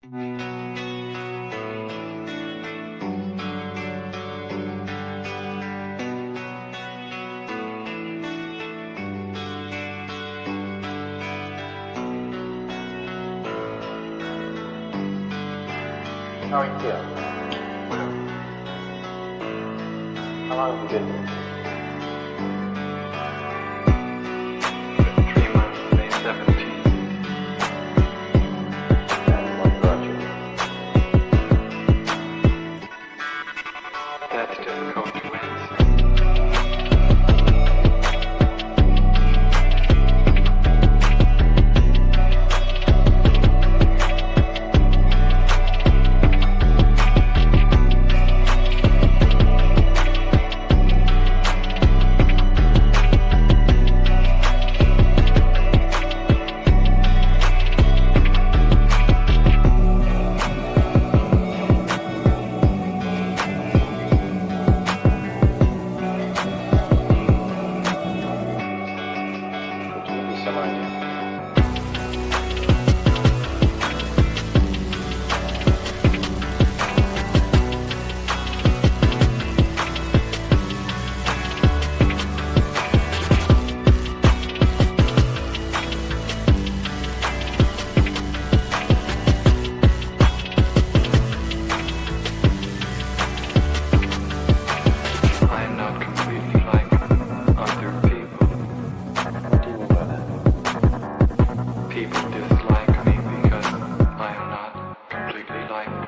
How are you feeling? How long have you been here? 3 months, May 17th. And what brought you? That's difficult to answer. Some idea. I am not completely like other people. What do you mean by that? People dislike me because I am not completely like them.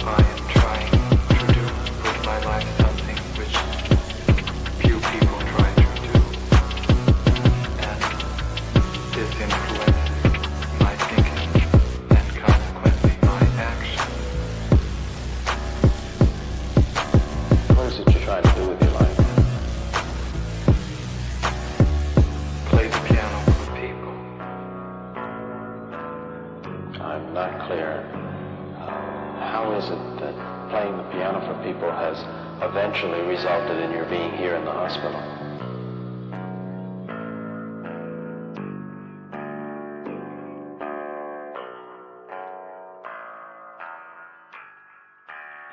I am trying to do with my life something which few people try to do, and this influences my thinking and consequently my action. What is it you're trying to do with your life? Play the piano for people. I'm not clear. How is it that playing the piano for people has eventually resulted in your being here in the hospital?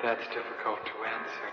That's difficult to answer.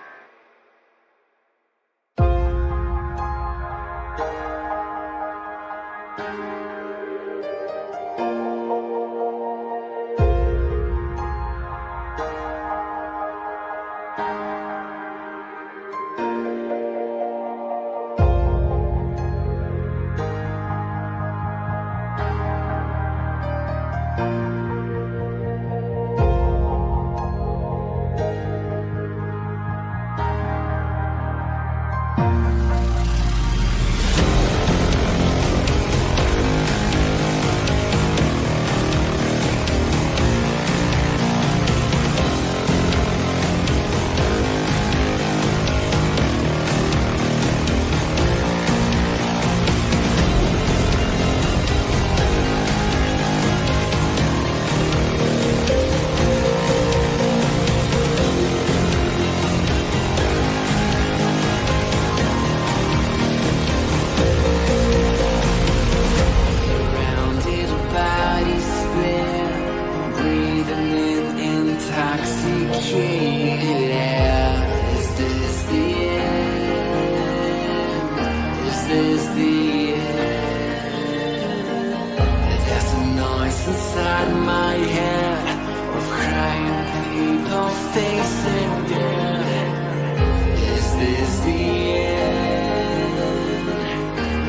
Inside my head of crying people facing death. Is this the end?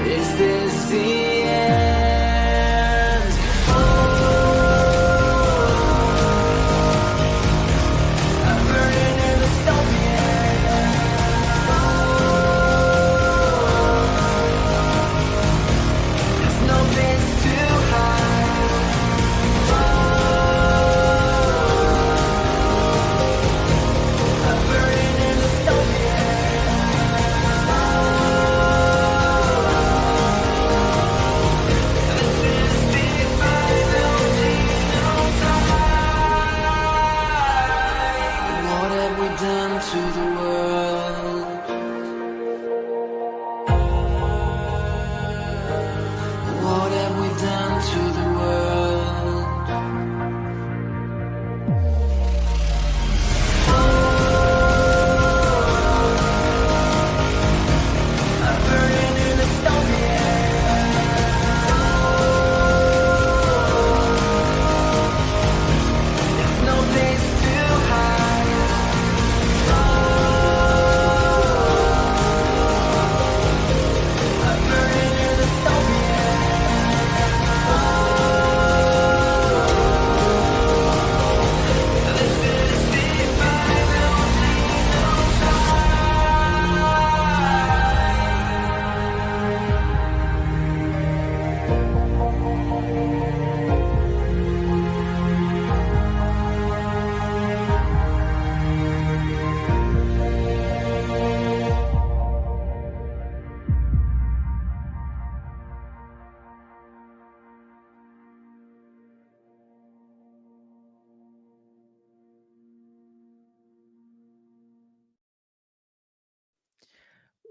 Is this the end? Oh, I'm burning in the dystopia. There's no place to hide.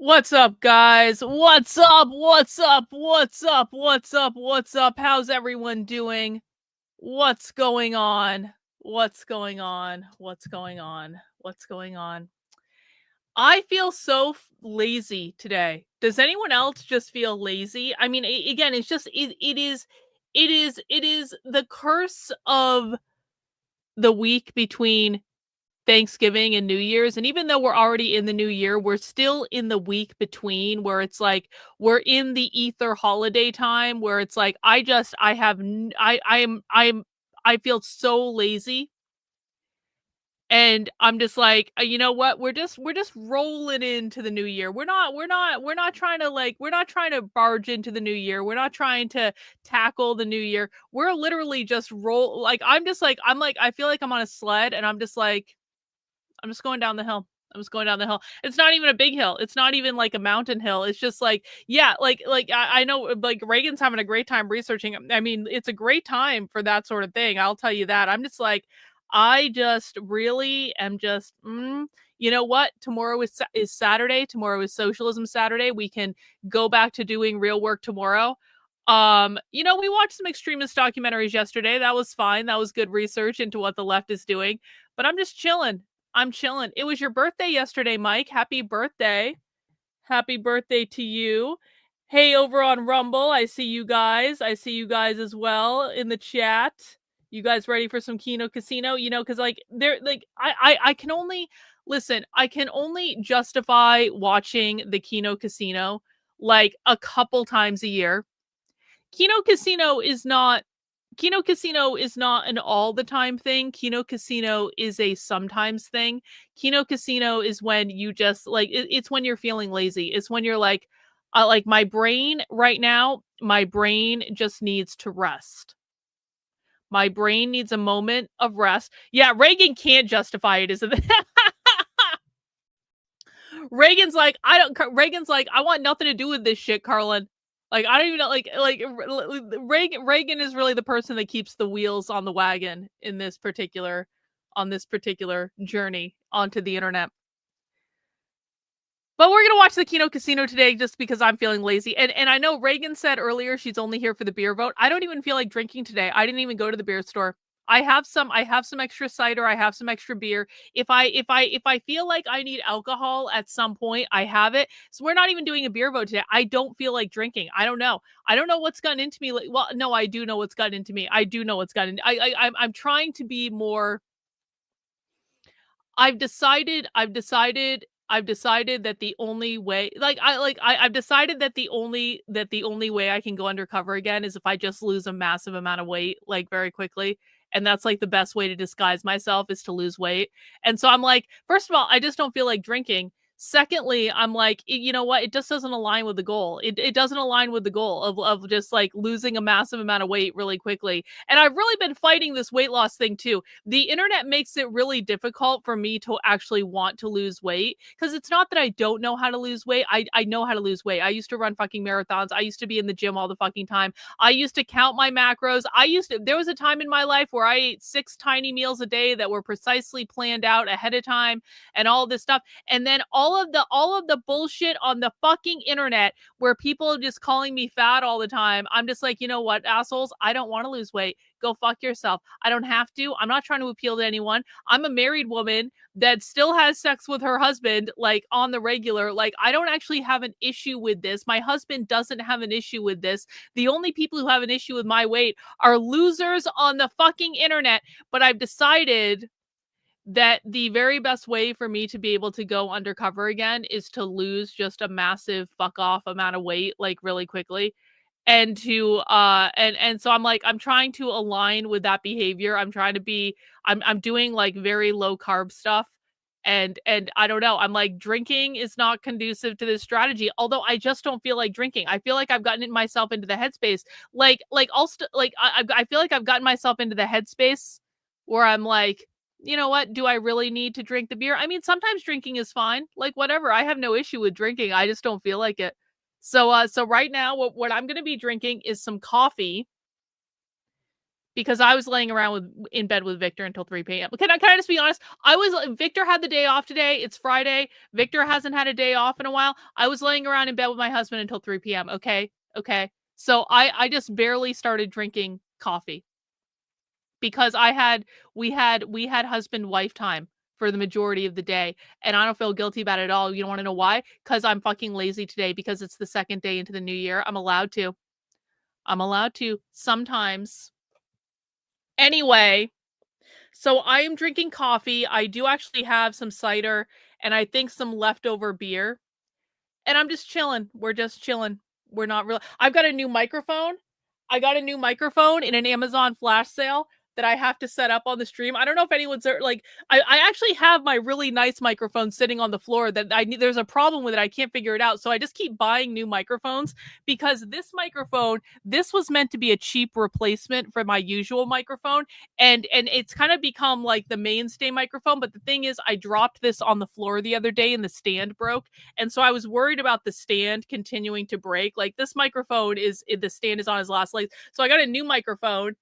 What's up, guys? What's up? What's up? What's up? What's up? What's up? How's everyone doing? What's going on? What's going on? What's going on? What's going on? I feel so lazy today. Does anyone else just feel lazy? I mean, again, it's just it is the curse of the week between Thanksgiving and New Year's. And even though we're already in the new year, we're still in the week between where it's like we're in the ether holiday time where it's like I feel so lazy. And I'm just like, you know what? We're just rolling into the new year. We're not trying to barge into the new year. We're not trying to tackle the new year. We're literally just I feel like I'm on a sled and I'm just going down the hill. It's not even a big hill. It's not even like a mountain hill. It's just like, yeah, I know like Reagan's having a great time researching. I mean, it's a great time for that sort of thing. I'll tell you that. I'm just like, I just really am just, you know what? Tomorrow is Saturday. Tomorrow is Socialism Saturday. We can go back to doing real work tomorrow. We watched some extremist documentaries yesterday. That was fine. That was good research into what the left is doing. But I'm just chilling. It was your birthday yesterday, Mike. Happy birthday. Happy birthday to you. Hey, over on Rumble, I see you guys. As well in the chat. You guys ready for some Kino Casino? Because I can only listen. I can only justify watching the Kino Casino like a couple times a year. Kino Casino is not an all the time thing. Kino Casino is a sometimes thing. Kino Casino is when you just it's when you're feeling lazy. It's when you're like my brain right now, my brain just needs to rest. My brain needs a moment of rest. Yeah, Reagan can't justify it, isn't it? Reagan's like, I want nothing to do with this shit, Karlyn. Like, I don't even know, Reagan is really the person that keeps the wheels on the wagon on this particular journey onto the internet. But we're going to watch the Kino Casino today just because I'm feeling lazy. And I know Reagan said earlier she's only here for the beer vote. I don't even feel like drinking today. I didn't even go to the beer store. I have some extra cider, I have some extra beer. If I feel like I need alcohol at some point, I have it. So we're not even doing a beer vote today. I don't feel like drinking. I don't know. I don't know what's gotten into me. Well, no, I do know what's gotten into me. I do know what's gotten. I'm trying to be more. I've decided that the only way, I've decided that the only way I can go undercover again is if I just lose a massive amount of weight, like, very quickly. And that's like the best way to disguise myself, is to lose weight. And so I'm like, first of all, I just don't feel like drinking. Secondly, I'm like, you know what? It just doesn't align with the goal. It doesn't align with the goal of just like losing a massive amount of weight really quickly. And I've really been fighting this weight loss thing too. The internet makes it really difficult for me to actually want to lose weight, because it's not that I don't know how to lose weight. I know how to lose weight. I used to run fucking marathons. I used to be in the gym all the fucking time. I used to count my macros. There was a time in my life where I ate 6 tiny meals a day that were precisely planned out ahead of time and all this stuff. And then all of the bullshit on the fucking internet where people are just calling me fat all the time. I'm just like, you know what, assholes? I don't want to lose weight. Go fuck yourself. I don't have to. I'm not trying to appeal to anyone. I'm a married woman that still has sex with her husband, like, on the regular. Like, I don't actually have an issue with this. My husband doesn't have an issue with this. The only people who have an issue with my weight are losers on the fucking internet. But I've decided that the very best way for me to be able to go undercover again is to lose just a massive fuck off amount of weight, like, really quickly. And to and so I'm like, I'm trying to align with that behavior. I'm doing like very low carb stuff. And I don't know, I'm like, drinking is not conducive to this strategy, although I just don't feel like drinking. I feel like I've gotten myself into the headspace, I feel like I've gotten myself into the headspace where I'm like, you know what, do I really need to drink the beer? I mean, sometimes drinking is fine, like, whatever. I have no issue with drinking. I just don't feel like it. So right now, what I'm gonna be drinking is some coffee, because I was laying around in bed with Victor until 3 p.m. Can I just be honest? Victor had the day off today. It's Friday. Victor hasn't had a day off in a while. I was laying around in bed with my husband until 3 p.m. Okay. So I just barely started drinking coffee, because we had husband wife time for the majority of the day, and I don't feel guilty about it at all. You don't want to know why? Because I'm fucking lazy today, because it's the second day into the new year. I'm allowed to sometimes. Anyway, so I am drinking coffee. I do actually have some cider and I think some leftover beer. And I'm just chilling. We're just chilling. We're not really. I've got a new microphone. I got a new microphone in an Amazon flash sale that I have to set up on the stream. I don't know if anyone's like, I actually have my really nice microphone sitting on the floor that there's a problem with it. I can't figure it out. So I just keep buying new microphones, because this was meant to be a cheap replacement for my usual microphone. And it's kind of become like the mainstay microphone. But the thing is, I dropped this on the floor the other day and the stand broke. And so I was worried about the stand continuing to break. Like, this microphone the stand is on his last legs. So I got a new microphone.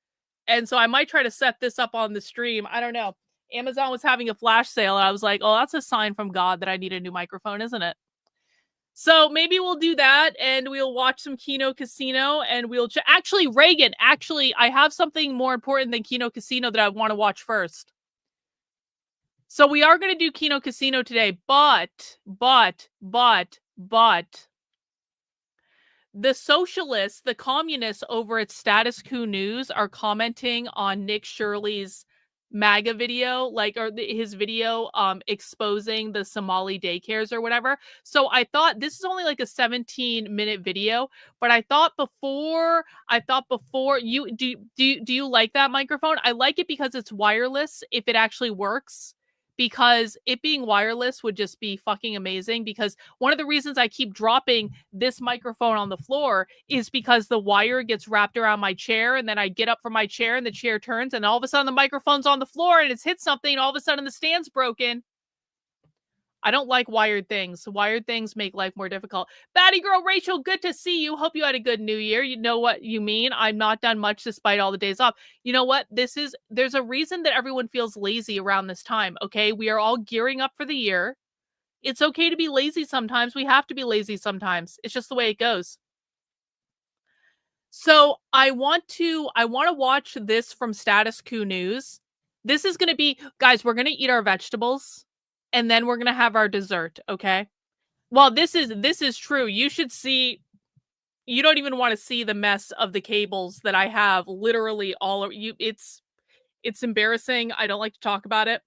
And so I might try to set this up on the stream. I don't know. Amazon was having a flash sale, and I was like, oh, that's a sign from God that I need a new microphone, isn't it? So maybe we'll do that, and we'll watch some Kino Casino, and actually, Reagan, I have something more important than Kino Casino that I want to watch first. So we are going to do Kino Casino today, but the socialists, the communists over at Status Quo News are commenting on Nick Shirley's MAGA video, his video exposing the Somali daycares or whatever. So I thought, this is only like a 17-minute video, but I thought before you do you like that microphone? I like it because it's wireless, if it actually works. Because it being wireless would just be fucking amazing, because one of the reasons I keep dropping this microphone on the floor is because the wire gets wrapped around my chair, and then I get up from my chair and the chair turns, and all of a sudden the microphone's on the floor and it's hit something, and all of a sudden the stand's broken. I don't like wired things. Wired things make life more difficult. Batty girl Rachel, good to see you. Hope you had a good new year. You know what you mean. I'm not done much despite all the days off. You know what? There's a reason that everyone feels lazy around this time, okay? We are all gearing up for the year. It's okay to be lazy sometimes. We have to be lazy sometimes. It's just the way it goes. So I want to watch this from Status Quo News. This is going to be, guys, we're going to eat our vegetables and then we're going to have our dessert, okay? Well, this is true. You should see, you don't even want to see the mess of the cables that I have literally all over you. It's embarrassing. I don't like to talk about it.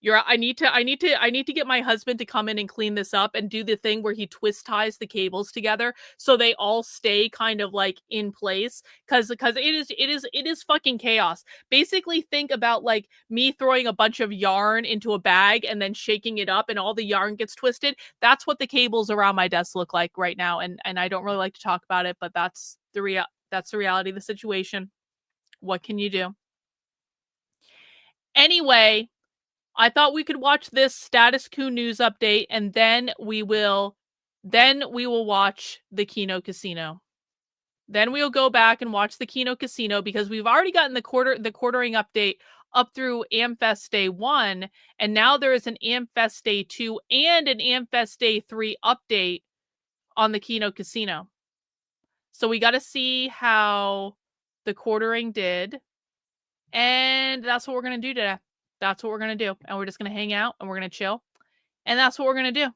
I need to get my husband to come in and clean this up and do the thing where he twist ties the cables together so they all stay kind of like in place, because it is fucking chaos. Basically, think about like me throwing a bunch of yarn into a bag and then shaking it up and all the yarn gets twisted. That's what the cables around my desk look like right now, and I don't really like to talk about it, but that's the reality of the situation. What can you do? Anyway, I thought we could watch this Status Quo News update and then we will watch the Kino Casino. Then we'll go back and watch the Kino Casino because we've already gotten the quartering update up through Amfest Day 1, and now there is an Amfest Day 2 and an Amfest Day 3 update on the Kino Casino. So we got to see how the quartering did, and that's what we're going to do today. That's what we're going to do. And we're just going to hang out and we're going to chill. And that's what we're going to do.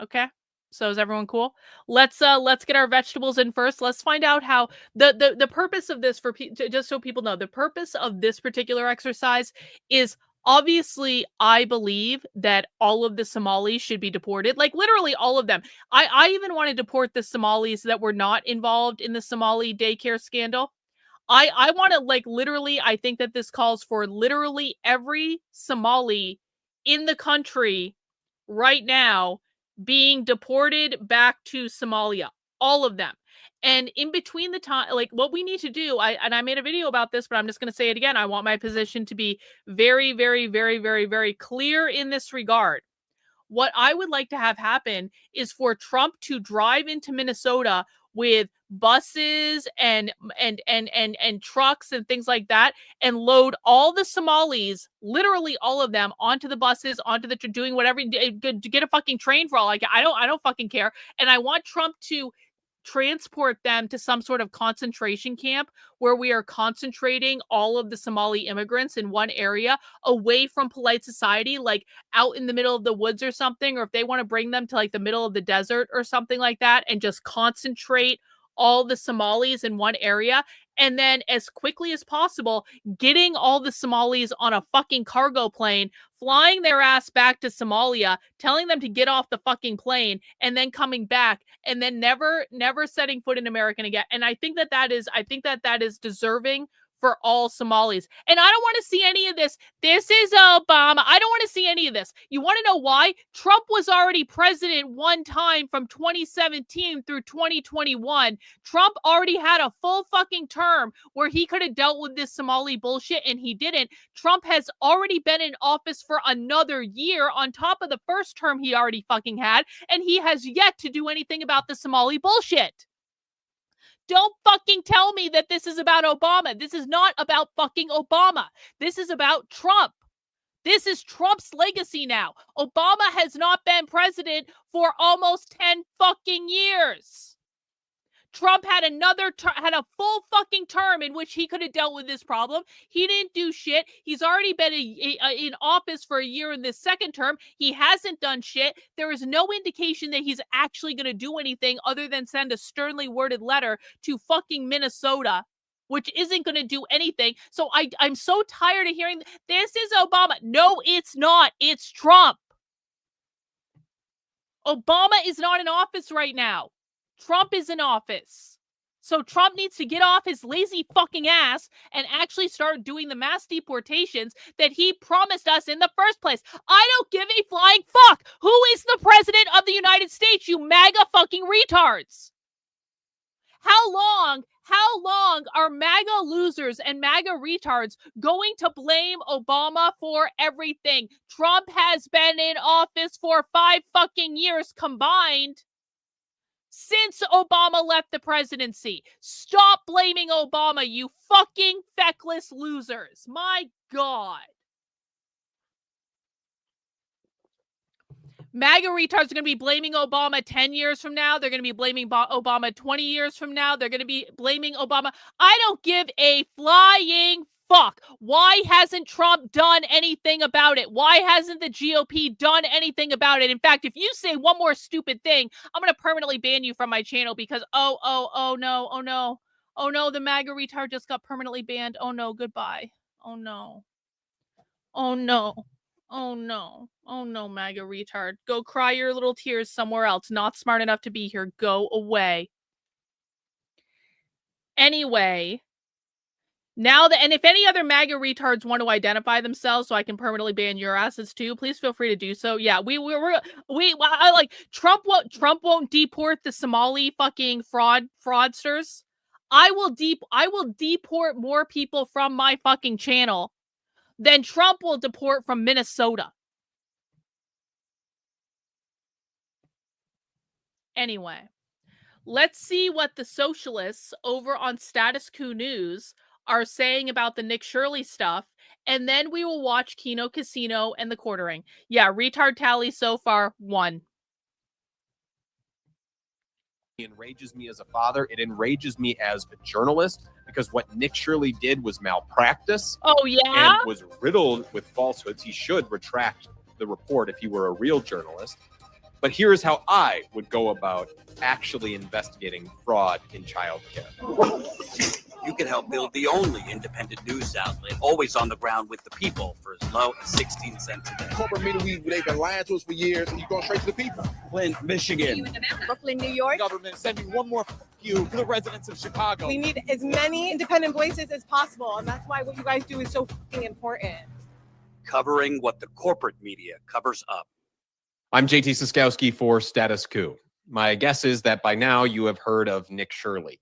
Okay? So is everyone cool? Let's get our vegetables in first. Let's find out how the purpose of this, for just so people know, the purpose of this particular exercise is, obviously, I believe that all of the Somalis should be deported. Like literally all of them. I even want to deport the Somalis that were not involved in the Somali daycare scandal. I want to, like, literally, I think that this calls for literally every Somali in the country right now being deported back to Somalia. All of them. And in between the time, like, what we need to do, I made a video about this, but I'm just going to say it again. I want my position to be very, very, very, very, very clear in this regard. What I would like to have happen is for Trump to drive into Minnesota with buses and trucks and things like that, and load all the Somalis, literally all of them, onto the buses, onto the doing whatever, to get a fucking train for all. Like, I don't fucking care. And I want Trump to transport them to some sort of concentration camp where we are concentrating all of the Somali immigrants in one area away from polite society, like out in the middle of the woods or something, or if they want to bring them to like the middle of the desert or something like that, and just concentrate all the Somalis in one area. And then as quickly as possible, getting all the Somalis on a fucking cargo plane, flying their ass back to Somalia, telling them to get off the fucking plane, and then coming back, and then never setting foot in America again. And I think that is deserving for all Somalis. And I don't want to see any of this. This is Obama. I don't want to see any of this. You want to know why? Trump was already president one time from 2017 through 2021. Trump already had a full fucking term where he could have dealt with this Somali bullshit, and he didn't. Trump has already been in office for another year on top of the first term he already fucking had, and he has yet to do anything about the Somali bullshit. Don't fucking tell me that this is about Obama. This is not about fucking Obama. This is about Trump. This is Trump's legacy now. Obama has not been president for almost 10 fucking years. Trump had had a full fucking term in which he could have dealt with this problem. He didn't do shit. He's already been in office for a year in this second term. He hasn't done shit. There is no indication that he's actually going to do anything other than send a sternly worded letter to fucking Minnesota, which isn't going to do anything. So I'm so tired of hearing, this is Obama. No, it's not. It's Trump. Obama is not in office right now. Trump is in office. So Trump needs to get off his lazy fucking ass and actually start doing the mass deportations that he promised us in the first place. I don't give a flying fuck. Who is the president of the United States, you MAGA fucking retards? How long are MAGA losers and MAGA retards going to blame Obama for everything? Trump has been in office for 5 fucking years combined since Obama left the presidency. Stop blaming Obama, you fucking feckless losers. My God. MAGA retards are going to be blaming Obama 10 years from now. They're going to be blaming Obama 20 years from now. They're going to be blaming Obama. I don't give a flying fuck. Why hasn't Trump done anything about it? Why hasn't the GOP done anything about it? In fact, if you say one more stupid thing, I'm going to permanently ban you from my channel because, oh no, the MAGA retard just got permanently banned. Oh no, goodbye. Oh no. Oh no. Oh no. Oh no, MAGA retard. Go cry your little tears somewhere else. Not smart enough to be here. Go away. Anyway, and if any other MAGA retards want to identify themselves so I can permanently ban your asses too, please feel free to do so. Yeah, I like Trump won't deport the Somali fucking fraudsters. I will deport more people from my fucking channel than Trump will deport from Minnesota. Anyway, let's see what the socialists over on Status Quo News are saying about the Nick Shirley stuff, and then we will watch Kino Casino and the quartering. Yeah, retard tally so far, 1. It enrages me as a father. It enrages me as a journalist because what Nick Shirley did was malpractice. Oh, yeah? And was riddled with falsehoods. He should retract the report if he were a real journalist. But here's how I would go about actually investigating fraud in childcare. You can help build the only independent news outlet, always on the ground with the people for as low as 16 cents a day. Corporate media, they've been lying to us for years, and you go straight to the people. Flint, Michigan. Brooklyn, New York. Government sending one more you to the residents of Chicago. We need as many independent voices as possible, and that's why what you guys do is so fucking important. Covering what the corporate media covers up. I'm JT Siskowski for Status Quo. My guess is that by now you have heard of Nick Shirley.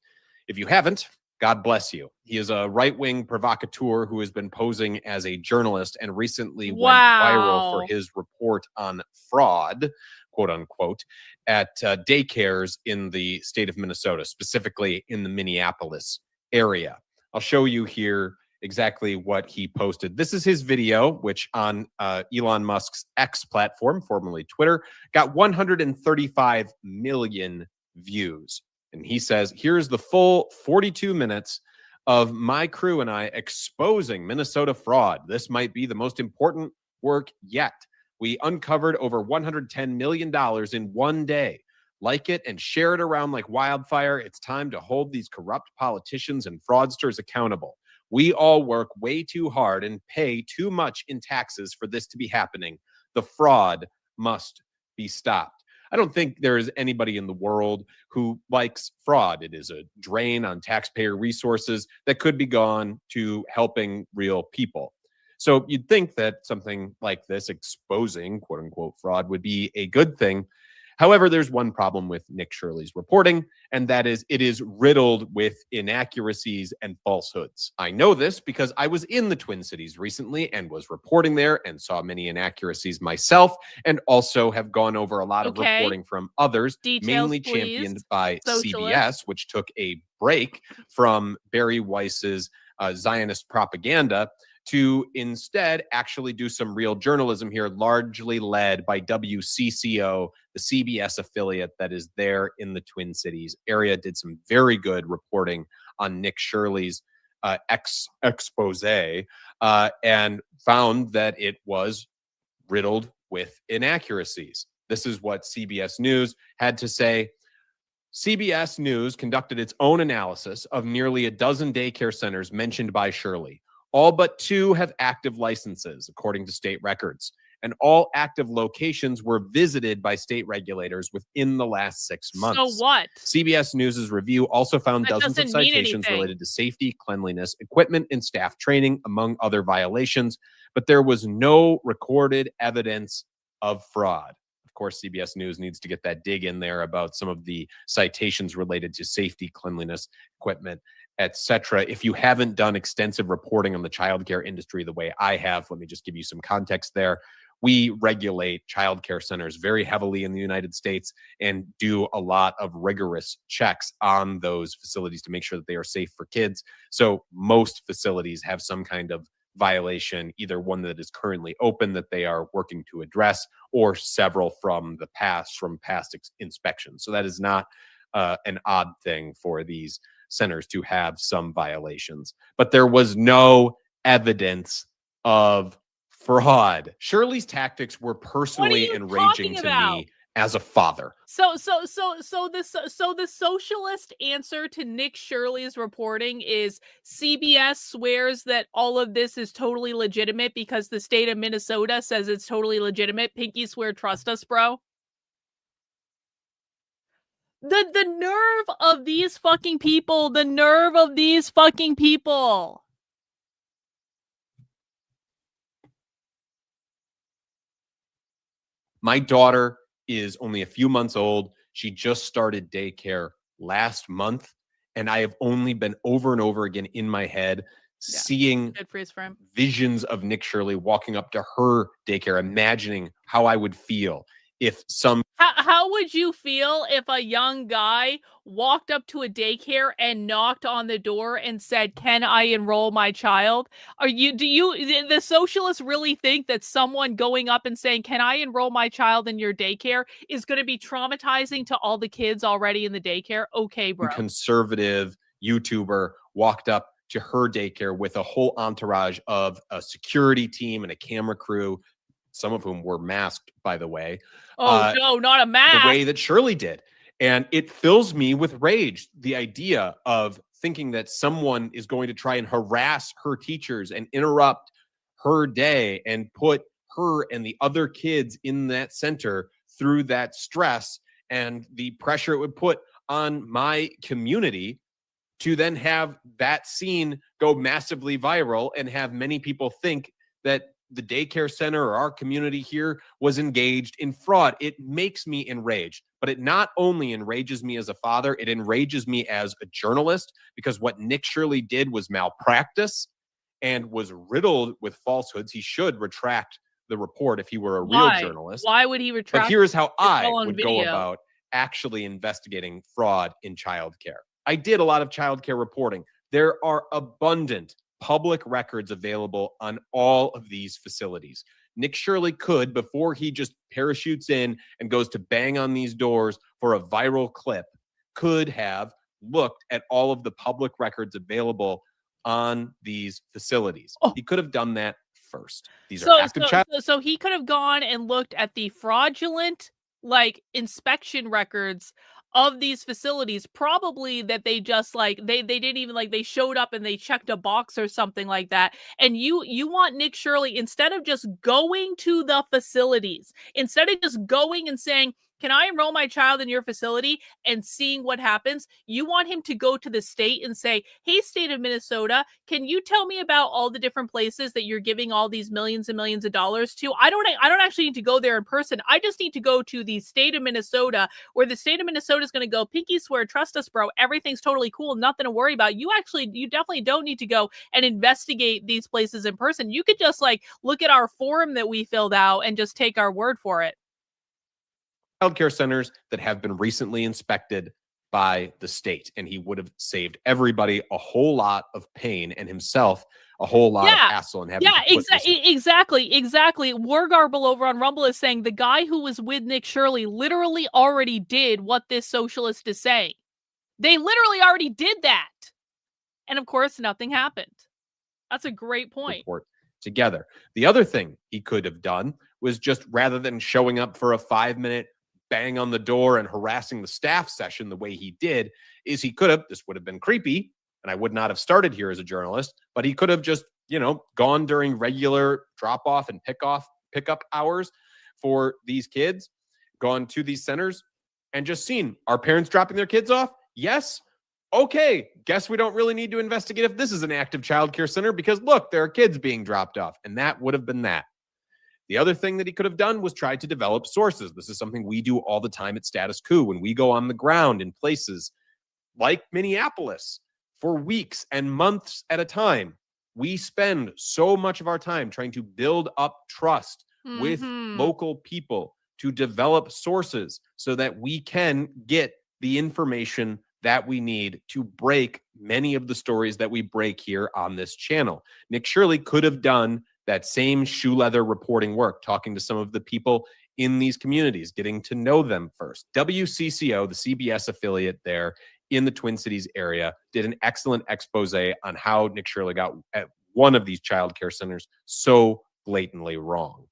If you haven't, God bless you. He is a right-wing provocateur who has been posing as a journalist and recently went viral for his report on fraud, quote unquote, at daycares in the state of Minnesota, specifically in the Minneapolis area. I'll show you here exactly what he posted. This is his video, which on Elon Musk's X platform, formerly Twitter, got 135 million views. And he says, here's the full 42 minutes of my crew and I exposing Minnesota fraud. This might be the most important work yet. We uncovered over $110 million in one day. Like it and share it around like wildfire. It's time to hold these corrupt politicians and fraudsters accountable. We all work way too hard and pay too much in taxes for this to be happening. The fraud must be stopped. I don't think there is anybody in the world who likes fraud. It is a drain on taxpayer resources that could be gone to helping real people. So you'd think that something like this, exposing quote unquote fraud, would be a good thing. However, there's one problem with Nick Shirley's reporting, and that is it is riddled with inaccuracies and falsehoods. I know this because I was in the Twin Cities recently and was reporting there and saw many inaccuracies myself, and also have gone over a lot of reporting from others, mainly championed by CBS, which took a break from Barry Weiss's Zionist propaganda to instead actually do some real journalism here, largely led by WCCO, the CBS affiliate that is there in the Twin Cities area. Did some very good reporting on Nick Shirley's expose and found that it was riddled with inaccuracies. This is what CBS News had to say. CBS News conducted its own analysis of nearly a dozen daycare centers mentioned by Shirley. All but 2 have active licenses, according to state records. And all active locations were visited by state regulators within the last 6 months. So what? CBS News' review also found dozens of citations related to safety, cleanliness, equipment, and staff training, among other violations. But there was no recorded evidence of fraud. Of course, CBS News needs to get that dig in there about some of the citations related to safety, cleanliness, equipment, etc. If you haven't done extensive reporting on the childcare industry the way I have, let me just give you some context there. We regulate childcare centers very heavily in the United States and do a lot of rigorous checks on those facilities to make sure that they are safe for kids. So most facilities have some kind of violation, either one that is currently open that they are working to address, or several from past inspections. So that is not an odd thing for these centers to have some violations. But there was no evidence of fraud. Shirley's tactics were personally enraging to me as a father. So the socialist answer to Nick Shirley's reporting is CBS swears that all of this is totally legitimate because the state of Minnesota says it's totally legitimate. Pinky swear, trust us, bro. The nerve of these fucking people. The nerve of these fucking people. My daughter is only a few months old. She just started daycare last month, and I have only been over and over again in my head seeing visions of Nick Shirley walking up to her daycare, imagining how I would feel if some... How would you feel if a young guy walked up to a daycare and knocked on the door and said, "Can I enroll my child?" The socialists really think that someone going up and saying, "Can I enroll my child in your daycare?" is going to be traumatizing to all the kids already in the daycare? Okay, bro. Conservative YouTuber walked up to her daycare with a whole entourage of a security team and a camera crew, some of whom were masked, by the way. Oh, no, not a mask. The way that Shirley did. And it fills me with rage, the idea of thinking that someone is going to try and harass her teachers and interrupt her day and put her and the other kids in that center through that stress and the pressure it would put on my community to then have that scene go massively viral and have many people think that the daycare center or our community here was engaged in fraud. It makes me enraged, but it not only enrages me as a father, it enrages me as a journalist, because what Nick Shirley did was malpractice and was riddled with falsehoods. He should retract the report if he were a real journalist. Why would he retract? But here's how I would go about actually investigating fraud in childcare. I did a lot of childcare reporting. There are abundant public records available on all of these facilities. Nick Shirley could, before he just parachutes in and goes to bang on these doors for a viral clip, could have looked at all of the public records available on these facilities. He could have done that first. These are active child. So he could have gone and looked at the fraudulent, inspection records of these facilities, probably that they just they didn't even they showed up and they checked a box or something like that. And you want Nick Shirley, instead of just going to the facilities, instead of just going and saying, "Can I enroll my child in your facility?" and seeing what happens, you want him to go to the state and say, "Hey, state of Minnesota, can you tell me about all the different places that you're giving all these millions and millions of dollars to? I don't actually need to go there in person. I just need to go to the state of Minnesota, where the state of Minnesota is going to go, pinky swear, trust us, bro. Everything's totally cool. Nothing to worry about. You definitely don't need to go and investigate these places in person. You could just look at our form that we filled out and just take our word for it." Childcare centers that have been recently inspected by the state, and he would have saved everybody a whole lot of pain and himself a whole lot of hassle and having exactly. Wargarble over on Rumble is saying the guy who was with Nick Shirley literally already did what this socialist is saying. They literally already did that, and of course nothing happened. That's a great point. Report together. The other thing he could have done was, just rather than showing up for a 5-minute bang on the door and harassing the staff session the way he did, is he could have, this would have been creepy, and I would not have started here as a journalist, but he could have just, gone during regular drop-off and pickup hours for these kids, gone to these centers and just seen, are parents dropping their kids off? Yes. Okay. Guess we don't really need to investigate if this is an active childcare center, because look, there are kids being dropped off, and that would have been that. The other thing that he could have done was try to develop sources. This is something we do all the time at Status Coup when we go on the ground in places like Minneapolis for weeks and months at a time. We spend so much of our time trying to build up trust with local people, to develop sources so that we can get the information that we need to break many of the stories that we break here on this channel. Nick Shirley could have done that same shoe leather reporting work, talking to some of the people in these communities, getting to know them first. WCCO, the CBS affiliate there in the Twin Cities area, did an excellent expose on how Nick Shirley got at one of these child care centers so blatantly wrong.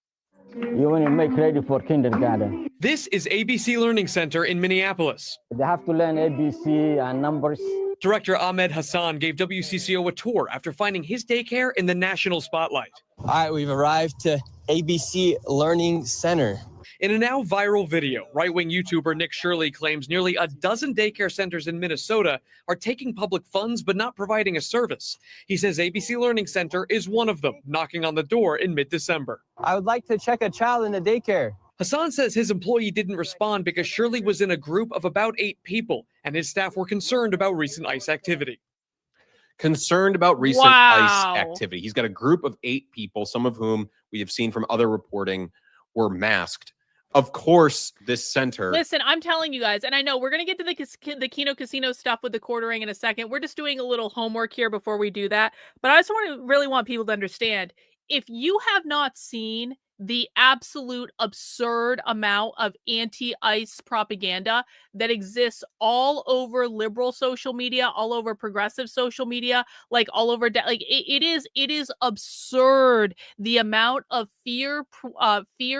You want to make ready for kindergarten. This is ABC Learning Center in Minneapolis. They have to learn ABC and numbers. Director Ahmed Hassan gave WCCO a tour after finding his daycare in the national spotlight. All right, we've arrived to ABC Learning Center. In a now viral video, right-wing YouTuber Nick Shirley claims nearly a dozen daycare centers in Minnesota are taking public funds but not providing a service. He says ABC Learning Center is one of them, knocking on the door in mid-December. I would like to check a child in the daycare. Hassan says his employee didn't respond because Shirley was in a group of about 8 people, and his staff were concerned about recent ICE activity. Concerned about recent ICE activity. He's got a group of 8 people, some of whom we have seen from other reporting were masked. Of course, this center. Listen, I'm telling you guys, and I know we're going to get to the Kino Casino stuff with the quartering in a second. We're just doing a little homework here before we do that. But I just really want people to understand, if you have not seen the absolute absurd amount of anti-ICE propaganda that exists all over liberal social media, all over progressive social media, like all over, it is absurd the amount of fear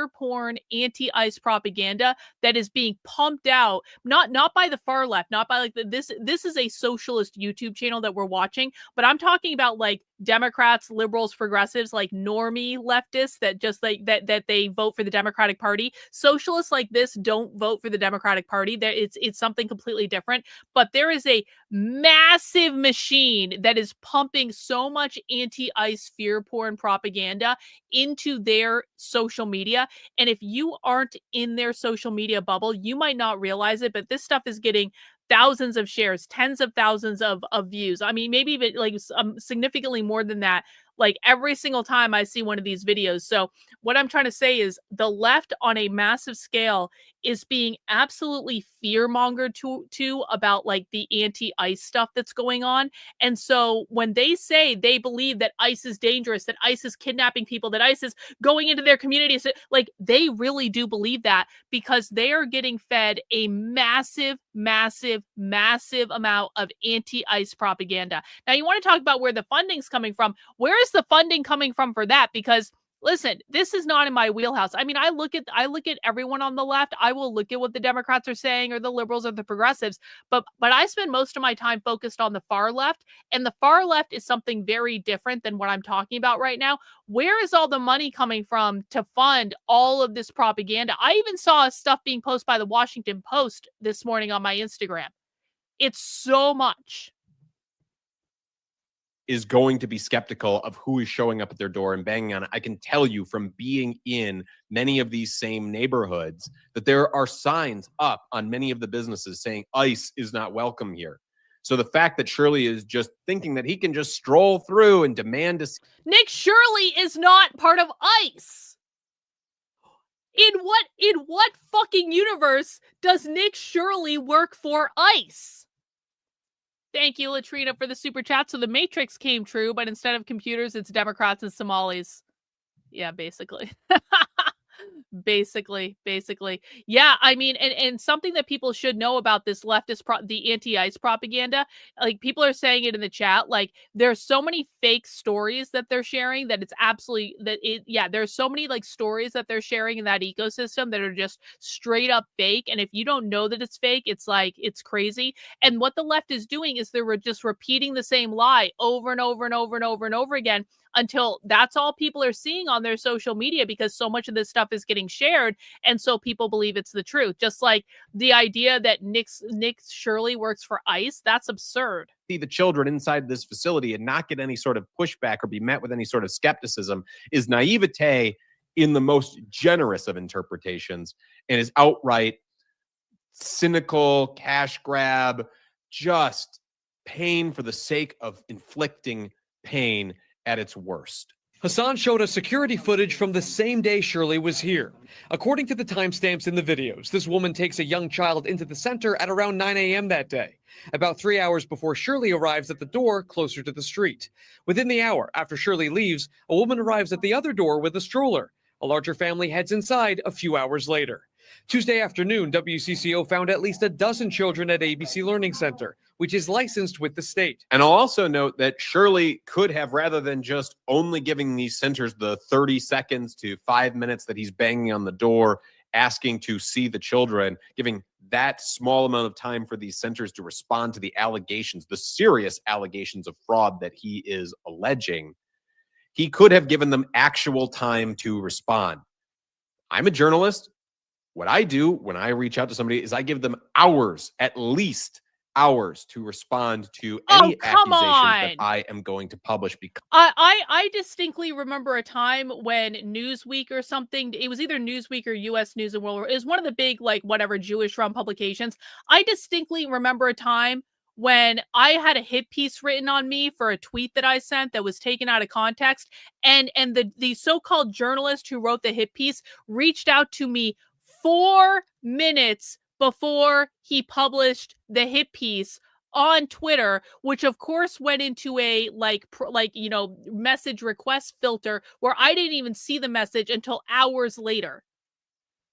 porn anti-ICE propaganda that is being pumped out, not by the far left, not by this is a socialist YouTube channel that we're watching, but I'm talking about like Democrats, liberals, progressives, like normie leftists that just that they vote for the Democratic Party. Socialists like this don't vote for the Democratic Party. It's something completely different. But there is a massive machine that is pumping so much anti-ICE fear porn propaganda into their social media. And if you aren't in their social media bubble, you might not realize it, but this stuff is getting thousands of shares, tens of thousands of views. I mean, maybe even like significantly more than that, like every single time I see one of these videos. So what I'm trying to say is the left on a massive scale is being absolutely fear-mongered to about like the anti-ICE stuff that's going on. And so when they say they believe that ICE is dangerous, that ICE is kidnapping people, that ICE is going into their communities, like they really do believe that because they are getting fed a massive amount of anti-ICE propaganda. Now you want to talk about where the funding's coming from. Where is the funding coming from for that? Because listen, this is not in my wheelhouse. I mean, I look at everyone on the left. I will look at what the Democrats are saying or the liberals or the progressives, but I spend most of my time focused on the far left, and the far left is something very different than what I'm talking about right now. Where is all the money coming from to fund all of this propaganda? I even saw stuff being posted by the Washington Post this morning on my Instagram. It's so much. Is going to be skeptical of who is showing up at their door and banging on it. I can tell you from being in many of these same neighborhoods that there are signs up on many of the businesses saying ICE is not welcome here. So the fact that Shirley is just thinking that he can just stroll through and demand to see Nick Shirley is not part of ICE. In what fucking universe does Nick Shirley work for ICE? Thank you, Latrina, for the super chat. So the Matrix came true, but instead of computers, it's Democrats and Somalis. Yeah, basically. basically. Yeah, I mean, and something that people should know about this leftist, the anti-ICE propaganda, like people are saying it in the chat, like there's so many fake stories that they're sharing that it's absolutely, there's so many like stories that they're sharing in that ecosystem that are just straight up fake. And if you don't know that it's fake, it's like, it's crazy. And what the left is doing is they're just repeating the same lie over and over and over and over and over again until that's all people are seeing on their social media because so much of this stuff is getting shared. And so people believe it's the truth. Just like the idea that Nick Shirley works for ICE, that's absurd. See the children inside this facility and not get any sort of pushback or be met with any sort of skepticism is naivete in the most generous of interpretations and is outright cynical, cash grab, just pain for the sake of inflicting pain at its worst. Hassan showed us security footage from the same day Shirley was here. According to the timestamps in the videos, this woman takes a young child into the center at around 9 a.m. that day, about 3 hours before Shirley arrives at the door closer to the street. Within the hour after Shirley leaves, a woman arrives at the other door with a stroller. A larger family heads inside a few hours later. Tuesday afternoon, WCCO found at least a dozen children at ABC Learning Center, which is licensed with the state. And I'll also note that Shirley could have, rather than just only giving these centers the 30 seconds to 5 minutes that he's banging on the door, asking to see the children, giving that small amount of time for these centers to respond to the allegations, the serious allegations of fraud that he is alleging, he could have given them actual time to respond. I'm a journalist. What I do when I reach out to somebody is I give them hours, at least hours, to respond to any accusations that I am going to publish. Because I distinctly remember a time when Newsweek or something, it was either Newsweek or U.S. News and World Report, it was one of the big, like, whatever, Jewish-run publications. I distinctly remember a time when I had a hit piece written on me for a tweet that I sent that was taken out of context, and the so-called journalist who wrote the hit piece reached out to me 4 minutes before he published the hit piece on Twitter, which of course went into a message request filter where I didn't even see the message until hours later.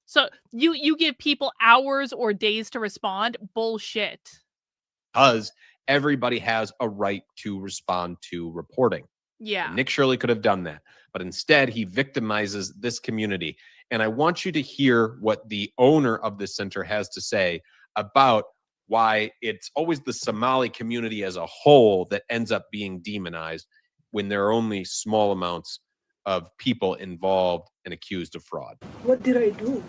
So you give people hours or days to respond? Bullshit. Because everybody has a right to respond to reporting. Yeah. And Nick Shirley could have done that, but instead he victimizes this community. And I want you to hear what the owner of this center has to say about why it's always the Somali community as a whole that ends up being demonized when there are only small amounts of people involved and accused of fraud. What did I do?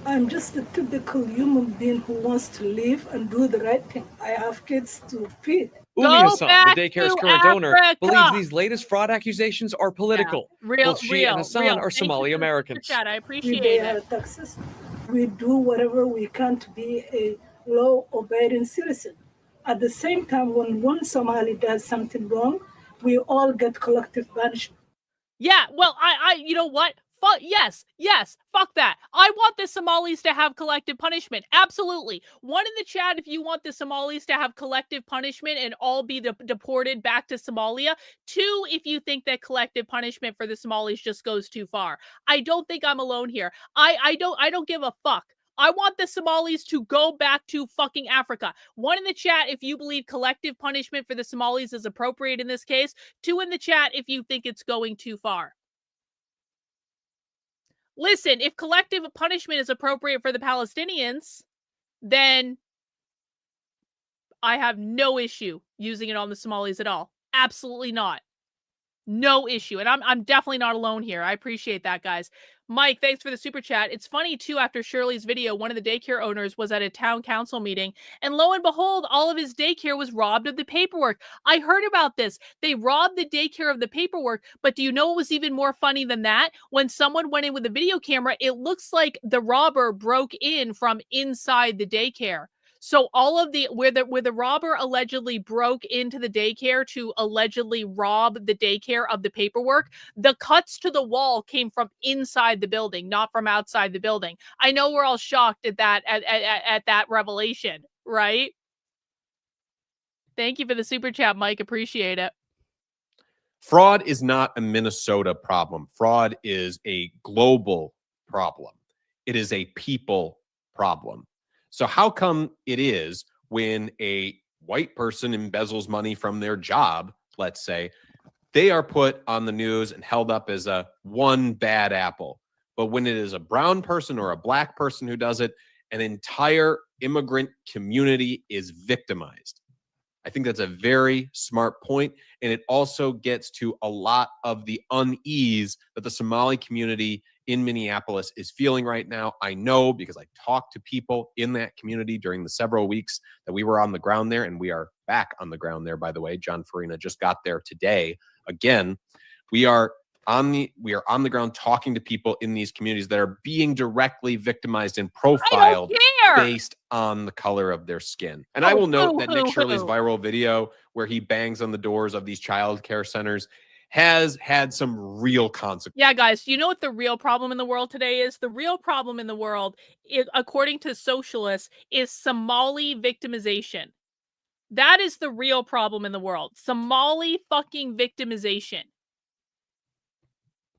I'm just a typical human being who wants to live and do the right thing. I have kids to feed. Umi Hassan, the daycare's current owner, believes these latest fraud accusations are political. Yeah. Both she and Hassan are Somali Americans. I appreciate pay it. our taxes. We do whatever we can to be a law-abiding citizen. At the same time, when one Somali does something wrong, we all get collective punishment. Yeah, well, I you know what? Yes, fuck that. I want the Somalis to have collective punishment. Absolutely. One in the chat if you want the Somalis to have collective punishment and all be deported back to Somalia. 2, if you think that collective punishment for the Somalis just goes too far. I don't think I'm alone here. I don't give a fuck. I want the Somalis to go back to fucking Africa. 1 in the chat if you believe collective punishment for the Somalis is appropriate in this case. 2 in the chat if you think it's going too far. Listen, if collective punishment is appropriate for the Palestinians, then I have no issue using it on the Somalis at all. Absolutely not. No issue. And I'm definitely not alone here. I appreciate that, guys. Mike, thanks for the super chat. It's funny, too, after Shirley's video, one of the daycare owners was at a town council meeting, and lo and behold, all of his daycare was robbed of the paperwork. I heard about this. They robbed the daycare of the paperwork, but do you know what was even more funny than that? When someone went in with a video camera, it looks like the robber broke in from inside the daycare. So all of where the robber allegedly broke into the daycare to allegedly rob the daycare of the paperwork, the cuts to the wall came from inside the building, not from outside the building. I know we're all shocked at that revelation, right? Thank you for the super chat, Mike. Appreciate it. Fraud is not a Minnesota problem. Fraud is a global problem. It is a people problem. So how come it is when a white person embezzles money from their job, let's say, they are put on the news and held up as a one bad apple. But when it is a brown person or a black person who does it, an entire immigrant community is victimized. I think that's a very smart point, and it also gets to a lot of the unease that the Somali community in Minneapolis is feeling right now. I know because I talked to people in that community during the several weeks that we were on the ground there, and we are back on the ground there, by the way. John Farina just got there today. Again, we are on the ground talking to people in these communities that are being directly victimized and profiled based on the color of their skin. And I will note that Nick Shirley's viral video where he bangs on the doors of these child care centers, has had some real consequences. Yeah, guys, you know what the real problem in the world today is? The real problem in the world, according to socialists, is Somali victimization. That is the real problem in the world. Somali fucking victimization.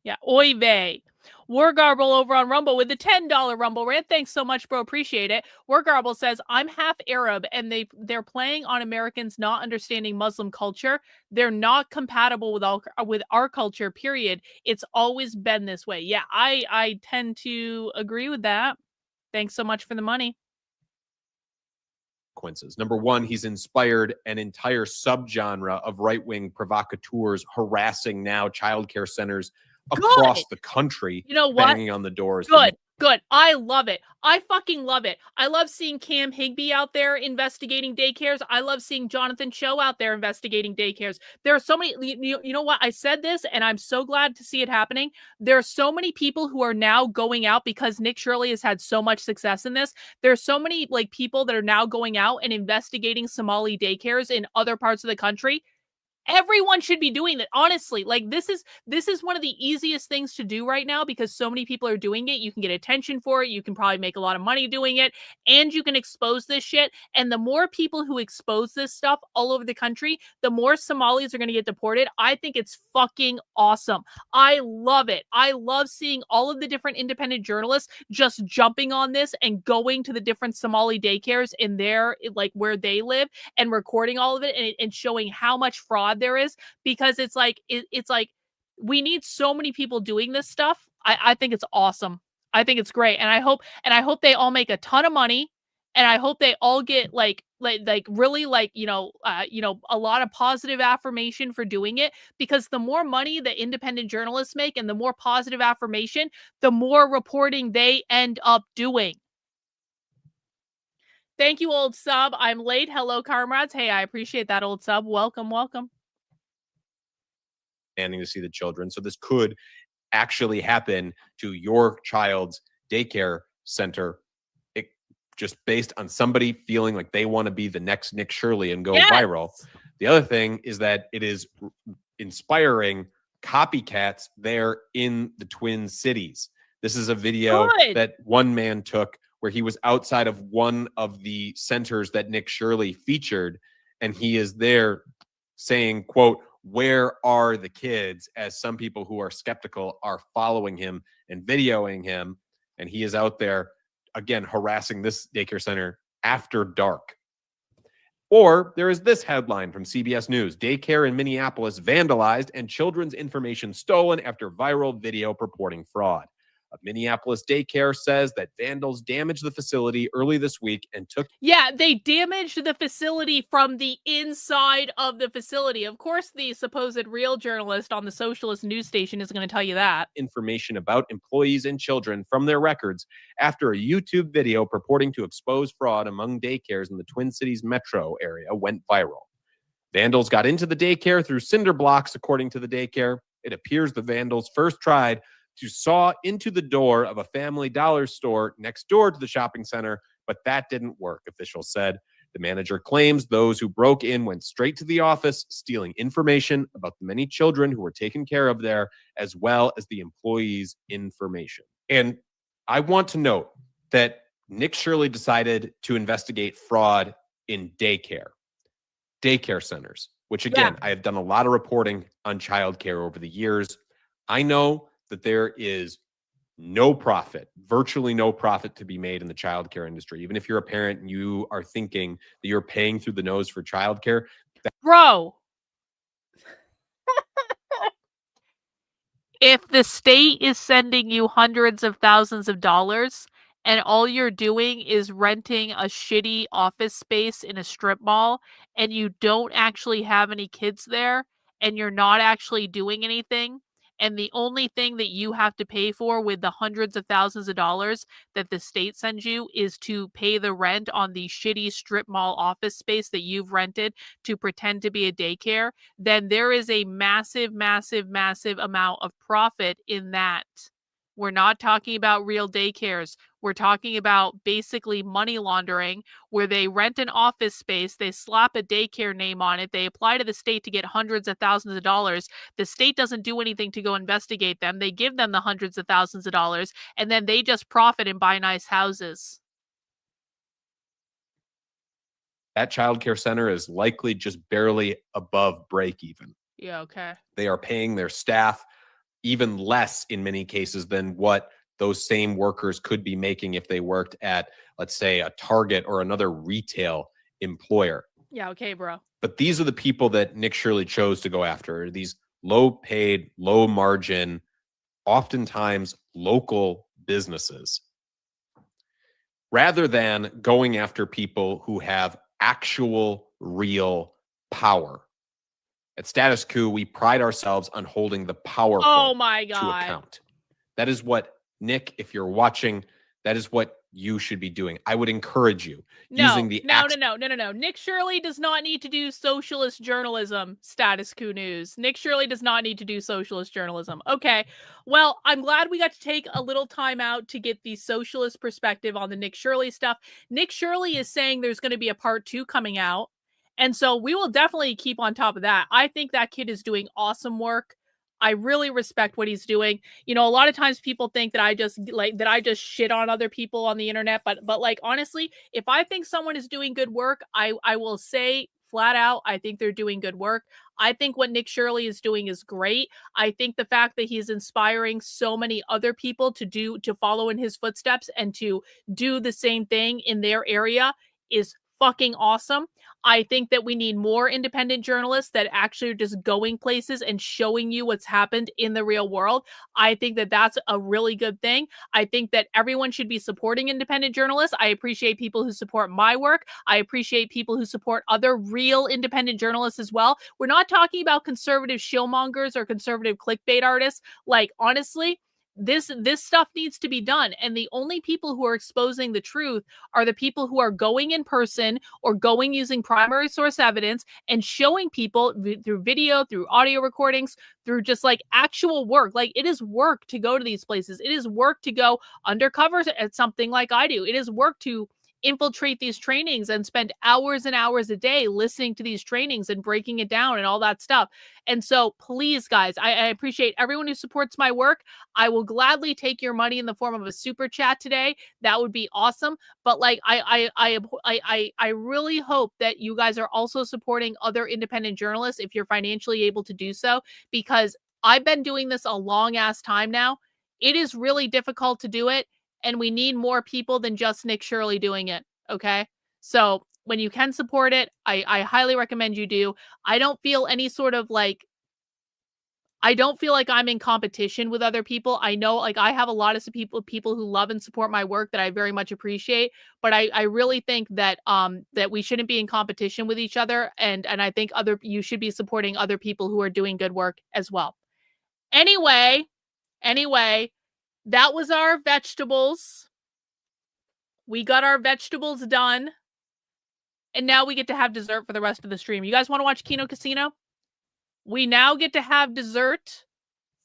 Yeah, oy vey. Wargarble over on Rumble with the $10 Rumble rant. Thanks so much, bro. Appreciate it. Wargarble says, I'm half Arab and they're playing on Americans not understanding Muslim culture. They're not compatible with our culture, period. It's always been this way. Yeah, I tend to agree with that. Thanks so much for the money. Number one, he's inspired an entire subgenre of right-wing provocateurs harassing now childcare centers across the country. You know what? Banging on the doors. Good. I love it. I fucking love it. I love seeing Cam Higbee out there investigating daycares. I love seeing Jonathan Cho out there investigating daycares. There are so many, you know what? I said this and I'm so glad to see it happening. There are so many people who are now going out because Nick Shirley has had so much success in this. There are so many like people that are now going out and investigating Somali daycares in other parts of the country. Everyone should be doing that. Honestly, like this is one of the easiest things to do right now because so many people are doing it. You can get attention for it. You can probably make a lot of money doing it, and you can expose this shit. And the more people who expose this stuff all over the country, the more Somalis are going to get deported. I think it's fucking awesome. I love it. I love seeing all of the different independent journalists just jumping on this and going to the different Somali daycares in their, like where they live, and recording all of it and showing how much fraud there is, because it's like we need so many people doing this stuff. I think it's awesome. I think it's great, and I hope they all make a ton of money, and I hope they all get like really a lot of positive affirmation for doing it, because the more money the independent journalists make and the more positive affirmation, the more reporting they end up doing. Thank you, old sub. I'm late. Hello, comrades. Hey, I appreciate that, old sub. Welcome. To see the children. So this could actually happen to your child's daycare center, just based on somebody feeling like they want to be the next Nick Shirley and go viral. The other thing is that it is inspiring copycats there in the Twin Cities. This is a video that one man took where he was outside of one of the centers that Nick Shirley featured, and he is there saying, quote, "Where are the kids?" as some people who are skeptical are following him and videoing him. And he is out there, again, harassing this daycare center after dark. Or there is this headline from CBS News: daycare in Minneapolis vandalized and children's information stolen after viral video purporting fraud. A Minneapolis daycare says that vandals damaged the facility early this week and took... Yeah, they damaged the facility from the inside of the facility. Of course, the supposed real journalist on the socialist news station is going to tell you that. Information about employees and children from their records after a YouTube video purporting to expose fraud among daycares in the Twin Cities metro area went viral. Vandals got into the daycare through cinder blocks, according to the daycare. It appears the vandals first tried to saw into the door of a Family Dollar store next door to the shopping center, but that didn't work, officials said. The manager claims those who broke in went straight to the office, stealing information about the many children who were taken care of there, as well as the employees' information. And I want to note that Nick Shirley decided to investigate fraud in daycare centers, which again, I have done a lot of reporting on childcare over the years. I know that there is no profit, virtually no profit to be made in the childcare industry. Even if you're a parent and you are thinking that you're paying through the nose for childcare. Bro, if the state is sending you hundreds of thousands of dollars and all you're doing is renting a shitty office space in a strip mall and you don't actually have any kids there and you're not actually doing anything, and the only thing that you have to pay for with the hundreds of thousands of dollars that the state sends you is to pay the rent on the shitty strip mall office space that you've rented to pretend to be a daycare, then there is a massive, massive, massive amount of profit in that. We're not talking about real daycares. We're talking about basically money laundering, where they rent an office space, they slap a daycare name on it, they apply to the state to get hundreds of thousands of dollars. The state doesn't do anything to go investigate them. They give them the hundreds of thousands of dollars, and then they just profit and buy nice houses. That child care center is likely just barely above break even. Yeah, okay. They are paying their staff even less in many cases than what those same workers could be making if they worked at, let's say, a Target or another retail employer. Yeah, okay, bro. But these are the people that Nick Shirley chose to go after. These low paid, low margin, oftentimes local businesses, rather than going after people who have actual real power. At Status Quo, we pride ourselves on holding the powerful Oh my to God. account. That is what, Nick, if you're watching, that is what you should be doing. I would encourage you using the No. Nick Shirley does not need to do socialist journalism, Status Quo News. Nick Shirley does not need to do socialist journalism. Okay, well, I'm glad we got to take a little time out to get the socialist perspective on the Nick Shirley stuff. Nick Shirley is saying there's going to be a part 2 coming out, and so we will definitely keep on top of that. I think that kid is doing awesome work. I really respect what he's doing. You know, a lot of times people think that I just shit on other people on the internet, but like, honestly, if I think someone is doing good work, I will say flat out, I think they're doing good work. I think what Nick Shirley is doing is great. I think the fact that he's inspiring so many other people to follow in his footsteps and to do the same thing in their area is fucking awesome. I think that we need more independent journalists that actually are just going places and showing you what's happened in the real world. I think that that's a really good thing. I think that everyone should be supporting independent journalists. I appreciate people who support my work. I appreciate people who support other real independent journalists as well. We're not talking about conservative shillmongers or conservative clickbait artists. Like, honestly, this stuff needs to be done, and the only people who are exposing the truth are the people who are going in person or going using primary source evidence and showing people through video, through audio recordings, through just like actual work. Like, it is work to go to these places. It is work to go undercover at something like I do. It is work to infiltrate these trainings and spend hours and hours a day listening to these trainings and breaking it down and all that stuff. And so please, guys, I appreciate everyone who supports my work. I will gladly take your money in the form of a super chat today. That would be awesome. But like, I really hope that you guys are also supporting other independent journalists if you're financially able to do so, because I've been doing this a long ass time now. It is really difficult to do it, and we need more people than just Nick Shirley doing it, okay? So when you can support it, I highly recommend you do. I don't feel any sort of like, I don't feel like I'm in competition with other people. I know, like, I have a lot of people who love and support my work that I very much appreciate, but I really think that that we shouldn't be in competition with each other, and I think you should be supporting other people who are doing good work as well. Anyway, that was our vegetables. We got our vegetables done. And now we get to have dessert for the rest of the stream. You guys want to watch Kino Casino? We now get to have dessert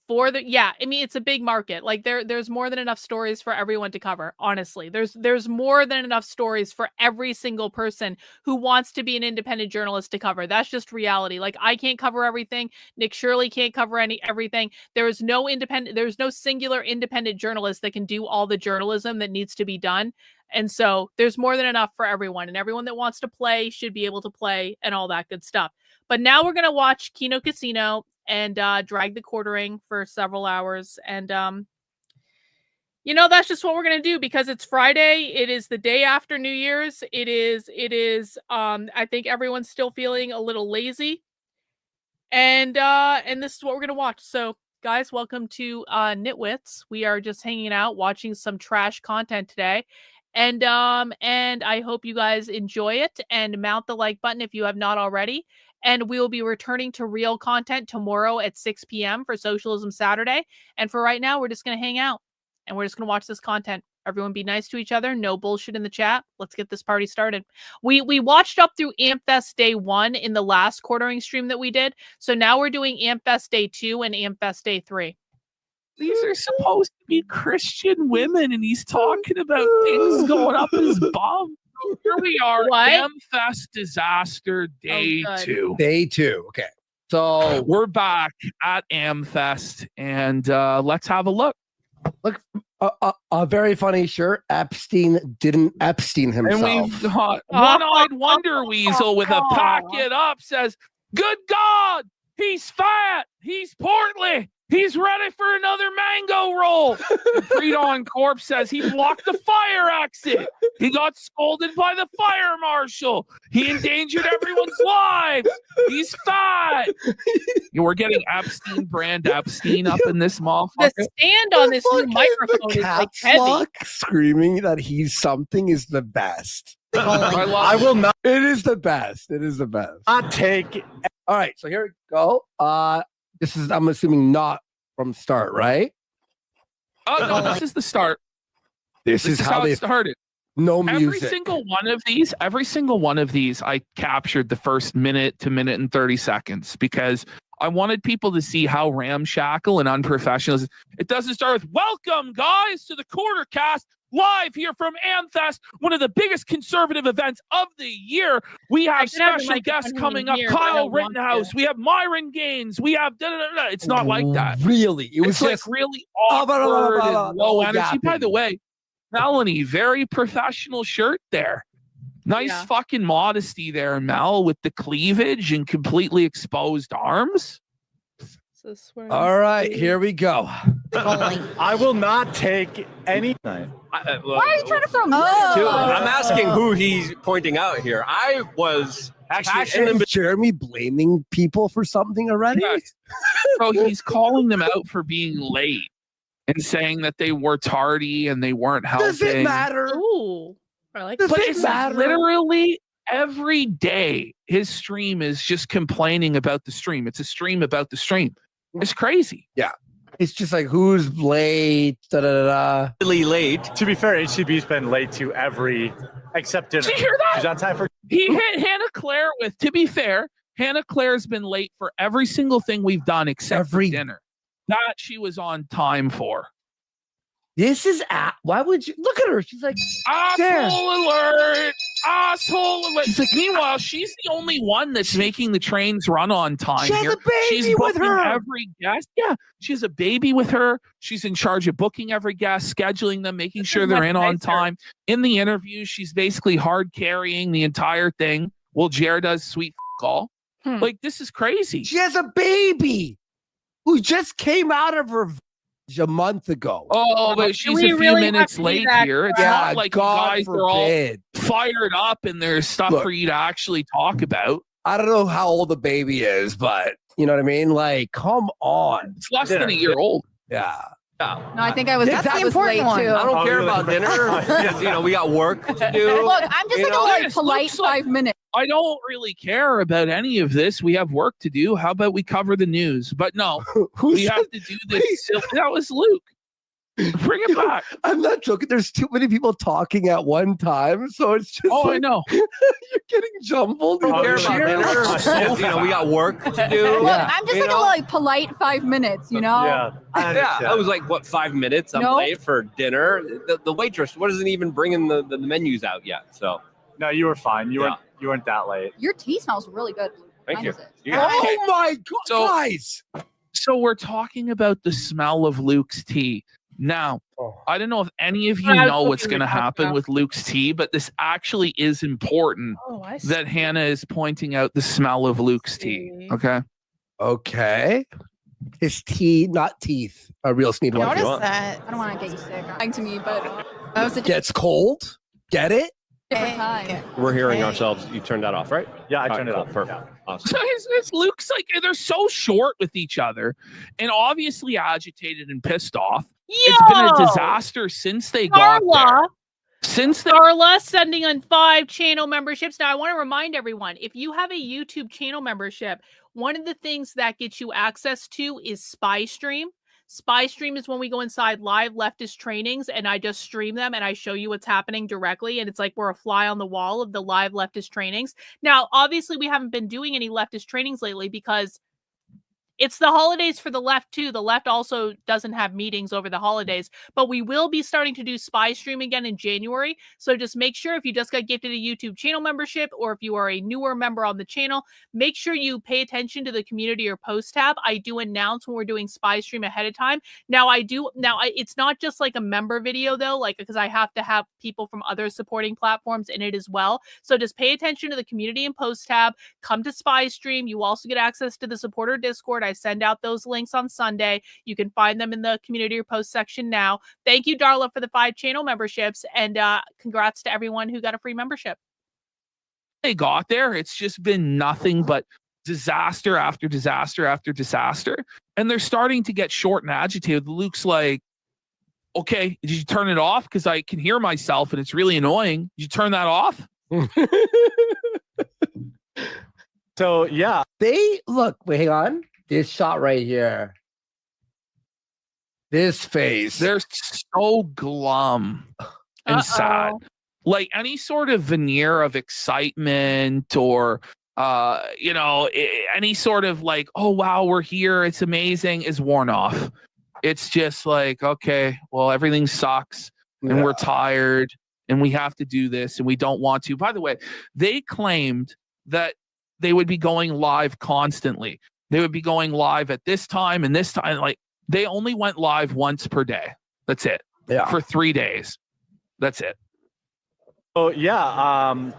for the... Yeah, I mean, it's a big market. Like, there's more than enough stories for everyone to cover, honestly. There's more than enough stories for every single person who wants to be an independent journalist to cover. That's just reality. Like, I can't cover everything. Nick Shirley can't cover everything. There's no singular independent journalist that can do all the journalism that needs to be done. And so there's more than enough for everyone, and everyone that wants to play should be able to play and all that good stuff. But now we're going to watch Kino Casino and drag the quartering for several hours. And, you know, that's just what we're going to do because it's Friday. It is the day after New Year's. It is, I think everyone's still feeling a little lazy. And this is what we're going to watch. So, guys, welcome to Nitwits. We are just hanging out, watching some trash content today. And I hope you guys enjoy it, and mount the like button if you have not already. And we will be returning to real content tomorrow at 6 p.m. for Socialism Saturday. And for right now, we're just going to hang out and we're just going to watch this content. Everyone be nice to each other. No bullshit in the chat. Let's get this party started. We watched up through Amfest Day 1 in the last quartering stream that we did. So now we're doing Amfest Day 2 and Amfest Day 3. These are supposed to be Christian women, and he's talking about things going up his bum. Here we are, Amfest disaster day 2. Day 2. Okay. So we're back at Amfest, and let's have a look. Look, a very funny shirt. Epstein didn't Epstein himself. And we've got one-eyed wonder weasel with a pack it up says, "Good God, he's fat, he's portly, he's ready for another mango roll." And Pre-Dawn Corpse says he blocked the fire exit. He got scolded by the fire marshal. He endangered everyone's lives. He's fat. We're getting Epstein brand Epstein up in this motherfucker. The stand on this new microphone is like heavy. Screaming that he's something is the best. I will not. It is the best. It is the best. I'll take it. All right, so here we go. This is, I'm assuming, not from start, right? Oh no, this is the start. This is how they it started. No music. Every single one of these, I captured the first minute to minute and 30 seconds because I wanted people to see how ramshackle and unprofessional it is. It doesn't start with "Welcome, guys, to the Quartercast live here from Amfest, one of the biggest conservative events of the year. We have special guests coming up, Kyle Rittenhouse. We have Myron Gaines. We have da-da-da-da." It's not like that. Really? It was like really awkward and low energy. By the way, Melanie, very professional shirt there. Nice fucking modesty there, Mel, with the cleavage and completely exposed arms. All right, here we go. I will not take any. Why are you trying to throw me? I'm asking who he's pointing out here. I was Actually, is Jeremy blaming people for something already? Yes. So he's calling them out for being late and saying that they were tardy and they weren't helping. Does it matter? Ooh, I like Does but it it's matter? literally every day his stream is just complaining about the stream. It's a stream about the stream. It's crazy. Yeah. It's just like, who's late? Da, da, da, da. really late. To be fair, HCB's been late to every except dinner. Did you hear that? She's on time for. He hit Hannah Claire with, to be fair, Hannah Claire's been late for every single thing we've done except for dinner. That she was on time for. This is why would you look at her? She's like, asshole alert! Asshole alert! Meanwhile, she's the only one that's making the trains run on time. She has here. a baby She's with booking her. every guest. Yeah, she has a baby with her. She's in charge of booking every guest, scheduling them, making sure they're in on time. In the interview, she's basically hard carrying the entire thing. Well, Jared does sweet all. Like, this is crazy. She has a baby who just came out of her a month ago. Oh, but she's a few minutes late here. It's not like God you guys are all forbid. fired up and there's stuff for you to actually talk about. I don't know how old the baby is, but you know what I mean? Like, come on. It's less than a year old. Yeah. No, I think I was. That's the important one. I don't care about dinner. You know, we got work to do. Look, I'm just like a like polite 5 minutes. I don't really care about any of this. We have work to do. How about we cover the news? But no, we have to do this. That was Luke. Bring it back. I'm not joking. There's too many people talking at one time, so it's just. Oh, like, I know. You're getting jumbled. You know, we got work to do. Look, I'm just like a like polite 5 minutes. You know. Yeah. I was like, what, 5 minutes? I'm Nope. late for dinner. The waitress wasn't even bringing the menus out yet. So No, you were fine. You weren't that late. Your tea smells really good. Thank Mine you. doesn't. Oh my God, So- guys! So we're talking about the smell of Luke's tea. Now, I don't know if any of you I was know what's hoping going to we'd talk happen about- with Luke's tea, but this actually is important Oh, I see. that Hannah is pointing out the smell of Luke's tea. Okay. Okay. His tea, not teeth. A real sneed one. Notice that. I don't want to get you sick. Lying to me, but that was a Gets cold. Get it? different time. we're hearing ourselves. You turned that off, right? Yeah, I All turned right, it cool, off. Perfect. Awesome. So it's Luke's like, they're so short with each other and obviously agitated and pissed off. It's been a disaster since they got there. Darla. Since they Darla sending on 5 channel memberships. Now, I want to remind everyone, if you have a YouTube channel membership, one of the things that gets you access to is Spy Stream. Spy Stream is when we go inside live leftist trainings and I just stream them and I show you what's happening directly. And it's like we're a fly on the wall of the live leftist trainings. Now, obviously, we haven't been doing any leftist trainings lately because It's the holidays for the left too. The left also doesn't have meetings over the holidays, but we will be starting to do Spy Stream again in January. So just make sure if you just got gifted a YouTube channel membership, or if you are a newer member on the channel, make sure you pay attention to the community or post tab. I do announce when we're doing Spy Stream ahead of time. It's not just like a member video though, like, because I have to have people from other supporting platforms in it as well. So just pay attention to the community and post tab. Come to Spy Stream. You also get access to the supporter Discord. I send out those links on Sunday. You can find them in the community or post section now. Thank you, Darla, for the 5 channel memberships, and congrats to everyone who got a free membership. They got there. It's just been nothing but disaster after disaster after disaster. And they're starting to get short and agitated. Luke's like, okay, did you turn it off? Because I can hear myself and it's really annoying. Did you turn that off? So yeah, they look. Wait, hang on. This shot right here. This face. They're so glum and sad. Like any sort of veneer of excitement or any sort of like, oh wow, we're here, it's amazing, is worn off. It's just like, okay, well, everything sucks and we're tired and we have to do this and we don't want to. By the way, they claimed that they would be going live constantly. They would be going live at this time and this time. Like, they only went live once per day. That's it. Yeah. For 3 days. That's it. Oh yeah,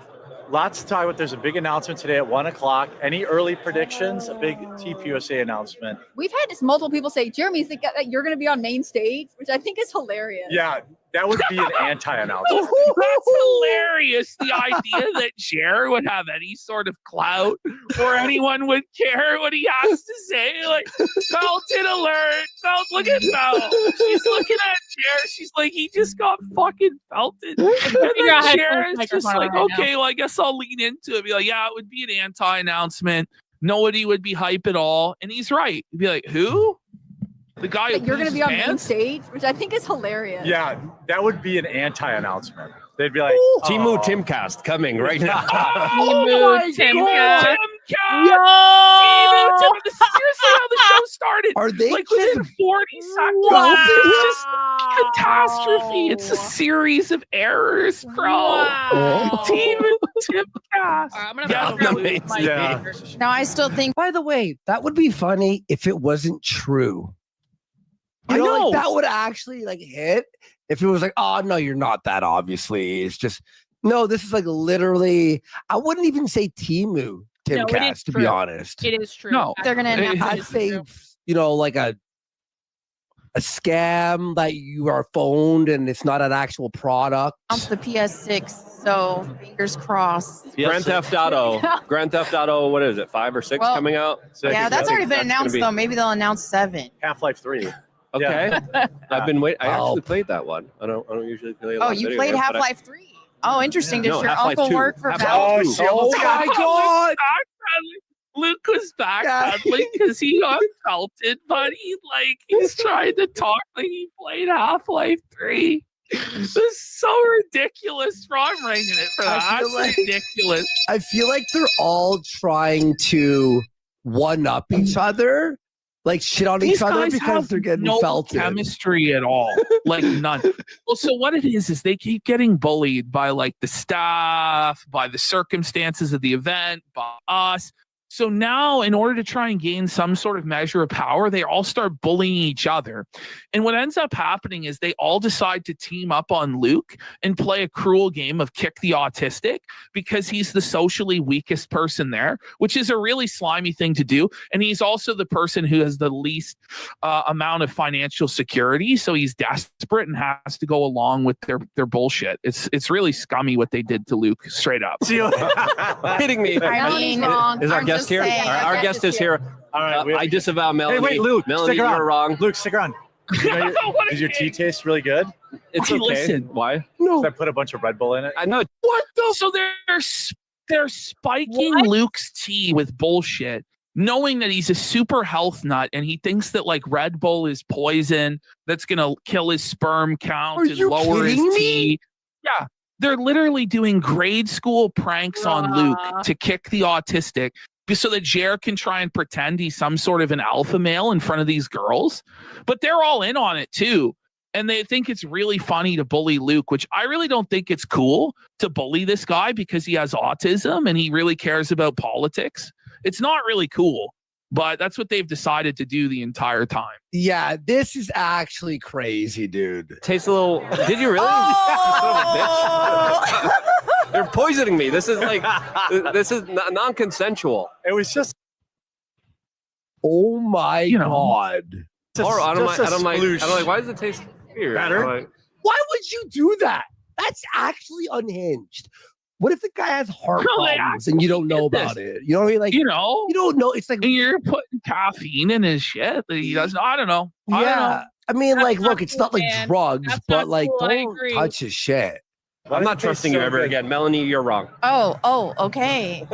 lots to talk about. There's a big announcement today at 1:00. Any early predictions? A big TPUSA announcement. We've had just multiple people say, Jeremy, think that you're going to be on main stage, which I think is hilarious. Yeah, that would be an anti-announcement. That's hilarious. The idea that Jer would have any sort of clout or anyone would care what he has to say. Like, Felton alert. Look at Fel. She's looking at Jer. She's like, he just got fucking felted. And then Jer is just like, okay, well, I guess I'll lean into it. Be like, yeah, it would be an anti-announcement. Nobody would be hype at all. And he's right. He'd be like, who? The guy who you're going to be on main stage, which I think is hilarious. Yeah, that would be an anti-announcement. They'd be like, Timu Timcast coming right now. Timu Timcast. This is seriously how the show started. Are they like within 40 seconds? It's just catastrophe. It's a series of errors, bro. Wow. Timu Timcast. I'm gonna Now I still think. By the way, that would be funny if it wasn't true. I know. Like, that would actually like hit if it was like, oh no, you're not that. Obviously, it's just no. This is like literally. I wouldn't even say Timu Timcast, to be honest. It is true. No, they're gonna. I'd say like a scam that you are phoned and it's not an actual product. It's the PS6, so fingers crossed. Grand Theft Auto. Grand Theft Auto, what is it, 5 or 6 coming out? Yeah, that's already been announced, though. Maybe they'll announce 7. Half-Life 3. Okay. I've been waiting. I actually played that one. I don't usually play a lot of you video played games, but Half-Life 3? Oh, interesting. Does your Half-Life uncle 2. work for Half-Life Valve? 2. Oh my god! Luke was backpedaling because he got felted, but he's trying to talk like he played Half-Life 3. This is so ridiculous. I'm ranking it for that. That's ridiculous. I feel like they're all trying to one up each other, like shit on each other because they're getting no felted. Chemistry at all, like none. Well, so what it is they keep getting bullied by like the staff, by the circumstances of the event, by us. So now, in order to try and gain some sort of measure of power, they all start bullying each other. And what ends up happening is they all decide to team up on Luke and play a cruel game of kick the autistic because he's the socially weakest person there, which is a really slimy thing to do. And he's also the person who has the least amount of financial security. So he's desperate and has to go along with their bullshit. It's really scummy what they did to Luke, straight up. Kidding me. Wrong. Is our guest here? Our guest is here. All right, I disavow Melanie. Hey, wait, Luke, Melanie, stick around. you're wrong. Luke, stick around. Does your tea taste really good? It's Hey, okay. listen. Why? No. I put a bunch of Red Bull in it. I know. What the? So they're spiking Luke's tea with bullshit, knowing that he's a super health nut and he thinks that like Red Bull is poison that's gonna kill his sperm count and lower his tea. Yeah. They're literally doing grade school pranks on Luke to kick the autistic. so that Jer can try and pretend he's some sort of an alpha male in front of these girls. But they're all in on it too. And they think it's really funny to bully Luke, which I really don't think it's cool to bully this guy because he has autism and he really cares about politics. It's not really cool, but that's what they've decided to do the entire time. Yeah, this is actually crazy, dude. Tastes a little. Did you really? They're poisoning me. This is non-consensual. It was just. Oh my God! I don't like. Why does it taste weird? Better? Why would you do that? That's actually unhinged. What if the guy has heart problems and you don't know about it? You know what I mean? Like, you don't know. It's like you're putting caffeine in his shit that he doesn't. I don't know. I mean, like, look, it's not like drugs, but like, cool. I don't agree. touch his shit. I'm not trusting you ever again, Melanie. You're wrong. Oh, okay.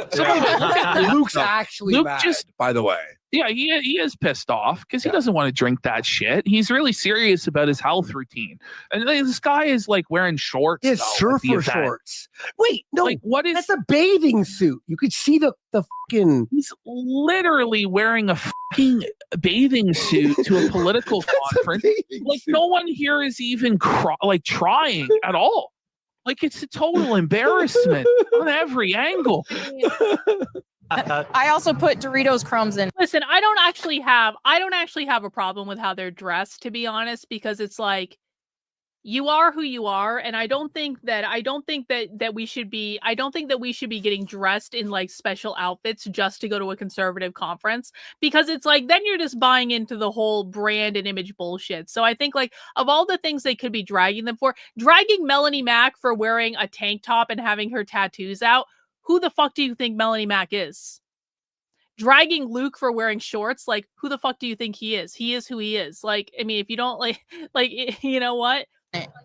Luke's actually mad, by the way. Yeah, he is pissed off because he doesn't want to drink that shit. He's really serious about his health routine. And this guy is like wearing shorts. He has surfer shorts. Wait, no, like, what is that's a bathing suit. You could see the fucking. He's literally wearing a fucking bathing suit to a political conference. Like no one here is even trying at all. Like it's a total embarrassment on every angle. I also put Doritos crumbs in. Listen, I don't actually have a problem with how they're dressed, to be honest, because it's like you are who you are, and I don't think that we should be getting dressed in like special outfits just to go to a conservative conference, because it's like then you're just buying into the whole brand and image bullshit. So I think like of all the things they could be dragging them for, dragging Melanie Mack for wearing a tank top and having her tattoos out. Who the fuck do you think Melanie Mack is? Dragging Luke for wearing shorts, like who the fuck do you think he is? He is who he is. Like, I mean, if you don't like, you know what?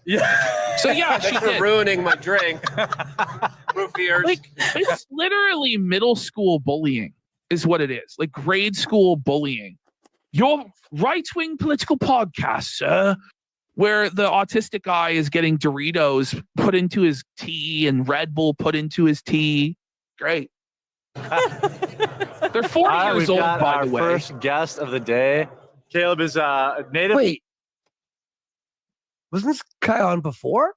Yeah. So yeah, thanks for ruining my drink. Root beers. Like it's literally middle school bullying, is what it is. Like grade school bullying. Your right-wing political podcast, sir. Where the autistic guy is getting Doritos put into his tea and Red Bull put into his tea. Great. They're 40 years old, by the way. First guest of the day. Caleb is a native. Wait. Wasn't this guy on before?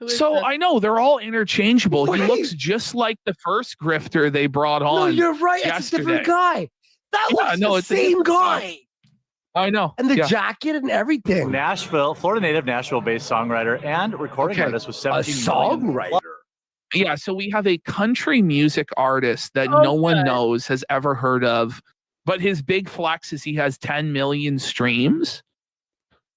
So I know they're all interchangeable. He looks just like the first grifter they brought on. No, you're right. It's a different guy. That was the same guy. I know. And the jacket and everything. Florida native, Nashville-based songwriter and recording artist with 17 songwriter. Yeah, so we have a country music artist that no one knows, has ever heard of, but his big flex is he has 10 million streams,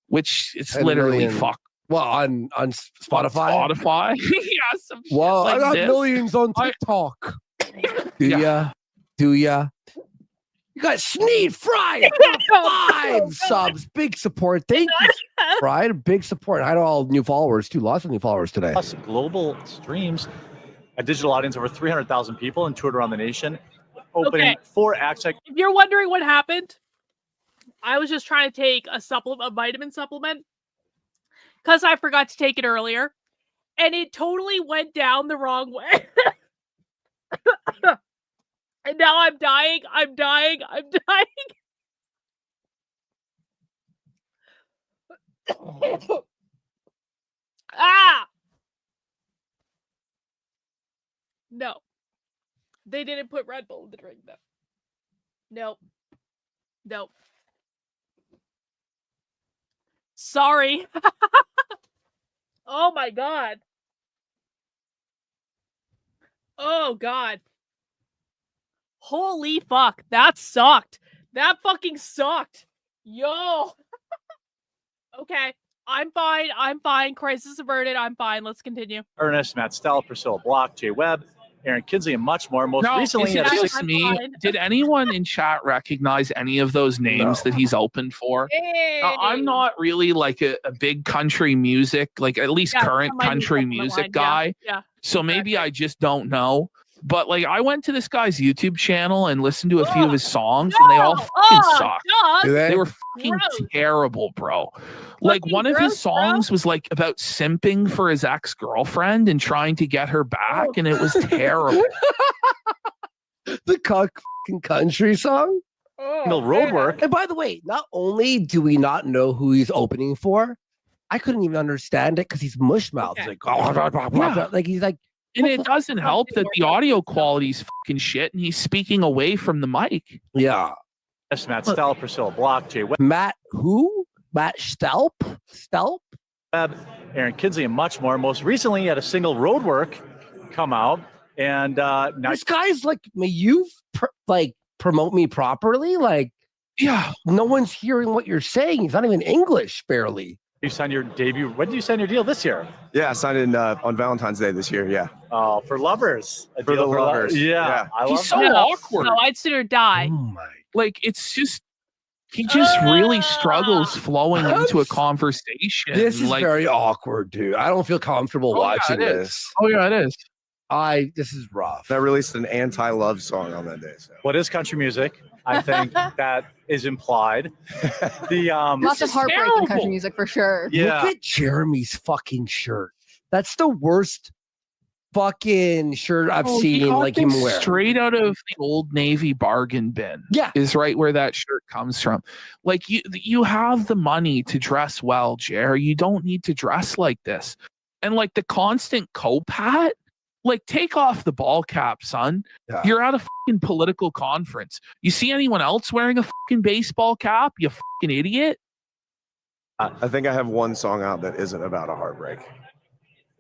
which it's literally fuck. Well, on Spotify? Spotify? Yeah, some shit well, like I got this. millions on TikTok. Do ya? You got Sneed Fried 5 subs. Big support. Thank you, Fried. Big support. I had all new followers too. Lots of new followers today. Plus global streams, a digital audience over 300,000 people, and toured around the nation. Opening 4 acts. If you're wondering what happened, I was just trying to take a vitamin supplement because I forgot to take it earlier, and it totally went down the wrong way. And now I'm dying. Ah! No. They didn't put Red Bull in the drink, though. Nope. Sorry. Oh my God. Oh God. Holy fuck. That sucked. That fucking sucked. Yo. Okay. I'm fine. Crisis averted. I'm fine. Let's continue. Ernest, Matt Stella, Priscilla Block, Jay Webb, Aaron Kinsley, and much more. Most recently, is it just me? Did anyone in chat recognize any of those names that he's opened for? I'm not really like a big country music, like at least current country music guy. Yeah. So maybe I just don't know. But like I went to this guy's YouTube channel and listened to a few of his songs, and they all fucking suck. They were fucking terrible, bro. Like one of his songs was like about simping for his ex-girlfriend and trying to get her back, and it was terrible. The cock fucking country song. No road work. And by the way, not only do we not know who he's opening for, I couldn't even understand it because he's mush mouth. Okay. Like, blah, blah, blah, blah. Like he's like, And it doesn't help that the audio quality's fucking shit and he's speaking away from the mic. yeah. Yes, Matt Stelp, Priscilla Block, Jay Matt who? Matt Stelp? Stelp? Webb, Aaron Kinsley, and much more. Most recently, he had a single road work come out. And now This guy's like, may you promote me properly? Like, yeah, no one's hearing what you're saying. He's not even English, barely. you signed your debut. When did you sign your deal this year? Yeah, I signed in on Valentine's Day this year. Yeah. Oh, for lovers. A For deal the lovers. Yeah, I love He's so that. awkward. No, I'd sooner die. Oh my. Like, it's just, he just really struggles flowing into a conversation. This is like, very awkward, dude. I don't feel comfortable watching it is. this. Oh, yeah, it is. This is rough. I released an anti-love song on that day. So. What is country music? I think that is implied. The Lots of heartbreak in country terrible. music for sure. Yeah. Look at Jeremy's fucking shirt. That's the worst fucking shirt I've Oh, he seen got like him this wear. straight out of the Old Navy bargain bin. Yeah. Is right where that shirt comes from. Like, you have the money to dress well, Jer. You don't need to dress like this. And like the constant cope hat, like, take off the ball cap, son. Yeah. You're at a fucking political conference. You see anyone else wearing a fucking baseball cap? You fucking idiot. I think I have one song out that isn't about a heartbreak.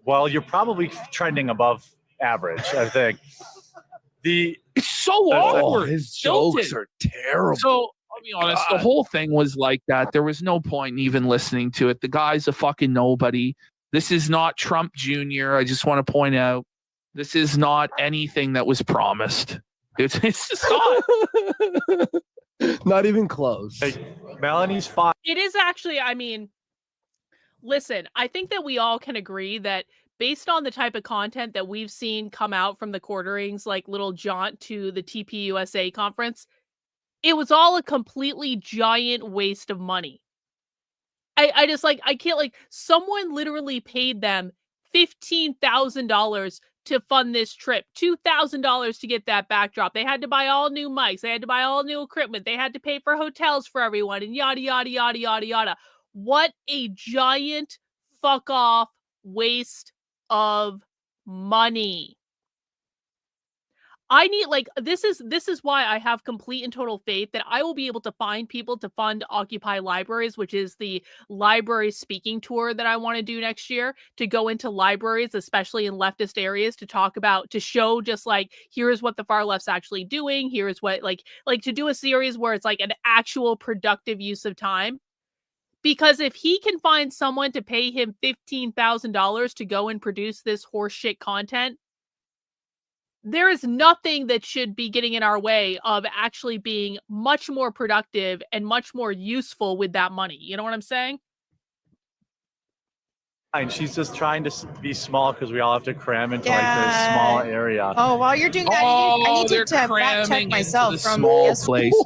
Well, you're probably trending above average, I think. It's so awkward. His Stilted. jokes are terrible. So I'll be honest, the whole thing was like that. There was no point in even listening to it. The guy's a fucking nobody. This is not Trump Jr. I just want to point out, this is not anything that was promised. It's just not. Not even close. Hey, Melanie's fine. It is actually, I mean, listen, I think that we all can agree that based on the type of content that we've seen come out from the quarterings, like little jaunt to the TPUSA conference, it was all a completely giant waste of money. I just like, I can't, like, someone literally paid them $15,000 to fund this trip, $2,000 to get that backdrop. They had to buy all new mics. They had to buy all new equipment. They had to pay for hotels for everyone and yada, yada, yada, yada, yada. What a giant fuck off waste of money. I need, like, this is why I have complete and total faith that I will be able to find people to fund Occupy Libraries, which is the library speaking tour that I want to do next year, to go into libraries, especially in leftist areas, to talk about, to show just like, here's what the far left's actually doing. Here's what, like to do a series where it's like an actual productive use of time. Because if he can find someone to pay him $15,000 to go and produce this horseshit content, there is nothing that should be getting in our way of actually being much more productive and much more useful with that money. You know what I'm saying? And she's just trying to be small because we all have to cram into like this small area. Oh, while you're doing that, I need they're to fact cramming check into myself the from small yesterday. place.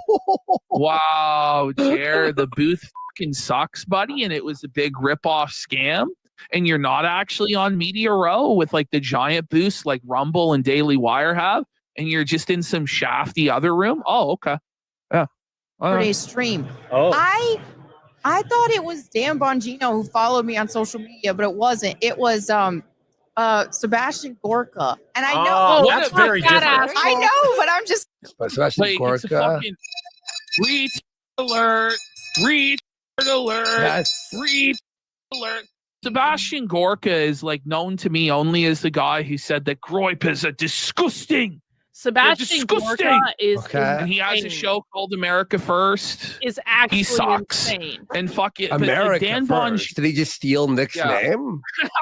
Wow, Jer, the booth fucking sucks, buddy, and it was a big rip-off scam. And you're not actually on Media Row with like the giant booths like Rumble and Daily Wire have, and you're just in some shafty other room. Oh, okay. Yeah. For a stream. Oh. I thought it was Dan Bongino who followed me on social media, but it wasn't. It was Sebastian Gorka. And I know that's very different. I know, but I'm just Sebastian Like, Gorka. it's a fucking retard alert. Retard alert. Yes. Retard alert. Sebastian Gorka is like known to me only as the guy who said that Groyp is a disgusting. Sebastian Gorka is and he has a show called America First. Is actually he sucks. insane. And fuck it. but, America Dan first. Did he just steal Nick's name?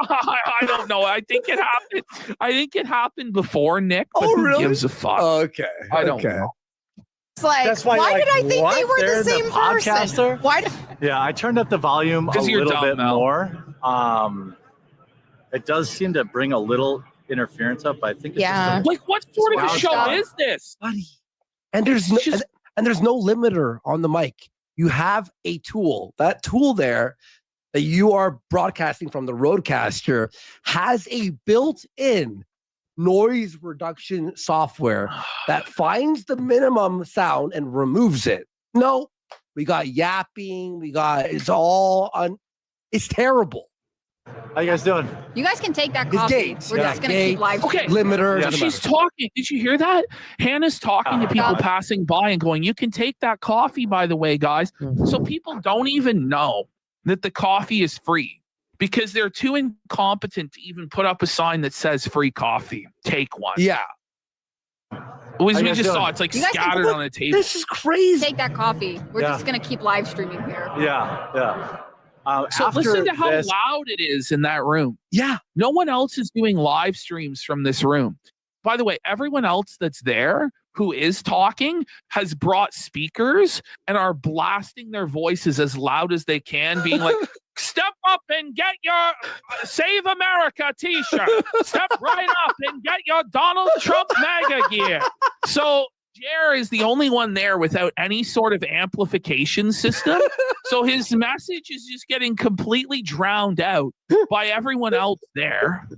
I don't know. I think it happened. I think it happened before Nick. But who gives a fuck? Okay. I don't know. it's like, That's why why you're did I like, think what? they were They're the the same person? podcaster? Why? Yeah, I turned up the volume a 'Cause you're little dumb, bit Mel. more. It does seem to bring a little interference up, but I think it's just Like, what sort of a Sound show stuff. is this? And there's no and there's no limiter on the mic. You have a tool. That tool there that you are broadcasting from, the Roadcaster, has a built-in noise reduction software that finds the minimum sound and removes it. No, we got yapping. It's terrible. How you guys doing? You guys can take that It's coffee. gates. We're Yeah, just going to keep live. Okay. Limiters. Yeah. She's talking. Did you hear that? Hannah's talking to people passing by and going, you can take that coffee, by the way, guys. So people don't even know that the coffee is free because they're too incompetent to even put up a sign that says free coffee. Take one. Yeah. We just saw it's like You guys can scattered look- on a table. This is crazy. Take that coffee. We're just going to keep live streaming here. Yeah. So After listen to how this- loud it is in that room. Yeah. No one else is doing live streams from this room. By the way, everyone else that's there who is talking has brought speakers and are blasting their voices as loud as they can, being like, step up and get your Save America t-shirt. Step right up and get your Donald Trump MAGA gear. So Jer is the only one there without any sort of amplification system. So his message is just getting completely drowned out by everyone else there.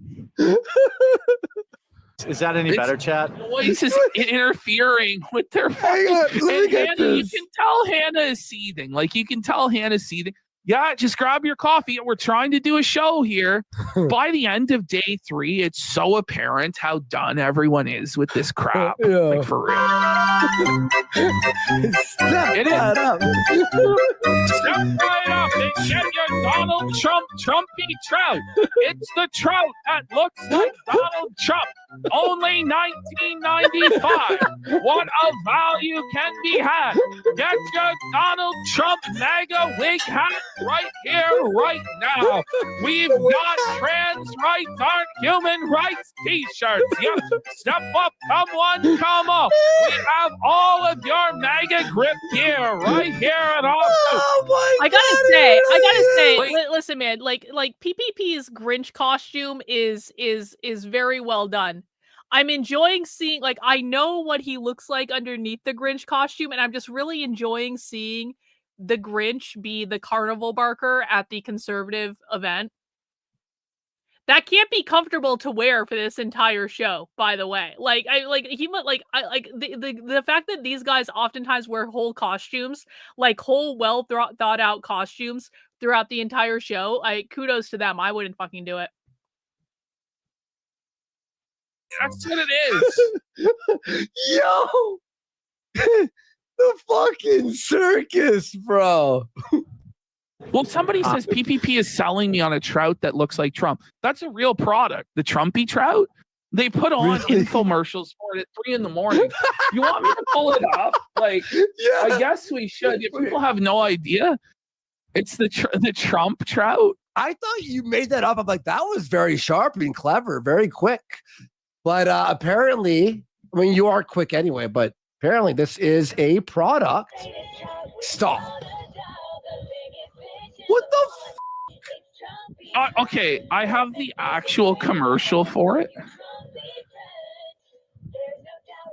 Is that any better, chat? Voice is interfering with their Hang on, let me and get Hannah, you this. can tell Hannah is seething. Like you can tell Hannah's seething. Yeah, just grab your coffee. We're trying to do a show here. By the end of day 3, it's so apparent how done everyone is with this crap. Yeah. Like for real. It is. Step right up and get your Donald Trump Trumpy trout. It's the trout that looks like Donald Trump. Only $19.95. What a value can be had. Get your Donald Trump MAGA wig hat right here, right now. We've got trans rights aren't human rights t-shirts. Yep. Step up, someone, come up. We have all of your MAGA grip gear right here at our Oh I gotta say, listen, man, like PPP's Grinch costume is very well done. I'm enjoying seeing, like, I know what he looks like underneath the Grinch costume, and I'm just really enjoying seeing the Grinch be the carnival barker at the conservative event. That can't be comfortable to wear for this entire show, by the way. The fact that these guys oftentimes wear whole costumes, like whole well thought out costumes throughout the entire show. Kudos to them. I wouldn't fucking do it. That's what it is. Yo, the fucking circus, bro. Well, somebody says PPP is selling me on a trout that looks like Trump. That's a real product. The Trumpy trout. They put on infomercials for it at 3 a.m. You want me to pull it up? Like, yeah. I guess we should. If people have no idea, it's the Trump trout. I thought you made that up. I'm like, that was very sharp and clever, very quick. But apparently, I mean, you are quick anyway, but apparently this is a product. Stop. What the okay, I have the actual commercial for it.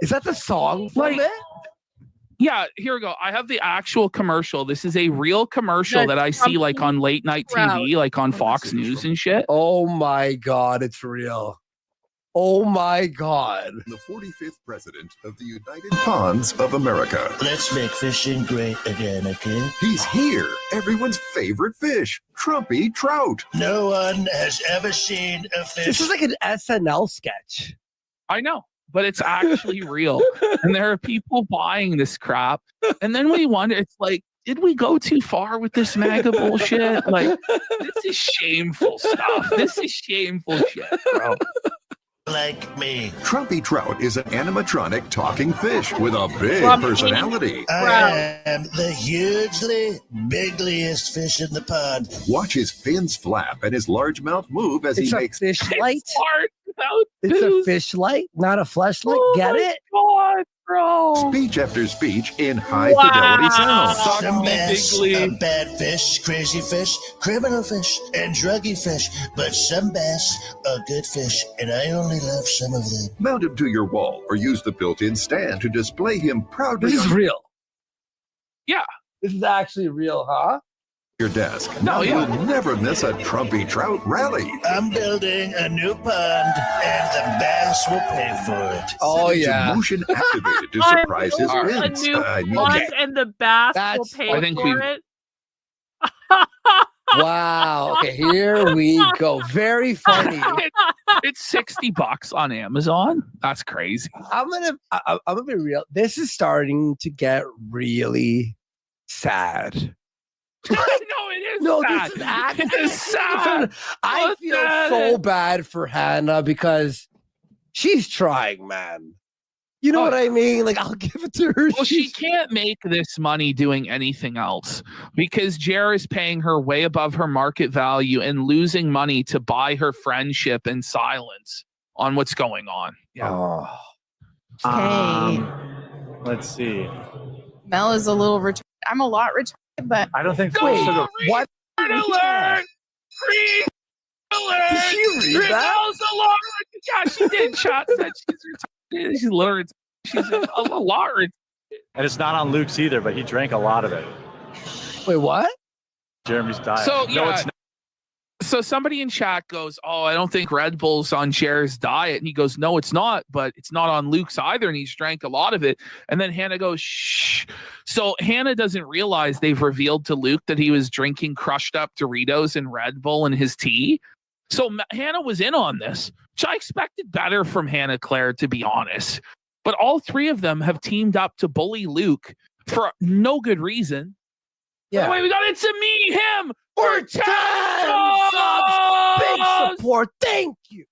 Is that the song from it? Yeah, here we go. I have the actual commercial. This is a real commercial that I see like on late night TV, like on Fox News and shit. Oh my God, it's real. Oh my God. The 45th president of the United Ponds of America. Let's make fishing great again, okay? He's here. Everyone's favorite fish, Trumpy trout. No one has ever seen a fish. This is like an SNL sketch. I know, but it's actually real. And there are people buying this crap. And then we wonder, it's like, did we go too far with this MAGA bullshit? Like, this is shameful stuff. This is shameful shit, bro. Like me. Trumpy trout is an animatronic talking fish with a big personality. I am the hugely bigliest fish in the pond. Watch his fins flap and his large mouth move as he makes fish light. It's a fish light, not a fleshlight. Get it? God, bro. Speech after speech in high fidelity sound. Some bass are bad fish, crazy fish, criminal fish, and druggy fish. But some bass are good fish, and I only love some of them. Mount him to your wall or use the built-in stand to display him proudly. This is real. Yeah. This is actually real, huh? your desk. No, Now yeah. you'll never miss a Trumpy Trout rally. I'm building a new pond, and the bass will pay for it. Oh, Set it to yeah. motion activated to I'm surprise his building a friends. new I mean, pond and the bass will pay I think for it. Wow. Okay, here we go. Very funny. It's $60 on Amazon. That's crazy. I'm gonna be real. This is starting to get really sad. No, it is No, sad. this is actually It is sad. I Look feel at so it. bad for Hannah because she's trying, man. You know what I mean? Like, I'll give it to her. Well, she can't make this money doing anything else because Jer is paying her way above her market value and losing money to buy her friendship and silence on what's going on. Yeah. Okay. Let's see. Mel is a little retarded. I'm a lot retarded, but I don't think Go sugar. What? alert! Read alert! Did she read that? Rebel's alert! Yeah, she did. Chat said she's retarded. She's literally she's a lot retarded. And it's not on Luke's either, but he drank a lot of it. Wait, what? Jeremy's diet. So No, yeah. it's not. So somebody in chat goes, "Oh, I don't think Red Bull's on Jer's diet." And he goes, "No, it's not, but it's not on Luke's either." And he's drank a lot of it. And then Hannah goes, "Shh." So Hannah doesn't realize they've revealed to Luke that he was drinking crushed up Doritos and Red Bull in his tea. So Hannah was in on this, which I expected better from Hannah Claire, to be honest. But all three of them have teamed up to bully Luke for no good reason. Yeah. Wait, we got it to me, him For 10 subs! Big support. Thank you.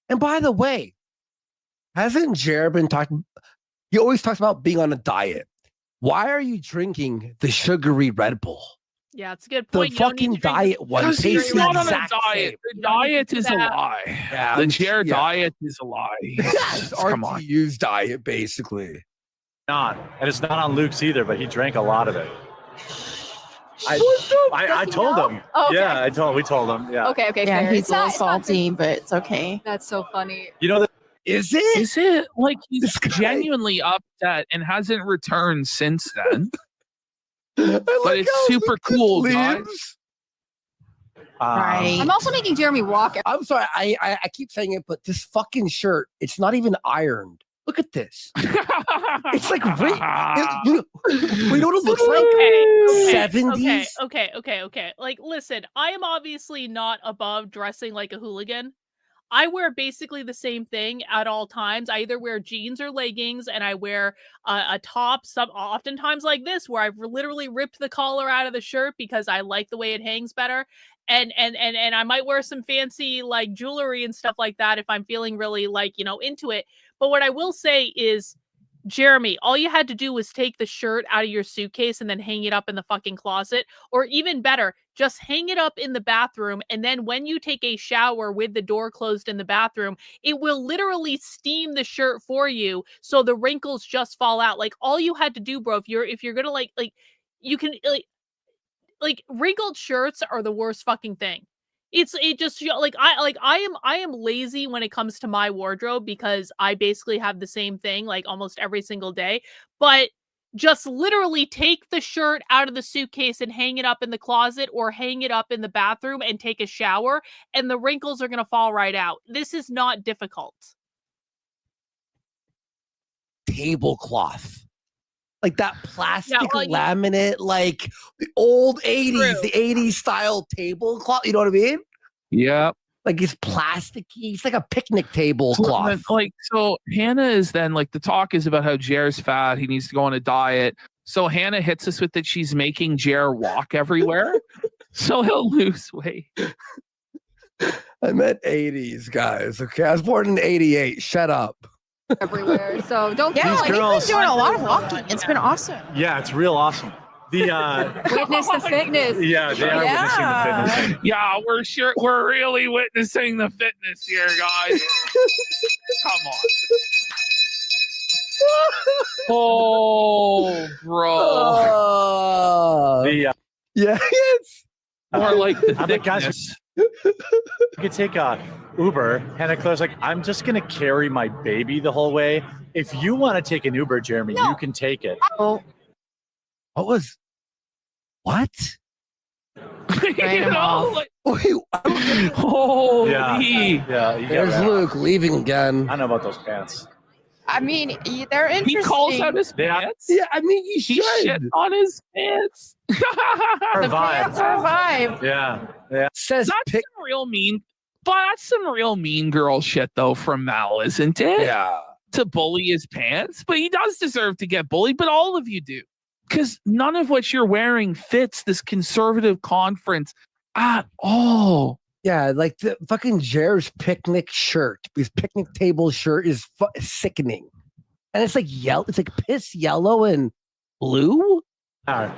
And by the way, hasn't Jared been talking? He always talks about being on a diet. Why are you drinking the sugary Red Bull? Yeah, it's a good The point. You don't need fucking to drink diet one Because he's tastes the not on a exact diet. same. The diet is a that. lie. Yeah, The I'm- Jer yeah. diet is a lie. It's Come on. RTU's diet, basically. Not. And it's not on Luke's either, but he drank a lot of it. I Does he told know? him. Oh, okay. Yeah, we told him. Yeah. Okay, yeah, fair. he's It's a little not- it's not salty, but it's okay. That's so funny. You know that Is it? Is it like he's This guy- genuinely upset and hasn't returned since then? But But it's super cool, guys. Right. I'm also making Jeremy walk. I'm sorry, I keep saying it, but this fucking shirt, it's not even ironed. Look at this. It's like we know what it looks like? 70s. Okay. Like, listen, I am obviously not above dressing like a hooligan. I wear basically the same thing at all times. I either wear jeans or leggings, and I wear a top. Oftentimes like this, where I've literally ripped the collar out of the shirt because I like the way it hangs better. And I might wear some fancy like jewelry and stuff like that if I'm feeling really like, into it. But what I will say is, Jeremy, all you had to do was take the shirt out of your suitcase and then hang it up in the fucking closet. Or even better, just hang it up in the bathroom. And then when you take a shower with the door closed in the bathroom, it will literally steam the shirt for you. So the wrinkles just fall out. Like, all you had to do, bro, if you're gonna like you can like wrinkled shirts are the worst fucking thing. I am lazy when it comes to my wardrobe because I basically have the same thing like almost every single day. But just literally take the shirt out of the suitcase and hang it up in the closet or hang it up in the bathroom and take a shower, and the wrinkles are going to fall right out. This is not difficult. Tablecloth. Like that plastic well, laminate, like the old 80s, True. the 80s style tablecloth. You know what I mean? Yeah. Like it's plasticky. It's like a picnic tablecloth. So Hannah is then like, the talk is about how Jer's fat. He needs to go on a diet. So Hannah hits us with that she's making Jer walk everywhere. So he'll lose weight. I meant 80s, guys. Okay. I was born in 88. Shut up. Everywhere. So don't Yeah, These like, he's girls- been doing a lot of walking. It's been awesome. Yeah, it's real awesome. The witness the fitness. yeah, they are witnessing the fitness. Yeah, we're really witnessing the fitness here, guys. Come on. Oh, bro. The yeah, it's more like the I'm like, guys, thickness. you could take a Uber. Hannah Claire's like, I'm just gonna carry my baby the whole way. If you want to take an Uber, Jeremy, you can take it. Oh, what? Write him off. Like, Wait, holy. Yeah, you get there's ran Luke off. leaving again. I don't know about those pants. I mean, they're He interesting. calls out his pants. Yeah, I mean, you He should. shit on his pants. The pants are a vibe. Yeah. Says That's some real mean, but that's some real mean girl shit though from Mal, isn't it? Yeah. To bully his pants, but he does deserve to get bullied. But all of you do, because none of what you're wearing fits this conservative conference at all. Yeah, like the fucking Jared's picnic shirt, his picnic table shirt is sickening, and it's like yellow. It's like piss yellow and blue. Yeah.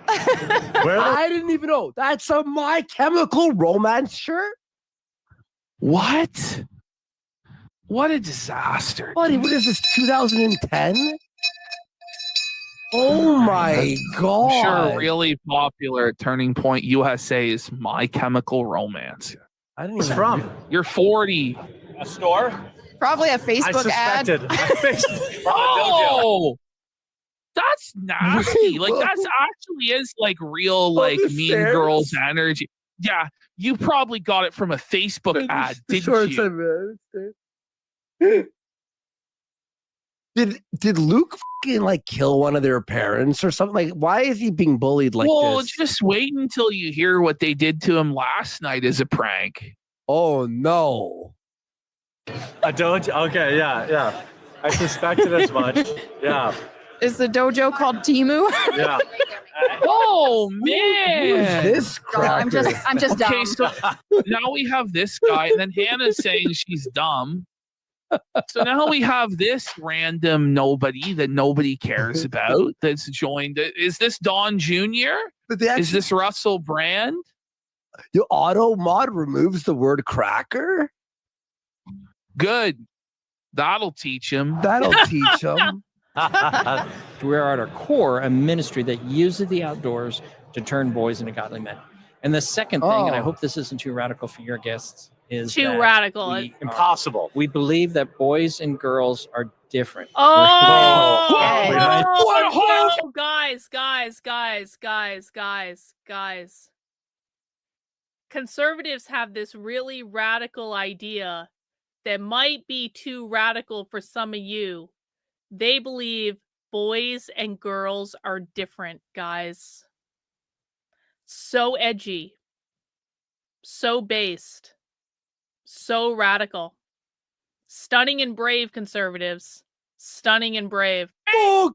I didn't even know that's a My Chemical Romance shirt. What? What a disaster! Buddy, what is this? 2010? Oh my god! I'm sure really popular at Turning Point USA is My Chemical Romance. I didn't What's even from? You're 40. A store? Probably a I Facebook ad. suspected. Oh, that's nasty. Like that's actually is like real like the Mean stairs. Girls energy. Yeah, you probably got it from a Facebook ad, didn't you? Did Luke fucking like kill one of their parents or something? Like, why is he being bullied like Well, this? just wait until you hear what they did to him last night as a prank. Oh no! A dojo. Okay, yeah. I suspected as much. Yeah. Is the dojo called Timu? Yeah. Oh man! This I'm just dumb. Okay, so now we have this guy, and then Hannah's saying she's dumb. So now we have this random nobody that nobody cares about that's joined. Is this Don Jr.? Is this Russell Brand? Your auto mod removes the word cracker? Good. That'll teach him. That'll teach him. We are at our core a ministry that uses the outdoors to turn boys into godly men. And the second thing, and I hope this isn't too radical for your guests, is Too that radical. Impossible. we believe that boys and girls are different. Oh, What? guys. Conservatives have this really radical idea that might be too radical for some of you. They believe boys and girls are different, guys. So edgy. So based. So radical. Stunning and brave, conservatives. Stunning and brave. Oh,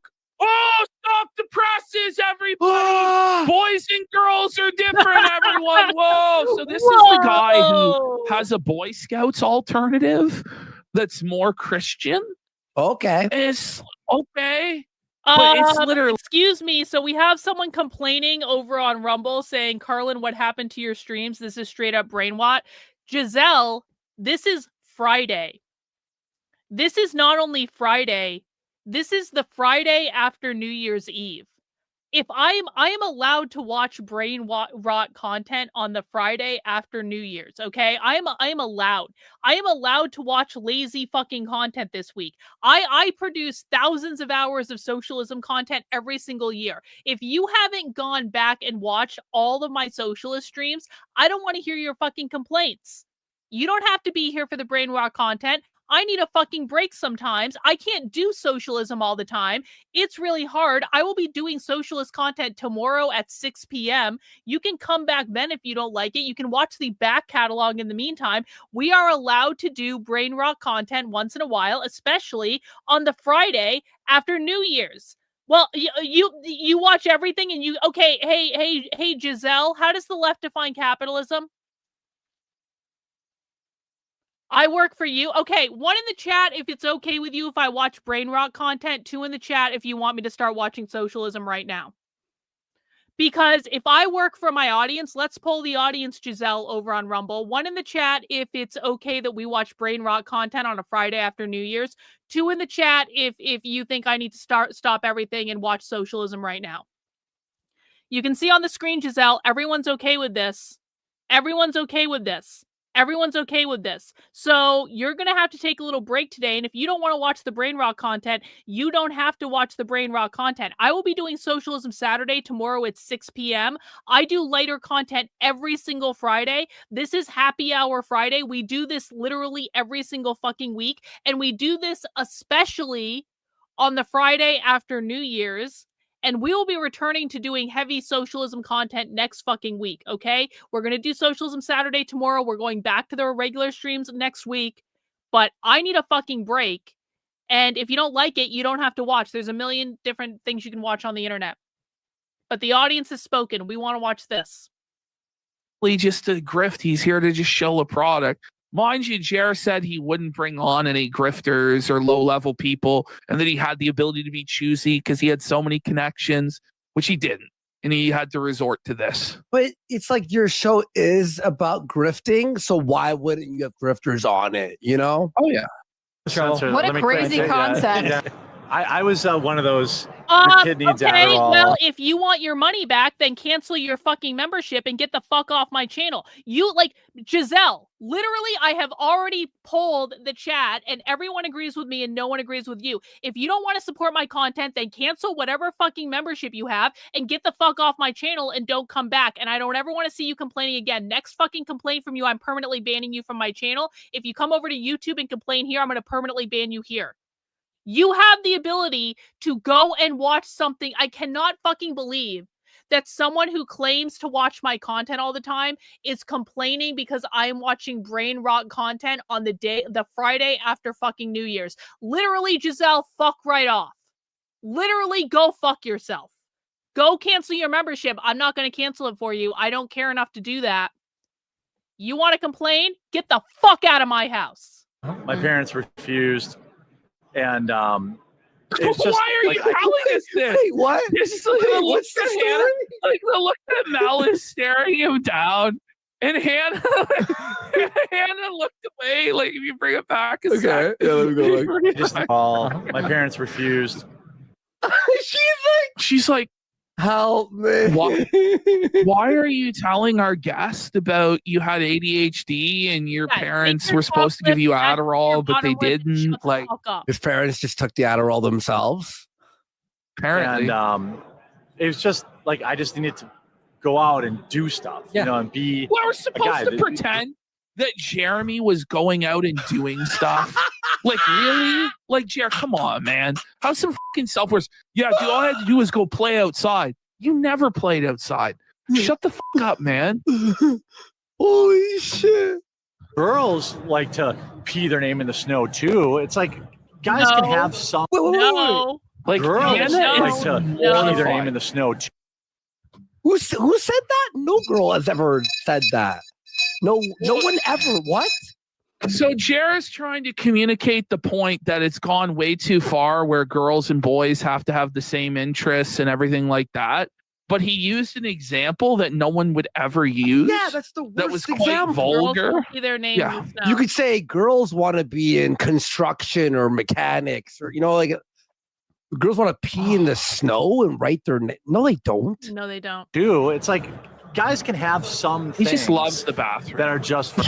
stop the presses, everybody! Boys and girls are different, everyone. Whoa! So this is the guy who has a Boy Scouts alternative that's more Christian. Okay. It's okay. But it's literally. Excuse me. So we have someone complaining over on Rumble saying, Karlyn, what happened to your streams? This is straight up brainwash. Giselle, this is Friday. This is not only Friday, this is the Friday after New Year's Eve. If I am allowed to watch brain rot content on the Friday after New Year's, okay? I am allowed. I am allowed to watch lazy fucking content this week. I produce thousands of hours of socialism content every single year. If you haven't gone back and watched all of my socialist streams, I don't want to hear your fucking complaints. You don't have to be here for the brain rot content. I need a fucking break sometimes. I can't do socialism all the time. It's really hard. I will be doing socialist content tomorrow at 6 p.m. You can come back then if you don't like it. You can watch the back catalog in the meantime. We are allowed to do brain rot content once in a while, especially on the Friday after New Year's. Well, you watch everything and you okay, hey Giselle, how does the left define capitalism? I work for you. Okay, 1 in the chat if it's okay with you if I watch brain rot content. 2 in the chat if you want me to start watching socialism right now. Because if I work for my audience, let's poll the audience, Giselle, over on Rumble. 1 in the chat if it's okay that we watch brain rot content on a Friday after New Year's. 2 in the chat if you think I need to stop everything and watch socialism right now. You can see on the screen, Giselle, everyone's okay with this. Everyone's okay with this. Everyone's okay with this. So you're going to have to take a little break today. And if you don't want to watch the brain rot content, you don't have to watch the brain rot content. I will be doing Socialism Saturday tomorrow at 6 p.m. I do lighter content every single Friday. This is Happy Hour Friday. We do this literally every single fucking week. And we do this especially on the Friday after New Year's. And we will be returning to doing heavy socialism content next fucking week, okay? We're going to do Socialism Saturday tomorrow. We're going back to the regular streams next week. But I need a fucking break. And if you don't like it, you don't have to watch. There's a million different things you can watch on the internet. But the audience has spoken. We want to watch this. Just to grift. He's here to just show a product. Mind you, Jer said he wouldn't bring on any grifters or low-level people, and that he had the ability to be choosy because he had so many connections, which he didn't, and he had to resort to this. But it's like your show is about grifting, so why wouldn't you have grifters on it, you know? Oh, yeah. Spencer, What a let me crazy correct you. concept. Yeah. I was one of those, your kid needs okay, Adderall. well, if you want your money back, then cancel your fucking membership and get the fuck off my channel. You, like, Giselle, literally, I have already polled the chat, and everyone agrees with me and no one agrees with you. If you don't want to support my content, then cancel whatever fucking membership you have and get the fuck off my channel and don't come back. And I don't ever want to see you complaining again. Next fucking complaint from you, I'm permanently banning you from my channel. If you come over to YouTube and complain here, I'm going to permanently ban you here. You have the ability to go and watch something. I cannot fucking believe that someone who claims to watch my content all the time is complaining because I'm watching brain rot content on the Friday after fucking New Year's. Literally, Giselle, fuck right off. Literally, go fuck yourself. Go cancel your membership. I'm not going to cancel it for you. I don't care enough to do that. You want to complain? Get the fuck out of my house. My parents refused. And it's just, why are you telling us this? Wait, what? This is like, Wait, what's the story? Like the look that Mel is staring him down, and Hannah looked away. Like if you bring it back, a sec. Yeah, let me go back. just my parents refused. She's like, help me. Why are you telling our guest about you had ADHD and your parents were supposed to give you Adderall, but they didn't? Like, his parents just took the Adderall themselves. Apparently. And it was just like I just needed to go out and do stuff, you know, and be. Well, we're supposed to pretend that Jeremy was going out and doing stuff. Like, really? Like, Jer, come on, man. Have some fucking self-worth. Yeah, dude, all I had to do was go play outside. You never played outside. Shut the fuck up, man. Holy shit. Girls like to pee their name in the snow, too. It's like guys can have some. No. Like, girls like to pee their name in the snow, too. Who said that? No girl has ever said that. No one ever. What? So Jer is trying to communicate the point that it's gone way too far where girls and boys have to have the same interests and everything like that. But he used an example that no one would ever use. Yeah, that's the worst that was quite example. vulgar. Their name Yeah. You could say girls want to be in construction or mechanics or, you know, like girls want to pee in the snow and write their name. No, they don't. No, they don't. It's like guys can have some He things just loves the bathroom that are just for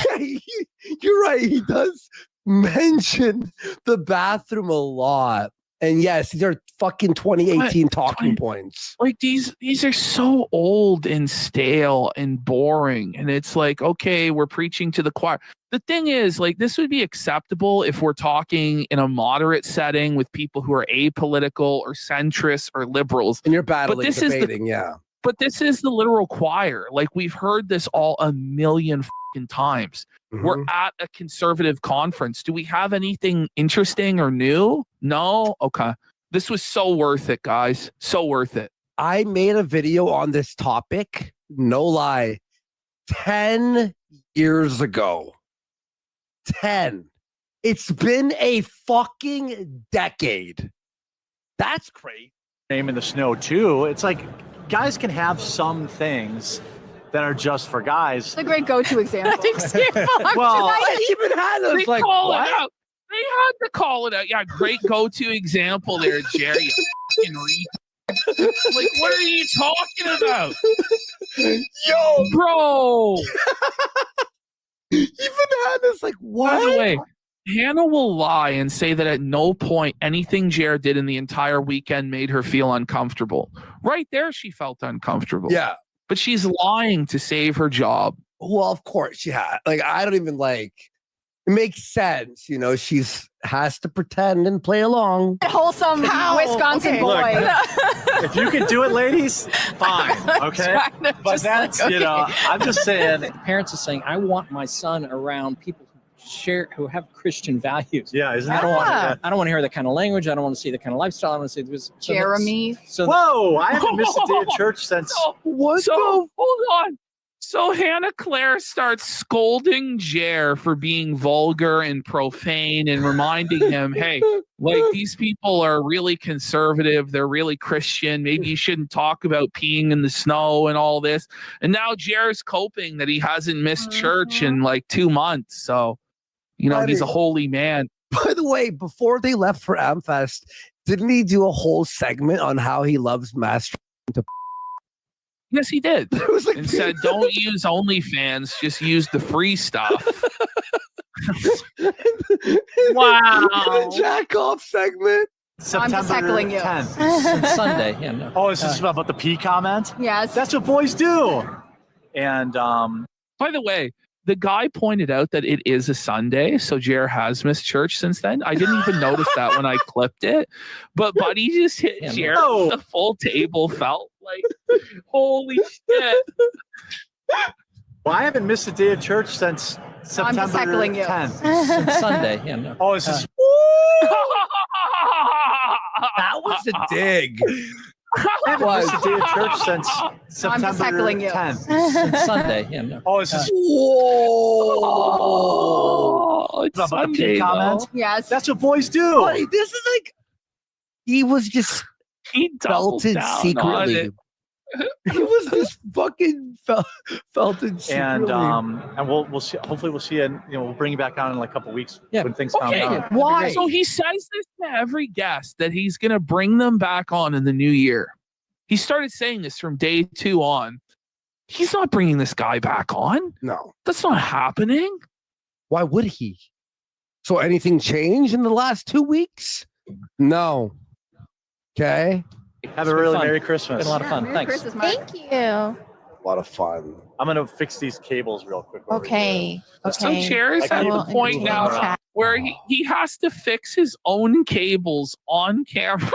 You're right. He does mention the bathroom a lot. And yes, these are fucking 2018 talking points. Like these are so old and stale and boring. And it's like, okay, we're preaching to the choir. The thing is, like, this would be acceptable if we're talking in a moderate setting with people who are apolitical or centrists or liberals. And you're battling, this debating, But this is the literal choir. Like, we've heard this all a million fucking times. Mm-hmm. We're at a conservative conference. Do we have anything interesting or new? No? Okay. This was so worth it, guys. So worth it. I made a video on this topic, no lie, 10 years ago. 10. It's been a fucking decade. That's crazy. name in the snow, too. It's like guys can have some things that are just for guys. It's a great go-to example. Well, I even had They those, like, call what? it out. They had to call it out. Yeah, great go-to example there, Jerry. You fucking retard. Like, what are you talking about? Yo, bro. Even Hannah's like, what? By the way, Hannah will lie and say that at no point anything Jared did in the entire weekend made her feel uncomfortable. Right there, she felt uncomfortable. Yeah. But she's lying to save her job. Well, of course, yeah. Like, I don't even like. It makes sense, you know. She's has to pretend and play along. Wholesome Wisconsin boy. If you can do it, ladies, fine. Okay, but that's like, you know, I'm just saying. Parents are saying, I want my son around people who have Christian values. Yeah, isn't I that? don't want to hear that kind of language. I don't want to see the kind of lifestyle. I want to see this. Jeremy. Whoa! I haven't missed a day at church since. Hold on. So Hannah Claire starts scolding Jer for being vulgar and profane and reminding him, hey, like these people are really conservative. They're really Christian. Maybe you shouldn't talk about peeing in the snow and all this. And now Jer's coping that he hasn't missed church in like 2 months. So, you know, he's a holy man. By the way, before they left for Amfest, didn't he do a whole segment on how he loves masturbating to? Yes, he did. And said, don't use OnlyFans, just use the free stuff. Wow. The jack off segment. September I'm just heckling you. 10th. It's Sunday. Yeah, no. Oh, is this about the pee comment? Yes. That's what boys do. And by the way, the guy pointed out that it is a Sunday, so Jer has missed church since then. I didn't even notice that when I clipped it, but Buddy just hit Jer. The full table felt like, holy shit. Well, I haven't missed a day of church since September I'm just heckling you. 10th. Since Sunday. Yeah, no. Oh, it's just. That was a dig. I haven't missed a day of church since September I'm just heckling you. 10th. Since Sunday. Yeah, no. Oh, it's just. Oh, it's About the Sunday, pee comment? Yes. That's what boys do. Buddy, this is like he was just he felted down secretly. He was just fucking felted secretly. And we'll see. Hopefully, we'll see. And we'll bring you back on in like a couple weeks when things calm down. Why? So he says this to every guest that he's going to bring them back on in the new year. He started saying this from day 2 on. He's not bringing this guy back on. No. That's not happening. Why would he? So anything changed in the last 2 weeks? No. Okay. Have a really Merry Christmas. It's been a lot of fun. Merry Thanks. Christmas, Mike. Thank you. A lot of fun. I'm gonna fix these cables real quick. over Okay. So Okay. Jer is I at can't the even point move now around. where he has to fix his own cables on camera.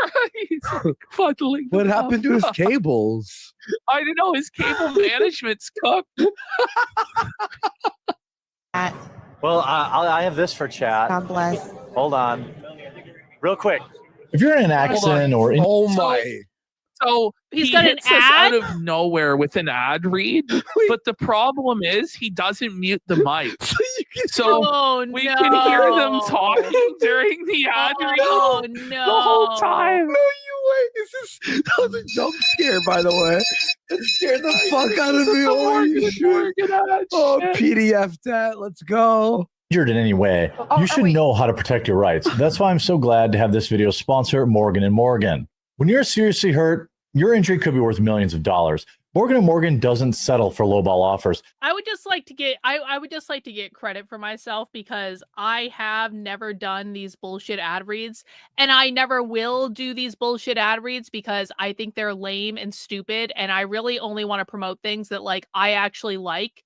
He's like fuddling. What them happened to his up. cables? I don't know. His cable management's cooked. Well, I have this for chat. God bless. Hold on, real quick. If you're in an accident or in Oh my. So He's he got an hits us ad? out of nowhere with an ad read, but the problem is he doesn't mute the mic. So Oh, we can hear them no. talking during the ad Oh, read no. the whole time. No, you wait. That was a jump scare, by the way. It scared the fuck out of me. Holy shit. Oh, PDF that. Let's go. injured in any way, you should know how to protect your rights. That's why I'm so glad to have this video sponsor Morgan & Morgan. When you're seriously hurt, your injury could be worth millions of dollars. Morgan & Morgan doesn't settle for lowball offers. I would just like to get I would just like to get credit for myself because I have never done these bullshit ad reads and I never will do these bullshit ad reads because I think they're lame and stupid and I really only want to promote things that like I actually like.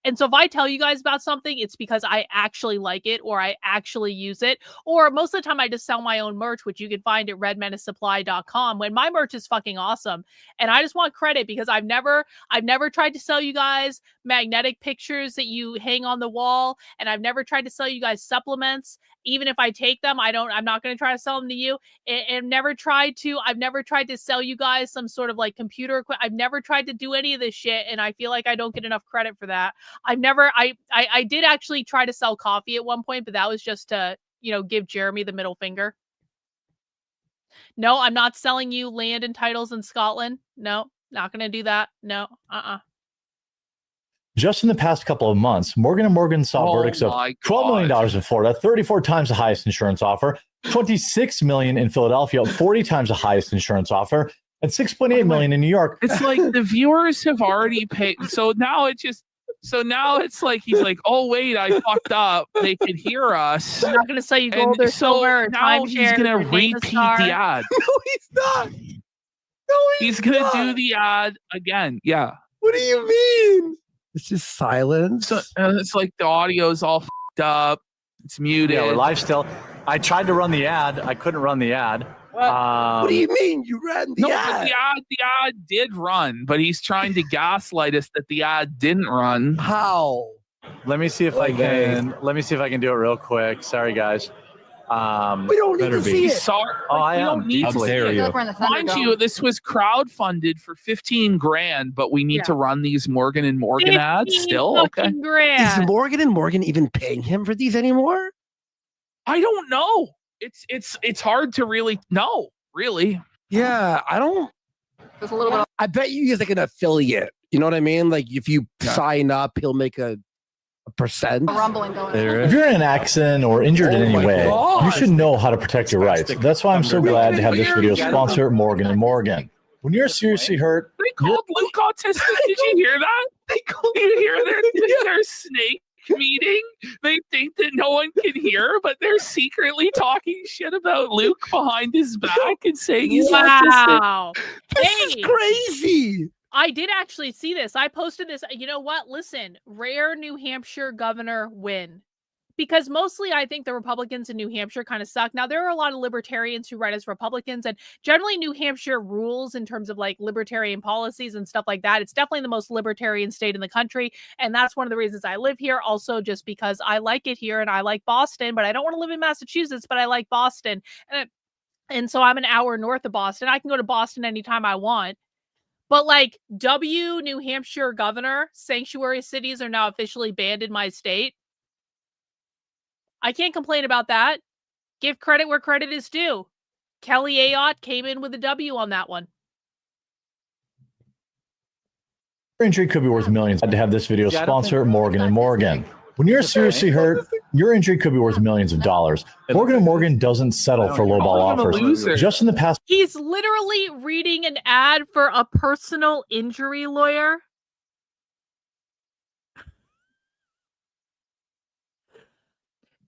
And so if I tell you guys about something, it's because I actually like it or I actually use it. Or most of the time I just sell my own merch, which you can find at redmenacesupply.com when my merch is fucking awesome. And I just want credit because I've never tried to sell you guys magnetic pictures that you hang on the wall. And I've never tried to sell you guys supplements. Even if I take them, I'm not going to try to sell them to you. And I've never tried to sell you guys some sort of like computer equipment. I've never tried to do any of this shit. And I feel like I don't get enough credit for that. I did actually try to sell coffee at one point, but that was just to, give Jeremy the middle finger. No, I'm not selling you land and titles in Scotland. No, not going to do that. No, Just in the past couple of months, Morgan & Morgan saw verdicts of $12 million in Florida, 34 times the highest insurance offer, $26 million in Philadelphia, 40 times the highest insurance offer, and $6.8 million in New York. It's like the viewers have already paid. So now it just So now it's like he's like, oh wait, I fucked up. They could hear us. I'm not gonna sell you gold or And so silver or now he's timeshare. gonna or repeat Datastar. the ad. No, he's not. No, He's gonna do the ad again. Yeah. What do you mean? It's just silence. So it's like the audio's all fucked up. It's muted. Yeah, we're live still. I tried to run the ad. I couldn't run the ad. What do you mean? You ran the No, ad? but the ad did run, but he's trying to gaslight us that the ad didn't run. How? Let me see if I can. Let me see if I can do it real quick. Sorry, guys. We don't need to see it. Sorry, Oh, I we am. don't need How to see dare it. you. Mind you, this was crowdfunded for 15 grand, but we need to run these Morgan and Morgan ads 15 still. Okay. fucking grand. Is Morgan and Morgan even paying him for these anymore? I don't know. It's hard to really know, really. Yeah, I don't. There's a little bit. I bet you he's like an affiliate. You know what I mean? Like if you sign up, he'll make a percent. A rumbling going on. If you're in an accident or injured in any my way, gosh. you should know how to protect your rights. That's why I'm so glad to have this video sponsor Morgan and Morgan. When you're seriously hurt, They called Luke autistic. Did you hear that? Did you hear their snake meeting? They think that no one can hear, but they're secretly talking shit about Luke behind his back and saying he's autistic. Wow. This is crazy. I did actually see this. I posted this. You know what? Listen, rare New Hampshire governor win. Because mostly I think the Republicans in New Hampshire kind of suck. Now, there are a lot of libertarians who write as Republicans, and generally New Hampshire rules in terms of like libertarian policies and stuff like that. It's definitely the most libertarian state in the country, and that's one of the reasons I live here. Also, just because I like it here and I like Boston, but I don't want to live in Massachusetts, but I like Boston. And so I'm an hour north of Boston. I can go to Boston anytime I want. But like New Hampshire governor, sanctuary cities are now officially banned in my state. I can't complain about that. Give credit where credit is due. Kelly Ayotte came in with a W on that one. your injury could be worth millions. To have this video sponsor Morgan and Morgan. When you're seriously hurt, your injury could be worth millions of dollars. Morgan and Morgan doesn't settle for lowball offers. Just in the past, He's literally reading an ad for a personal injury lawyer.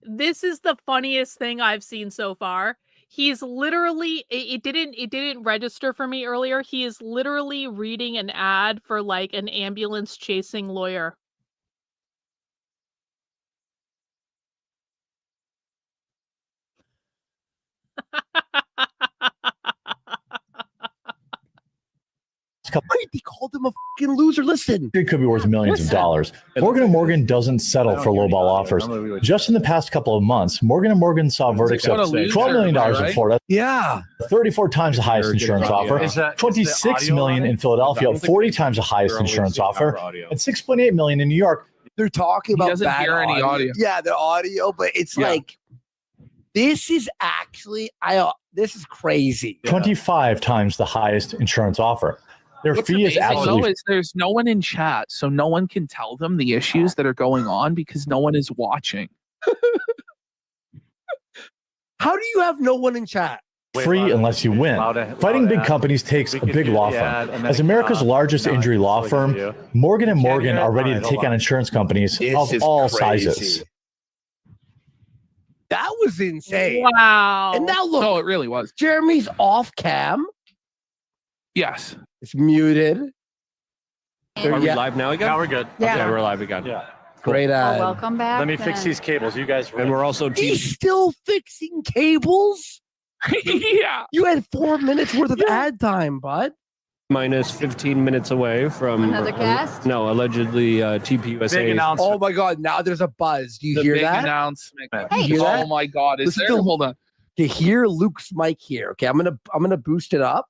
This is the funniest thing I've seen so far. He's literally it didn't register for me earlier. He is literally reading an ad for like an ambulance chasing lawyer. Wait, they called him a fucking loser. Listen. it could be worth millions of dollars. Morgan and Morgan doesn't settle for lowball offers. Just in the past couple of months, Morgan and Morgan saw verdicts of $12 million in Florida. Yeah. 34 times the highest insurance offer. Is that- $26 million in Philadelphia, 40 times the highest insurance offer, and $6.8 million in New York. They're talking about doesn't bad hear any audio. Yeah, the audio, but it's like this is actually this is crazy. 25 times the highest insurance offer. Their What's fee is amazing, though, absolutely is there's no one in chat, so no one can tell them the issues that are going on because no one is watching. How do you have no one in chat? free unless you win. Fighting big companies takes a big law firm. As America's largest injury law firm, Morgan and Morgan are ready to take on insurance companies of all sizes. That was insane. Wow. And now look. No, it really was. Jeremy's off cam. Yes. It's muted. Are we live now again? Now we're good. Yeah. Okay, we're live again. Yeah. Great ad. Welcome back. Let me fix these cables. You guys. And we're also He's still fixing cables. Yeah. You had 4 minutes worth of ad time, bud. minus 15 minutes away from Another cast? No, allegedly TPUSA. Big announcement. Oh my God! Now there's a buzz. Do you The hear big that? announcement. You hear that? Oh my God! Is Listen there? to- Hold on. To hear Luke's mic here. Okay, I'm gonna boost it up.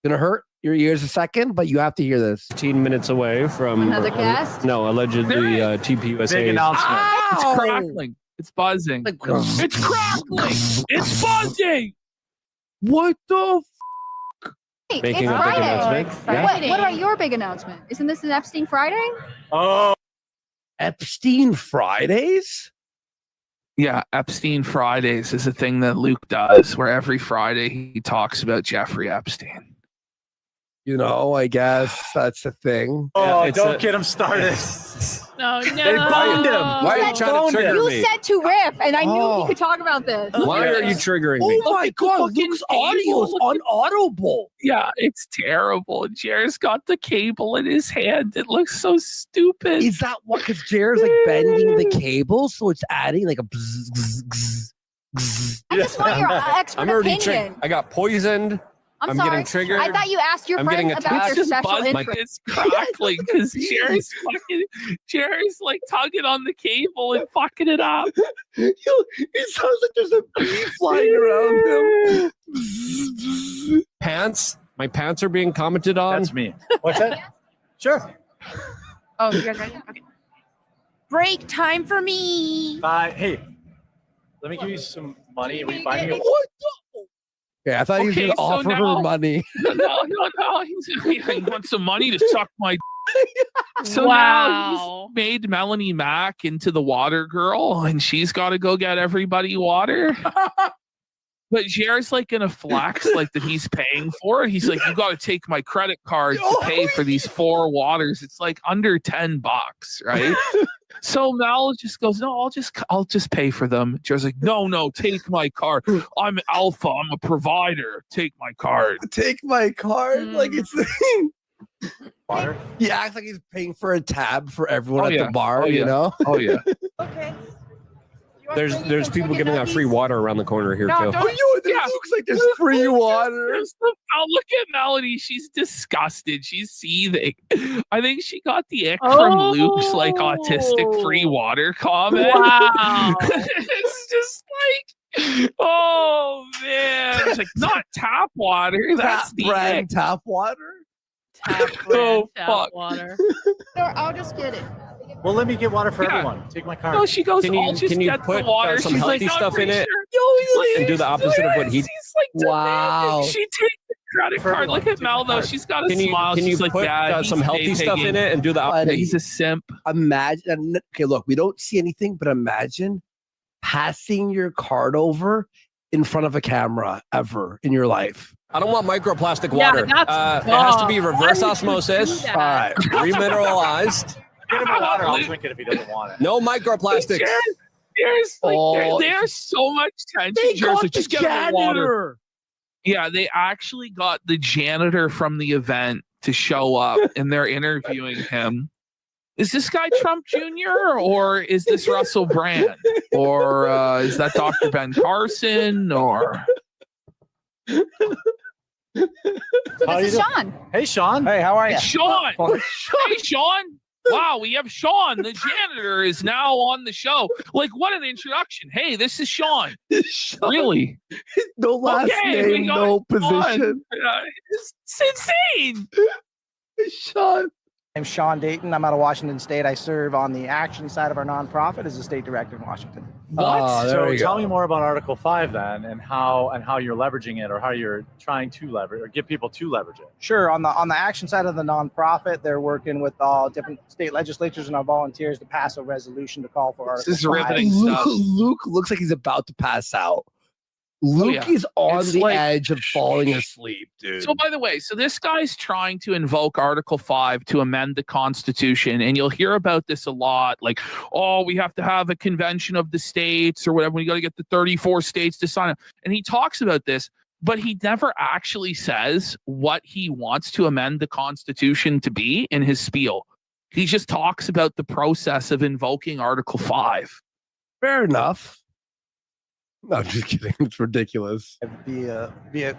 Gonna hurt your ears a second, but you have to hear this. 15 minutes away from Another cast? No, allegedly TPUSA. Big announcement. It's Ow! crackling. It's buzzing. It's crackling. It's buzzing. What the? Hey, Making it's a big Friday. announcement. Yeah. What about your big announcement? Isn't this an Epstein Friday? Oh, Epstein Fridays? Yeah, Epstein Fridays is a thing that Luke does, where every Friday he talks about Jeffrey Epstein. You know, I guess that's the thing. oh! it's Don't a- get him started. No, no. They boned him. Why are you trying to trigger You me? said to riff, and I knew we could talk about this. Why are you triggering me? Oh my God, Luke's audio is unaudible. Yeah, it's terrible. Jared's got the cable in his hand. It looks so stupid. Is that what? Because Jared's like bending the cable, so it's adding like a bzz, bzz, bzz, bzz. I just want your expert I'm already opinion. I got poisoned. I'm getting sorry. triggered. I thought you asked your I'm friend getting about attacked. your special interest. It's crackling because Jerry's like tugging on the cable and fucking it up. It sounds like there's a bee flying around him. Pants. My pants are being commented on. That's me. What's that? Sure. Oh, you guys ready? Okay. Break time for me. Hey, let me give you some money. Will you buy me a What the? Yeah, I thought he was going to offer her money. No. He wants some money to suck my. So now Wow. he's made Melanie Mack into the water girl, and she's got to go get everybody water. But Jared's like gonna flex like that he's paying for it. He's like, you got to take my credit card to pay for these 4 waters. It's like under $10, right? So Mel just goes, no, I'll just pay for them. Jared's like, no, take my card. I'm alpha. I'm a provider. Take my card. Take my card. Like it's water. He acts like he's paying for a tab for everyone at yeah. the bar. Oh, You yeah. know. Oh yeah. Okay. There's people giving out free water around the corner here too. Oh, it looks like there's free water. Oh, look at Melody. She's disgusted. She's seething. I think she got the ick Oh. from Luke's like autistic free water comment. Wow. It's just like, oh man. It's like not tap water. That's the brand ick. tap water. Tap Oh, tap fuck. water. Or I'll just get it. Well, let me get water for Yeah. everyone. Take my card. No, she goes, Can you- I'll just can you get put, the water. some She's healthy like, stuff in it? Sure. And do the opposite of what he- She's like, Wow. She takes the credit For card. everyone, Look at take Mel my though. card. She's got a Can you smile. can you She's like, put yeah, some healthy stuff in it and do the opposite? He's a simp. Imagine. Okay, look, we don't see anything, but imagine passing your card over in front of a camera ever in your life. I don't want microplastic Yeah, water. that's It has to be dumb. reverse Why would you do osmosis, that? All right. remineralized. Get him a water. I'll drink it if he doesn't want it. No microplastics. There's so much tension. They Jared's got like, the just get me water. janitor. Yeah, they actually got the janitor from the event to show up, and they're interviewing him. Is this guy Trump Jr. or is this Russell Brand or is that Dr. Ben Carson or? How you This is doing? Sean. Hey, Sean. Hey, how are you? It's Sean. Hey, Sean. Wow, we have Sean. The janitor is now on the show. Like, what an introduction. Hey, this is Sean. Really? No last Okay, we name, got no Sean. position. It's insane. Sean. I'm Sean Dayton. I'm out of Washington State. I serve on the action side of our nonprofit as a state director in Washington. Oh, there So we tell go. me more about Article 5 then, and how you're leveraging it, or how you're trying to leverage, or get people to leverage it. Sure. On the action side of the nonprofit, they're working with all different state legislatures and our volunteers to pass a resolution to call for This is Article 5. riveting stuff. Luke looks like he's about to pass out. Luke yeah. is on It's the like- edge of falling asleep, dude. So, by the way, this guy's trying to invoke Article 5 to amend the Constitution, and you'll hear about this a lot. Like, oh, we have to have a convention of the states or whatever. We got to get the 34 states to sign it. And he talks about this, but he never actually says what he wants to amend the Constitution to be in his spiel. He just talks about the process of invoking Article 5. Fair enough. No, I'm just kidding. It's ridiculous. via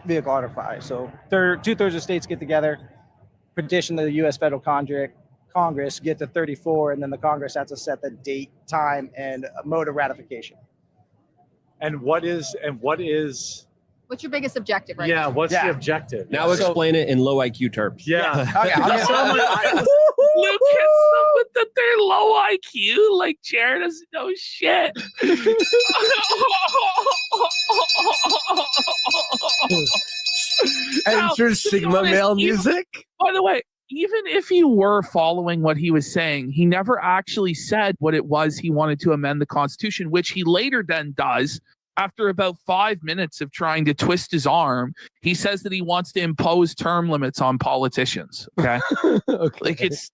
vehicle Article 5. So 2/3 of states get together, petition the U.S. federal Congress, get to 34, and then the Congress has to set the date, time, and mode of ratification. And what is What's your biggest objective right yeah? now? What's the objective? Now explain it in low IQ terms. Yeah. Okay, I'll Luke hits them with that they're low IQ. Like, Jared doesn't know shit. Enter Sigma male music. By the way, even if you were following what he was saying, he never actually said what it was he wanted to amend the Constitution, which he later then does After about 5 minutes of trying to twist his arm, he says that he wants to impose term limits on politicians. Okay. Like it's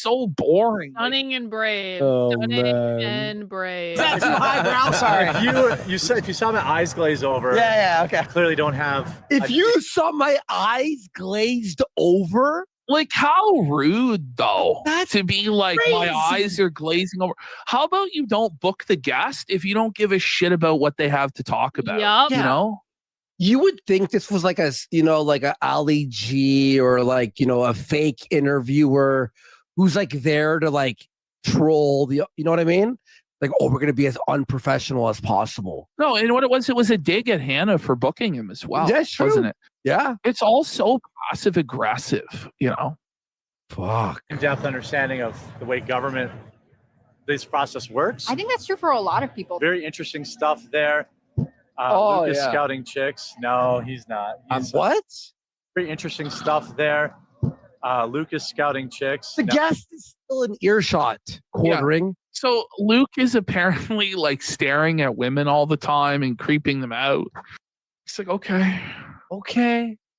so boring. Like, Stunning and brave. Oh, Stunning man. and brave. Is that too highbrow? Sorry. If you saw my eyes glaze over, Yeah, okay. clearly don't have. If you saw my eyes glazed over, like how rude though to be like my eyes are glazing over. How about you don't book the guest if you don't give a shit about what they have to talk about? Yup. You know? you would think this was like a, like a Ali G or like, a fake interviewer who's like there to like troll the, you know what I mean? Like, oh, we're going to be as unprofessional as possible. No, and what it was a dig at Hannah for booking him as well. That's true. Wasn't it? Yeah. It's all so passive aggressive, Fuck. In-depth understanding of the way government, this process works. I think that's true for a lot of people. Very interesting stuff there. Oh, Lucas yeah. scouting chicks. No, he's not. He's, what? Very interesting stuff there. Lucas scouting chicks. The No. guest is still in earshot, quartering. So Luke is apparently like staring at women all the time and creeping them out. It's like, okay.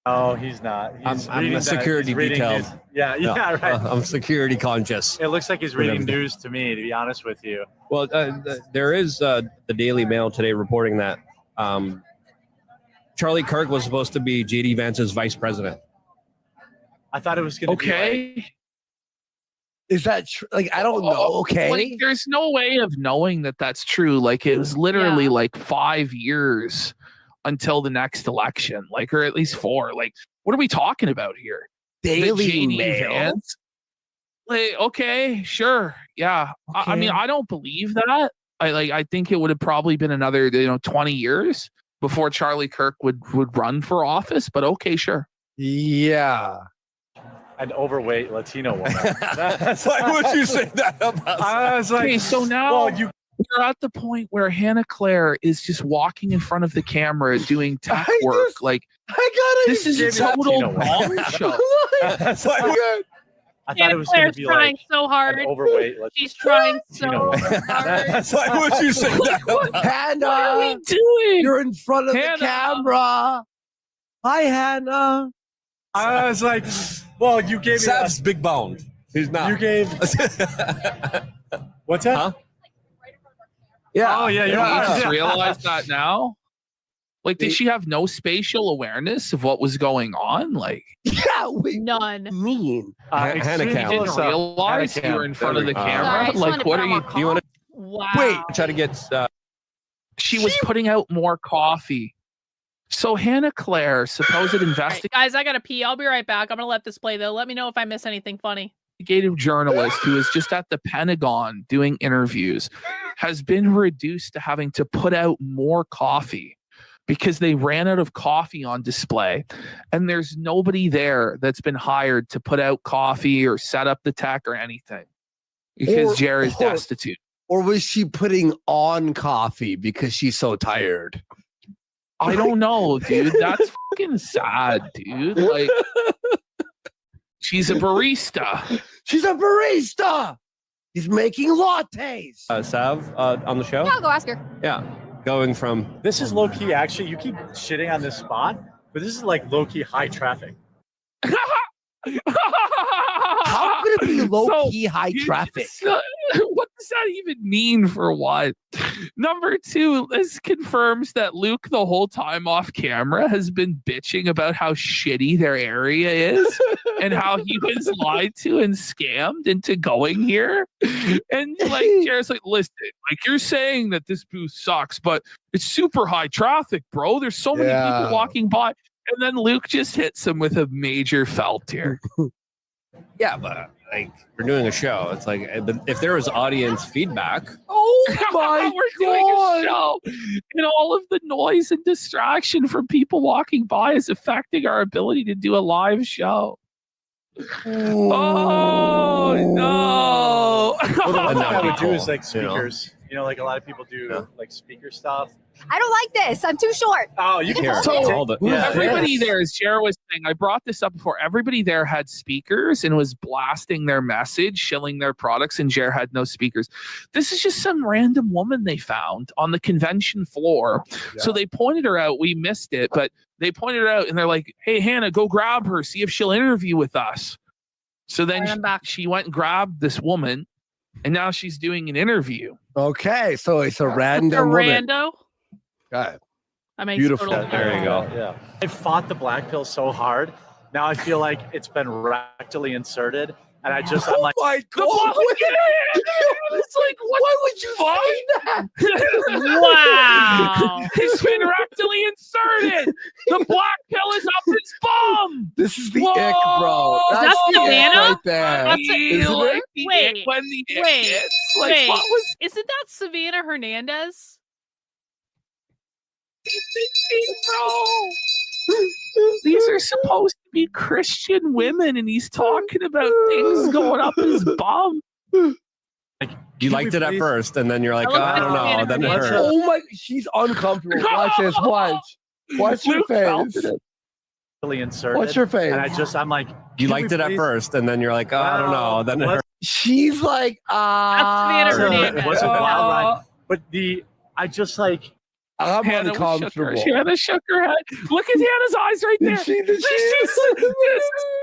No, he's not. He's I'm reading a security he's reading detail. news. Yeah, right. I'm security conscious. It looks like he's reading Whatever. news to me, to be honest with you. Well, there is the Daily Mail today reporting that Charlie Kirk was supposed to be J.D. Vance's vice president. I thought it was going to be like, Is that true? Like, I don't know. Okay. Like, there's no way of knowing that that's true. Like, it was literally like 5 years until the next election, like, or at least 4. Like, what are we talking about here? Daily JD Mail? Vance? Like, okay, sure, yeah. I mean, I don't believe that. I think it would have probably been another 20 years before Charlie Kirk would run for office. But okay, sure. Yeah. an overweight Latino woman. Why would you say that about? I was like, Okay, so now well, you we're at the point where Hannah Claire is just walking in front of the camera doing tech work. Like, this is a total wrong show. That's why I thought it was going to Claire's be trying like so hard. an overweight. She's trying so Latino. hard. Why would you say that? Hannah, What are we doing? you're in front of Hannah. the camera. Hi, Hannah. I was like, well, you gave me Sav's big boned. He's not. You gave. What's that? Huh? Yeah. Oh yeah, You yeah. just realize that now? Like, did she have no spatial awareness of what was going on? Like, Yeah, we None. mean. Hannah extreme Cam. you didn't close-up. realize Hannah you Cam. were in front of the Sorry, I camera? just Like, wanted to what put are on you? more Do you want to Wow. Wait, try to get? She was putting out more coffee. So Hannah Claire, supposed investigative Guys, I gotta pee. I'll be right back. I'm gonna let this play though. Let me know if I miss anything funny. journalist who is just at the Pentagon doing interviews, has been reduced to having to put out more coffee because they ran out of coffee on display, and there's nobody there that's been hired to put out coffee or set up the tech or anything because Jared's destitute. Or was she putting on coffee because she's so tired? I don't know, dude. That's fucking sad, dude. Like, she's a barista. She's a barista. He's making lattes. Sav on the show. Yeah, I'll go ask her. Yeah, going from This is low key. Actually, you keep shitting on this spot, but this is like low key high traffic. How could it be low key high you- traffic? so- what does that even mean for what? Number 2, this confirms that Luke the whole time off camera has been bitching about how shitty their area is and how he was lied to and scammed into going here. And like Jared's like, listen, like you're saying that this booth sucks, but it's super high traffic, bro. There's so many Yeah. people walking by. And then Luke just hits him with a major felt here. yeah, but like we're doing a show. It's like if there was audience feedback, Oh my We're doing a show, and all of the noise and distraction from people walking by is affecting our ability to do a live show. Oh no! Well, the one thing I would do people, is like you know. speakers. You know, like a lot of people do like speaker stuff. I don't like this. I'm too short. Oh, you can So yeah. everybody there, as Jared was saying, I brought this up before. Everybody there had speakers and was blasting their message, shilling their products, and Jared had no speakers. This is just some random woman they found on the convention floor. So they pointed her out. We missed it, but they pointed her out, and they're like, "Hey, Hannah, go grab her. See if she'll interview with us." So then she went and grabbed this woman, and now she's doing an interview. Okay, so it's a random woman. Rando. God. That makes Beautiful. total There you go. Yeah. I fought the black pill so hard. Now I feel like it's been rectally inserted. And I'm like, oh my God. It's like, why would you say that? Wow. It's been rectally inserted. The black pill is up his bum. This is the ick, bro. Is that the ick Savannah? right there. That's Isn't it? Wait, When the ick wait, hits, like, wait. what was Isn't that Savannah Hernandez? bro? These are supposed to be Christian women, and he's talking about things going up his bum. You liked it at first, and then you're like, I I don't know. Then it hurt. Oh my, she's uncomfortable. Watch this. Watch your face. Really inserted. What's your face? And I'm like, You liked it at first, and then you're like, I don't know. Then it hurt. She's like, That's Savannah Hernandez. It wasn't wild ride. But I just like, I'm Hannah uncomfortable. Hannah shook her head. Look at Hannah's eyes right there. Did This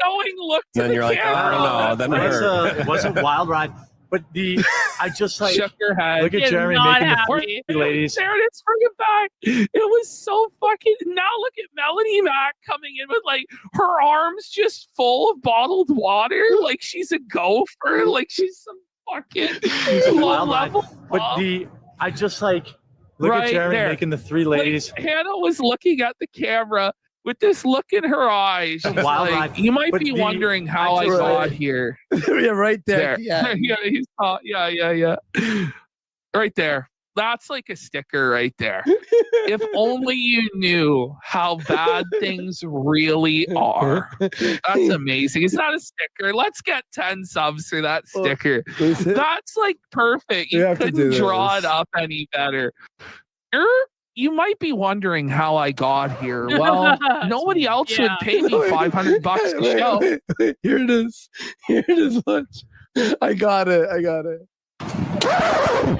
knowing look to Then the you're like, camera. I don't know. Then it hurt. it wasn't wild ride. But I just like, shook her head. look He at is Jeremy not making happy. the ladies. There it is, bring it back. It was so fucking. Now look at Melanie Mack coming in with like her arms just full of bottled water, like she's a gopher, like she's some fucking low level. But I just like, look Right at Jeremy there. making the three ladies. Like, Hannah was looking at the camera with this look in her eyes. She's Wild like, ride. you might But be wondering how I just- got here. Yeah, right there. There. Yeah. yeah. Right there. That's like a sticker right there. If only you knew how bad things really are. That's amazing. It's not a sticker. Let's get 10 subs for that sticker. That's like perfect. You You have to do couldn't draw this. it up any better. You might be wondering how I got here. Well, nobody else would pay me $500 a show. Wait. Here it is. Here it is. Watch. I got it.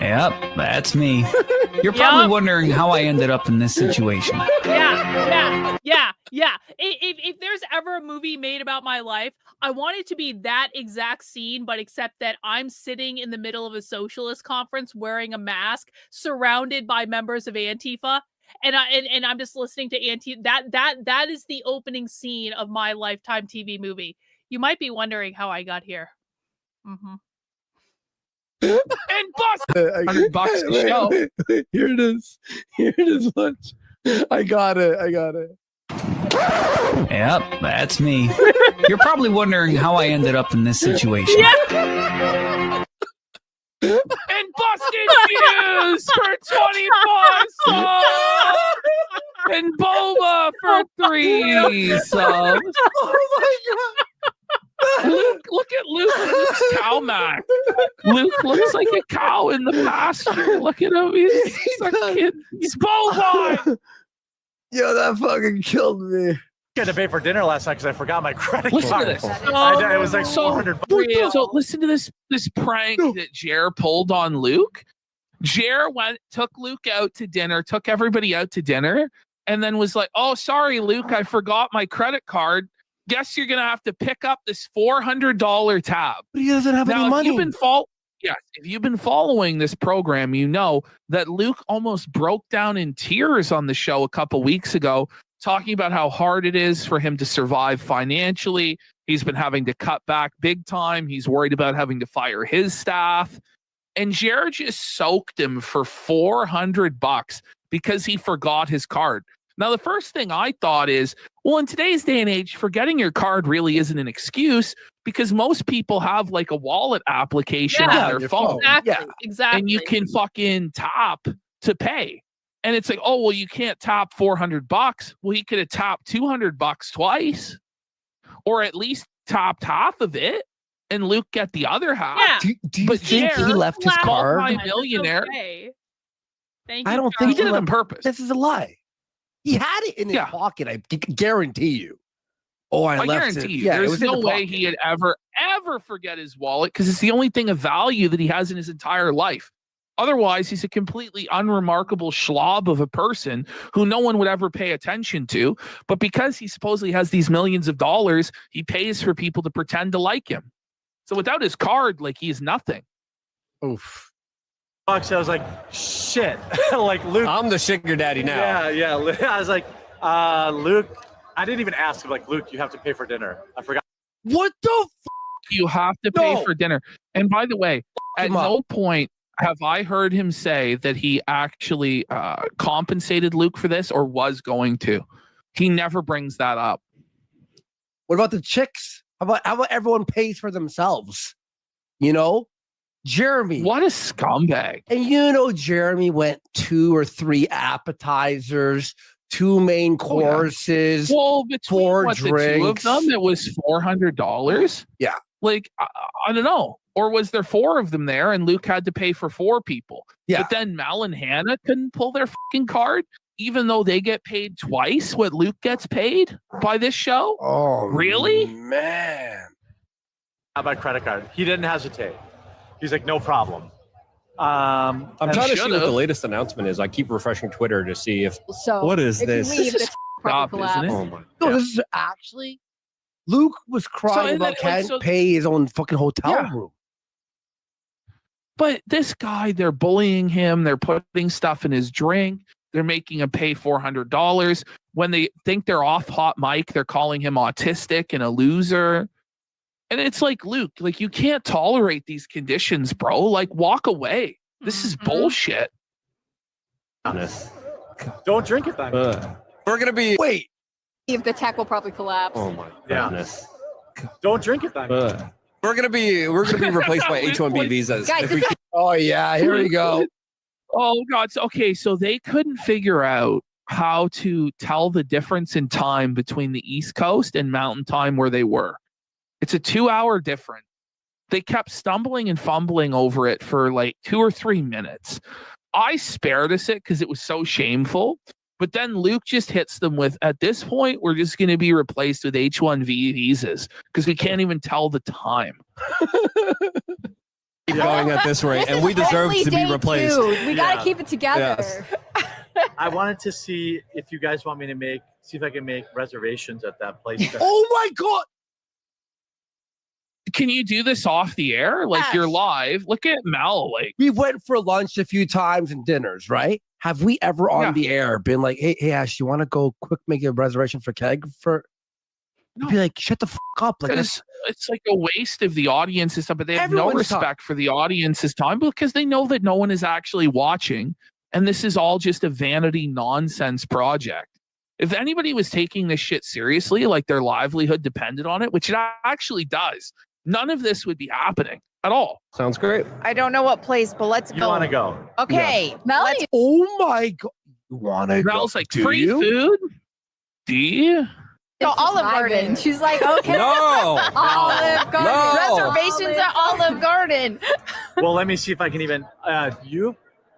Yep, that's me. You're probably wondering how I ended up in this situation. Yeah. If there's ever a movie made about my life, I want it to be that exact scene, but except that I'm sitting in the middle of a socialist conference wearing a mask, surrounded by members of Antifa, and I'm just listening to Antifa. That is the opening scene of my Lifetime TV movie. You might be wondering how I got here. Mm-hmm. And bust $100 a show. Wait. Here it is. Watch. I got it. Yep, that's me. You're probably wondering how I ended up in this situation. And busted views for 24 subs. And Boba for 3 subs. Oh my God. Luke, look at Luke's cow mac. Luke looks like a cow in the pasture. Look at him. He's a kid. He's bovine. Yo, that fucking killed me. I had to pay for dinner last night because I forgot my credit Listen to card. this. It was like $400. So listen to this prank that Jer pulled on Luke. Jer took Luke out to dinner, took everybody out to dinner, and then was like, "Oh, sorry, Luke, I forgot my credit card. Guess you're gonna have to pick up this $400 tab." But he doesn't have any money. If you've been following this program, you know that Luke almost broke down in tears on the show a couple weeks ago, talking about how hard it is for him to survive financially. He's been having to cut back big time. He's worried about having to fire his staff. And Jared just soaked him for $400 because he forgot his card. Now, the first thing I thought is, well, in today's day and age, forgetting your card really isn't an excuse because most people have like a wallet application on their phone. Exactly. And you can fucking tap to pay. And it's like, oh, well, you can't tap $400. Well, he could have tapped $200 twice, or at least tapped half of it. and Luke get the other half. Yeah. Do you think he left his card? Multi-millionaire. Okay. Thank you. I don't think He did it on purpose. This is a lie. He had it in his pocket. I guarantee you. Oh, I left guarantee it. you. Yeah, it There's was in no the way pocket. he'd ever forget his wallet because it's the only thing of value that he has in his entire life. Otherwise, he's a completely unremarkable schlob of a person who no one would ever pay attention to. But because he supposedly has these millions of dollars, he pays for people to pretend to like him. So without his card, like, he's nothing. Oof. Bucks, I was like, shit. Like, Luke. I'm the sugar daddy now. Yeah. I was like, Luke, I didn't even ask him, like, Luke, you have to pay for dinner. I forgot. What the You have to pay for dinner. And by the way, at no point have I heard him say that he actually compensated Luke for this or was going to. He never brings that up. What about the chicks? How about everyone pays for themselves? You know? Jeremy. What a scumbag. And you know Jeremy went 2 or 3 appetizers, 2 main courses, Well, between 4 what, drinks. the two of them, it was $400. Yeah. Like, I don't know. Or was there 4 of them there and Luke had to pay for 4 people? Yeah. But then Mel and Hannah couldn't pull their fucking card, even though they get paid twice what Luke gets paid by this show? Oh, really? Man. How about credit card? He didn't hesitate. He's like, no problem. I'm trying to see what the latest announcement is. I keep refreshing Twitter to see if So what is if this? You leave, This this is probably stop, isn't it? collapse. Oh my No, this is actually Luke was crying about can't pay his own fucking hotel room. But this guy, they're bullying him. They're putting stuff in his drink. They're making him pay $400. When they think they're off hot mic, they're calling him autistic and a loser. And it's like, Luke, like, you can't tolerate these conditions, bro. Like, walk away. This is bullshit. Don't drink it then. We're gonna be wait. If the tech will probably collapse. Oh my goodness. Don't drink it then. We're gonna be replaced by H-1B visas. Guys, if we this keep- Oh yeah, here we go. Oh God. Okay, so they couldn't figure out how to tell the difference in time between the East Coast and Mountain Time where they were. It's a 2-hour difference. They kept stumbling and fumbling over it for like 2 or 3 minutes. I spared us it because it was so shameful. But then Luke just hits them with, at this point, we're just going to be replaced with H-1B visas because we can't even tell the time. keep going at this rate, and we deserve to be replaced. We got to keep it together. Yes. I wanted to see if you guys want me to see if I can make reservations at that place. Oh my God. Can you do this off the air? Like, you're live. Look at Mel. Like, we went for lunch a few times and dinners, right? Have we ever on the air been like, hey Ash, you want to go quick make a reservation for keg for? No. Be like, shut the fuck up. Like, it's like a waste of the audience's time, but they have no Everyone's respect for the audience's time because they know that no one is actually watching. And this is all just a vanity nonsense project. If anybody was taking this shit seriously, like their livelihood depended on it, which it actually does, none of this would be happening at all. Sounds great. I don't know what place, but let's go. You want to go? Okay. Melanie. Oh my God. You want to go? Mel's like, Do free you? food? Do you? So Olive Garden. She's like, okay. No. Olive Garden. No. Reservations at Olive Garden. Well, let me see if I can even. You?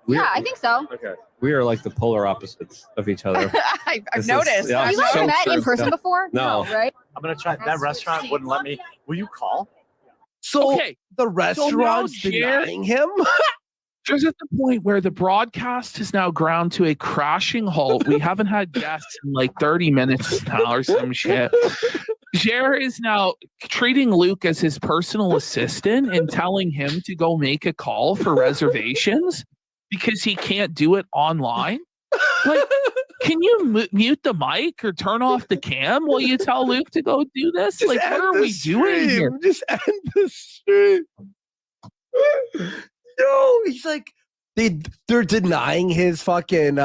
Yeah, I think so. Okay. We are like the polar opposites of each other. I've noticed. Yeah, Have you guys so met in true. person Yeah. before? No. Right? I'm gonna try. That restaurant wouldn't let me. Will you call? So Okay. the restaurant's Jer- denying him? Just at the point where the broadcast has now ground to a crashing halt. We haven't had guests in like 30 minutes now or some shit. Jer is now treating Luke as his personal assistant and telling him to go make a call for reservations because he can't do it online. Like, can you mute the mic or turn off the cam while you tell Luke to go do this? Just like, what end are the we doing here? stream. Just end the stream. No, he's like, they're denying his fucking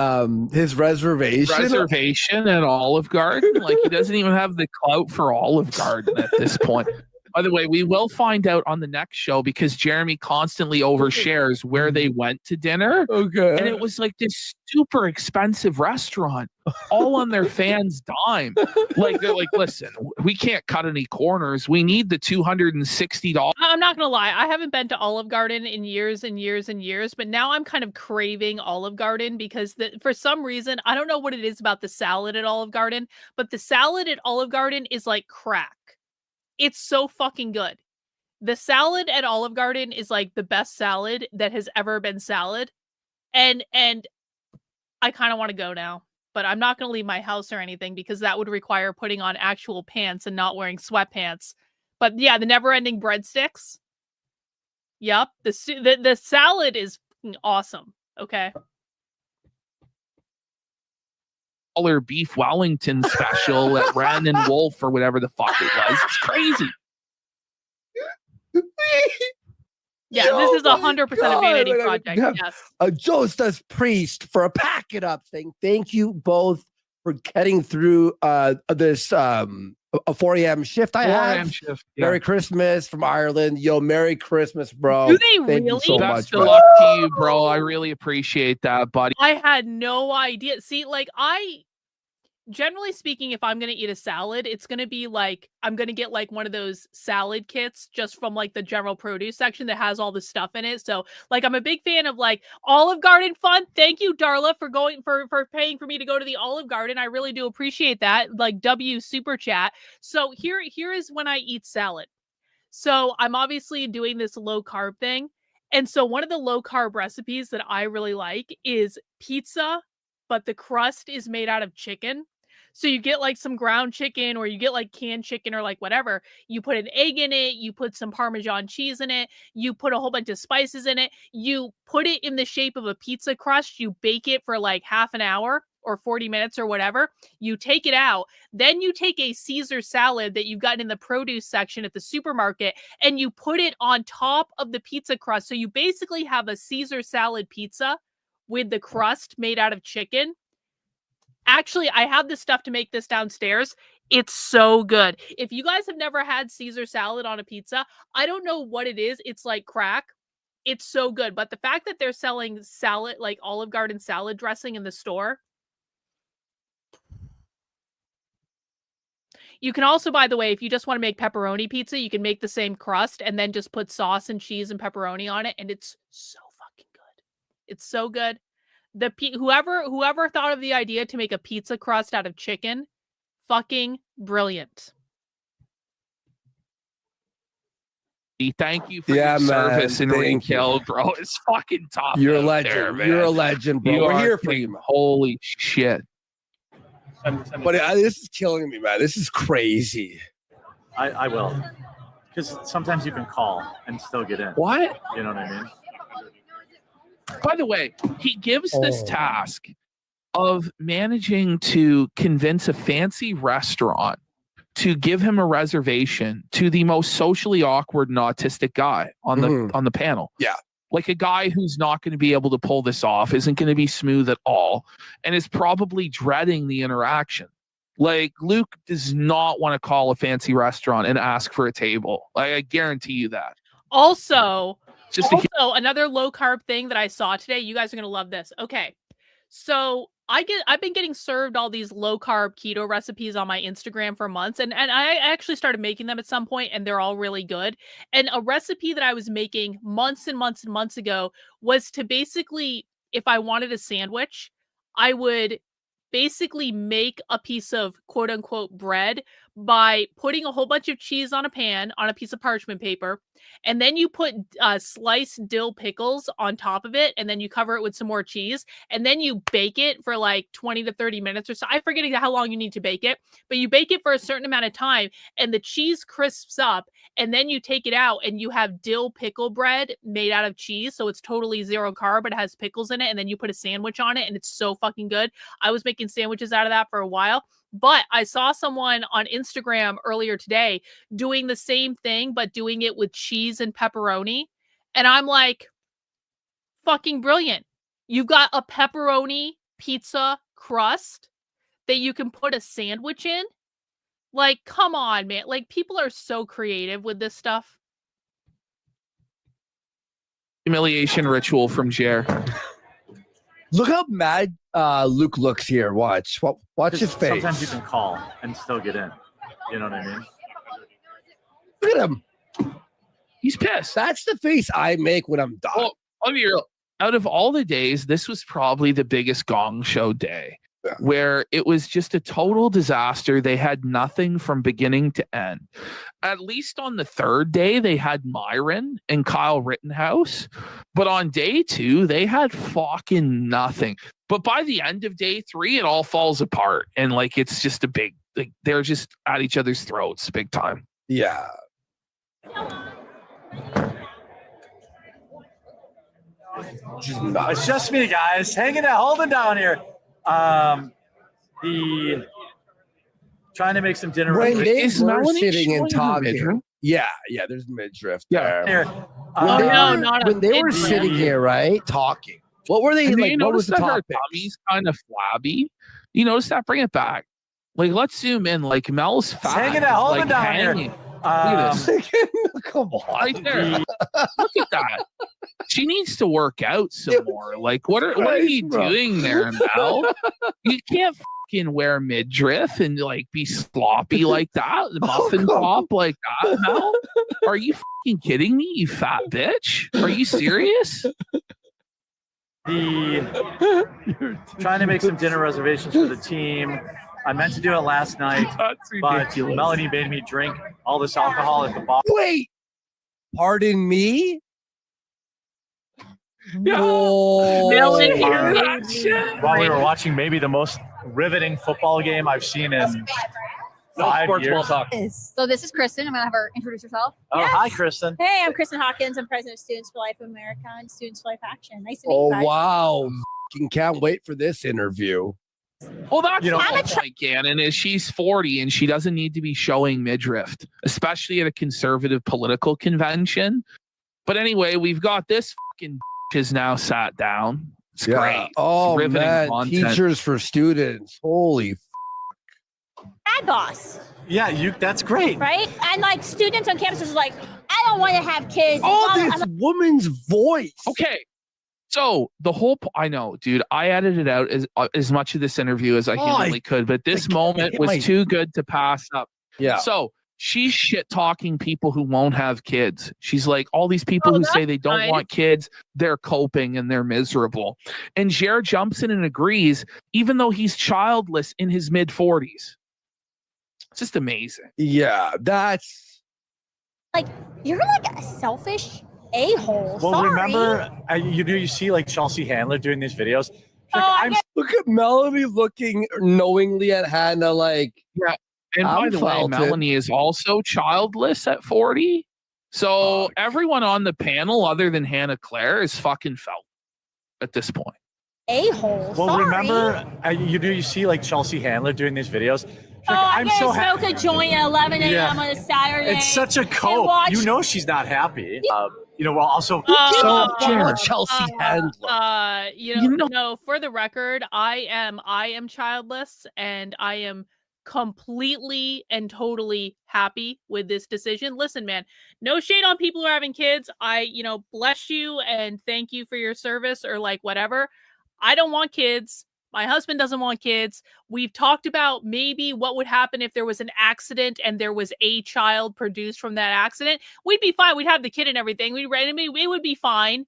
his reservation. At Olive Garden. Like, he doesn't even have the clout for Olive Garden at this point. By the way, we will find out on the next show because Jeremy constantly overshares where they went to dinner. Okay. And it was like this super expensive restaurant, all on their fans' dime. Like, they're like, listen, we can't cut any corners. We need the $260. I'm not gonna lie, I haven't been to Olive Garden in years and years and years, but now I'm kind of craving Olive Garden because for some reason, I don't know what it is about the salad at Olive Garden, but the salad at Olive Garden is like crack. It's so fucking good. The salad at Olive Garden is like the best salad that has ever been salad. And I kind of want to go now, but I'm not going to leave my house or anything because that would require putting on actual pants and not wearing sweatpants. But yeah, the never-ending breadsticks. Yep, the salad is awesome. Okay. Beef Wellington special at Ren and Wolf or whatever the fuck it was. It's crazy. Yeah, this is 100% a vanity project. Yes. A Joseph's priest for a pack it up thing. Thank you both for getting through this a 4 a.m. shift I 4 have. a.m. shift. Yeah. Merry Christmas from Ireland. Yo, Merry Christmas, bro. Do they Thank you really? so Best much, of bro. luck to you, bro. I really appreciate that, buddy. I had no idea. See, like generally speaking, if I'm going to eat a salad, it's going to be like, I'm going to get like one of those salad kits just from like the general produce section that has all the stuff in it. So like, I'm a big fan of like Olive Garden fun. Thank you, Darla, for paying for me to go to the Olive Garden. I really do appreciate that. Like W super chat. So here is when I eat salad. So I'm obviously doing this low carb thing. And so one of the low carb recipes that I really like is pizza, but the crust is made out of chicken. So you get like some ground chicken or you get like canned chicken or like whatever. You put an egg in it. You put some Parmesan cheese in it. You put a whole bunch of spices in it. You put it in the shape of a pizza crust. You bake it for like half an hour or 40 minutes or whatever. You take it out. Then you take a Caesar salad that you've gotten in the produce section at the supermarket and you put it on top of the pizza crust. So you basically have a Caesar salad pizza with the crust made out of chicken. Actually, I have this stuff to make this downstairs. It's so good. If you guys have never had Caesar salad on a pizza, I don't know what it is. It's like crack. It's so good. But the fact that they're selling salad, like Olive Garden salad dressing in the store. You can also, by the way, if you just want to make pepperoni pizza, you can make the same crust and then just put sauce and cheese and pepperoni on it. And it's so fucking good. It's so good. Whoever thought of the idea to make a pizza crust out of chicken, fucking brilliant. Thank you for your service in Ring Kill, bro. It's fucking tough. You're a legend. You're a legend, bro. We're here for you, man. Holy shit. But this is killing me, man. This is crazy. I will. Because sometimes you can call and still get in. What? You know what I mean? By the way, he gives this task of managing to convince a fancy restaurant to give him a reservation to the most socially awkward and autistic guy on the panel. Yeah. Like a guy who's not going to be able to pull this off, isn't going to be smooth at all, and is probably dreading the interaction. Like Luke does not want to call a fancy restaurant and ask for a table. Like, I guarantee you that. Also, another low carb thing that I saw today. You guys are gonna love this. Okay, so I've been getting served all these low carb keto recipes on my Instagram for months, and I actually started making them at some point, and they're all really good. And a recipe that I was making months and months and months ago was to basically, if I wanted a sandwich, I would basically make a piece of quote unquote bread by putting a whole bunch of cheese on a pan on a piece of parchment paper. And then you put sliced dill pickles on top of it. And then you cover it with some more cheese. And then you bake it for like 20 to 30 minutes or so. I forget how long you need to bake it, but you bake it for a certain amount of time and the cheese crisps up. And then you take it out and you have dill pickle bread made out of cheese. So it's totally zero carb, but it has pickles in it. And then you put a sandwich on it and it's so fucking good. I was making sandwiches out of that for a while. But I saw someone on Instagram earlier today doing the same thing, but doing it with cheese and pepperoni. And I'm like, fucking brilliant. You've got a pepperoni pizza crust that you can put a sandwich in. Like, come on, man. Like, people are so creative with this stuff. Humiliation ritual from Jer. Look how mad Luke looks here. Watch his face. Sometimes you can call and still get in. You know what I mean? Look at him. He's pissed. That's the face I make when I'm done. Well, I'll be real. Out of all the days, this was probably the biggest Gong Show day, where it was just a total disaster. They had nothing from beginning to end. At least on the third day, they had Myron and Kyle Rittenhouse. But on day 2, they had fucking nothing. But by the end of day 3, it all falls apart. And like, it's just a big, like, they're just at each other's throats big time. Yeah. It's just me, guys, hanging out, holding down here. The trying to make some dinner. When they Is were Melanie sitting showing and her talking, midriff? yeah, there's midriff there. Here. When they were sitting here, right, talking. What were they And like? you What was notice the that her topic? tummy's kind of flabby. You notice that? Bring it back. Like, let's zoom in. Like, Mel's fat. hanging out, holding like, down here. hanging. Look at this. Come on. Right there. Look at that. She needs to work out some more. Like, what are you doing there, Mel? You can't fucking wear midriff and like be sloppy like that, muffin top like that, Mel. Are you fucking kidding me, you fat bitch? Are you serious? Trying to make some dinner reservations for the team. I meant to do it last night, but Melanie made me drink all this alcohol at the bar. Wait, pardon me? While While we were watching maybe the most riveting football game I've seen in 5 years. So this is Kristen. I'm gonna have her introduce herself. Oh, hi, Kristen. Hey, I'm Kristen Hawkins. I'm president of Students for Life of America and Students for Life Action. Nice to meet Oh you guys. wow! Can't wait for this interview. Well, that's You know- the whole point, Gannon, is she's 40 and she doesn't need to be showing midriff, especially at a conservative political convention. But anyway, we've got this fucking is now sat down. It's great. Oh It's riveting man, content. teachers for students. Holy. Bad boss, Yeah, that's great. right? And like students on campuses are like, I don't want to have kids. Oh, I'm this like, woman's voice. Okay. So the whole I know, dude, I edited out as much of this interview as I humanly could, but this moment was too good to pass up. Yeah. So she's shit talking people who won't have kids. She's like, all these people who say they don't fine. want kids, they're coping and they're miserable. And Jer jumps in and agrees, even though he's childless in his mid 40s. It's just amazing. Yeah, that's like you're like a selfish a-hole. Well, Sorry. remember, you see like Chelsea Handler doing these videos. She's like, I'm look at Melanie looking knowingly at Hannah like yeah. And by the way, Melanie is also childless at 40. So everyone on the panel other than Hannah Claire is fucking felt at this point. A-hole. Well, Sorry. remember, you see like Chelsea Handler doing these videos. She's like, I'm so gonna smoke a joint at 11 a.m. Yeah. on a Saturday. It's such a and cope. watch- You know she's not happy. Well, also Chelsea Handler. No, for the record, I am childless and I am completely and totally happy with this decision. Listen, man, no shade on people who are having kids. I, bless you and thank you for your service or like whatever. I don't want kids. My husband doesn't want kids. We've talked about maybe what would happen if there was an accident and there was a child produced from that accident. We'd be fine. We'd have the kid and everything. It would be fine.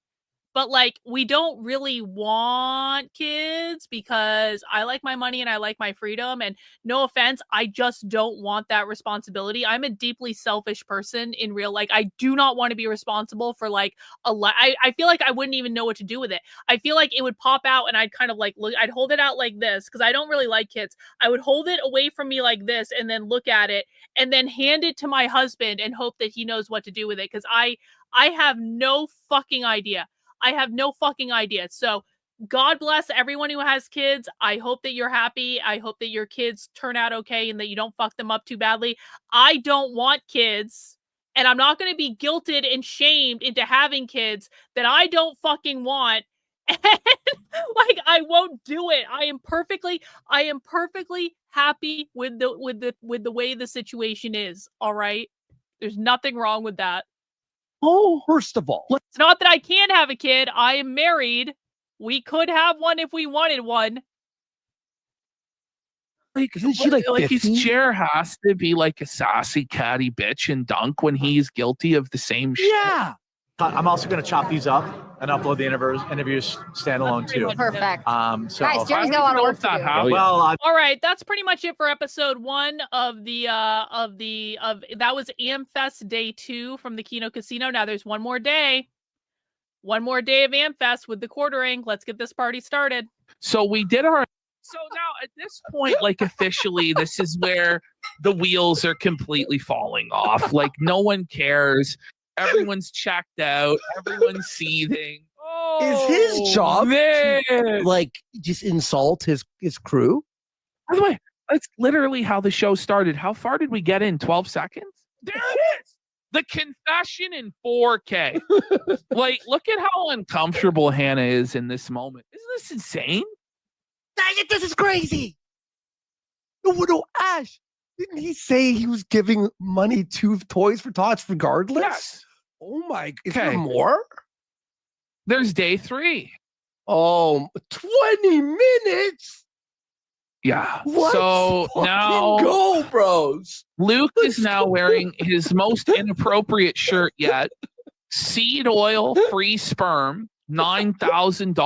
But like, we don't really want kids because I like my money and I like my freedom. And no offense, I just don't want that responsibility. I'm a deeply selfish person in real life. I do not want to be responsible for like I feel like I wouldn't even know what to do with it. I feel like it would pop out and I'd kind of like look, I'd hold it out like this because I don't really like kids. I would hold it away from me like this and then look at it and then hand it to my husband and hope that he knows what to do with it because I have no fucking idea. I have no fucking idea. So God bless everyone who has kids. I hope that you're happy. I hope that your kids turn out okay and that you don't fuck them up too badly. I don't want kids and I'm not going to be guilted and shamed into having kids that I don't fucking want And like I won't do it. I am perfectly happy with the way the situation is. All right. There's nothing wrong with that. Oh, first of all, It's not that I can't have a kid. I am married. We could have one if we wanted one. like, isn't she like his 15? chair has to be like a sassy catty bitch and dunk when he's guilty of the same shit. Yeah. I'm also going to chop these up and upload the interviews standalone too. Perfect. So Guys, Jerry's got a lot of work to do. well, All right, that's pretty much it for episode 1 of that was Amfest day 2 from the Kino Casino. Now there's one more day. One more day of Amfest with the quartering. Let's get this party started. So we did our. So now at this point, like officially, this is where the wheels are completely falling off. Like no one cares. Everyone's checked out. Everyone's seething. Is his job to, like just insult his crew? By the way, that's literally how the show started. How far did we get in? 12 seconds? There it is. The confession in 4K. Like, look at how uncomfortable Hannah is in this moment. Isn't this insane? Dang it, this is crazy. No, Ash. Didn't he say he was giving money to Toys for Tots regardless? Yes. Oh my, is there more? There's day 3. Oh, 20 minutes? Yeah. Let's so fucking now go, bros. Luke is now wearing his most inappropriate shirt yet. Seed oil free sperm, $9,000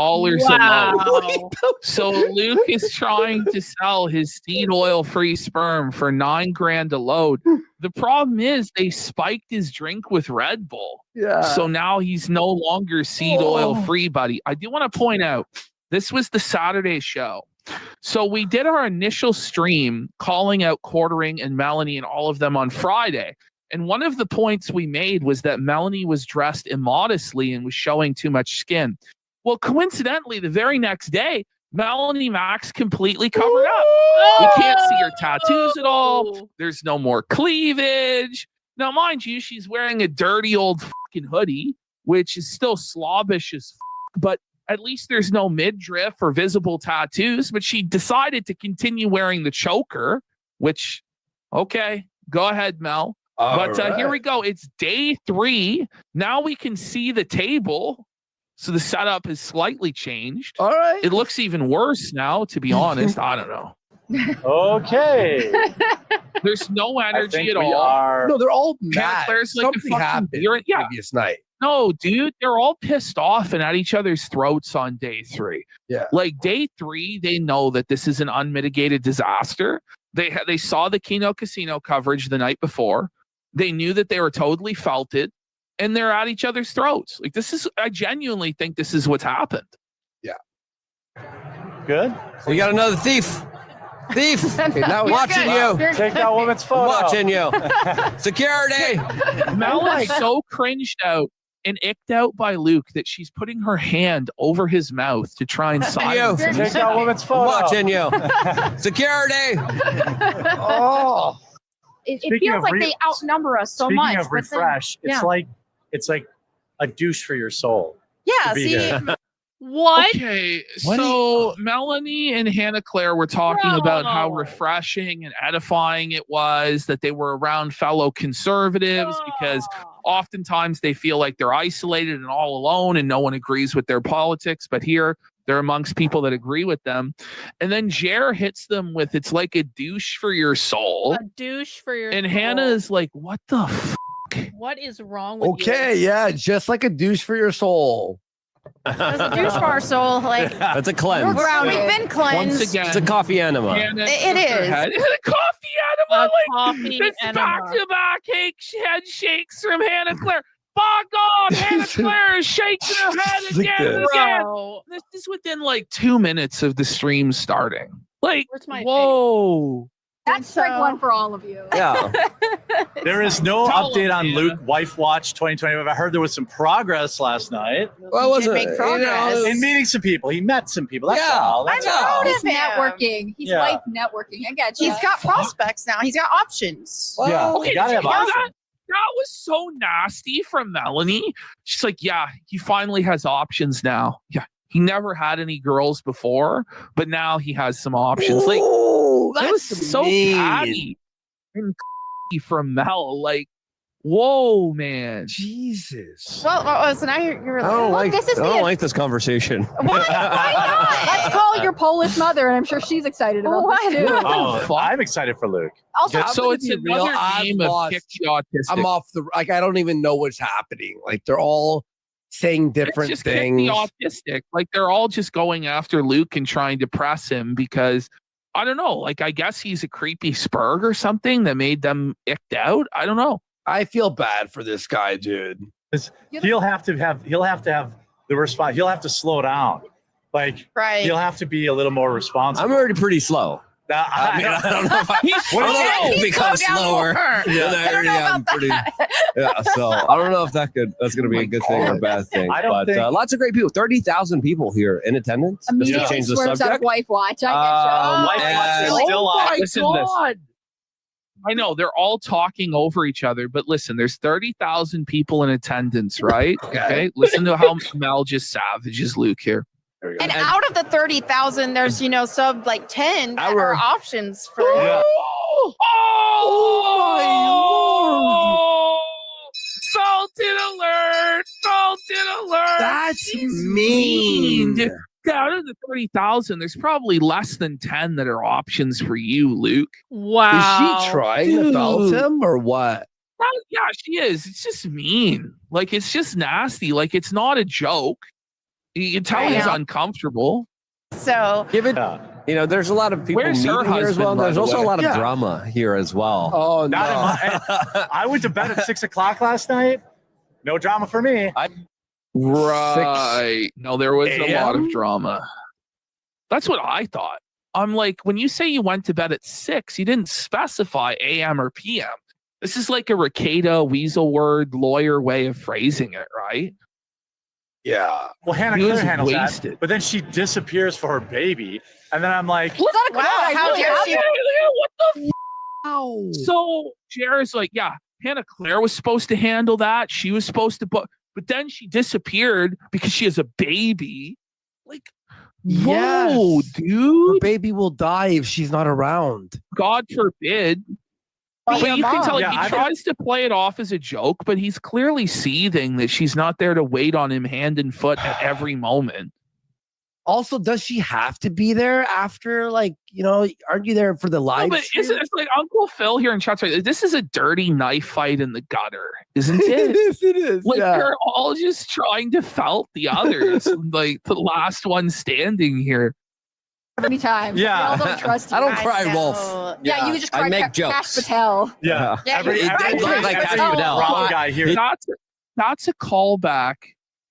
a load. So Luke is trying to sell his seed oil free sperm for $9,000 a load. The problem is they spiked his drink with Red Bull. Yeah. So now he's no longer seed oil free, buddy. I do want to point out this was the Saturday show. So we did our initial stream calling out Quartering and Melanie and all of them on Friday. And one of the points we made was that Melanie was dressed immodestly and was showing too much skin. Well, coincidentally, the very next day, Melanie Max completely covered up. We can't see her tattoos at all. There's no more cleavage. Now, mind you, she's wearing a dirty old fucking hoodie, which is still slobbish as but at least there's no midriff or visible tattoos. But she decided to continue wearing the choker, which, okay, go ahead, Mel. But here we go. It's day 3. Now we can see the table. So the setup has slightly changed. All right. It looks even worse now, to be honest. I don't know. Okay. There's no energy think at we all. are- No, they're all Yeah, mad. Claire's like a Something fucking happened beer- yeah. previous night. No, dude, they're all pissed off and at each other's throats on day 3. Yeah. Like day 3, they know that this is an unmitigated disaster. They saw the Kino Casino coverage the night before. They knew that they were totally felted, and they're at each other's throats. Like this is, I genuinely think this is what's happened. Yeah. Good. We got another thief. Thief. Okay, now I'm watching you. Take that woman's photo. I'm watching you. Security. Mel is so cringed out and icked out by Luke that she's putting her hand over his mouth to try and silence him. Take that woman's photo. I'm watching you. Security. Oh. It Speaking feels of like re- they outnumber us so Speaking much. of but then- refresh, yeah. it's like a douche for your soul. Yeah, to be see, here. What? Okay, What so Melanie and Hannah Claire were talking about how refreshing and edifying it was that they were around fellow conservatives because oftentimes they feel like they're isolated and all alone and no one agrees with their politics. But here they're amongst people that agree with them. And then Jer hits them with, it's like a douche for your soul. A douche for your And soul. Hannah is like, what the What is wrong with you? Okay, yeah, just like a douche for your soul. That's a douche for our soul. Like That's a cleanse. we're grounded. We've been cleansed. Once again, It's a coffee enema. Hannah It shook her is. head. It's a coffee enema. A coffee It's enema. back-to-back head shakes from Hannah Claire. By God, Hannah Claire is shaking her head again and again. Bro. This is within like 2 minutes of the stream starting. Like, Where's my whoa. That's strike one for all of you. Yeah. There is no Tell update them, on Hannah. Luke Wife Watch 2025. I heard there was some progress last night Well, He did make progress. in meeting some people. He met some people. That's Yeah. all. That's I'm all. proud He's of him. networking. He's Yeah. life networking. I get you. He's got prospects now. He's got options. Yeah. Okay, You gotta did have you hear options. that? That was so nasty from Melanie. She's like, yeah, he finally has options now. Yeah. He never had any girls before, but now he has some options. Like, Ooh, it was that's so mean. catty and from Mel. Like, whoa, man. Jesus. Well, so now you're I don't like. this is I don't the- like this conversation. Why not? Let's call your Polish mother, and I'm sure she's excited about this too. Oh, I'm excited for Luke. Also, So it's another game of kick the autistic. I'm off the like. I don't even know what's happening. Like they're all saying different It's just things. Kick the autistic. Like they're all just going after Luke and trying to press him because I don't know. Like I guess he's a creepy spurg or something that made them icked out. I don't know. I feel bad for this guy, dude. He'll have to have the response. He'll have to slow down. Like he'll have to be a little more responsible. I'm already pretty slow. I mean, I don't know if I become slower. Yeah. I already am pretty. Yeah, so I don't know if that's going to be a good thing or a bad thing. I don't think- lots of great people. 30,000 people here in attendance. Just to Immediately change the swerves out of subject. Wife Watch. I Wife Watch is Oh still my on. Listen to this. I know they're all talking over each other, but listen, there's 30,000 people in attendance, right? Okay. Listen to how Mel just savages Luke here. And out of the 30,000, there's sub like 10 that are options for. Oh, salted alert! Salted alert! That's mean. Dude, out of the 30,000, there's probably less than 10 that are options for you, Luke. Wow. Is she trying to felt him or what? Well, yeah, she is. It's just mean. Like, it's just nasty. Like, it's not a joke. You can tell he's uncomfortable. So, Give it. There's a lot of people Where's her meeting here as husband, well. by There's the also way? a lot of Yeah. drama here as well. Oh Not in my, I went to bed at 6 o'clock last night. No drama for me. Right. No, there was a lot AM? of drama. That's what I thought. I'm like, when you say you went to bed at 6, you didn't specify AM or PM. This is like a Ricada weasel word lawyer way of phrasing it, right? Yeah. Well, Hannah He was Claire handles wasted. that, but then she disappears for her baby, and then I'm like, Is that a wow, comment? how Really dare have she? it? What the f-? So Jared's like, yeah, Hannah Claire was supposed to handle that. She was supposed to, but then she disappeared because she has a baby. Like, whoa, Yes. dude. Her baby will die if she's not around. God forbid. But you can tell Yeah, he I've- tries to play it off as a joke, but he's clearly seething that she's not there to wait on him hand and foot at every moment. Also, does she have to be there after, aren't you there for the No, live but stream? it's like Uncle Phil here in chat's right. This is a dirty knife fight in the gutter, isn't it? It is. Like yeah. they're all just trying to felt the others, like the last one standing here. Many times. Yeah. We all don't trust you. I don't cry know. wolf. Yeah, you just I cry make Cash jokes. Patel. yeah, Yeah, every, you- every, It looked like every Cash Patel. brown guy here. That's a callback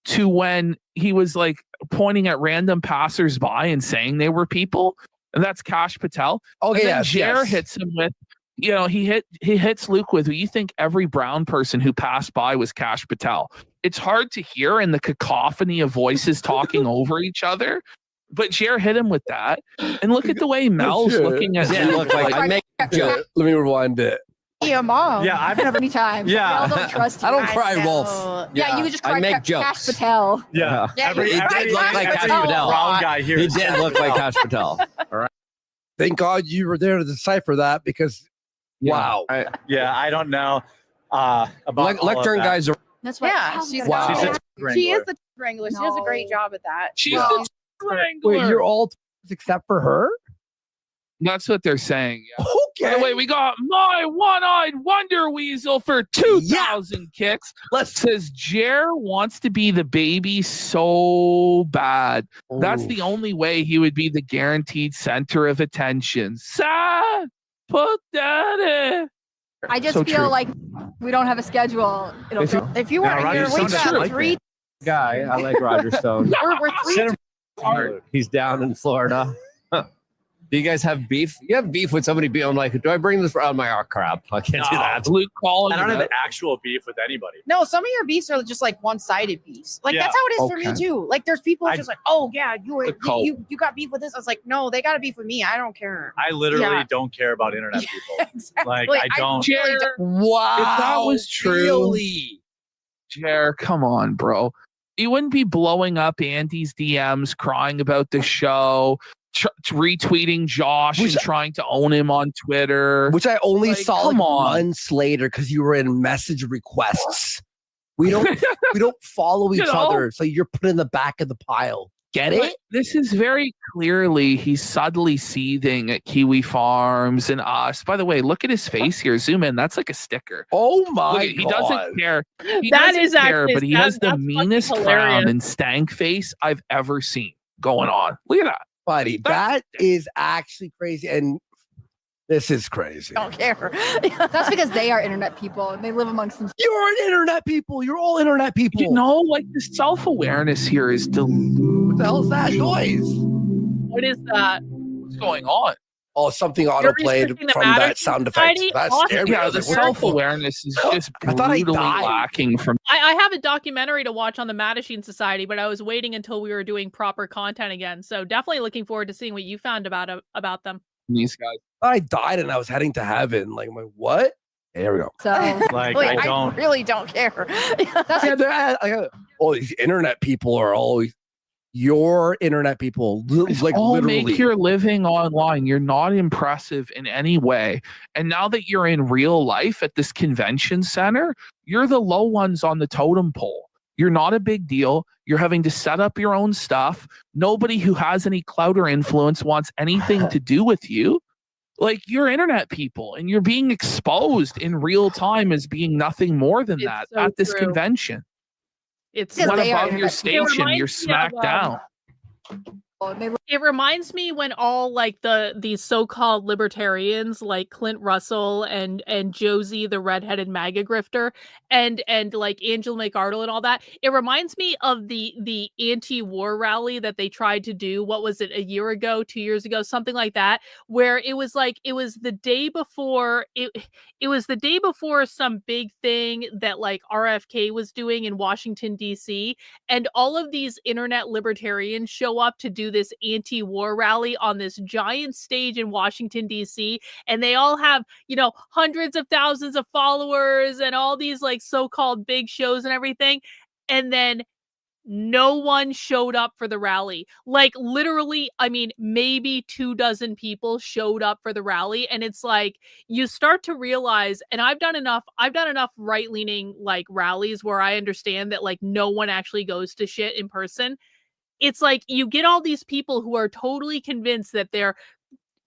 to when he was like pointing at random passersby and saying they were people, and that's Kash Patel. Okay, And then yes, Jer yes. hits him with, he hits Luke with, you think every brown person who passed by was Kash Patel. It's hard to hear in the cacophony of voices talking over each other, but Jer hit him with that. And look at the way Mel's Sure. looking at Yeah, Luke. look like I make Yeah, let me rewind it. Yeah, mom. Yeah, I've never. Many times. Yeah. We all don't trust you. I don't cry know. wolf. Yeah, you just I cry make Cash jokes. Patel. Yeah, Yeah, every, he every, did look like every Cash Patel. brown guy here. He is did Cash look like Patel. Kash Patel. All right. Thank God you were there to decipher that because, wow. Yeah, I don't know about all of Lectern that. guys are. That's why. Yeah, she's Wow. She's a She is wrangler. the wrangler. She does a great job at that. She's Well, the wrangler. Wait, you're all except for her? That's what they're saying. Yeah. Okay. By the way, we got my one-eyed wonder weasel for 2,000 kicks. Says Jer wants to be the baby so bad. That's the only way he would be the guaranteed center of attention. Sa, put that in. I just So feel true. like we don't have a schedule. It'll go. if you weren't here, we got three. Guy, I like Roger Stone. We're three. He's down in Florida. Do you guys have beef? You have beef with somebody being like, do I bring this? I'm like, oh crap, I can't do No. that. Luke calling I don't him have out. actual beef with anybody. No, some of your beefs are just like one-sided beefs. Like Yeah. that's how it is for Okay. me too. Like there's people who are I- just like, oh yeah, The cult. you got beef with this. I was like, no, they got to beef with me. I don't care. I literally Yeah. don't care about internet people. Exactly. Like I don't. really Jer, Wow. if that was true, Really? Jer, come on, bro. You wouldn't be blowing up Andy's DMs, crying about the show, retweeting Josh and trying to own him on Twitter. Which I only Like, saw come on. months later because you were in message requests. We don't follow each other, so you're put in the back of the pile. Get it? But this is very clearly he's subtly seething at Kiwi Farms and us. By the way, look at his face here. Zoom in. That's like a sticker. Oh my God. He doesn't care. He That doesn't is care, actually- but he that- has the that's fucking meanest frown hilarious. and stank face I've ever seen going on. Look at that. Buddy, that is actually crazy. And this is crazy. Don't care. That's because they are internet people and they live amongst themselves. You're an internet people. You're all internet people. You know, like the self-awareness here is What the hell is that noise? What is that? what's going on. Oh, something auto-played researching the from Matter that sound effect. Society? That Awesome. scared me. I Yeah, was the like, what the fuck? self-awareness is just I thought I brutally died. lacking from I have a documentary to watch on the Mattachine Society, but I was waiting until we were doing proper content again. So definitely looking forward to seeing what you found about them. these guys. I thought I died and I was heading to heaven. Like, I'm like, what? There we go. So Like, Wait, I don't. really don't care. that's All these internet people are always your internet people. Like, all literally. make your living online. You're not impressive in any way. And now that you're in real life at this convention center, you're the low ones on the totem pole. You're not a big deal. You're having to set up your own stuff. Nobody who has any clout or influence wants anything to do with you. Like, you're internet people and you're being exposed in real time as being nothing more than It's that so at this true. convention. It's Because Went they are above your internet people. station, reminds you're me smacked of, down. and they It reminds me when all like these so-called libertarians like Clint Russell and Josie the redheaded MAGA grifter and like Angela McArdle and all that. It reminds me of the anti-war rally that they tried to do. What was it, a year ago, 2 years ago, something like that, where it was the day before it was the day before some big thing that like RFK was doing in Washington DC, and all of these internet libertarians show up to do this anti-war rally on this giant stage in Washington DC, and they all have, hundreds of thousands of followers and all these like so-called big shows and everything, and then no one showed up for the rally. Like, literally, I mean, maybe 24 people showed up for the rally, and it's like you start to realize, and I've done enough right-leaning like rallies where I understand that like no one actually goes to shit in person. It's like you get all these people who are totally convinced that they're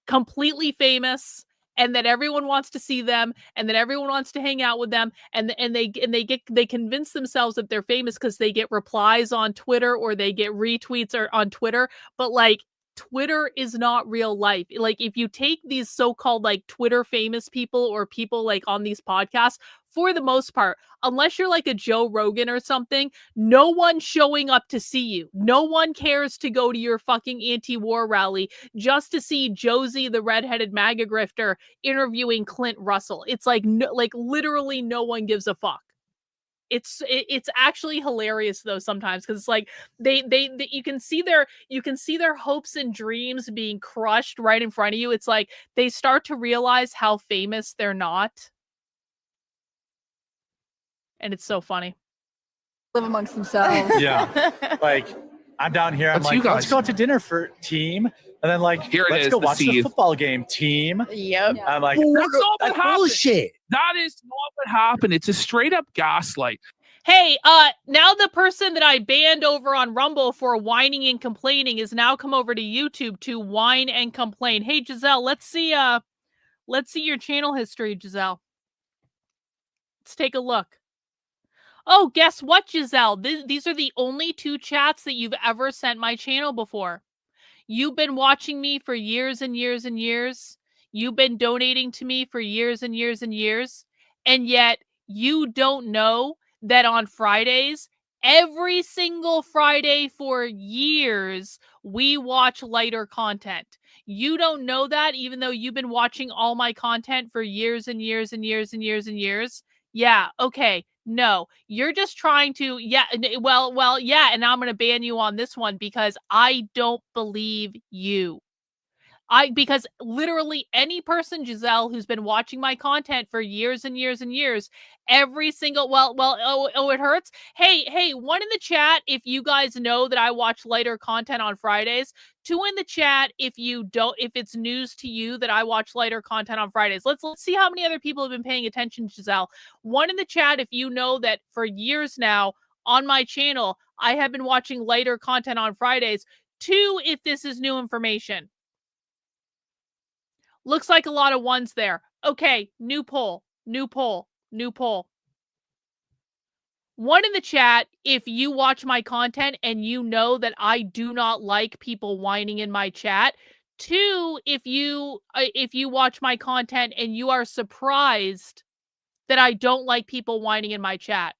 completely famous and that everyone wants to see them and that everyone wants to hang out with them, and they convince themselves that they're famous because they get replies on Twitter or they get retweets or on Twitter. But like, Twitter is not real life. Like, if you take these so-called like Twitter famous people or people like on these podcasts, for the most part, unless you're like a Joe Rogan or something, no one's showing up to see you. No one cares to go to your fucking anti-war rally just to see Josie the redheaded MAGA grifter interviewing Clint Russell. It's like literally no one gives a fuck. It's actually hilarious though sometimes, because it's like they you can see their hopes and dreams being crushed right in front of you. It's like they start to realize how famous they're not, and it's so funny. live amongst themselves. Yeah. Like, I'm down here. I'm That's you like, let's guys. go out to dinner for team. And then like, Here it let's is, go the watch the seed. football game team. Yep. I'm like, That's not what That's happened. bullshit. That is not what happened. It's a straight up gaslight. Hey, now the person that I banned over on Rumble for whining and complaining is now come over to YouTube to whine and complain. Hey, Giselle, let's see your channel history, Giselle. Let's take a look. Oh, guess what, Giselle? These are the only 2 chats that you've ever sent my channel before. You've been watching me for years and years and years. You've been donating to me for years and years and years. And yet you don't know that on Fridays, every single Friday for years, we watch lighter content. You don't know that, even though you've been watching all my content for years and years and years and years and years. Yeah, okay. No, you're just trying to, yeah, well, yeah, and I'm going to ban you on this one because I don't believe you. Because literally any person, Giselle, who's been watching my content for years and years and years, every single it hurts. Hey, one in the chat if you guys know that I watch lighter content on Fridays. 2 in the chat if you don't, if it's news to you that I watch lighter content on Fridays. Let's see how many other people have been paying attention, Giselle. 1 in the chat if you know that for years now on my channel I have been watching lighter content on Fridays. 2 if this is new information. Looks like a lot of ones there. Okay, new poll. 1 in the chat if you watch my content and you know that I do not like people whining in my chat. 2 if you watch my content and you are surprised that I don't like people whining in my chat.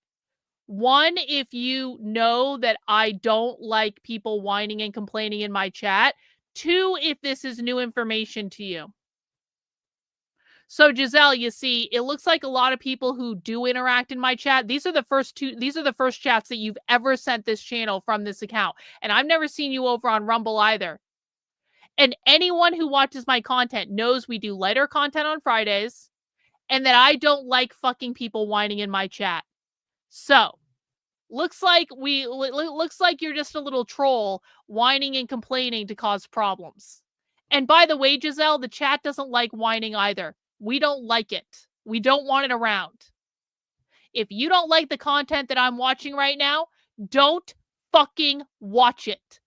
1 if you know that I don't like people whining and complaining in my chat. 2 if this is new information to you. So Giselle, you see, it looks like a lot of people who do interact in my chat. These are the first chats that you've ever sent this channel from this account. And I've never seen you over on Rumble either. And anyone who watches my content knows we do lighter content on Fridays and that I don't like fucking people whining in my chat. So looks like you're just a little troll whining and complaining to cause problems. And by the way, Giselle, the chat doesn't like whining either. We don't like it. We don't want it around. If you don't like the content that I'm watching right now, don't fucking watch it.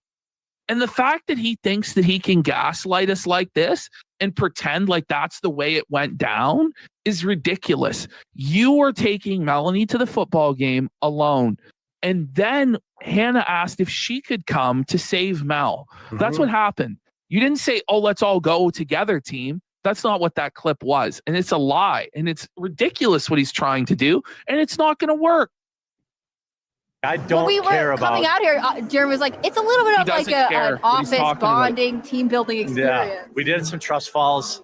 And the fact that he thinks that he can gaslight us like this and pretend like that's the way it went down is ridiculous. You are taking Melanie to the football game alone. And then Hannah asked if she could come to save Mel. That's what happened. You didn't say, oh, let's all go together, team. That's not what that clip was. And it's a lie. And it's ridiculous what he's trying to do. And it's not going to work. I don't we care were about. Coming out here, Jeremy was like, it's a little bit of like an office bonding, team building experience. Yeah, we did some trust falls.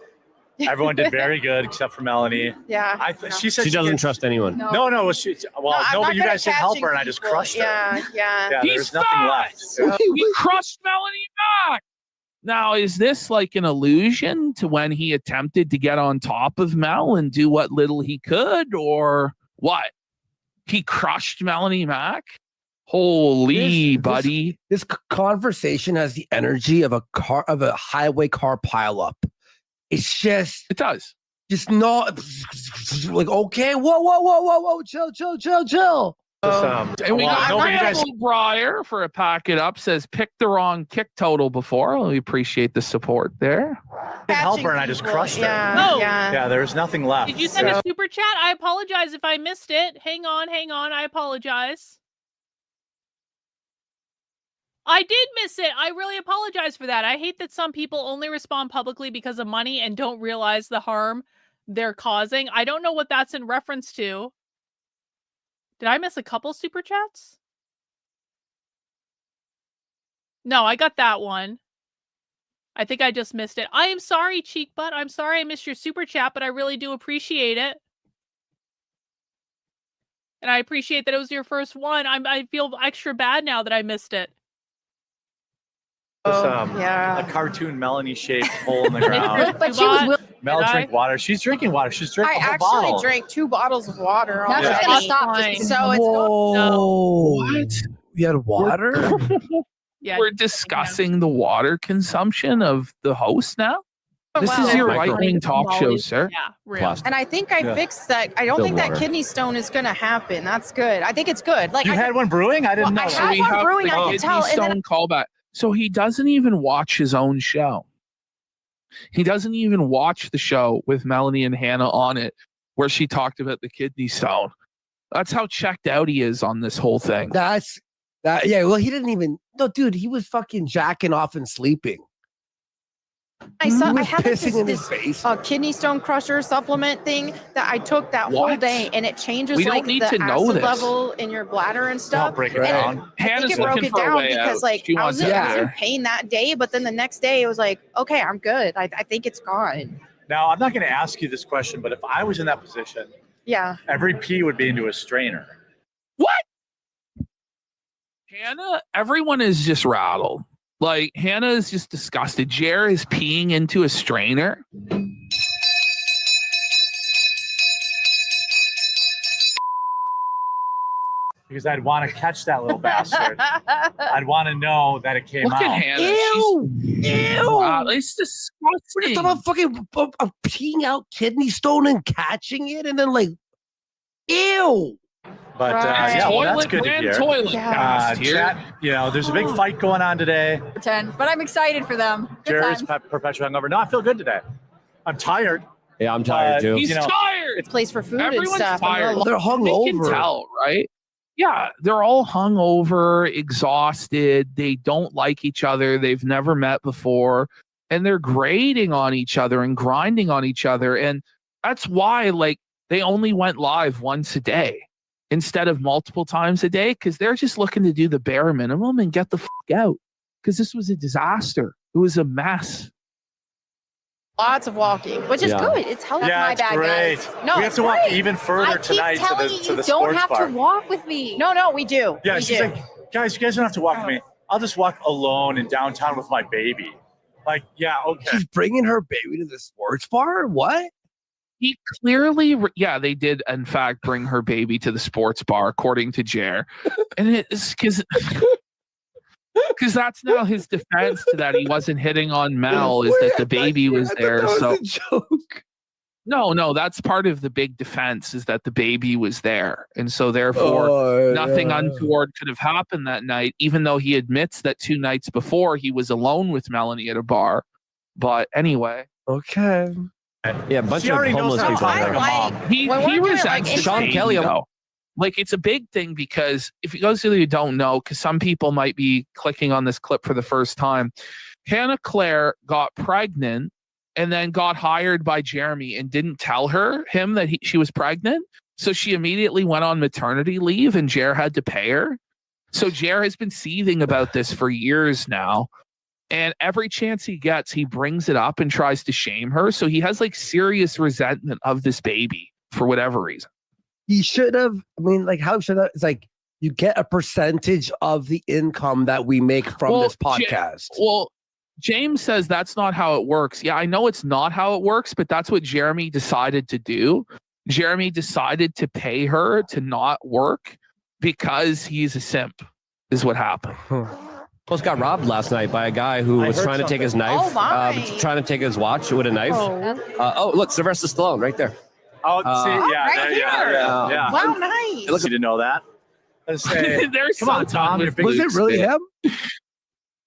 Everyone did very good except for Melanie. Yeah. She said she doesn't trust anyone. No. But you guys didn't help her, and I just crushed her. Yeah. There's nothing left. He crushed Melanie back. Now, is this like an allusion to when he attempted to get on top of Mel and do what little he could, or what? He crushed Melanie Mack? Holy buddy. This conversation has the energy of a highway car pileup. It's just it does. Just not like, okay, whoa, chill. And we got Michael Breyer for a packet up says pick the wrong kick total before. We appreciate the support there. I didn't help her, and I just crushed her. Yeah, there's nothing left. Did you send a super chat? I apologize if I missed it. Hang on. I apologize. I did miss it. I really apologize for that. I hate that some people only respond publicly because of money and don't realize the harm they're causing. I don't know what that's in reference to. Did I miss a couple super chats? No, I got that one. I think I just missed it. I am sorry, Cheek Butt. I'm sorry I missed your super chat, but I really do appreciate it. And I appreciate that it was your first one. I feel extra bad now that I missed it. A cartoon Melanie shaped hole in the ground. But she was Mel drink water. She's drinking water. She's drinking a whole I actually bottle. drank 2 bottles of water. Now she's gonna stop. So it's What? You had water? Yeah, we're discussing the water consumption of the host now. This is your right-wing talk show, sir. Yeah, real. And I think I fixed that. I don't think that kidney stone is going to happen. That's good. I think it's good. Like You had one brewing? I didn't know. I had one brewing. I can tell. And then Callback. So he doesn't even watch his own show. He doesn't even watch the show with Melanie and Hannah on it, where she talked about the kidney stone. That's how checked out he is on this whole thing. Yeah, well, he didn't even. No, dude, he was fucking jacking off and sleeping. I had this kidney stone crusher supplement thing that I took that whole day, and it changes like the acid level in your bladder and stuff. I'll break it down. I think it broke it down because like I was in pain that day, but then the next day it was like, okay, I'm good. I think it's gone. Now, I'm not going to ask you this question, but if I was in that position, every pee would be into a strainer. What? Hannah, everyone is just rattled. Like, Hannah is just disgusted. Jer is peeing into a strainer. Because I'd want to catch that little bastard. I'd want to know that it came Look out. at Hannah. Ew! Ew! It's disgusting. We're just talking about fucking peeing out kidney stone and catching it, and then like, ew! But yeah, well, that's good to hear. Toilet chat, you know, there's a big fight going on today. Pretend, but I'm excited for them. Good Jerry's times. perpetually hungover. No, I feel good today. I'm tired. Yeah, I'm tired too. He's tired. It's place for food Everyone's and stuff. tired. They're They can hungover. tell, right? Yeah, they're all hungover, exhausted. They don't like each other. They've never met before, and they're grading on each other and grinding on each other. And that's why, like, they only went live once a day instead of multiple times a day, because they're just looking to do the bare minimum and get the fuck out. Because this was a disaster. It was a mess. Lots of walking, which is good. It's helping my it's bad great. guys. No, we have to walk great. even further I keep tonight telling to you, the you sports don't have bar. to walk with me. No, we do. Yeah, we she's do. like, guys, you guys don't have to walk with me. I'll just walk alone in downtown with my baby. Like, yeah, okay. She's bringing her baby to the sports bar? What? He clearly, yeah, they did, in fact, bring her baby to the sports bar, according to Jer. And it's because that's now his defense to that he wasn't hitting on Mel, is that the baby was there. So, no, that's part of the big defense, is that the baby was there. And so, therefore, nothing untoward could have happened that night, even though he admits that 2 nights before he was alone with Melanie at a bar. But anyway. Okay. Yeah, a bunch She of already knows homeless how to people. talk like a mom. He resents the Sean baby, Kelly. though. Like, it's a big thing, because if you guys really don't know, because some people might be clicking on this clip for the first time, Hannah Claire got pregnant and then got hired by Jeremy and didn't tell him that she was pregnant. So she immediately went on maternity leave, and Jer had to pay her. So Jer has been seething about this for years now. And every chance he gets, he brings it up and tries to shame her. So he has like serious resentment of this baby for whatever reason. He should have. I mean, like, how should that? It's like you get a percentage of the income that we make from this podcast. James says that's not how it works. Yeah, I know it's not how it works, but that's what Jeremy decided to do. Jeremy decided to pay her to not work because he's a simp, is what happened. Almost got robbed last night by a guy who was trying to take his knife, trying to take his watch with a knife. Look, Sylvester Stallone right there. Oh, see, yeah, right yeah. Wow, nice. Look, you didn't know that. Let's say, There's come on, Tom. You're big. Was it really him?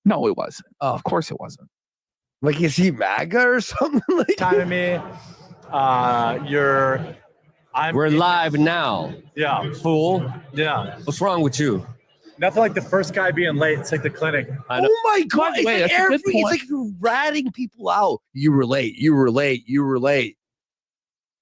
No, it wasn't. Of course it wasn't. Like, is he MAGA or something? Like, Time to me. We're live now. Yeah. Fool. Yeah. What's wrong with you? Nothing like the first guy being late. It's like the clinic. I know. oh my God. It's, Wait, like that's a good it's point. like you're ratting people out. You were late. You were late. You were late.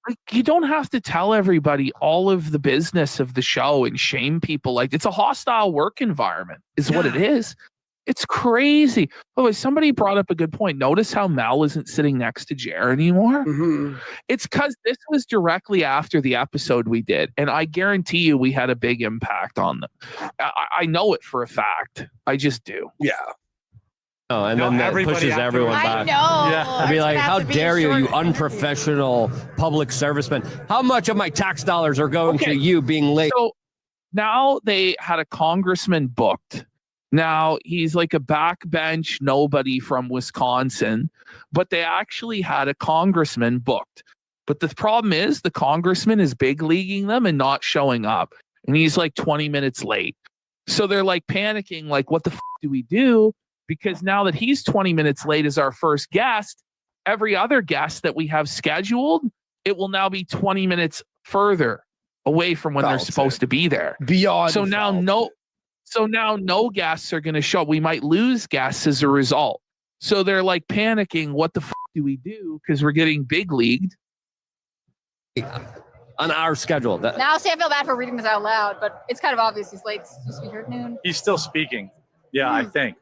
Like, you don't have to tell everybody all of the business of the show and shame people. Like, it's a hostile work environment is what it is. It's crazy. Oh, somebody brought up a good point. Notice how Mel isn't sitting next to Jer anymore. Mm-hmm. It's because this was directly after the episode we did. And I guarantee you we had a big impact on them. I know it for a fact. I just do. Yeah. Oh, and then that pushes everyone back. I know. Yeah. I'd be like, how dare you, you unprofessional public serviceman? How much of my tax dollars are going to you being late? So now they had a congressman booked. Now he's like a backbench nobody from Wisconsin, but they actually had a congressman booked. But the problem is the congressman is big leaguing them and not showing up. And he's like 20 minutes late. So they're like panicking, like, what the f do we do? Because now that he's 20 minutes late as our first guest, every other guest that we have scheduled, it will now be 20 minutes further away from when they're supposed to be there. Beyond. So now no guests are going to show up. We might lose guests as a result. So they're like panicking. What the f do we do? Because we're getting big leagued. On our schedule. Now, see, I feel bad for reading this out loud, but it's kind of obvious he's late. He's supposed to be here at noon. He's still speaking. Yeah, I think.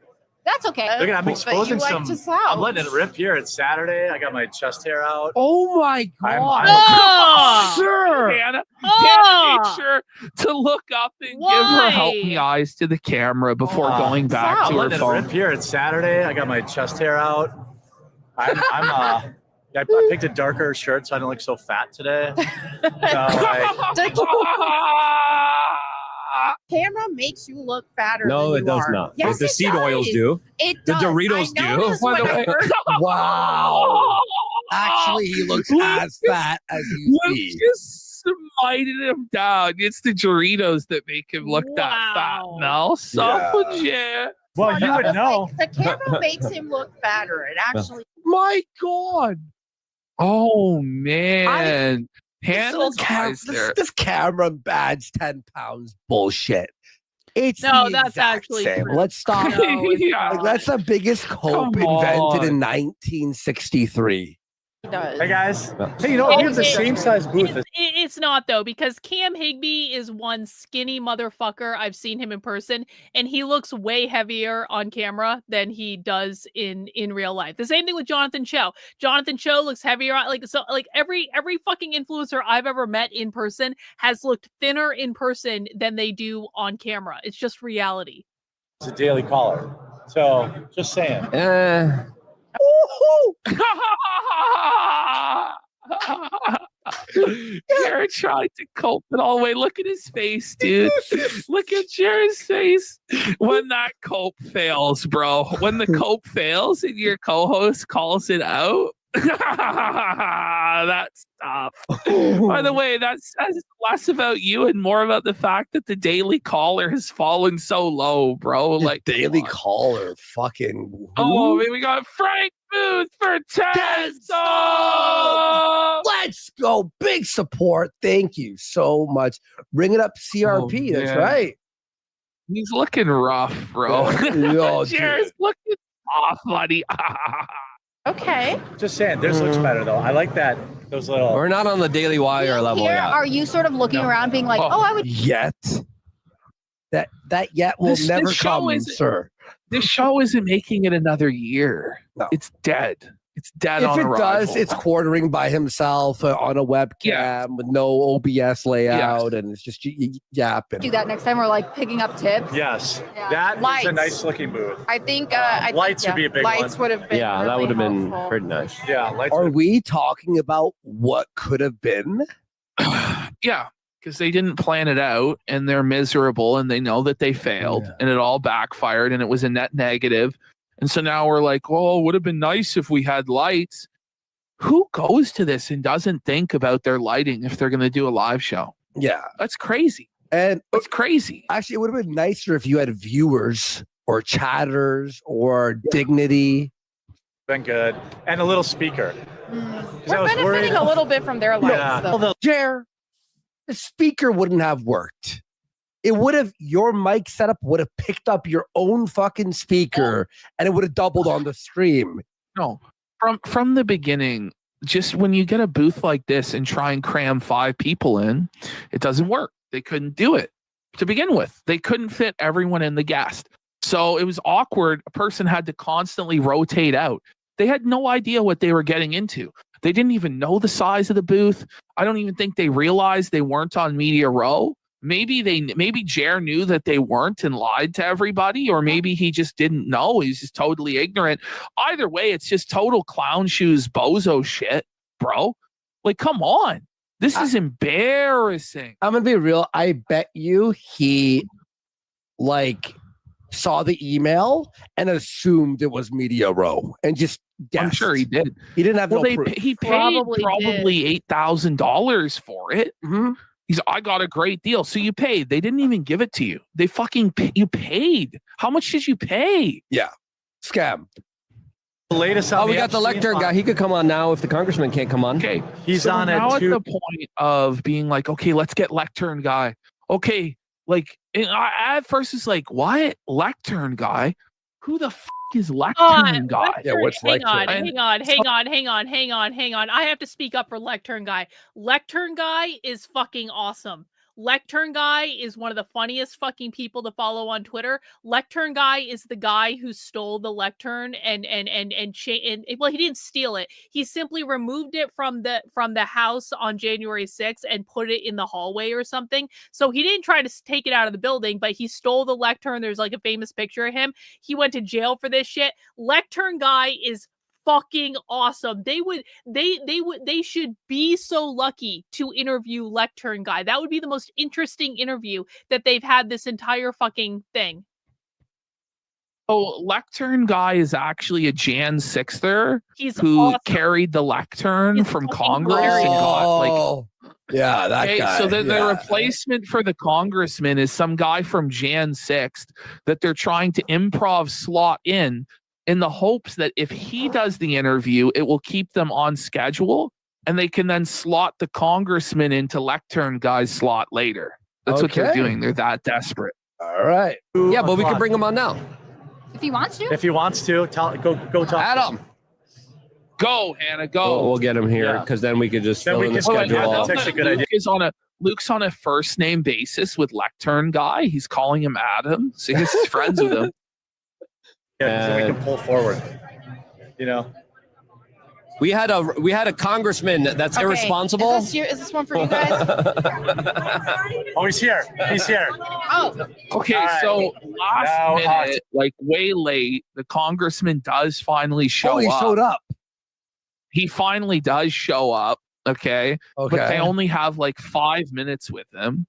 That's okay. Look at I'm exposing like some. to slouch. I'm letting it rip here. It's Saturday. I got my chest hair out. Oh my God. Oh, Sir. Hannah Oh. made sure to look up and give her helping eyes to the camera before going back I'm to her letting it phone. rip here. It's Saturday. I got my chest hair out. I picked a darker shirt so I don't look so fat today. Camera makes you look fatter. No, than it you does are. not. Yes, The it seed does. oils do. It The does. Doritos I do. noticed By the when I way. first- Wow. Actually, he looks as fat as you Luke see. just smited him down. It's the Doritos that make him look that fat. No, yeah. Well, you would know. The camera makes him look fatter. It actually. My God. Oh man. This Hannah's little eyes there. this camera badge 10 pounds bullshit. It's No, the that's exact actually same. true. Let's stop. No, it's Yeah. Like, that's the biggest cope Come invented on. in 1963. Hey guys. Hey, you know what? We have the same size booth. It's not though, because Cam Higbee is one skinny motherfucker. I've seen him in person, and he looks way heavier on camera than he does in real life. The same thing with Jonathan Cho. Jonathan Cho looks heavier on every fucking influencer I've ever met in person has looked thinner in person than they do on camera. It's just reality. It's a daily caller. So just saying. Jared tried to cope it all the way. Look at his face, dude. Look at Jared's face when that cope fails, bro. When the cope fails and your co-host calls it out. That's tough. By the way, that says less about you and more about the fact that the Daily Caller has fallen so low, bro. Like Daily Caller, fucking. Oh, man, we got Frank Booth for 10 subs. Let's go. Big support. Thank you so much. Bring it up, CRP. That's man. right. He's looking rough, bro. Yo, Jared's looking off, buddy. Okay. Just saying, theirs looks better though. I like that. Those little. We're not on the Daily Wire level Here, yet. are you sort of looking around being like, oh, I would. Yet. That yet will never come, sir. This show isn't making it another year. No. It's dead. It's dead If on it arrival. does, it's quartering by himself on a webcam with no OBS layout, and it's just yapping. Do that next time. We're like picking up tips. Yes. Yeah. That is Lights. a nice looking booth. I think lights would be a big lights one. would have been. Yeah, that really would have been helpful. pretty nice. Yeah, lights. Are we talking about what could have been? Yeah, because they didn't plan it out and they're miserable and they know that they failed and it all backfired and it was a net negative. And so now we're like, well, it would have been nice if we had lights. Who goes to this and doesn't think about their lighting if they're going to do a live show? Yeah. That's crazy. And it's crazy. Actually, it would have been nicer if you had viewers or chatters or dignity. Been good. And a little speaker. We're benefiting a little bit from their lights, though. Jer, the speaker wouldn't have worked. It would have, your mic setup would have picked up your own fucking speaker and it would have doubled on the stream. No, from the beginning, just when you get a booth like this and try and cram 5 people in, it doesn't work. They couldn't do it to begin with. They couldn't fit everyone in the guest. So it was awkward. A person had to constantly rotate out. They had no idea what they were getting into. They didn't even know the size of the booth. I don't even think they realized they weren't on Media Row. Maybe Jer knew that they weren't and lied to everybody, or maybe he just didn't know. He's just totally ignorant. Either way, it's just total clown shoes bozo shit, bro. Like, come on. This is embarrassing. I'm going to be real. I bet you he saw the email and assumed it was Media Row and just guessed. I'm sure he did. He didn't have no proof. He paid probably $8,000 for it. Mm-hmm. I got a great deal. So you paid. They didn't even give it to you. They fucking you paid. How much did you pay? Yeah. Scam. The latest on we got the lectern guy. He could come on now if the congressman can't come on. Okay. He's so on now at the point of being like, okay, let's get lectern guy. Okay. Like, I at first it's like, what? Lectern guy? Who the is lectern guy? Yeah, what's hang on. I have to speak up for lectern guy. Lectern guy is fucking awesome. Lectern Guy is one of the funniest fucking people to follow on Twitter. Lectern Guy is the guy who stole the lectern and well, he didn't steal it. He simply removed it from the house on January 6th and put it in the hallway or something. So he didn't try to take it out of the building, but he stole the lectern. There's like a famous picture of him. He went to jail for this shit. Lectern Guy is fucking awesome. They should be so lucky to interview Lectern Guy. That would be the most interesting interview that they've had this entire fucking thing. Oh, Lectern Guy is actually a Jan 6er who awesome. carried the lectern from Congress and got like. Yeah, that guy. So the replacement for the congressman is some guy from Jan 6th that they're trying to improv slot in the hopes that if he does the interview, it will keep them on schedule and they can then slot the congressman into Lectern Guy's slot later. That's what they're doing. They're that desperate. All right. Yeah, but we can bring him on now. If he wants to. If he wants to, go talk. Adam. Go, Hannah, go. We'll get him here because then we could just fill in the schedule. That's actually a good idea. Luke's on a first name basis with Lectern Guy. He's calling him Adam. So he's friends with him. Yeah, so we can pull forward. You know. We had a congressman that's irresponsible. Is this one for you guys? Oh, he's here. He's here. Oh. Okay, so last minute, like way late, the congressman does finally show up. Oh, he showed up. He finally does show up. Okay. But they only have like 5 minutes with him.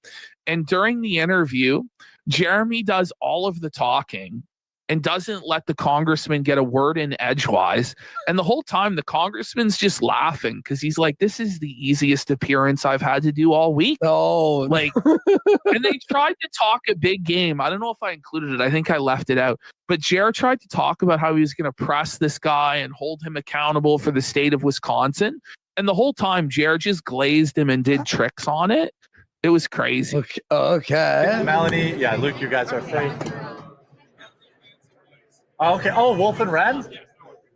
And during the interview, Jeremy does all of the talking and doesn't let the congressman get a word in edgewise. And the whole time the congressman's just laughing because he's like, this is the easiest appearance I've had to do all week. Oh, like, and they tried to talk a big game. I don't know if I included it. I think I left it out. But Jer tried to talk about how he was going to press this guy and hold him accountable for the state of Wisconsin. And the whole time Jer just glazed him and did tricks on it. It was crazy. Okay. Melanie, yeah, Luke, you guys are free. Okay. Oh, Wolf and Ren?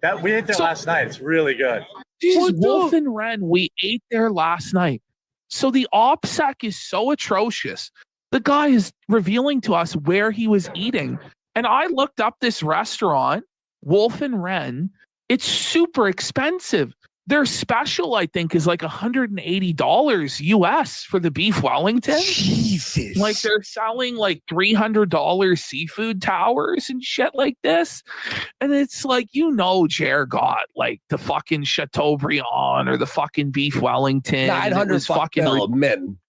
That we ate there last night. It's really good. Jesus, Wolf and Ren, we ate there last night. So the OPSEC is so atrocious. The guy is revealing to us where he was eating. And I looked up this restaurant, Wolf and Ren. It's super expensive. Their special, I think, is like $180 US for the beef Wellington. Jesus. Like they're selling like $300 seafood towers and shit like this. And it's like, Jer got like the fucking Chateaubriand or the fucking beef Wellington. 900 fucking men.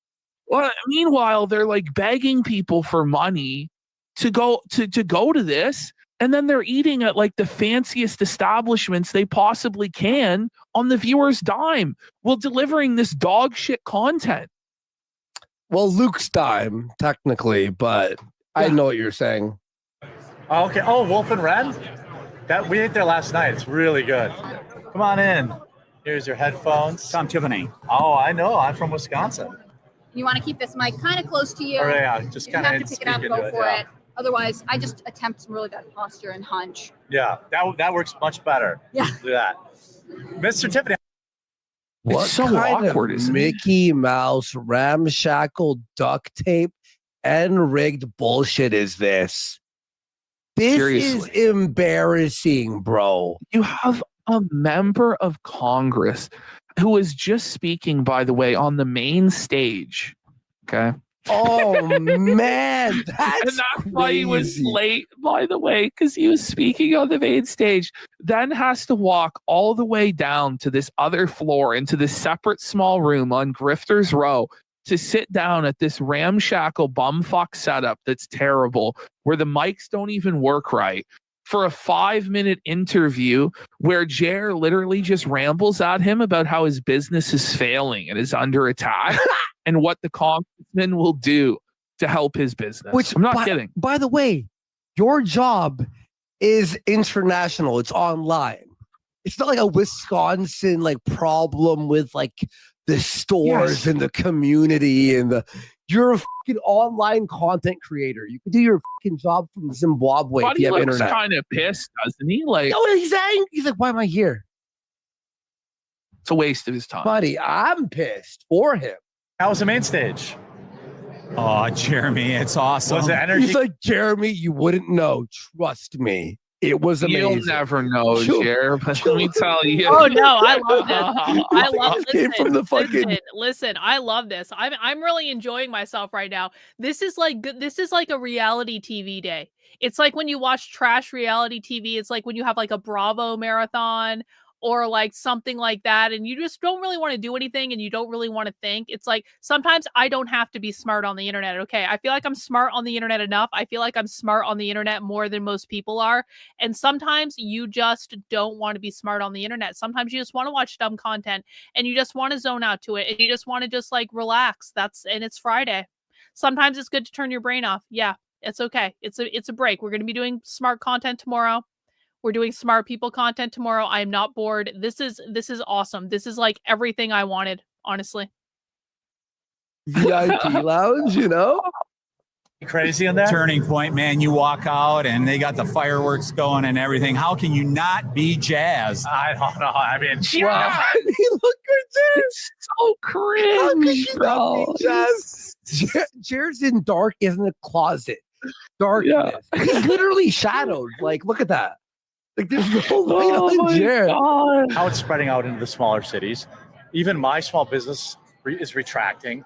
Well, meanwhile, they're like begging people for money to go to this. And then they're eating at like the fanciest establishments they possibly can on the viewer's dime while delivering this dog shit content. Well, Luke's dime, technically, but I know what you're saying. Okay. Oh, Wolf and Ren? That we ate there last night. It's really good. Come on in. Here's your headphones. Tom Tiffany. Oh, I know. I'm from Wisconsin. You want to keep this mic kind of close to you. Oh, yeah. Just kind of have to pick it up, go for it. Otherwise, I just attempt some really good posture and hunch. Yeah, that works much better. Yeah. Do that. Mr. Tiffany. What it's so kind awkward, of isn't it? Mickey Mouse ramshackle duct tape and rigged bullshit is this? This Seriously. is embarrassing, bro. You have a member of Congress who is just speaking, by the way, on the main stage. Okay. Oh man, that's why he was late, by the way, because he was speaking on the main stage, then has to walk all the way down to this other floor into this separate small room on Grifter's Row to sit down at this ramshackle bumfuck setup that's terrible, where the mics don't even work right, for a 5-minute interview where Jer literally just rambles at him about how his business is failing and is under attack and what the congressman will do to help his business. Which, I'm not kidding. By the way, your job is international. It's online. It's not like a Wisconsin problem with the stores and the community and you're a fucking online content creator. You can do your fucking job from Zimbabwe if you have internet. He's kind of pissed, doesn't he? You know what he's saying? He's like, why am I here? It's a waste of his time. Buddy, I'm pissed for him. How was the main stage? Oh, Jeremy, it's awesome. Was it energy? He's like, Jeremy, you wouldn't know. Trust me. It was amazing. You'll never know, Jer. But let me tell you. Oh no, I love this. I love came from the fucking. Listen, I love this. I'm really enjoying myself right now. This is like a reality TV day. It's like when you watch trash reality TV. It's like when you have like a Bravo marathon or like something like that, and you just don't really want to do anything and you don't really want to think. It's like sometimes I don't have to be smart on the internet. Okay, I feel like I'm smart on the internet enough. I feel like I'm smart on the internet more than most people are. And sometimes you just don't want to be smart on the internet. Sometimes you just want to watch dumb content and you just want to zone out to it and you just want to just like relax. And it's Friday. Sometimes it's good to turn your brain off. Yeah, it's okay. It's a break. We're going to be doing smart content tomorrow. We're doing smart people content tomorrow. I am not bored. This is awesome. This is like everything I wanted, honestly. VIP lounge, you know? Crazy in there? Turning Point, man, you walk out and they got the fireworks going and everything. How can you not be jazzed? I don't know. I mean, Wow. Look at this. So cringe, How could you bro. not be jazzed? Jared's in dark, is in the closet. Darkness. He's literally shadowed. Like, look at that. Like, there's no light on Jared. how it's spreading out into the smaller cities. Even my small business is retracting.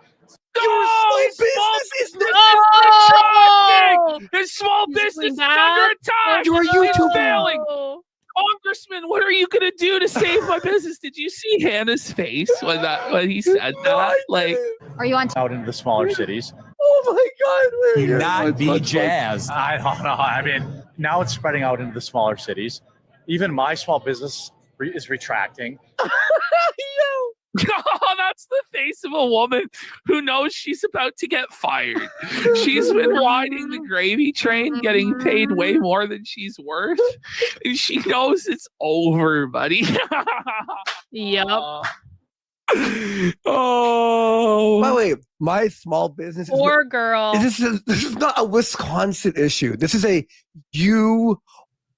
No, business is retracting. His small business is under attack. You're It's YouTubing. failing. Congressman, what are you gonna do to save my business? Did you see Hannah's face when he said that? Like, Are you on? Out into the smaller cities. Oh my God. You not be jazzed. I don't know. I mean, now it's spreading out into the smaller cities. Even my small business is retracting. oh, that's the face of a woman who knows she's about to get fired. She's been riding the gravy train, getting paid way more than she's worth. And she knows it's over, buddy. Yep. Oh. By the way, my small business is Poor girl. This is not a Wisconsin issue. This is a you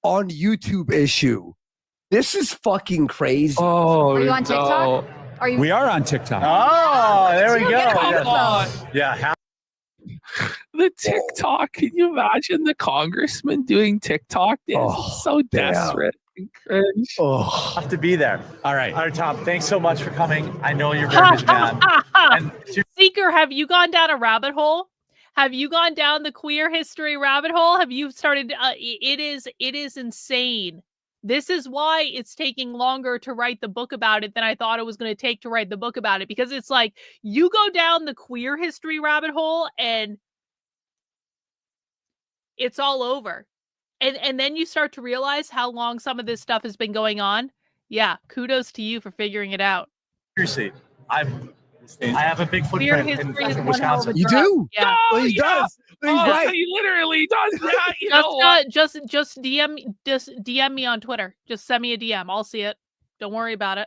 on YouTube issue. This is fucking crazy. Are you on TikTok? Are you? We are on TikTok. Oh, there we go. Come on. Yeah. The TikTok. Can you imagine the congressman doing TikTok? It's so desperate and cringe. Have to be there. All right, Tom. Thanks so much for coming. I know you're very busy, man. And Seeker, have you gone down a rabbit hole? Have you gone down the queer history rabbit hole? Have you started? It is insane. This is why it's taking longer to write the book about it than I thought it was going to take to write the book about it. Because it's like you go down the queer history rabbit hole and it's all over. And then you start to realize how long some of this stuff has been going on. Yeah, kudos to you for figuring it out. seriously, I have a big Queer footprint history is in one hell of a Wisconsin. You drug. do? Yeah. Well, he does. He's right. He literally does that. You know what? Just DM me on Twitter. Just send me a DM. I'll see it. Don't worry about it.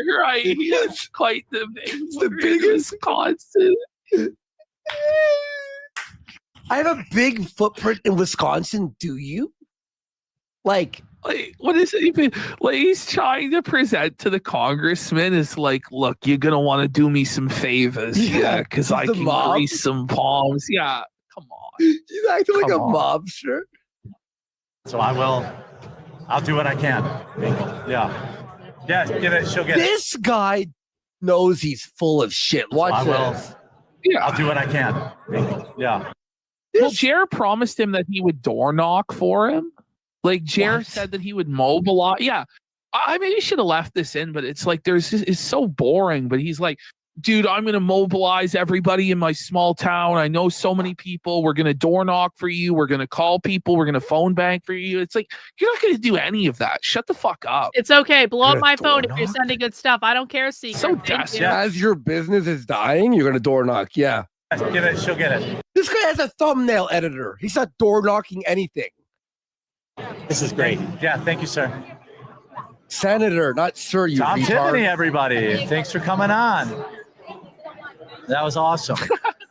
You're right. He is quite the biggest Wisconsin. I have a big footprint in Wisconsin. Do you? Like, what is it even? Like, he's trying to present to the congressman is like, look, you're gonna want to do me some favors, because I can grease some palms. Yeah, come on. He's acting like a Come on. mobster. So I'll do what I can. Yeah. Yeah, get it. She'll get it. This guy knows he's full of shit. Watch I will. this. Yeah. I'll do what I can. Yeah. Well, Jer promised him that he would door knock for him. Like, Jer said that he would mobilize. Yeah. I maybe should have left this in, but it's like it's so boring. But he's like, dude, I'm going to mobilize everybody in my small town. I know so many people. We're going to door knock for you. We're going to call people. We're going to phone bank for you. It's like, you're not going to do any of that. Shut the fuck up. It's okay. Blow up You're my a phone door if you're knock? sending good stuff. I don't care, Seeker. So Thank desperate. you. As your business is dying, you're going to door knock. Yeah. Get it. She'll get it. This guy has a thumbnail editor. He's not door knocking anything. This is great. Yeah, thank you, sir. Senator, not sir, you Tom retard. Tiffany, everybody. Thanks for coming on. That was awesome.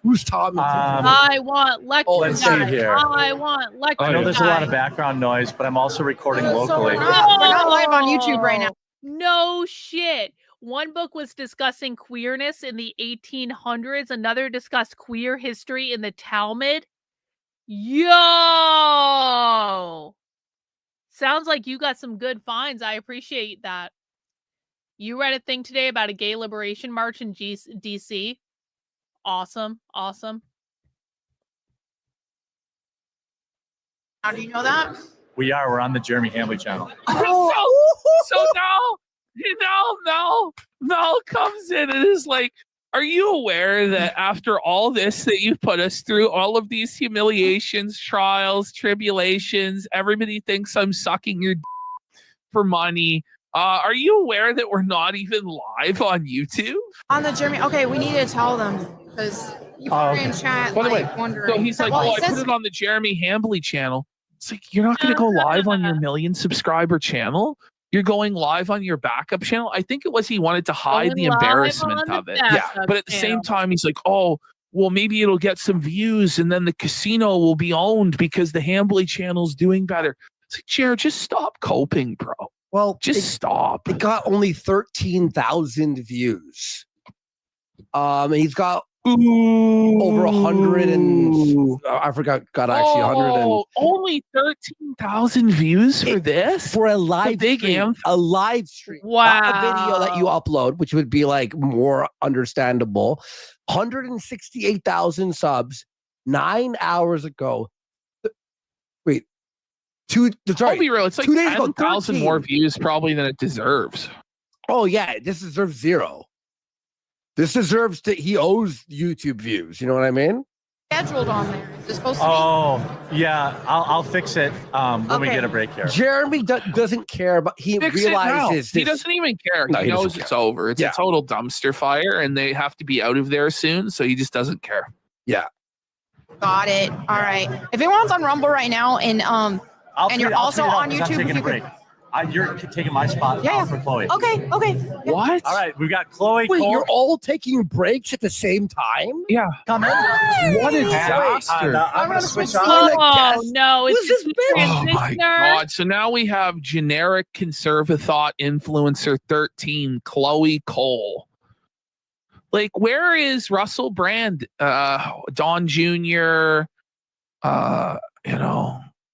Who's Tom? I want lecture let's see guys. here. I want lecture I know there's a lot of guys. background noise, but I'm also recording locally. We're not live on YouTube right now. No shit. One book was discussing queerness in the 1800s. Another discussed queer history in the Talmud. Yo! Sounds like you got some good finds. I appreciate that. You read a thing today about a gay liberation march in DC. Awesome. Awesome. How do you know that? We're on the Jeremy Hambley channel. So now Mel comes in and is like, are you aware that after all this that you put us through, all of these humiliations, trials, tribulations, everybody thinks I'm sucking your for money. Are you aware that we're not even live on YouTube? On the Jeremy. Okay, we need to tell them because people are in chat By the way, wondering. so he's like, well, I put it on the Jeremy Hambley channel. It's like, you're not going to go live on your 1 million subscriber channel. You're going live on your backup channel. I think it was he wanted to hide the embarrassment of it. Yeah, but at the same time, he's like, oh, well, maybe it'll get some views and then the casino will be owned because the Hambley channel's doing better. It's like, Jared, just stop coping, bro. Well, just stop. It got only 13,000 views. And he's got over 100 and I forgot. Got actually 100 and only 13,000 views for this for a live big stream. A live stream. Wow. Not a video that you upload, which would be like more understandable. 168,000 subs 9 hours ago. Wait. I'll be real. It's like 10,000 13 more views probably than it deserves. Oh yeah, this deserves 0. This deserves he owes YouTube views. You know what I mean? Scheduled on there. Is it supposed to be? Oh yeah, I'll fix it when we get a break here. Jeremy doesn't care, but he realizes he doesn't even care. No, he knows it's over. It's a total dumpster fire, and they have to be out of there soon. So he just doesn't care. Yeah. Got it. All right. If anyone's on Rumble right now, and you're also on YouTube, I'm taking a break. You're taking my spot for Chloe. Okay. What? All right, we've got Chloe. Wait, Cole. you're all taking breaks at the same time? Yeah. Come in. What a disaster. I'm going to switch on. Oh, no. It's Who's this Oh my God. So now we have generic conservative thought influencer 13, Chloe Cole. Like, where is Russell Brand, Don Jr.,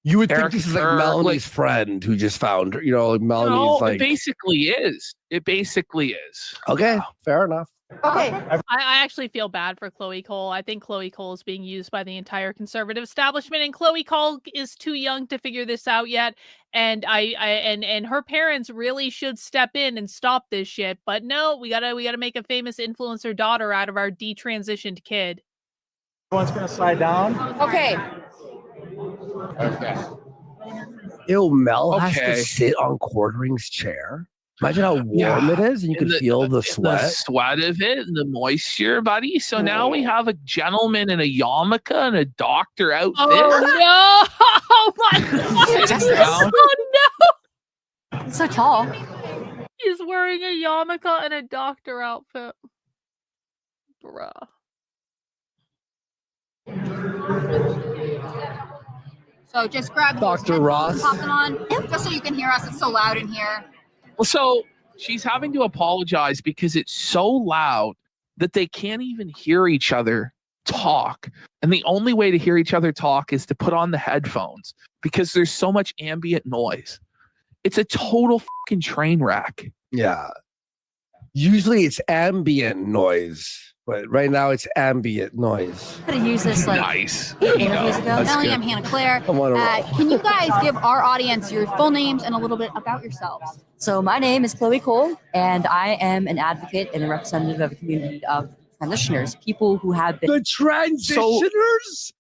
You would Eric think this is like Kerr, Melanie's friend who just found her. You know, like Melanie's it basically is. It basically is. Okay, fair enough. Okay. I actually feel bad for Chloe Cole. I think Chloe Cole is being used by the entire conservative establishment, and Chloe Cole is too young to figure this out yet. And and her parents really should step in and stop this shit. But no, we gotta make a famous influencer daughter out of our detransitioned kid. Everyone's gonna slide down. Okay. Okay. Ew, Mel has to sit on Quartering's chair. Imagine how warm it is, and you can feel the sweat. The sweat of it and the moisture, buddy. So now we have a gentleman in a yarmulke and a doctor outfit. Oh no! Oh my God! Oh no! It's so tall. He's wearing a yarmulke and a doctor outfit. Bruh. So just grab Dr. Ross. Pop them on, just so you can hear us. It's so loud in here. Well, so she's having to apologize because it's so loud that they can't even hear each other talk. And the only way to hear each other talk is to put on the headphones because there's so much ambient noise. It's a total fucking train wreck. Yeah. Usually it's ambient noise, but right now it's ambient noise. I'm gonna use this like nice. 8 interviews ago. Melanie, I'm Hannah Claire. Can you guys give our audience your full names and a little bit about yourselves? So my name is Chloe Cole, and I am an advocate and a representative of a community of transitioners, people who have been... The transitioners?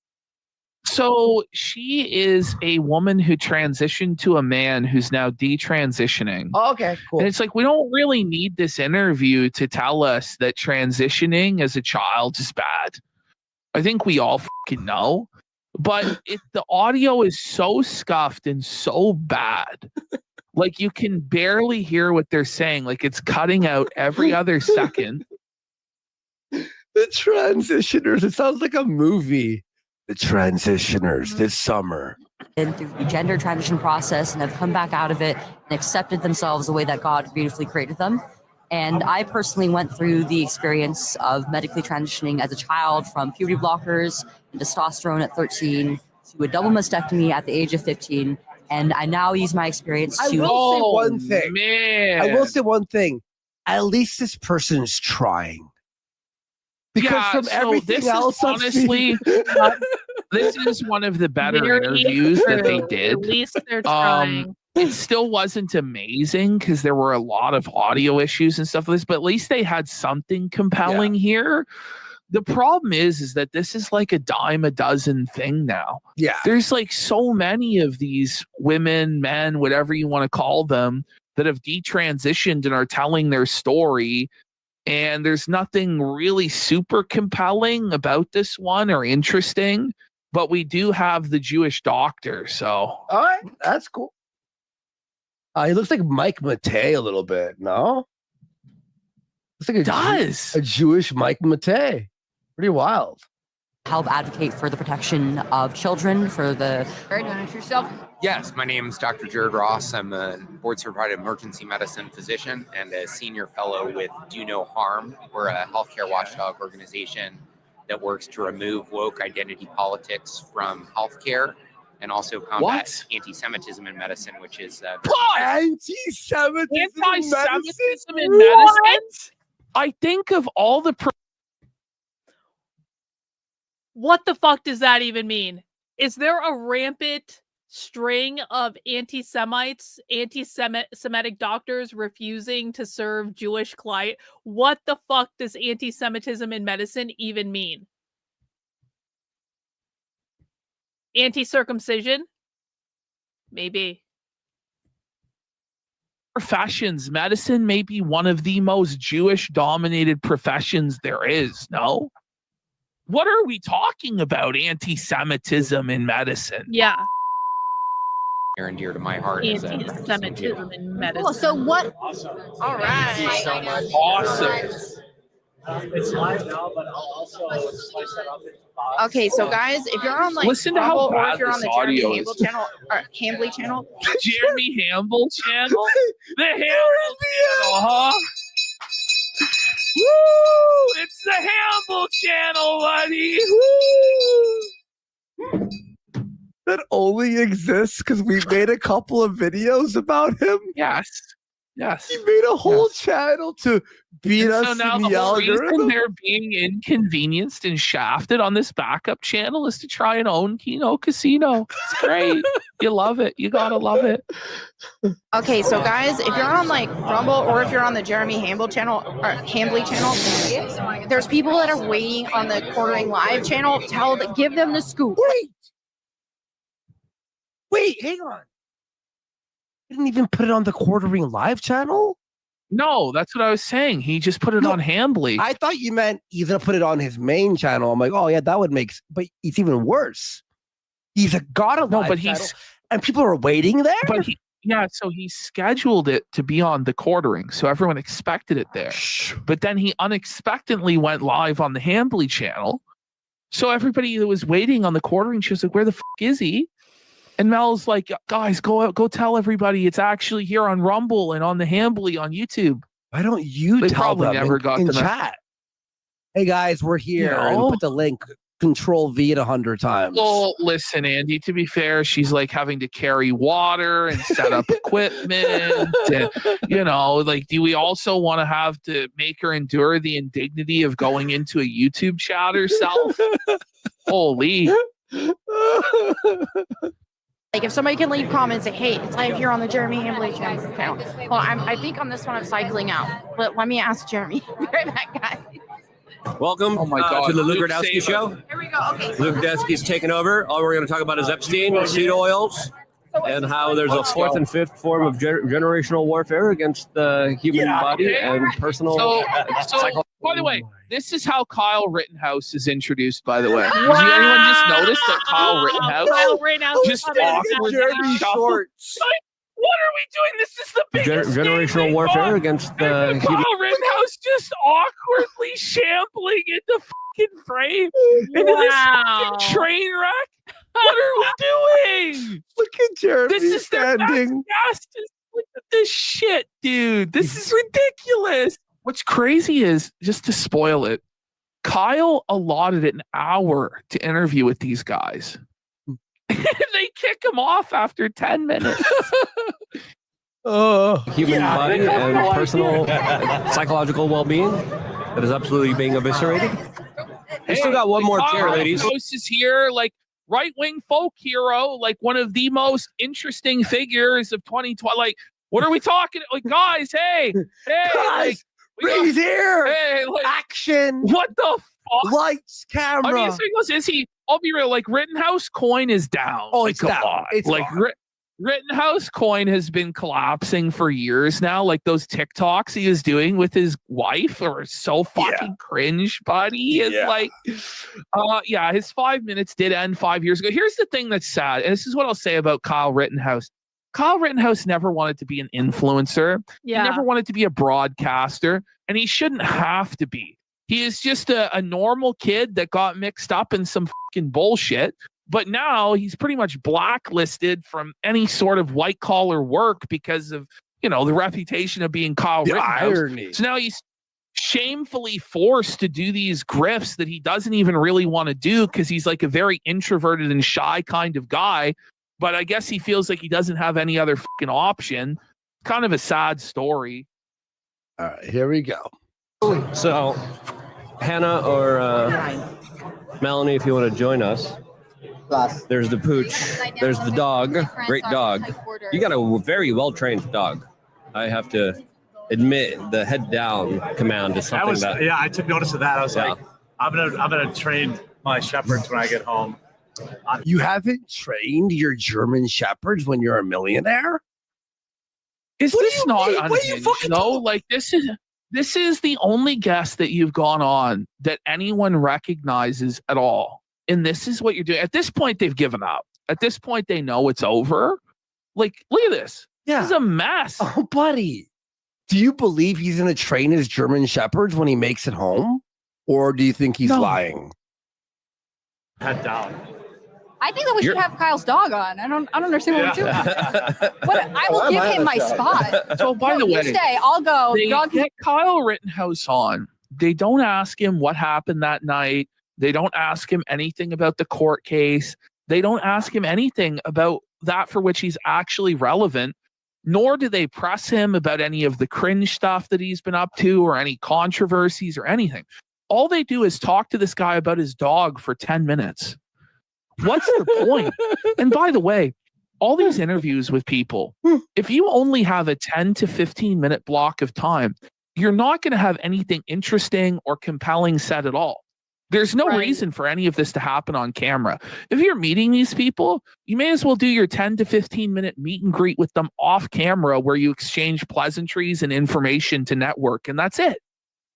So she is a woman who transitioned to a man who's now detransitioning. Oh, okay, cool. And it's like, we don't really need this interview to tell us that transitioning as a child is bad. I think we all fucking know. But the audio is so scuffed and so bad. Like, you can barely hear what they're saying. Like, it's cutting out every other second. The transitioners. It sounds like a movie. The transitioners this summer. Been through the gender transition process and have come back out of it and accepted themselves the way that God beautifully created them. And I personally went through the experience of medically transitioning as a child from puberty blockers and testosterone at 13 to a double mastectomy at the age of 15. And I now use my experience to... I will say one thing. Man. I will say one thing. At least this person is trying. Because from everything this else, is honestly, this is one of the better interviews that they did. At least they're trying. It still wasn't amazing because there were a lot of audio issues and stuff like this, but at least they had something compelling here. The problem is that this is like a dime a dozen thing now. Yeah. There's like so many of these women, men, whatever you want to call them, that have detransitioned and are telling their story. And there's nothing really super compelling about this one or interesting, but we do have the Jewish doctor. So, all right, that's cool. He looks like Mike Matei a little bit, no? Looks like a Jewish Mike Matei. Pretty wild. Help advocate for the protection of children, for the... Jared, you want to introduce yourself? Yes, my name is Dr. Jared Ross. I'm a board-certified emergency medicine physician and a senior fellow with Do No Harm. We're a healthcare watchdog organization that works to remove woke identity politics from healthcare and also combat anti-Semitism in medicine, which is anti-Semitism in medicine. I think of all the. What the fuck does that even mean? Is there a rampant string of anti-Semitic doctors refusing to serve Jewish client? What the fuck does anti-Semitism in medicine even mean? Anti-circumcision? Maybe. Professions, medicine may be one of the most Jewish-dominated professions there is, no? What are we talking about? Anti-Semitism in medicine? Yeah. Near and dear to my heart. Anti-Semitism in medicine. Oh, so what? All right. Thank you so much. Awesome. It's live now, but I'll also slice that up into pods. Okay, so guys, if you're on like Listen to how Rumble or bad if you're on this the Jeremy audio Hamble is. channel or Hambly channel, Jeremy Hamble channel? The Hamble channel, huh? Woo! It's the Hamble channel, buddy! Woo! That only exists because we made a couple of videos about him. Yes. Yes. He made a whole channel to beat us So now in the the whole reason algorithm. they're being inconvenienced and shafted on this backup channel is to try and own Kino Casino. It's great. You love it. You gotta love it. okay, so guys, if you're on like Rumble or if you're on the Jeremy Hamble channel or Hambly channel, there's people that are waiting on the Quartering Live channel. Give them the scoop. Wait, hang on. Didn't even put it on the Quartering Live channel? No, that's what I was saying. He just put it on Hambly. I thought you meant he's gonna put it on his main channel. I'm like, oh yeah, that would make but it's even worse. He's got a live channel, and people are waiting there. But so he scheduled it to be on the Quartering, so everyone expected it there. But then he unexpectedly went live on the Hambly channel. So everybody that was waiting on the Quartering was like, where the fuck is he? And Mel's like, guys, go tell everybody it's actually here on Rumble and on the Hambly on YouTube. Why don't you They tell probably them never got in the chat? Hey guys, we're here. And put the link. Control V it 100 times. Well, listen, Andy, to be fair, she's like having to carry water and set up equipment. And, like, do we also want to have to make her endure the indignity of going into a YouTube chat herself? Holy. Like if somebody can leave comments, say, hey, it's live here on the Jeremy Hambly channel. Well, I think on this one I'm cycling out, but let me ask Jeremy. Be right back, guys. Welcome Oh my God. to the Luke Luke Gradowski Saban. show. Here we go. Okay. Luke Gradowski's taken over. All we're going to talk about is Epstein, seed oils, and how there's a fourth and fifth form of generational warfare against the human body and personal. So by the way, this is how Kyle Rittenhouse is introduced, by the way. Did anyone just notice that Kyle Rittenhouse just awkwardly shuffled? What are we doing? This is the biggest generational warfare against the human. Kyle Rittenhouse just awkwardly shambling into fucking frame into this fucking train wreck. What are we doing? Look at Jeremy This is their standing. Yes, the shit, dude. This is ridiculous. What's crazy is, just to spoil it, Kyle allotted an hour to interview with these guys. They kick him off after 10 minutes. Human body and personal psychological well-being that is absolutely being eviscerated. We still got one more chair, ladies. This is here, like right-wing folk hero, like one of the most interesting figures of 2020. Like, what are we talking? Like, guys, hey, Guys, like, he's here. Hey, like, action. What the fuck? Lights, camera. I mean, so he goes, is he? I'll be real. Like, Rittenhouse coin is down. Oh, like, it's down. It's like Rittenhouse coin has been collapsing for years now. Like those TikToks he is doing with his wife are so fucking cringe, buddy. It's like, his 5 minutes did end 5 years ago. Here's the thing that's sad, and this is what I'll say about Kyle Rittenhouse. Kyle Rittenhouse never wanted to be an influencer. Yeah. He never wanted to be a broadcaster, and he shouldn't have to be. He is just a normal kid that got mixed up in some fucking bullshit. But now he's pretty much blacklisted from any sort of white collar work because of, the reputation of being Kyle Rittenhouse. Irony. So now he's shamefully forced to do these grifts that he doesn't even really want to do because he's like a very introverted and shy kind of guy. But I guess he feels like he doesn't have any other fucking option. Kind of a sad story. All right, here we go. So, Hannah or Melanie, if you want to join us. There's the pooch. There's the dog. Great dog. You got a very well-trained dog. I have to admit, the head down command is something I took notice of that. I was like, I'm gonna train my shepherds when I get home. You haven't trained your German shepherds when you're a millionaire? Is this not unhinged? No, like this is the only guest that you've gone on that anyone recognizes at all. And this is what you're doing. At this point, they've given up. At this point, they know it's over. Like, look at this. Yeah. This is a mess. Oh, buddy. Do you believe he's going to train his German shepherds when he makes it home? Or do you think he's lying? Head down. I think that we should have Kyle's dog on. I don't understand what we're doing. I will give him my spot. So, by the way, you stay. I'll go. They Dog get Kyle Rittenhouse on. They don't ask him what happened that night. They don't ask him anything about the court case. They don't ask him anything about that for which he's actually relevant, nor do they press him about any of the cringe stuff that he's been up to or any controversies or anything. All they do is talk to this guy about his dog for 10 minutes. What's the point? And by the way, all these interviews with people, if you only have a 10 to 15 minute block of time, you're not going to have anything interesting or compelling said at all. There's no reason for any of this to happen on camera. If you're meeting these people, you may as well do your 10 to 15 minute meet and greet with them off camera where you exchange pleasantries and information to network. And that's it.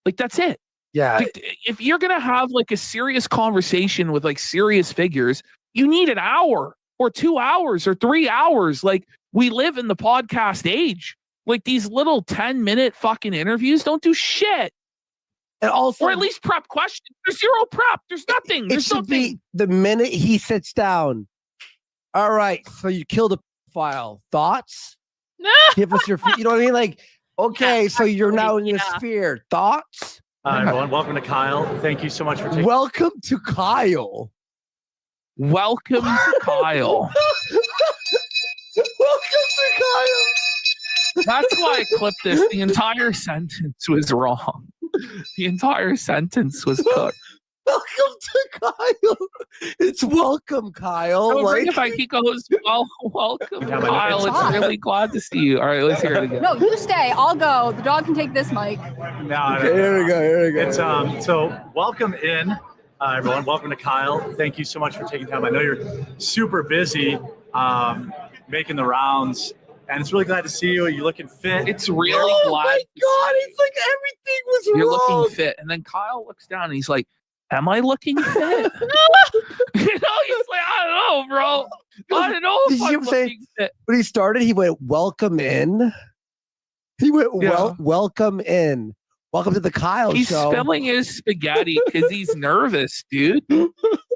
Like, that's it. Yeah. Like, if you're going to have like a serious conversation with like serious figures, you need an hour or 2 hours or 3 hours. Like, we live in the podcast age. Like, these little 10-minute fucking interviews don't do shit. And also, or at least prep questions. There's zero prep. There's nothing. It There's should nothing. be the minute he sits down. All right, so you killed a file. Thoughts? Give us your, you know what I mean? Like, okay, so you're now in the sphere. Thoughts? Hi, everyone. Welcome to Kyle. Thank you so much for taking. Welcome to Kyle. Welcome to Kyle. Welcome to Kyle. That's why I clipped this. The entire sentence was wrong. The entire sentence was cooked. Welcome to Kyle. It's welcome, Kyle. So like, if I keep goes, welcome, Kyle. It's really glad to see you. All right, let's hear it again. No, you stay. I'll go. The dog can take this mic. No, Here we go. Here we go. It's so welcome in, everyone. Welcome to Kyle. Thank you so much for taking time. I know you're super busy making the rounds. And it's really glad to see you. You're looking fit. It's really glad. Oh my God, it's like everything was You're wrong. looking fit. And then Kyle looks down and he's like, am I looking fit? He's like, I don't know, bro. I don't know if I'm looking fit. When he started, he went, welcome in. He went, welcome in. Welcome to the Kyle He's show. spilling his spaghetti because he's nervous, dude.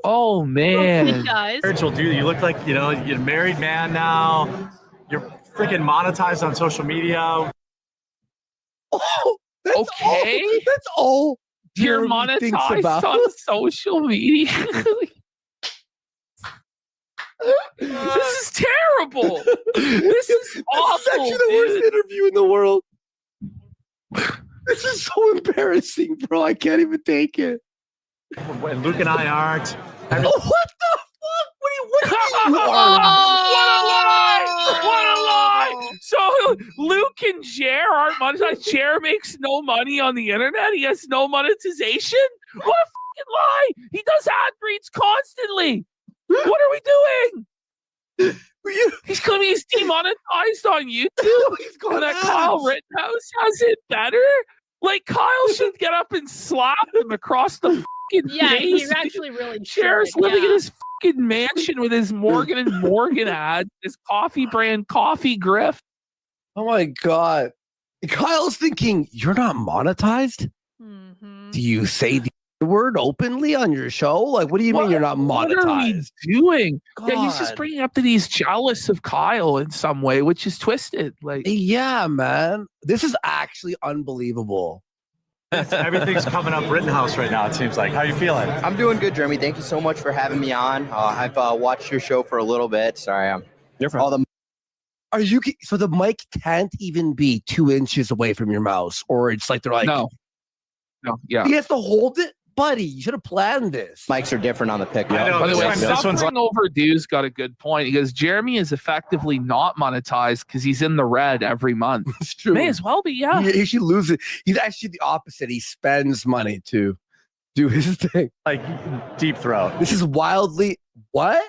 Oh, man. Spiritual dude. You look like, you're a married man now. You're freaking monetized on social media. Oh, that's Okay. all, that's all You're Jeremy thinks monetized about. on social media. This is terrible. This is awful. This is actually the worst interview in the world. This is so embarrassing, bro. I can't even take it. When Luke and I aren't. Oh, what the fuck? What do you mean you What are? a lie! What a lie! So Luke and Jer aren't monetized. Jer makes no money on the internet. He has no monetization. What a fucking lie! He does ad reads constantly. What are we doing? He's going to be demonetized on YouTube. He's going and that Kyle Rittenhouse has it better. Like Kyle should get up and slap him across the fucking Yeah, face. he's actually really Jer's should, living in yeah. his fucking mansion with his Morgan and Morgan ad, his coffee brand coffee grift. Oh my god. Kyle's thinking, you're not monetized? Do you say the word openly on your show? Like, what do you mean you're not What are we monetized? doing? Yeah, he's just God. bringing up that he's jealous of Kyle in some way, which is twisted. Like, Yeah, man. This is actually unbelievable. Everything's coming up Rittenhouse right now, it seems like. How are you feeling? I'm doing good, Jeremy. Thank you so much for having me on. I've watched your show for a little bit. Sorry, I'm all the. Are you so the mic can't even be 2 inches away from your mouse, or it's like they're like no, yeah. He has to hold it, buddy. You should have planned this. Mics are different on the pick. I know, By the way, this one's Suffering Overdue's got a good point. He goes, Jeremy is effectively not monetized because he's in the red every month. It's true. May as well be, yeah. He should lose it. He's actually the opposite. He spends money to do his thing. Like deep throat. This is wildly what?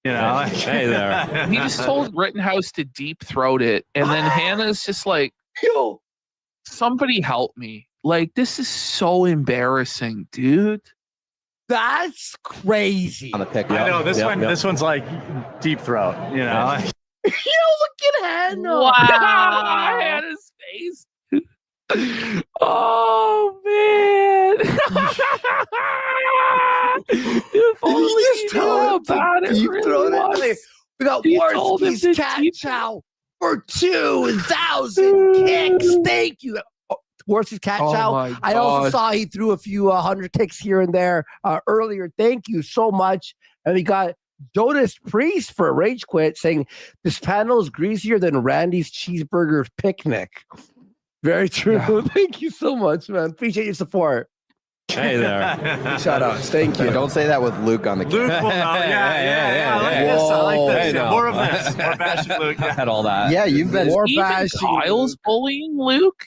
You know, like, Hey there. He just told Rittenhouse to deep throat it, and then Hannah's just like, Yo, somebody help me. Like, this is so embarrassing, dude. that's crazy. On the pick. I know this one. This one's like deep throat. You know, like, Yo, look at Hannah. Wow. Hannah's face. Oh, man. If only just he tell knew him to about it. deep really throat it. was. Hey, we got He told him Warski's to cat deep- chow for 2,000 kicks. Thank you. Warski's cat Oh chow. my I also God. saw he threw a few 100 kicks here and there earlier. Thank you so much. And we got Jonas Priest for a rage quit saying this panel is greasier than Randy's cheeseburger picnic. Very true. Yeah. Thank you so much, man. Appreciate your support. Hey there. Shout outs. Thank you. Don't say that with Luke on the Luke camera. will know. Yeah. I like this. I like this. Hey, Yeah, no. more of this. More bashing Luke. I Yeah. had all that. Yeah, you've been More Even bashing Kyle's Luke. bullying Luke.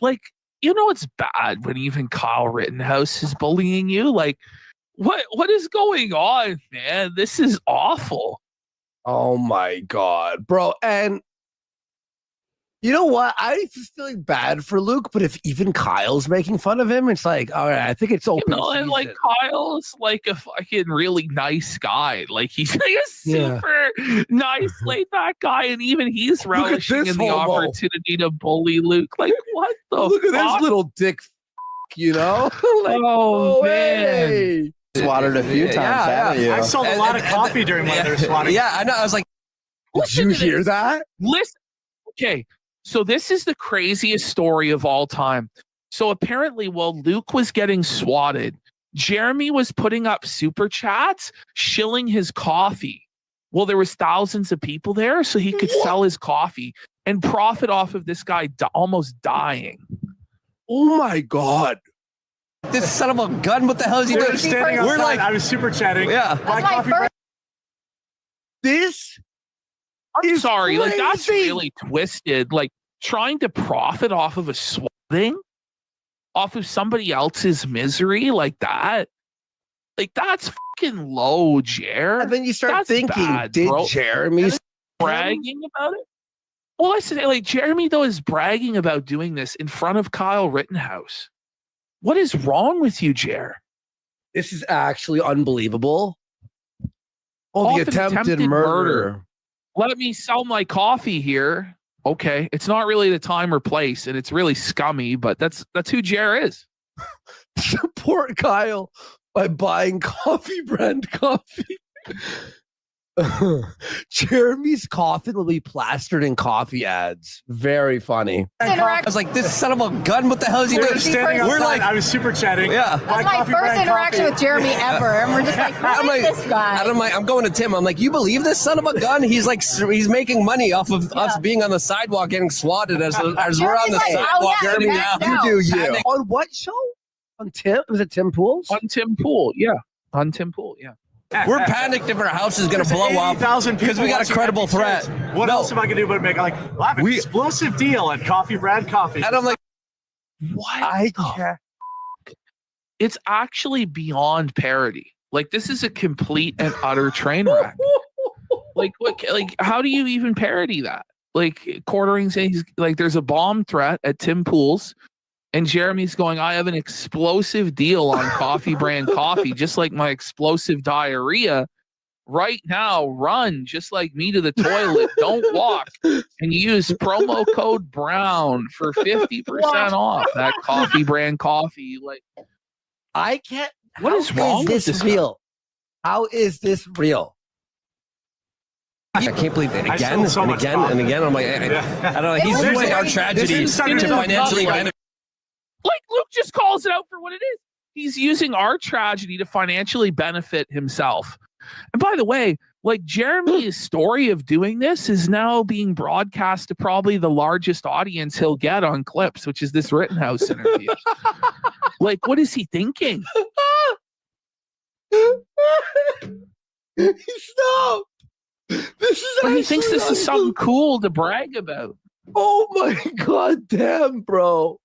Like, you know, it's bad when even Kyle Rittenhouse is bullying you. Like, what is going on, man? This is awful. Oh my god, bro. And you know what? I was feeling bad for Luke, but if even Kyle's making fun of him, it's like, all right, I think it's You open. know, and like season. Kyle's like a fucking really nice guy. Like he's like a Yeah. super nice, laid back guy, and even he's relishing this in the homo. opportunity to bully Luke. Like, what the Look at fuck? this little dick, you know? Like, Oh, no man. way. Swatted a few times, haven't you? I sold a lot of coffee during one of their swatting. Yeah, I know. I was like, Did you Listen to hear this. that? Listen. Okay, so this is the craziest story of all time. So apparently, while Luke was getting swatted, Jeremy was putting up super chats, shilling his coffee. Well, there was thousands of people there, so he could sell his coffee and profit off of this guy almost dying. Oh my god. this son of a gun. What the hell is he We doing? were standing We're outside. like, I was super chatting. yeah. My coffee break. This I'm is sorry, like that's crazy. really twisted. Like trying to profit off of a swatting, off of somebody else's misery like that. Like that's fucking low, Jer. And then you start That's thinking, bad, did bro. Jeremy bragging about it? Well, I say like Jeremy though is bragging about doing this in front of Kyle Rittenhouse. What is wrong with you, Jer? This is actually unbelievable. Oh, Off the an attempted murder. Let me sell my coffee here. Okay, it's not really the time or place, and it's really scummy, but that's who Jer is. Support Kyle by buying coffee brand coffee. Jeremy's coffin will be plastered in coffee ads. Very funny. I was like, this son of a gun, what the hell is he doing? We're like, I was super chatting. Yeah. That's my first interaction with Jeremy ever, and we're just like, who is this guy? I'm going to Tim. I'm like, you believe this son of a gun? He's like, he's making money off of us being on the sidewalk getting swatted as we're on the sidewalk. Jeremy, you do you. On what show? On Tim? Was it Tim Pool's? On Tim Pool, yeah. On Tim Pool, yeah. We're panicked if our house is going to blow up because we got a credible threat. What else am I going to do but make like, we'll have an explosive deal at Coffee Brand Coffee? And I'm like, what? It's actually beyond parody. Like, this is a complete and utter train wreck. Like, what? Like, how do you even parody that? Like, quartering saying he's like, there's a bomb threat at Tim Pool's. And Jeremy's going, I have an explosive deal on Coffee Brand Coffee, just like my explosive diarrhea. Right now, run just like me to the toilet. Don't walk. And use promo code BROWN for 50% off that Coffee Brand Coffee. Like, I can't. What is wrong with this real? How is this real? I can't believe it again and again and again. I'm like, I don't know. He's using our tragedy to financially benefit. Like, Luke just calls it out for what it is. He's using our tragedy to financially benefit himself. And by the way, like, Jeremy's story of doing this is now being broadcast to probably the largest audience he'll get on Clips, which is this Rittenhouse interview. Like, what is he thinking? Stop! This is he thinks this is something cool to brag about. Oh my god, damn, bro.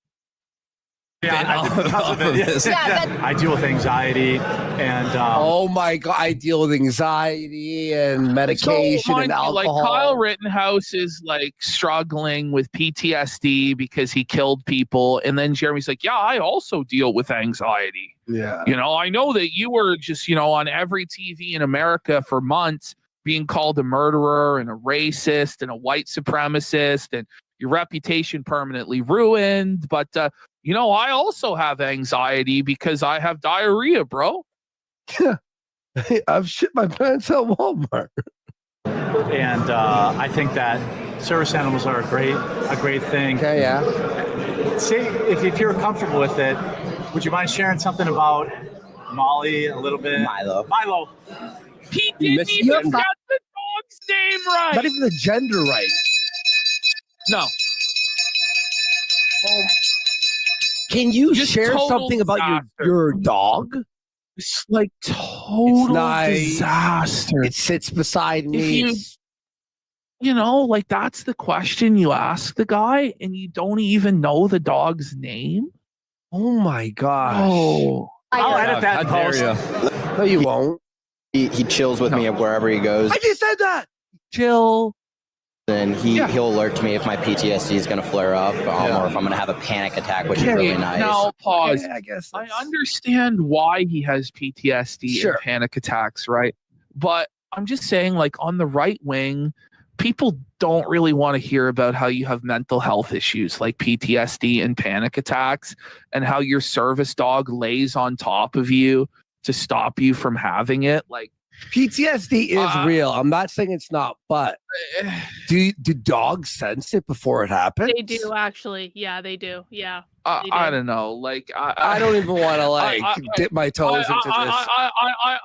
I deal with anxiety and oh my god, I deal with anxiety and medication and alcohol. Like, Kyle Rittenhouse is like struggling with PTSD because he killed people, and then Jeremy's like, yeah, I also deal with anxiety. Yeah, you know, I know that you were just, you know, on every TV in America for months being called a murderer and a racist and a white supremacist, and your reputation permanently ruined, but you know, I also have anxiety because I have diarrhea, bro. Yeah. I've shit my pants at Walmart. And I think that service animals are a great thing. Okay, yeah. Say, if you're comfortable with it, would you mind sharing something about Molly a little bit? Milo. He didn't even get the dog's name right. Not even the gender right. No. Can you Just share total something about your dog? It's like total disaster. It sits beside me. You know, like, that's the question you ask the guy, and you don't even know the dog's name. Oh my gosh. Oh, I'll edit that post. No, you won't. He chills with me wherever he goes. I just said that. Chill. Then he'll alert me if my PTSD is going to flare up or if I'm going to have a panic attack, which is really nice. Now, pause. Okay, I guess I understand why he has PTSD and panic attacks, right? But I'm just saying, like, on the right wing, people don't really want to hear about how you have mental health issues like PTSD and panic attacks, and how your service dog lays on top of you to stop you from having it. Like, PTSD is real. I'm not saying it's not, but do dogs sense it before it happens? They do, actually. Yeah, they do. Yeah. I don't know. Like, I don't even want to dip my toes into this.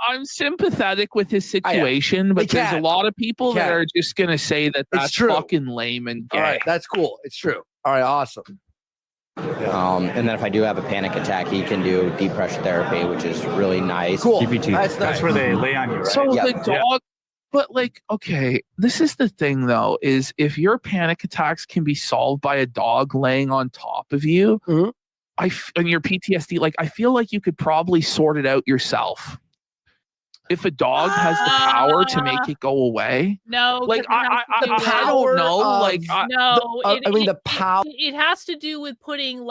I'm sympathetic with his situation, but there's a lot of people that are just gonna say that that's fucking lame and gay. All right, that's cool. It's true. All right, awesome. And then if I do have a panic attack, he can do deep pressure therapy, which is really nice. Cool. That's nice. Where they lay on you, right? So the dog, but like, okay, this is the thing though, is if your panic attacks can be solved by a dog laying on top of you, and your PTSD, like, I feel like you could probably sort it out yourself. If a dog has the power to make it go away, no, like I don't know, like the power. It has to do with putting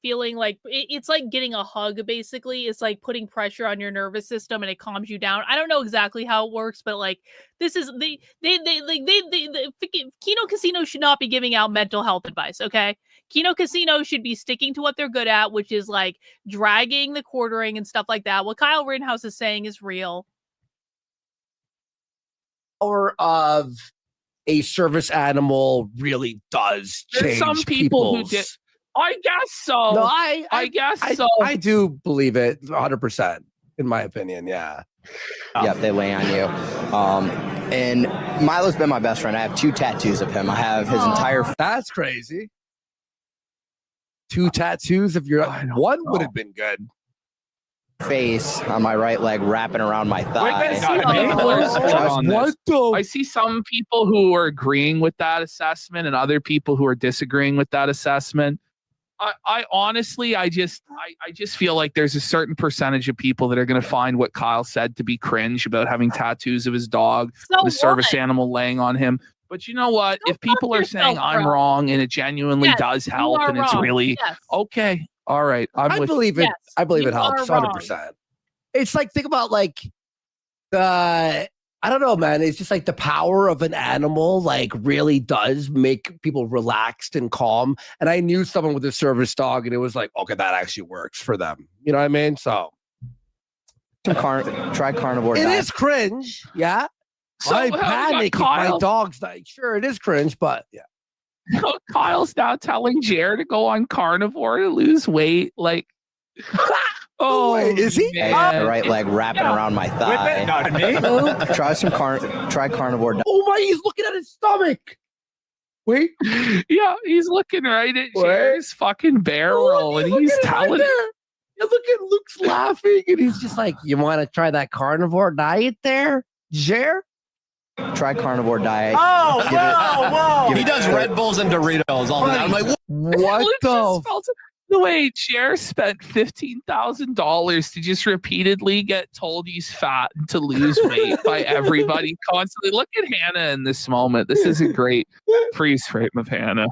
feeling like it's like getting a hug. Basically, it's like putting pressure on your nervous system and it calms you down. I don't know exactly how it works, but like, this is they Kino Casino should not be giving out mental health advice. Okay, Kino Casino should be sticking to what they're good at, which is like dragging the quartering and stuff like that. What Kyle Rittenhouse is saying is real. power of a service animal really does change There's some people who people's- did. I guess so. No, I guess so. I do believe it 100%, in my opinion. Yeah. Yep, they lay on you. And Milo's been my best friend. I have 2 tattoos of him. I have his entire. That's crazy. 2 tattoos of your. One would have been good. Face on my right leg, wrapping around my thigh. I see some people who are agreeing with that assessment and other people who are disagreeing with that assessment. I honestly, I just feel like there's a certain percentage of people that are going to find what Kyle said to be cringe about having tattoos of his dog, the service animal laying on him. But you know what? If people are saying I'm wrong and it genuinely does help and it's really okay, all right, I believe it. Yes, I believe it you helps are 100%. It's like, think about like the. I don't know, man. It's just like the power of an animal, like, really does make people relaxed and calm. And I knew someone with a service dog, and it was like, okay, that actually works for them. You know what I mean? So, try carnivore it diet. is cringe, yeah. So, I panic if my Kyle- dog's like, sure, it is cringe, but yeah. Kyle's now telling Jared to go on carnivore to lose weight. Like, oh, wait, is he? Hey, the right leg wrapping around my thigh. Not me. Try carnivore diet. Oh my, he's looking at his stomach. Wait. Yeah, he's looking right at Jared's fucking barrel, and he's telling. Yeah, look at Luke's laughing, and he's just like, "You want to try that carnivore diet there, Jer?" Try carnivore diet. Oh, whoa. He does Red Bulls and Doritos all the time. I'm like, what the way Jared spent $15,000 to just repeatedly get told he's fat and to lose weight by everybody constantly. Look at Hannah in this moment. This is a great freeze frame of Hannah.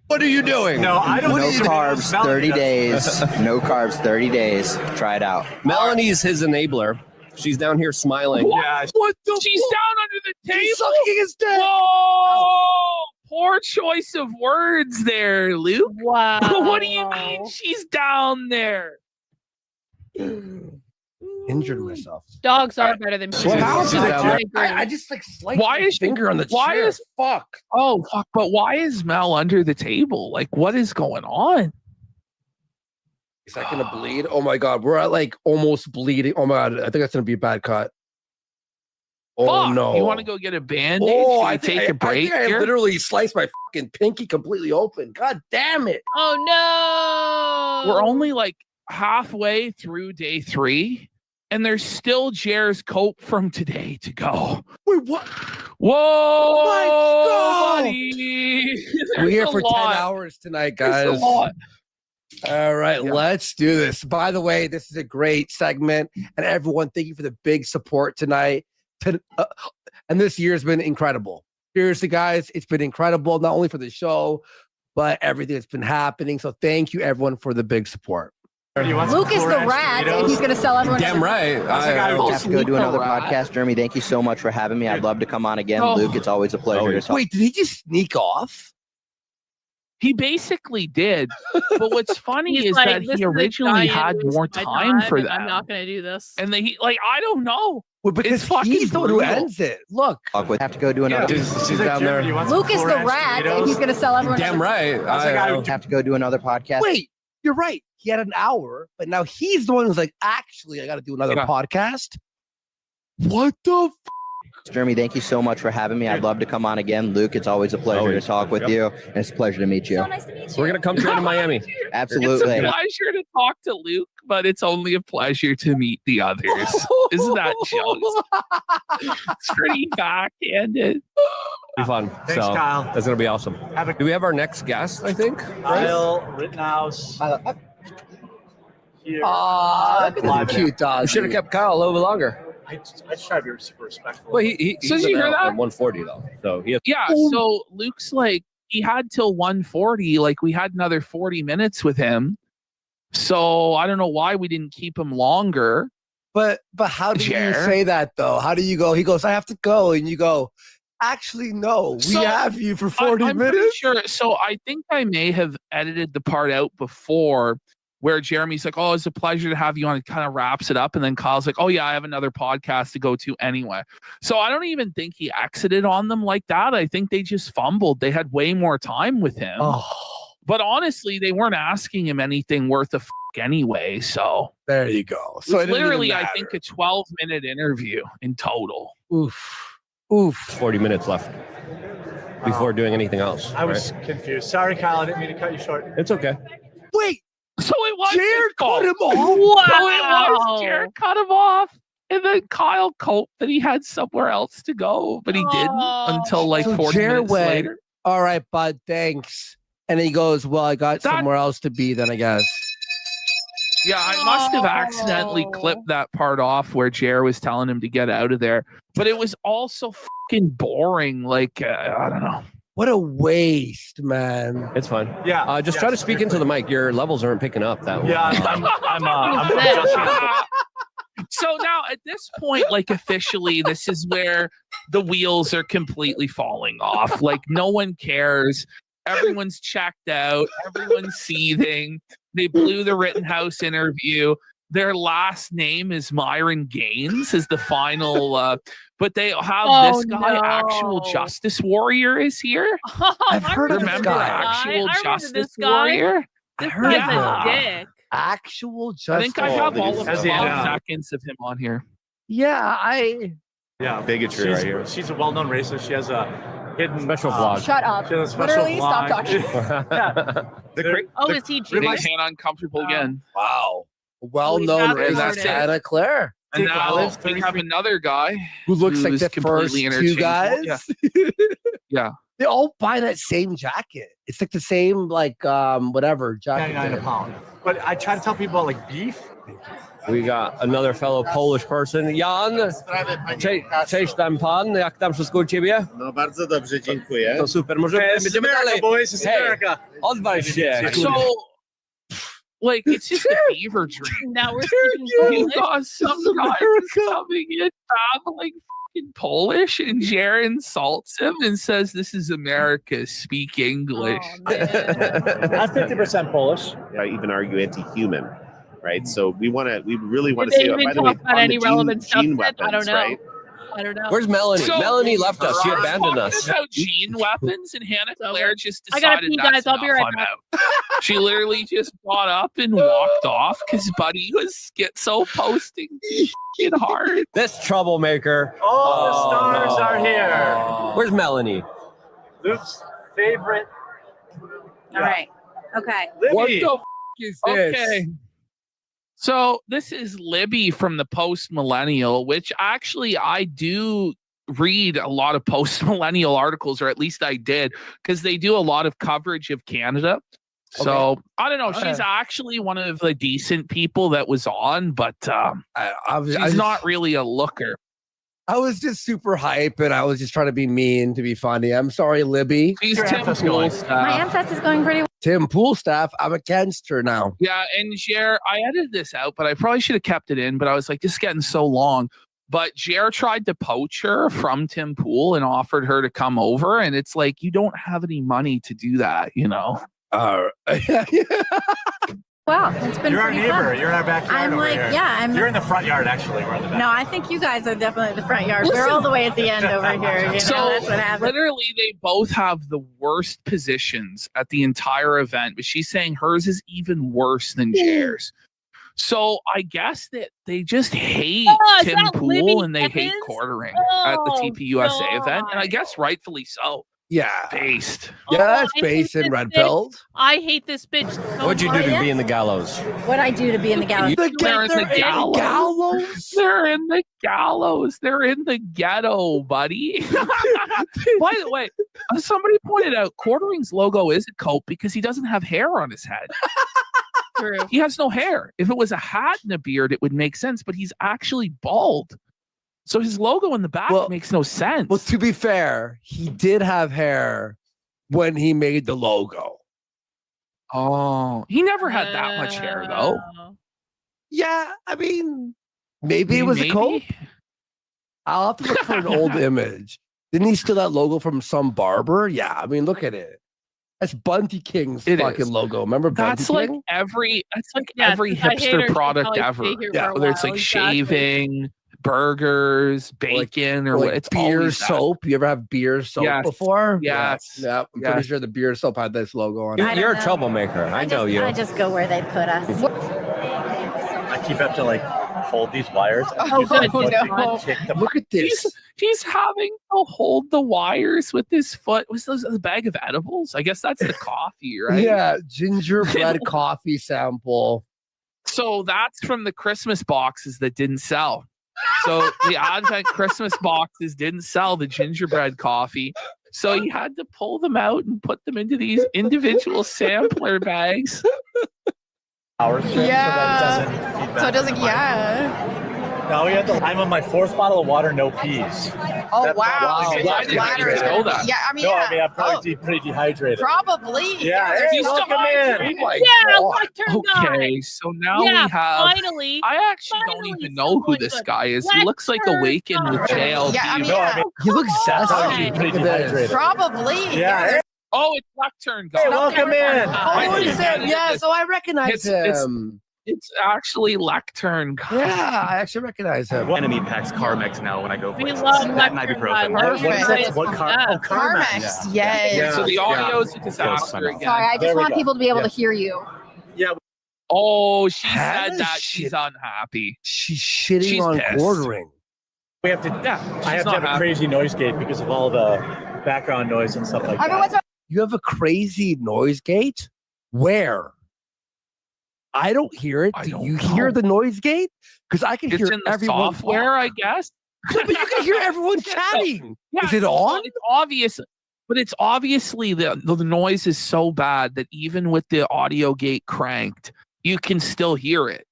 What are you doing? No, I don't. No carbs, 30 days. No carbs, 30 days. Try it out. Melanie's his enabler. She's down here smiling. Yeah. What the? She's down under the table. He's sucking his dick. Whoa! Poor choice of words there, Luke. Wow. What do you mean she's down there? Injured myself. Dogs are better than people. I just like sliced Why my is finger on the why chair. is fuck? Oh fuck! But why is Mel under the table? Like, what is going on? Is that gonna bleed? Oh my god, we're at like almost bleeding. Oh my god, I think that's gonna be a bad cut. Oh Fuck, no! You want to go get a band-aid? Oh, Should I we think take a break I think I here? literally sliced my fucking pinky completely open. God damn it! Oh no! We're only like halfway through day 3, and there's still Jer's coat from today to go. Wait, what? Whoa! Oh my God! Buddy. We're here There's for a 10 lot. hours tonight, There's a guys. lot. All right, let's do this. By the way, this is a great segment, and everyone, thank you for the big support tonight. And this year's been incredible. Seriously, guys, it's been incredible, not only for the show, but everything that's been happening. So thank you, everyone, for the big support. Luke is the rat, and he's going to sell everyone. Damn right. I have to go do another podcast. Jeremy, thank you so much for having me. I'd love to come on again. Oh. Luke, it's always a pleasure to talk. Wait, did he just sneak off? He basically did. But what's funny He's is like, that "This he is a originally giant had waste more of my time for and that. I'm not going to do this. And they I don't know. Well, because It's fucking he's the one who brutal. ends it. Look. I have to go do another. She's down there. Luke is the rat, and he's going to sell everyone. Damn right. I have to go do another podcast. Wait, you're right. He had an hour, but now he's the one who's like, actually, I got to do another podcast. What the Jeremy, thank you so much for having me. I'd love to come on again. Luke, it's always a pleasure to talk with you, and it's a pleasure to meet you. So nice to meet you. We're gonna come train in Miami. Absolutely. It's a pleasure to talk to Luke, but it's only a pleasure to meet the others. Isn't that jokes? It's pretty backhanded. Be fun. Thanks, so, Kyle. That's gonna be awesome. Do we have our next guest? I think. Kyle Rittenhouse. Here. Look at Live this it cute dog. Should have kept Kyle a little bit longer. I just try to be super respectful. Well, he's So did you hear that? 140 though. So he has. Yeah, so Luke's like, he had till 140. Like, we had another 40 minutes with him. So I don't know why we didn't keep him longer. But how do you Jer. say that though? How do you go? He goes, I have to go, and you go, actually, no, we So, have you for 40 I'm pretty minutes. sure. So I think I may have edited the part out before, where Jeremy's like, oh, it's a pleasure to have you on. It kind of wraps it up. And then Kyle's like, oh, yeah, I have another podcast to go to anyway. So I don't even think he exited on them like that. I think they just fumbled. They had way more time with him. But honestly, they weren't asking him anything worth a anyway. So there you go. So it's literally, I think, a 12-minute interview in total. Oof. 40 minutes left before doing anything else. I was confused. Sorry, Kyle. I didn't mean to cut you short. It's okay. Wait. So it was Jared cut him off. Wow. So it was Jared cut him off. And then Kyle coped that he had somewhere else to go, but he didn't until like 40 Jared minutes went, later. all right, bud, thanks. And then he goes, well, I got somewhere else to be then, I guess. Yeah, I must have accidentally clipped that part off where Jer was telling him to get out of there. But it was all so fucking boring. Like, I don't know. What a waste, man. It's fine. Yeah. Just try to speak into the mic. Your levels aren't picking up that Yeah, I'm adjusting. So now at this point, like officially, this is where the wheels are completely falling off. Like no one cares. Everyone's checked out. Everyone's seething. They blew the Rittenhouse interview. Their last name is Myron Gaines is the final, but they have this guy, Actual Justice Warrior, is here. I've heard of this Remember guy. Actual Justice this guy. Warrior? This heard guy's of a him. dick. Actual Justice. I think I have all of Has 12 he now? seconds of him on here. Yeah, Yeah, Bigotry right here. She's a well-known racist. She has a hidden special blog. Shut up. She has a special Literally, stop blog. talking. Is he They Jewish? can't uncomfortable again. Wow. Well-known Holy racist shit. Anna Claire. And Take now Olive, we have another guy Who looks like who's the first completely two guys. interchangeable. Yeah. They all buy that same jacket. It's like the same, like, whatever jacket. 99 a pound. But I try to tell people about like beef. We got another fellow Polish person. Jan, cześć tam pan, jak tam wszystko u ciebie? No bardzo dobrze, dziękuję. To super, może będziemy dalej. Boys, it's Hey, America. odwal się. So, like, it's just a fever dream. Now we're speaking You Polish. got some guy who's coming in traveling fucking Polish, and Jared insults him and says, "This is America. Speak English." Oh, man. I'm 50% Polish. I even argue anti-human, right? So we really want Did to they say, even by the way, talk about on any the relevant stuff gene yet? I don't weapons, know. right? I don't know. Where's Melanie? So- Melanie left us. She We're abandoned talking us. about gene weapons, and Hannah Claire just I gotta decided pee, that's guys. I'll be enough, right I'm back. out. She literally just got up and walked off because Buddy was schizo posting too fucking hard. This troublemaker. All the stars are here. Where's Melanie? Luke's favorite. All right. Okay. What Libby. the f- is this? Okay. So this is Libby from the Post Millennial, which actually I do read a lot of Post Millennial articles, or at least I did, because they do a lot of coverage of Canada. So I don't know. She's actually one of the decent people that was on, but she's not really a looker. I was just super hype, and I was just trying to be mean to be funny. I'm sorry, Libby. She's Tim Pool My staff. Amfest is going pretty well. Tim Pool staff. I'm against her now. Yeah, and Jer, I edited this out, but I probably should have kept it in. But I was like, this is getting so long. But Jer tried to poach her from Tim Pool and offered her to come over, and it's like, you don't have any money to do that, you know. Wow, it's been You're our pretty neighbor. fun. You're in our backyard. I'm over like, here. yeah, I'm. You're in the front yard, actually. We're in the back. No, I think you guys are definitely the front yard. We're all the way at the end over here. You know, So that's what happens. literally, they both have the worst positions at the entire event, but she's saying hers is even worse than Jer's. So I guess that they just hate Oh, is Tim that Pool Libby and they hate Evans? quartering at the Oh, TPUSA event, and I guess rightfully so. Yeah. Based. Yeah, that's I hate based in this red bitch. pilled. I hate this bitch. So What'd you do to much. be in the gallows? What I do to be in the gallery? They're in the gallows. They're in the gallows. They're in the ghetto, buddy. By the way, somebody pointed out Quartering's logo is a coat because he doesn't have hair on his head. True. He has no hair. If it was a hat and a beard, it would make sense, but he's actually bald. So his logo in the back makes no sense. Well, to be fair, he did have hair when he made the logo. Oh, he never had that much hair, though. Yeah, I mean, maybe it was Maybe? a coat. I'll have to look for an old image. Didn't he steal that logo from some barber? Yeah, I mean, look at it. That's Bunty King's It fucking is. logo. Remember Bunty That's like King? every Yeah, every since I hate her, hipster she'll product probably ever. stay here for a Whether it's while, like exactly. shaving, burgers, bacon, or what. Like It's beer always that. soap. You ever have beer soap Yes. before? Yes. Yeah. I'm pretty sure the beer soap had this logo on it. You're a troublemaker. I know you. I just go where they put us. I keep have to like hold these wires. Oh, no. Look at this. He's having to hold the wires with his foot. Was those a bag of edibles? I guess that's the coffee, right? Yeah, gingerbread coffee sample. So that's from the Christmas boxes that didn't sell. So the Advent Christmas boxes didn't sell the gingerbread coffee. So he had to pull them out and put them into these individual sampler bags. Power strip Yeah. So it doesn't, Now we have to. I'm on my 4th bottle of water, no peas. Oh, That wow. probably Wow. means I Bladder didn't is know gonna that. be- yeah, I mean, no, yeah. I mean, I'm probably pretty dehydrated. Probably. Yeah, hey, You still welcome in. Oh my Yeah, God. lectern guy. Okay, so now Yeah, we have. finally. I actually don't even know who this guy is. He looks like Awakened with JLB. Yeah, I mean, yeah. He looks Probably pretty dehydrated. Probably. Yeah. Oh, it's Lectern guy. Hey, welcome in. Oh, is it? Yeah, so I recognize him. It's actually Lectern guy. Yeah, I actually recognize him. Enemy packs Carmex now when I go We places. love That and lectern guy. ibuprofen. What car? Oh, Carmex. Yes. So the audio is a disaster again. Sorry, I just want people to be able to hear you. Yeah. Oh, she Hannah said that shit- she's unhappy. She's shitting She's on pissed. quartering. We have to. Yeah, I have to have a crazy noise gate because of all the background noise and stuff like that. You have a crazy noise gate? Where? I don't hear it. Do you hear the noise gate? Because I can It's hear in the everyone software, I guess. Yeah, but you can hear everyone chatting. Yeah, Is it on? It's obvious, but it's obviously the noise is so bad that even with the audio gate cranked, you can still hear it.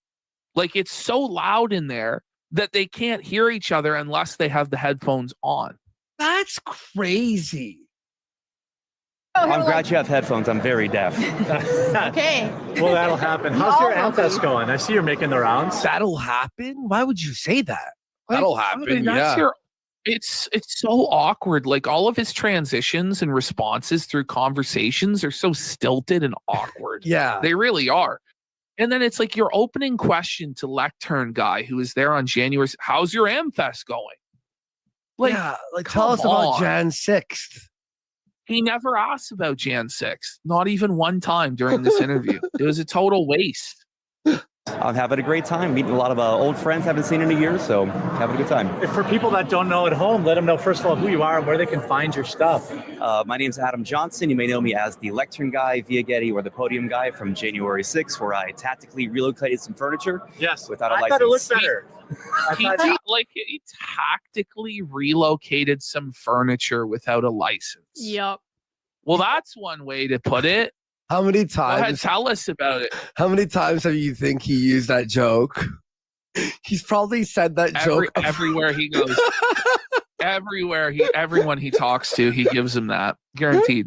Like it's so loud in there that they can't hear each other unless they have the headphones on. That's crazy. I'm glad you have headphones. I'm very deaf. Okay. Well, that'll happen. How's your Amfest going? I see you're making the rounds. That'll happen? Why would you say that? That'll happen. That's Yeah. it's so awkward. Like all of his transitions and responses through conversations are so stilted and awkward. Yeah. They really are. And then it's like your opening question to Lectern guy who was there on January. How's your Amfest going? Like, yeah, like tell us come about on. Jan 6th. He never asked about Jan 6th, not even one time during this interview. It was a total waste. I'm having a great time, meeting a lot of old friends haven't seen in a year, so having a good time. If for people that don't know at home, let them know first of all who you are and where they can find your stuff. My name's Adam Johnson. You may know me as the Lectern Guy, Via Getty, or the Podium Guy from January 6th, where I tactically relocated some furniture. Yes, without a I license. thought it looked better. He tactically relocated some furniture without a license. Yep. Well, that's one way to put it. How many Go ahead, times? tell us about it. How many times have you think he used that joke? He's probably said that joke everywhere he goes. Everyone he talks to, he gives him that. Guaranteed.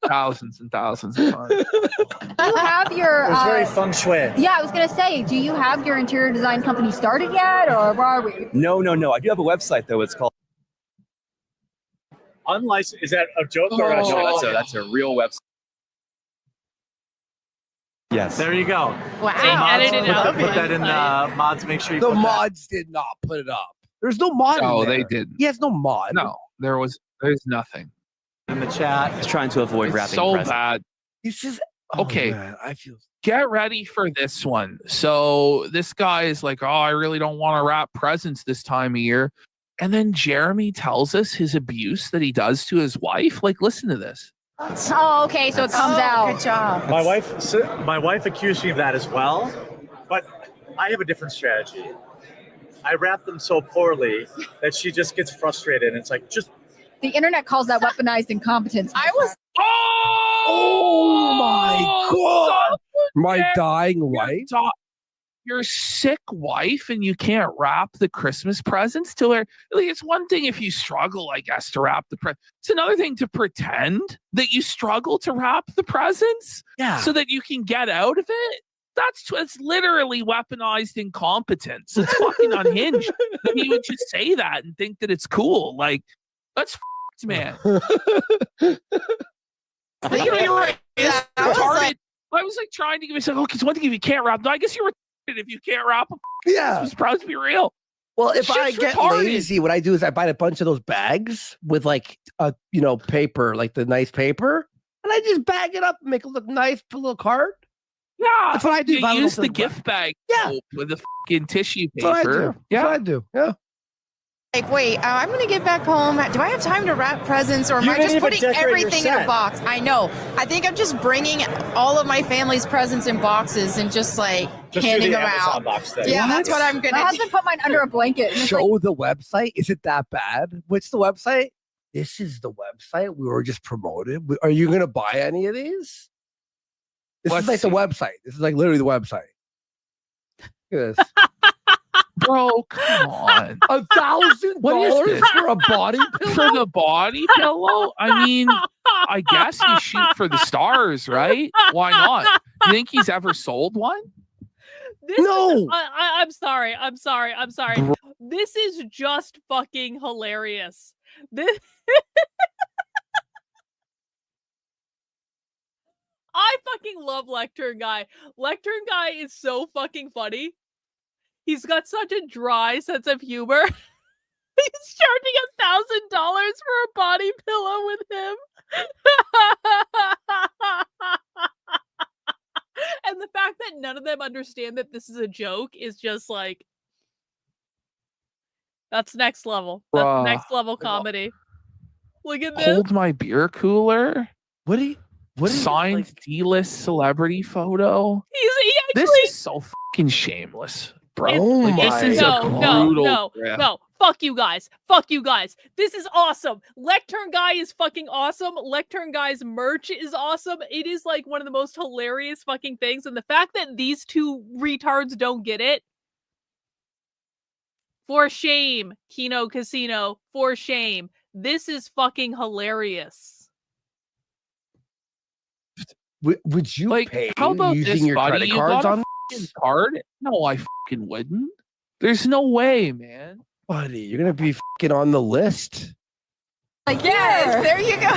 Thousands and thousands of times. You have your. It was very feng shui. Yeah, I was gonna say, do you have your interior design company started yet, or where are we? No. I do have a website, though. It's called... Unlicensed. Is that a joke or a No, that's a real website. Yes. There you go. Wow. So mods, edited out put that in the mods. Make sure you The put that. mods did not put it up. There's no mod. No, in there. they didn't. He has no mod. No, there's nothing. in the chat. Just trying to avoid It's wrapping so presents. bad. This is Okay. Man, I feel Get ready for this one. So this guy is like, oh, I really don't want to wrap presents this time of year. And then Jeremy tells us his abuse that he does to his wife. Like, listen to this. Oh, okay, so it comes out. Good job. My wife accused me of that as well, but I have a different strategy. I wrap them so poorly that she just gets frustrated. And it's like, just The internet calls that weaponized incompetence. I was. Oh my god! My dying wife. Your sick wife, and you can't wrap the Christmas presents to her. Like, it's one thing if you struggle, I guess, to wrap the presents. It's another thing to pretend that you struggle to wrap the presents, so that you can get out of it. It's literally weaponized incompetence. It's fucking unhinged that he would just say that and think that it's cool. Like, that's f***ed, man. The like trying to give me like, okay, it's one thing if you can't rap. No, I guess you're retarded if you can't rap. Yeah. This is proud to be real. Well, if I Shit's get retarded. lazy, what I do is I buy a bunch of those bags with like paper, like the nice paper, and I just bag it up and make it look nice, put a little card. Yeah, That's what I do. You if I don't use know the if gift bag Yeah. with the fucking tissue That's what I paper. do. That's what I do. Yeah. Like, wait, I'm going to get back home. Do I have time to wrap presents, or am You I didn't just even putting decorate your everything in a set. box? I know. I think I'm just bringing all of my family's presents in boxes and just like Just do handing the them Amazon out. box thing. Yeah, that's what I'm going My to do. husband put mine under a blanket. And it's like, Show the website. Is it that bad? What's the website? This is the website we were just promoted. Are you going to buy any of these? This Let's is like the see. website. This is like literally the website. Look at this. Bro, come on. $1,000 What is this? for a body pillow? For the body pillow? I mean, I guess you shoot for the stars, right? Why not? You think he's ever sold one? No. I'm sorry. This is just fucking hilarious. This. I fucking love Lectern Guy. Lectern Guy is so fucking funny. He's got such a dry sense of humor. He's charging $1,000 for a body pillow with him. And the fact that none of them understand that this is a joke is just like, that's next level. That's Bruh. next level comedy. Look at this. Hold my beer cooler. What is signed D-list celebrity photo? He This actually. is so fucking shameless, bro. Oh Like, my this is a brutal grab. No. Fuck you guys. Fuck you guys. This is awesome. Lectern Guy is fucking awesome. Lectern Guy's merch is awesome. It is like one of the most hilarious fucking things. And the fact that these two retards don't get it. For shame, Kino Casino. For shame. This is fucking hilarious. Would you Like, pay how about using this, your buddy? credit You cards got a on fucking card? No, I fucking wouldn't. There's no way, man. buddy? You're gonna be fucking on the list. Like, yes, there you go.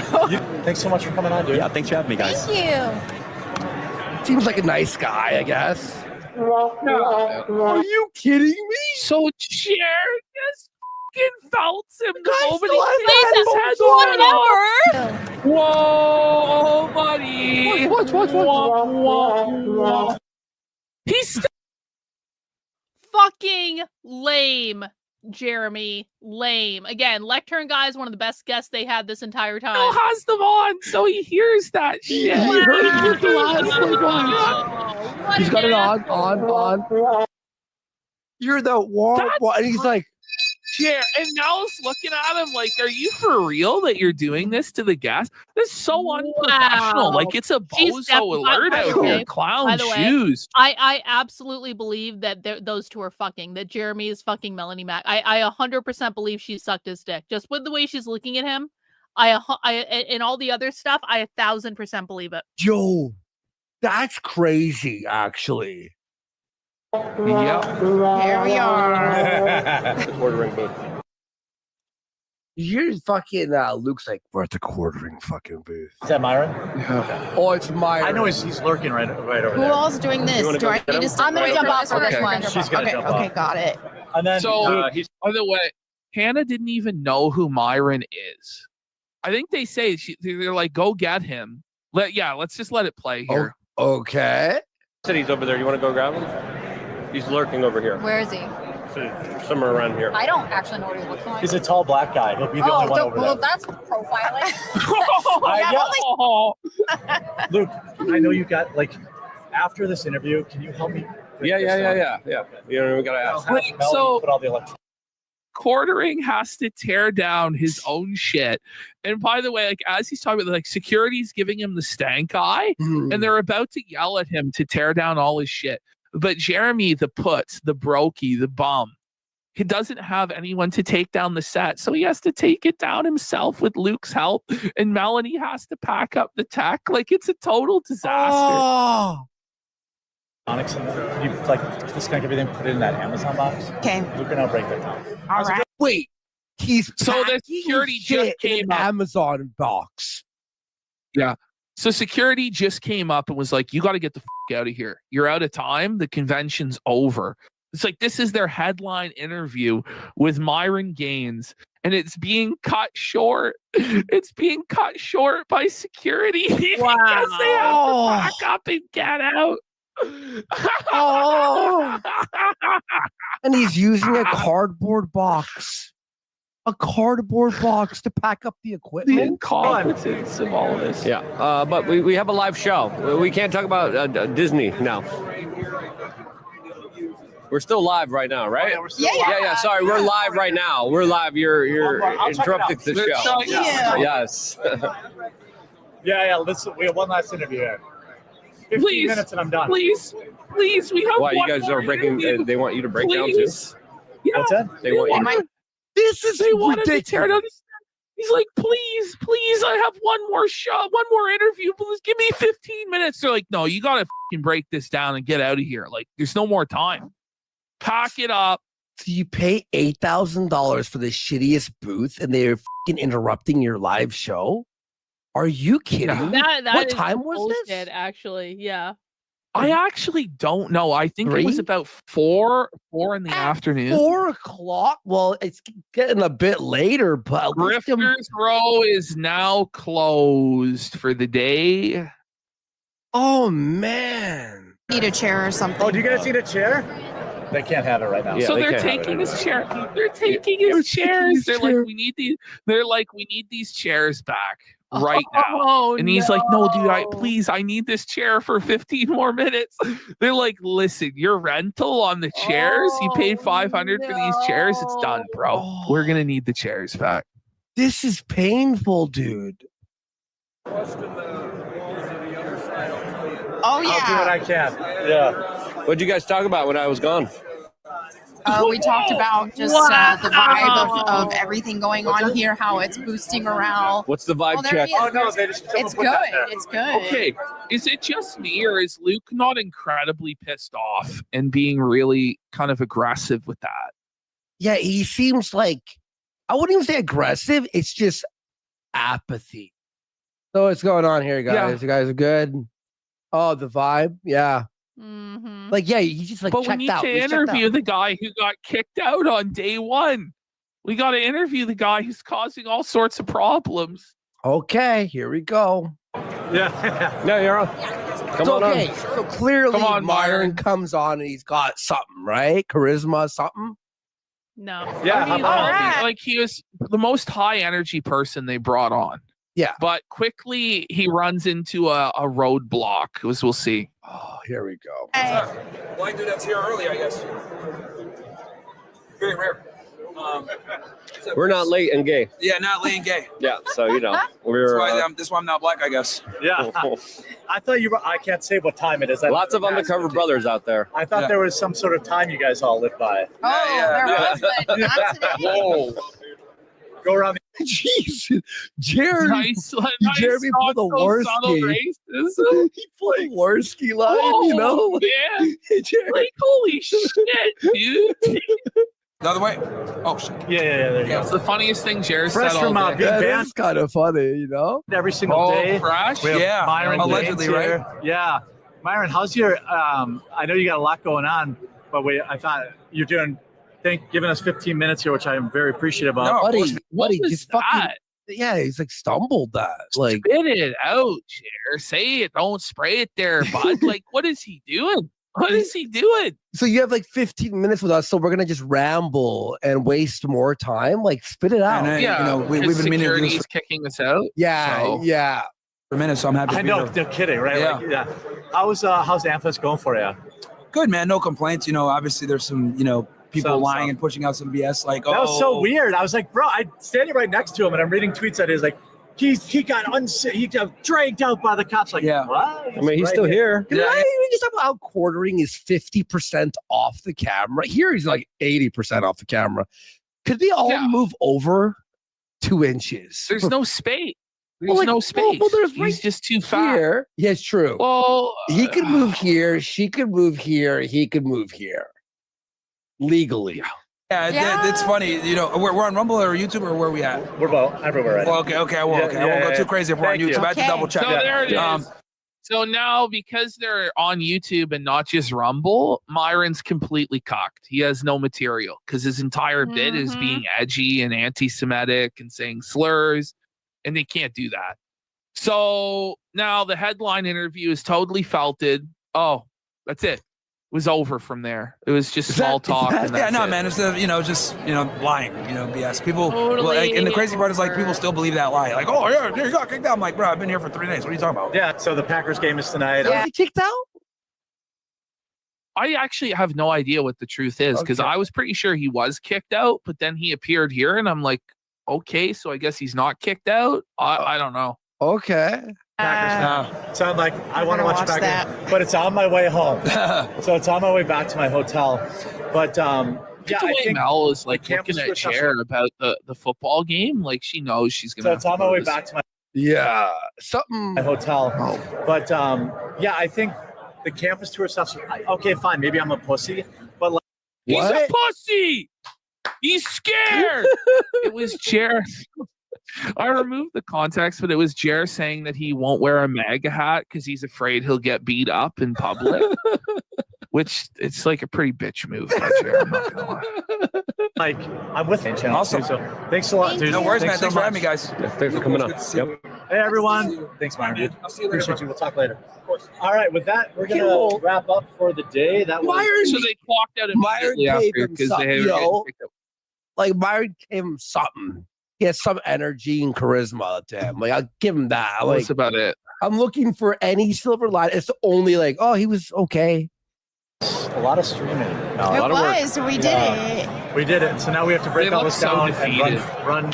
Thanks so much for coming on, dude. Yeah, thanks for having me, guys. Thank you. Seems like a nice guy, I guess. Are you kidding me? So Jared just fucking felts him the guy moment still he has takes his headphones headphones off. Whoa, buddy. What? He's still Fucking lame, Jeremy. Lame. Again, Lectern Guy is one of the best guests they had this entire time. has them on, so he hears that shit. He heard it the last one. What He's got it an on. You're the one. And he's like, Jared, and Nell's looking at him like, are you for real that you're doing this to the guest? This is so unprofessional. Wow. Like, it's a She's bozo alert by the out way- here. Clown by the way, shoes. I absolutely believe that those two are fucking. That Jeremy is fucking Melanie Mac. I 100% believe she sucked his dick. Just with the way she's looking at him, I and all the other stuff, I 1,000% believe it. Joe, that's crazy, actually. Yeah. Here we are. Ordering booth. You're fucking Luke's like, we're at the quartering fucking booth. Is that Myron? Oh, it's Myron. I know he's lurking right over Who there. all's doing this? wanna Do go I get need him? to step I'm gonna away jump from off this for one? this one. She's gonna Okay, jump okay, off. got it. And then So, he's by the way, Hannah didn't even know who Myron is. I think they say they're like, go get him. Let's just let it play here. Okay. said he's over there. You want to go grab him? He's lurking over here. Where is he? Somewhere around here. I don't actually know what he looks like. he's a tall black guy. He'll be the only one over well, there. that's profiling. Luke, I know you got like after this interview. Can you help me? Yeah. You don't even gotta ask. Wait, Mel, so- put all the electronics. Quartering has to tear down his own shit. And by the way, like as he's talking about, like security's giving him the stank eye, and they're about to yell at him to tear down all his shit. But Jeremy, the puts, the brokey, the bum, he doesn't have anyone to take down the set, so he has to take it down himself with Luke's help. And Melanie has to pack up the tech. Like it's a total disaster. Oh. Onyx in there. Can you like disconnect everything, put it in that Amazon box? Okay. Luke and I'll break that down. All right. Wait, he's So the packing security shit just came in an up. Amazon box. Yeah. So security just came up and was like, you got to get the out of here. You're out of time. The convention's over. It's like, this is their headline interview with Myron Gaines, and it's being cut short. It's being cut short by security because they have to back up and get out. And he's using a cardboard box. A cardboard box to pack up the equipment. The incompetence of all of this. Yeah, but we have a live show. We can't talk about Disney now. We're still live right now, right? Yeah. Sorry, we're live right now. We're live. You're interrupting the show. Yes. Yeah. Listen, we have one last interview here. 15 minutes and I'm done. Please, we have. Why, you one guys more are breaking? interview. They want you to break down too. Yeah. What's that? They want you. This is ridiculous. He's like, please, I have one more show, one more interview. Please give me 15 minutes. They're like, no, you gotta fucking break this down and get out of here. Like, there's no more time. Pack it up. So you pay $8,000 for the shittiest booth, and they're fucking interrupting your live show? Are you kidding? That What is time was this? bullshit, actually, yeah. I actually don't know. I think it was about 4 in the afternoon. 4 o'clock? Well, it's getting a bit later, but Grifters Row is now closed for the day. Oh man. Need a chair or something. Oh, do you guys need a chair? They can't have it right now. Yeah, So they they're can't have taking it his chair. They're taking his chairs. They're like, we need these. They're like, we need these chairs back right now. Oh, And he's like, no, dude, I need this chair for 15 more minutes. They're like, listen, your rental on the chairs, you paid $500 for these chairs. It's done, bro. We're gonna need the chairs back. This is painful, dude. Oh I'll do what I can. Yeah. What'd you guys talk about when I was gone? We talked about just the vibe of everything going on here, how it's boosting morale. What's the vibe there check? he is. It's good. It's good. Okay, is it just me, or is Luke not incredibly pissed off and being really kind of aggressive with that? Yeah, he seems like, I wouldn't even say aggressive. It's just apathy. So what's going on here, guys? Yeah. You guys are good? Oh, the vibe? Yeah. Mm-hmm. Like, yeah, he just like But we checked need out. to He's checked interview out. the guy who got kicked out on day one. We got to interview the guy who's causing all sorts of problems. Okay, here we go. Yeah. No, you're on. Come So, on okay, on. so clearly Come on, Myron Myron. comes on and he's got something, right? Charisma, something. No. Yeah, I mean, how about- like he was the most high energy person they brought on. Yeah. But quickly he runs into a roadblock, as we'll see. Oh, here we go. Blind dude that's here early, I guess. Very rare. We're not late and gay. Yeah, not laying gay. Yeah, so you know we're. That's why I'm not black, I guess. Yeah. I thought you were. I can't say what time it is. Lots of undercover brothers out there. I thought there was some sort of time you guys all live by. There was, but not today. Whoa. Go around. Jesus, Jeremy. Nice, Jeremy pulled the Worski. He pulled the Worski line, you know? Yeah. Jeremy. Like, holy shit, dude. The other way. Oh shit. Yeah. There you go. It's the funniest thing Jared Fresh said all from day. Big That Band. is kind of funny, you know? Every single day. Fresh? We have Yeah, Myron allegedly, Gaines right? here. Yeah. Myron, how's your I know you got a lot going on, but I thought you're giving us 15 minutes here, which I am very appreciative of. No. Buddy, What buddy, was just fucking, that? yeah, he's like stumbled that. Like, Spit it out, Jared. Say it. Don't spray it there, bud. Like, what is he doing? What is he doing? so you have like 15 minutes with us, so we're gonna just ramble and waste more time. Like, spit it out. And, Yeah, you know, we've been meaning to do security's this kicking us out. Yeah, So- yeah. for a minute, so I'm happy to I be know, here. no kidding, right? Yeah. Like, yeah. How's Amfest going for you? Good, man. No complaints. You know, obviously there's some, people Some- lying and pushing out some BS. Like, That was so weird. I was like, bro, I'm standing right next to him and I'm reading tweets that is like, he got dragged out by the cops. Like, Yeah. what? I mean, he's still here. Can I even just talk about how quartering is 50% off the camera? Here he's like 80% off the camera. Could they all move over 2 inches? There's no space. There's Well, like, no well, space. there's He's just too fat. Here. Yeah, it's true. Well, He could move here. She could move here. He could move here. Legally. Yeah, it's funny. You know, we're on Rumble or YouTube or where are we at? We're both everywhere. Right? Well, okay. I won't go too crazy if we're on YouTube. I have to double check. So there it is. So now, because they're on YouTube and not just Rumble, Myron's completely cocked. He has no material because his entire bit is being edgy and anti-Semitic and saying slurs, and they can't do that. So now the headline interview is totally felted. Oh, that's it. It was over from there. It was just small talk. And Yeah, no, it. man. It's just lying. BS. People, Totally. and the crazy part is like people still believe that lie. Like, oh yeah, you got kicked out. I'm like, bro, I've been here for 3 days. What are you talking about? Yeah. So the Packers game is tonight. Was he kicked out? I actually have no idea what the truth is because I was pretty sure he was kicked out, but then he appeared here, and I'm like, okay, so I guess he's not kicked out. I don't know. Okay. Packers sound like I want to watch Packers, but it's on my way home. So it's on my way back to my hotel. But I think Mel is like looking at Cher about the football game. Like she knows she's gonna. So it's on my way back to my hotel. But I think the campus tour stuff's okay. Fine, maybe I'm a pussy, but like, he's a pussy. He's scared. It was Cher. I removed the context, but it was Jer saying that he won't wear a MAGA hat because he's afraid he'll get beat up in public. Which it's like a pretty bitch move by Jer. I'm not gonna lie. Like I'm with you, Channel. Awesome. So thanks a lot, dude. No worries, man. so Thanks for having much. me, guys. Thanks for coming on. Hey everyone. Thanks, Myron. Dude. Appreciate you. We'll talk later. All right, with that, we're gonna wrap up for the day. That was So they clocked out immediately after because they had getting picked up. Like Myron gave him something. He has some energy and charisma to him. Like I'll give him that. Like, That's about it. I'm looking for any silver line. It's only like, oh, he was okay. a lot of streaming. It was. We did it. We did it. So now we have to break They all look this so down defeated. and run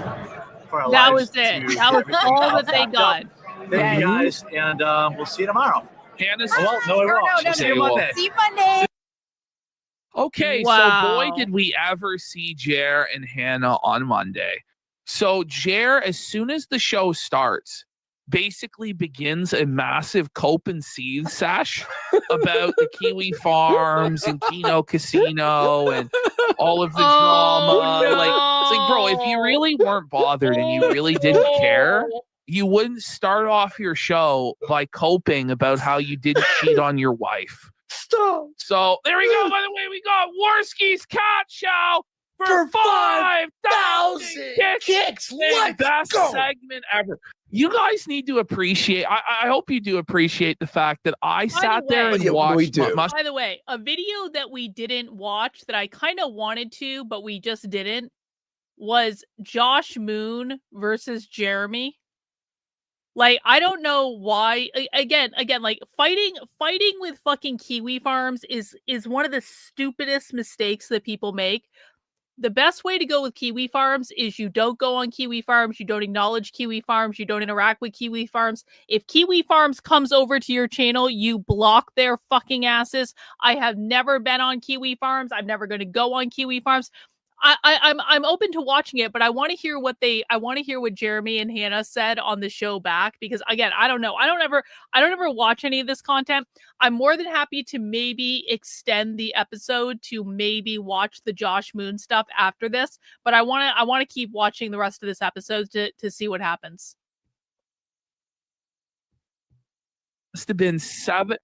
for our That lives was it. to That was everything all else that they wrapped got. up. Thank you guys, and we'll see you tomorrow. Hannah's. Well, no, we won't. No, See you no, no. Monday. See you Monday. Okay, Wow. so boy, did we ever see Jer and Hannah on Monday. So Jer, as soon as the show starts, basically begins a massive cope and seethe sash about the Kiwi Farms and Kino Casino and all of the drama. no. Like, it's like, bro, if you really weren't bothered and you really didn't care, you wouldn't start off your show by coping about how you didn't cheat on your wife. Stop. So there we go. By the way, we got Warski's Cat Show for 5,000 kicks. Best segment ever. You guys need to appreciate. I hope you do appreciate the fact that I sat there and watched. By the way, a video that we didn't watch that I kind of wanted to, but we just didn't, was Josh Moon versus Jeremy. Like, I don't know why. Again, like fighting with fucking Kiwi Farms is one of the stupidest mistakes that people make. The best way to go with Kiwi Farms is you don't go on Kiwi Farms, you don't acknowledge Kiwi Farms, you don't interact with Kiwi Farms. If Kiwi Farms comes over to your channel, you block their fucking asses. I have never been on Kiwi Farms. I'm never going to go on Kiwi Farms. I'm open to watching it, but I want to hear what Jeremy and Hannah said on the show back, because again, I don't know. I don't ever watch any of this content. I'm more than happy to maybe extend the episode to maybe watch the Josh Moon stuff after this, but I want to keep watching the rest of this episode to see what happens. Must have been 7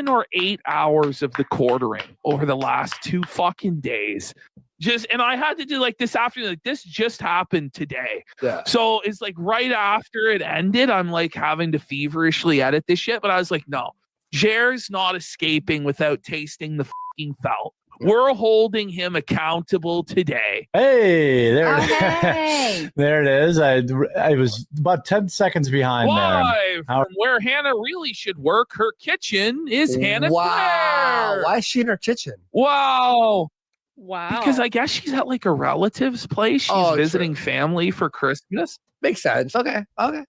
or 8 hours of the quartering over the last 2 fucking days. And I had to do like this afternoon. Like, this just happened today. Yeah. So it's like right after it ended, I'm like having to feverishly edit this shit. But I was like, no, Jer's not escaping without tasting the fucking felt. We're holding him accountable today. Hey, there, hey. there it is. I was about 10 seconds behind Live there. How- from where Hannah really should work her kitchen is Hannah Wow. Claire. Why is she in her kitchen? Wow. Wow. Because I guess she's at like a relative's place. She's visiting family for Christmas. Makes sense. Okay. Are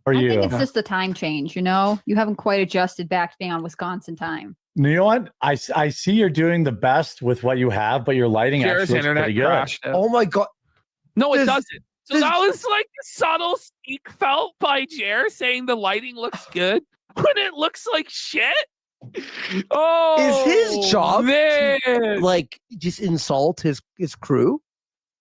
I you? think it's just a time change, you know? You haven't quite adjusted back to being on Wisconsin time. You know what? I see you're doing the best with what you have, but your lighting Jared's actually looks internet pretty good. crashed out. Oh my god. No, it This- doesn't. So that was like a subtle sneak felt by Jer saying the lighting looks good when it looks like shit. Oh, is his job man. to, like, just insult his crew?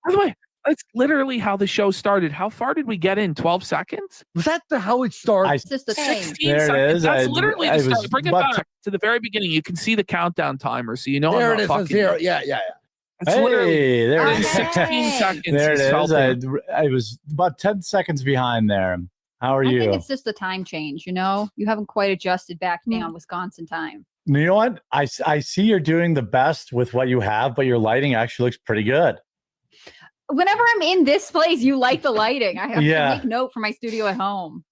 By the way, that's literally how the show started. How far did we get in? 12 seconds? Was that how it started? It's just the 16 There it seconds. is. That's I- literally I the was start. Bring it about back to the very beginning. You can see the countdown timer, so you know There I'm it not is. fucking Zero. you. Yeah. It's literally Hey, there it is. 16 seconds. There it he's is. felt it. I was about 10 seconds behind there. How are I you? think it's just the time change. You know, you haven't quite adjusted back down Wisconsin time. You know what? I see you're doing the best with what you have, but your lighting actually looks pretty good. Whenever I'm in this place, you like the lighting. I have Yeah. to make note for my studio at home.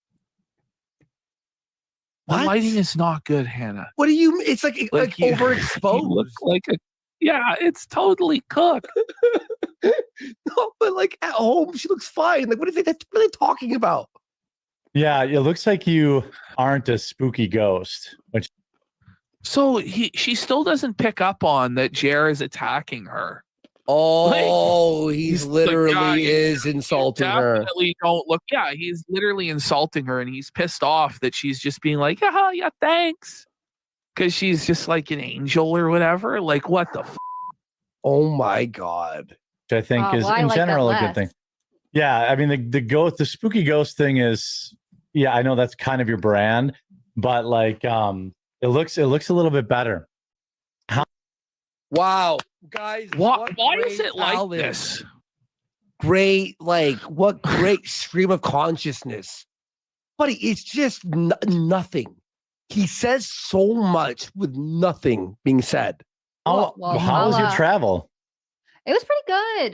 The lighting is not good, Hannah. What do you? It's like you- overexposed. You look like a. Yeah, it's totally cooked. No, but like at home, she looks fine. Like, what are they talking about? Yeah, it looks like you aren't a spooky ghost. Which So she still doesn't pick up on that Jer is attacking her. Oh, he's literally the guy is insulting her. Definitely don't look. Yeah, he's literally insulting her, and he's pissed off that she's just being like, yeah, thanks, because she's just like an angel or whatever. Like, what the? Oh my god! I think is well, I in like that general a less. good thing. Yeah, I mean the spooky ghost thing is. Yeah, I know that's kind of your brand, but like it looks a little bit better. Wow, guys, Why great is it like talent. this? Great, like what great stream of consciousness, buddy. It's just nothing. He says so much with nothing being said. How was your travel? It was pretty good.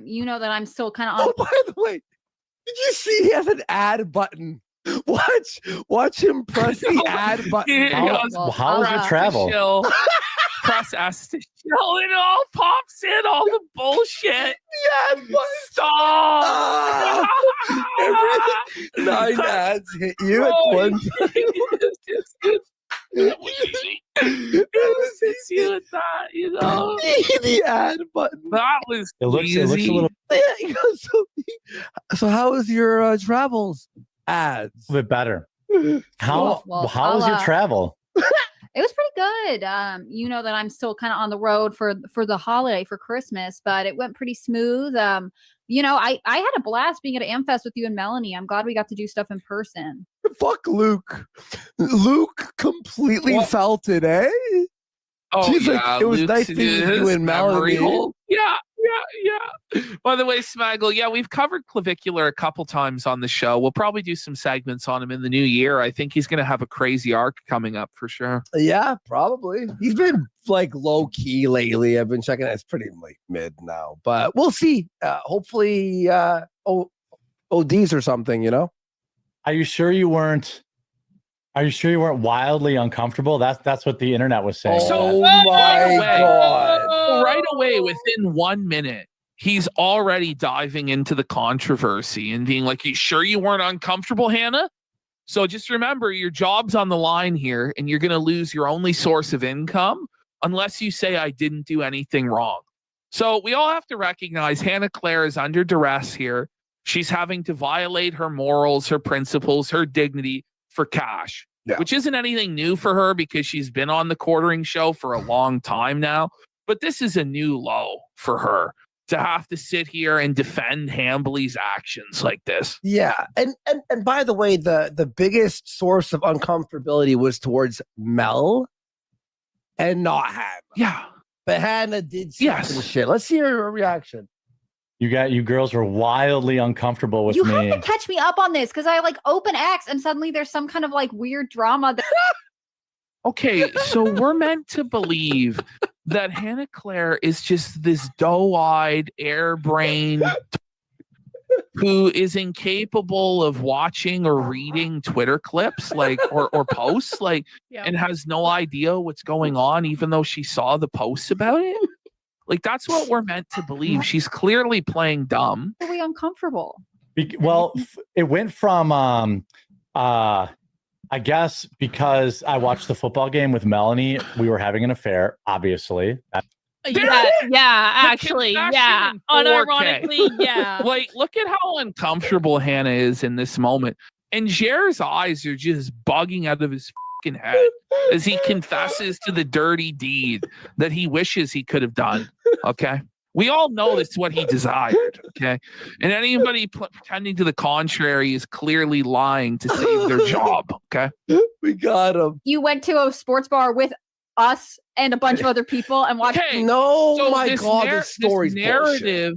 You know that I'm still kind of on. Oh, by the way, did you see he has an ad button? Watch him press the ad button. How was your travel? Press S to show it all pops in all the bullshit. Yeah, stop. 9 ads hit you at one time. It was easy. It's you at that, you know. The ad button. That was It looks a little Yeah, he goes, so how was your travels? Ads. bit better. How was your travel? It was pretty good. You know that I'm still kind of on the road for the holiday for Christmas, but it went pretty smooth. You know, I had a blast being at Amfest with you and Melanie. I'm glad we got to do stuff in person. Fuck Luke. Luke completely felt it, eh? Oh, She's yeah, like, it was Luke's nice in meeting you his and memory Melanie. hole. Yeah. By the way, Smaggle, yeah, we've covered Clavicular a couple times on the show. We'll probably do some segments on him in the new year. I think he's going to have a crazy arc coming up for sure. Yeah, probably. He's been like low key lately. I've been checking. It's pretty like mid now, but we'll see. Hopefully, ODs or something. You know. Are you sure you weren't wildly uncomfortable? That's what the internet was saying. Oh my god! Right away, within 1 minute, he's already diving into the controversy and being like, "You sure you weren't uncomfortable, Hannah?" So just remember, your job's on the line here, and you're going to lose your only source of income unless you say I didn't do anything wrong. So we all have to recognize Hannah Claire is under duress here. She's having to violate her morals, her principles, her dignity for cash, which isn't anything new for her because she's been on the quartering show for a long time now. But this is a new low for her to have to sit here and defend Hambly's actions like this. Yeah, and by the way, the biggest source of uncomfortability was towards Mel, and not Hannah. Yeah, but Hannah did some shit. Let's see her reaction. You girls were wildly uncomfortable with You me. have to catch me up on this because I like open X and suddenly there's some kind of like weird drama. Okay, so we're meant to believe that Hannah Claire is just this doe-eyed, air-brained who is incapable of watching or reading Twitter clips or posts and has no idea what's going on, even though she saw the posts about it. Like, that's what we're meant to believe. She's clearly playing dumb. Are we uncomfortable? Well, it went from I guess because I watched the football game with Melanie, we were having an affair, obviously. Actually, yeah. Unironically, yeah. Like, look at how uncomfortable Hannah is in this moment. And Jer's eyes are just bugging out of his fucking head as he confesses to the dirty deed that he wishes he could have done. Okay. We all know this is what he desired. Okay. And anybody pretending to the contrary is clearly lying to save their job. Okay. We got him. You went to a sports bar with us and a bunch of other people and watched. Okay. No, So my this God, nar- this story's this narrative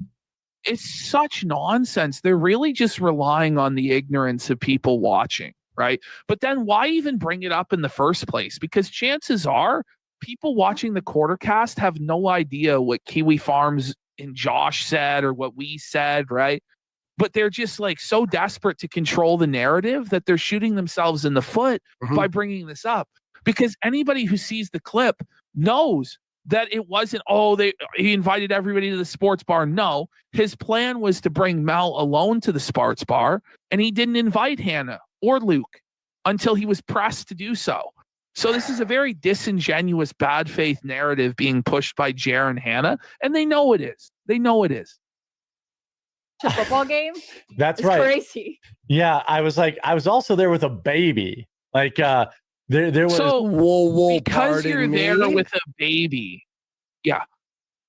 is such nonsense. They're really just relying on the ignorance of people watching, right? But then why even bring it up in the first place? Because chances are people watching the Quartercast have no idea what Kiwi Farms and Josh said or what we said, right? But they're just like so desperate to control the narrative that they're shooting themselves in the foot by bringing this up. Because anybody who sees the clip knows that it wasn't, he invited everybody to the sports bar. No, his plan was to bring Mel alone to the sports bar, and he didn't invite Hannah or Luke until he was pressed to do so. So this is a very disingenuous, bad faith narrative being pushed by Jer and Hannah, and they know it is. They know it is. A football game? That's It's right. crazy. Yeah, I was also there with a baby. Like there was whoa, because you're there with a baby. Yeah.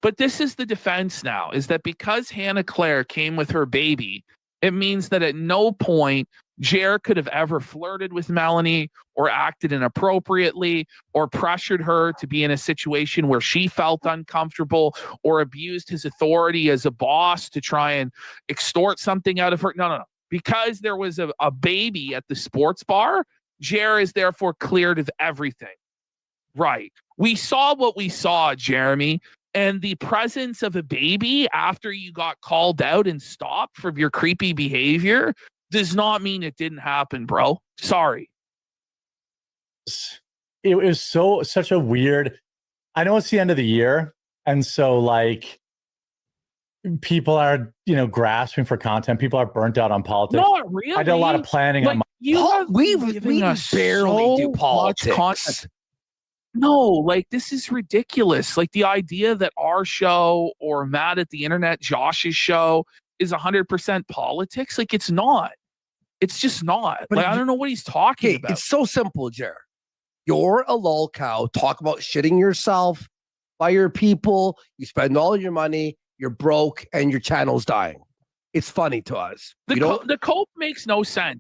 But this is the defense now, is that because Hannah Claire came with her baby, it means that at no point Jer could have ever flirted with Melanie or acted inappropriately or pressured her to be in a situation where she felt uncomfortable or abused his authority as a boss to try and extort something out of her. No. Because there was a baby at the sports bar, Jer is therefore cleared of everything. Right. We saw what we saw, Jeremy. And the presence of a baby after you got called out and stopped from your creepy behavior does not mean it didn't happen, bro. Sorry. It was such a weird. I know it's the end of the year, and so like people are grasping for content. People are burnt out on politics. Not really. I did a lot of planning on my. We barely do politics. Content. No, like this is ridiculous. Like the idea that our show or Matt at the Internet, Josh's show is 100% politics. Like it's not. It's just not. But like I don't know what he's talking about. It's so simple, Jared. You're a lol cow. Talk about shitting yourself by your people. You spend all your money. You're broke, and your channel's dying. It's funny to us. The cope makes no sense.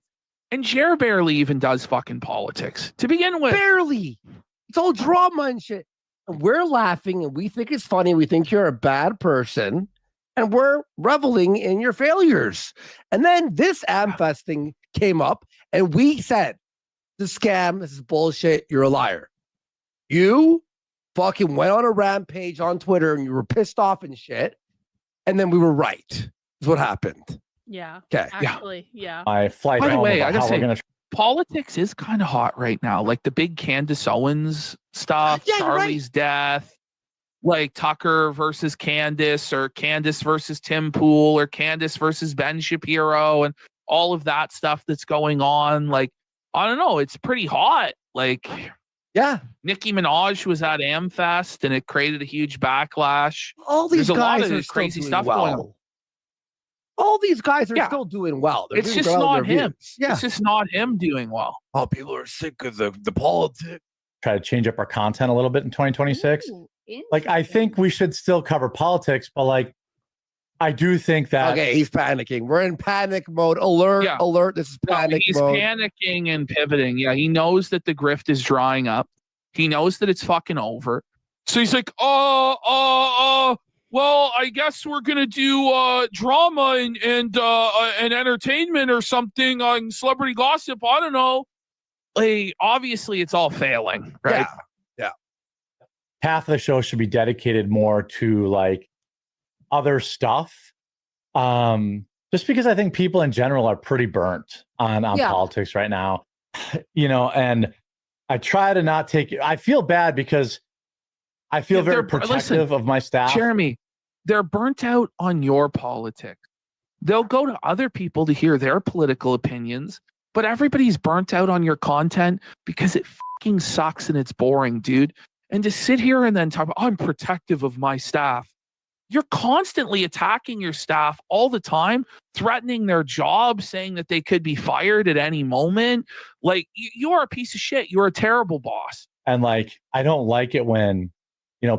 And Jared barely even does fucking politics to begin with. Barely. It's all drama and shit. And we're laughing and we think it's funny. We think you're a bad person and we're reveling in your failures. And then this Amfest thing came up and we said, this is a scam. This is bullshit. You're a liar. You fucking went on a rampage on Twitter and you were pissed off and shit. And then we were right. That's what happened. Yeah. Okay. Actually, yeah. My flight. By the home way, about I gotta how we're say, gonna politics is kind of hot right now. Like the big Candace Owens stuff, Yeah, you're right. Charlie's death, like Tucker versus Candace, or Candace versus Tim Pool, or Candace versus Ben Shapiro, and all of that stuff that's going on. Like, I don't know, it's pretty hot. Like, yeah, Nicki Minaj was at Amfest and it created a huge backlash. All these There's a lot guys of are crazy still stuff doing going on. well. All these guys are Yeah. still doing well. They're It's doing just well in not their him. views. Yeah. It's just not him doing well. Oh, people are sick of the politics. try to change up our content a little bit in 2026. Like I think we should still cover politics, but like I do think that Okay, he's panicking. We're in panic mode. Alert, Yeah. alert. This is panic He's mode. panicking and pivoting. Yeah, he knows that the grift is drying up. He knows that it's fucking over. So he's like, well, I guess we're gonna do drama and entertainment or something on celebrity gossip. I don't know. Like, obviously, it's all failing, right? Yeah. half of the show should be dedicated more to like other stuff. Just because I think people in general are pretty burnt on politics right now, and I try to not take it. I feel bad because I feel very protective of my staff. Jeremy, they're burnt out on your politics. They'll go to other people to hear their political opinions, but everybody's burnt out on your content because it fucking sucks and it's boring, dude. And to sit here and then talk about, I'm protective of my staff. you're constantly attacking your staff all the time, threatening their job, saying that they could be fired at any moment. Like, you are a piece of shit. You're a terrible boss. And like, I don't like it when,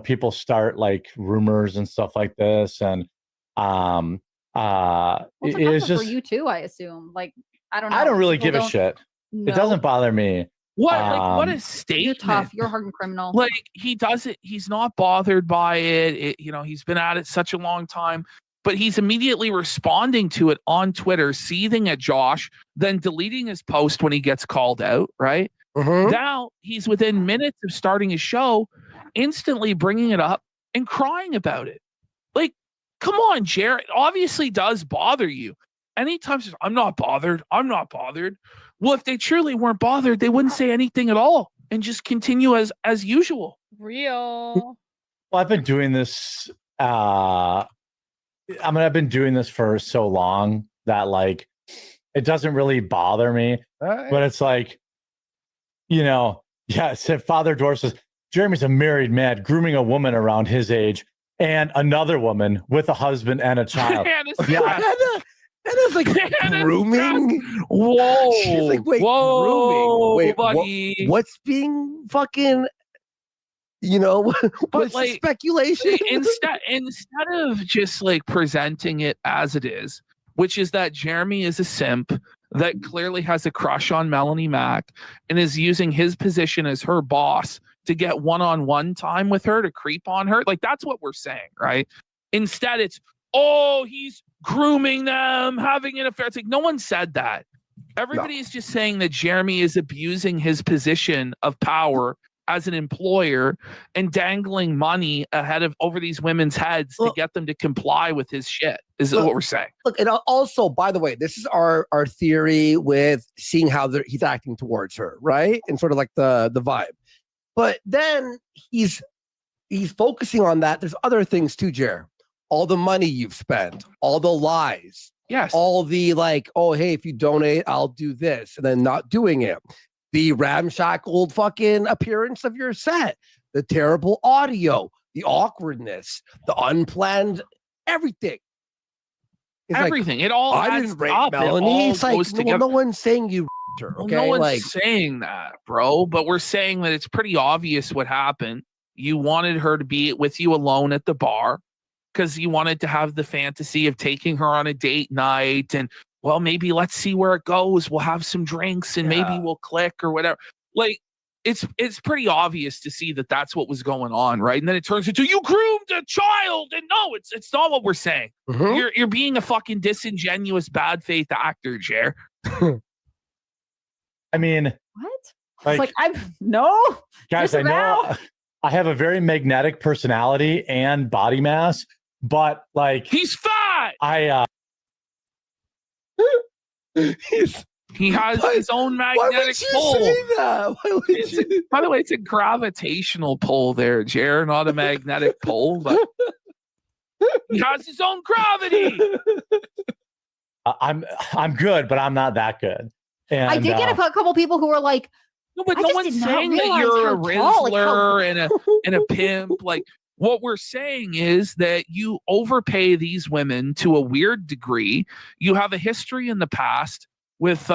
people start like rumors and stuff like this. And Well, it's for just, you too, I assume. Like, I don't know. I don't really People give a don't shit. know. It doesn't bother me. What a statement. You're tough. You're a hardened criminal. Like, he does it. He's not bothered by it. He's been at it such a long time, but he's immediately responding to it on Twitter, seething at Josh, then deleting his post when he gets called out, right? Now he's within minutes of starting his show, instantly bringing it up and crying about it. Like, come on, Jared. It obviously does bother you. Anytime says, I'm not bothered. Well, if they truly weren't bothered, they wouldn't say anything at all and just continue as usual. Real. Well, I've been doing this. I've been doing this for so long that like, it doesn't really bother me. But it's like, said Father Dwarf says, Jeremy's a married man grooming a woman around his age and another woman with a husband and a child. Hannah's like grooming. Whoa. She's like, wait, whoa, grooming. Wait, buddy. What's being fucking, what's the speculation? Instead of just like presenting it as it is, which is that Jeremy is a simp that clearly has a crush on Melanie Mack and is using his position as her boss to get one-on-one time with her, to creep on her. Like, that's what we're saying, right? Instead, it's, he's grooming them, having an affair. It's like, no one said that. Everybody's just saying that Jeremy is abusing his position of power as an employer and dangling money over these women's heads to get them to comply with his shit, is what we're saying. Look, and also, by the way, this is our theory with seeing how he's acting towards her, right? And sort of like the vibe. But then he's focusing on that. There's other things too, Jer. All the money you've spent, all the lies. Yes. All the like, hey, if you donate, I'll do this, and then not doing it. The ramshackled fucking appearance of your set, the terrible audio, the awkwardness, the unplanned everything. It's everything. Like, it all I adds didn't rape up. Melanie. It's like, together. no one's saying you her, okay? No one's like, saying that, bro. But we're saying that it's pretty obvious what happened. You wanted her to be with you alone at the bar because you wanted to have the fantasy of taking her on a date night and, well, maybe let's see where it goes. We'll have some drinks and maybe we'll click or whatever. Like, it's pretty obvious to see that that's what was going on, right? And then it turns into, you groomed a child, and no, it's not what we're saying. You're being a fucking disingenuous, bad faith actor, Jer. I mean, what? It's like, guys, I know I have a very magnetic personality and body mass, but like, he's fat. He has his own magnetic pull. By the way, it's a gravitational pull there, Jer, not a magnetic pull, but he has his own gravity. I'm good, but I'm not that good. And, I did get a couple people who were like, no, but no one's saying that you're a Rizzler and a pimp. Like, what we're saying is that you overpay these women to a weird degree. You have a history in the past with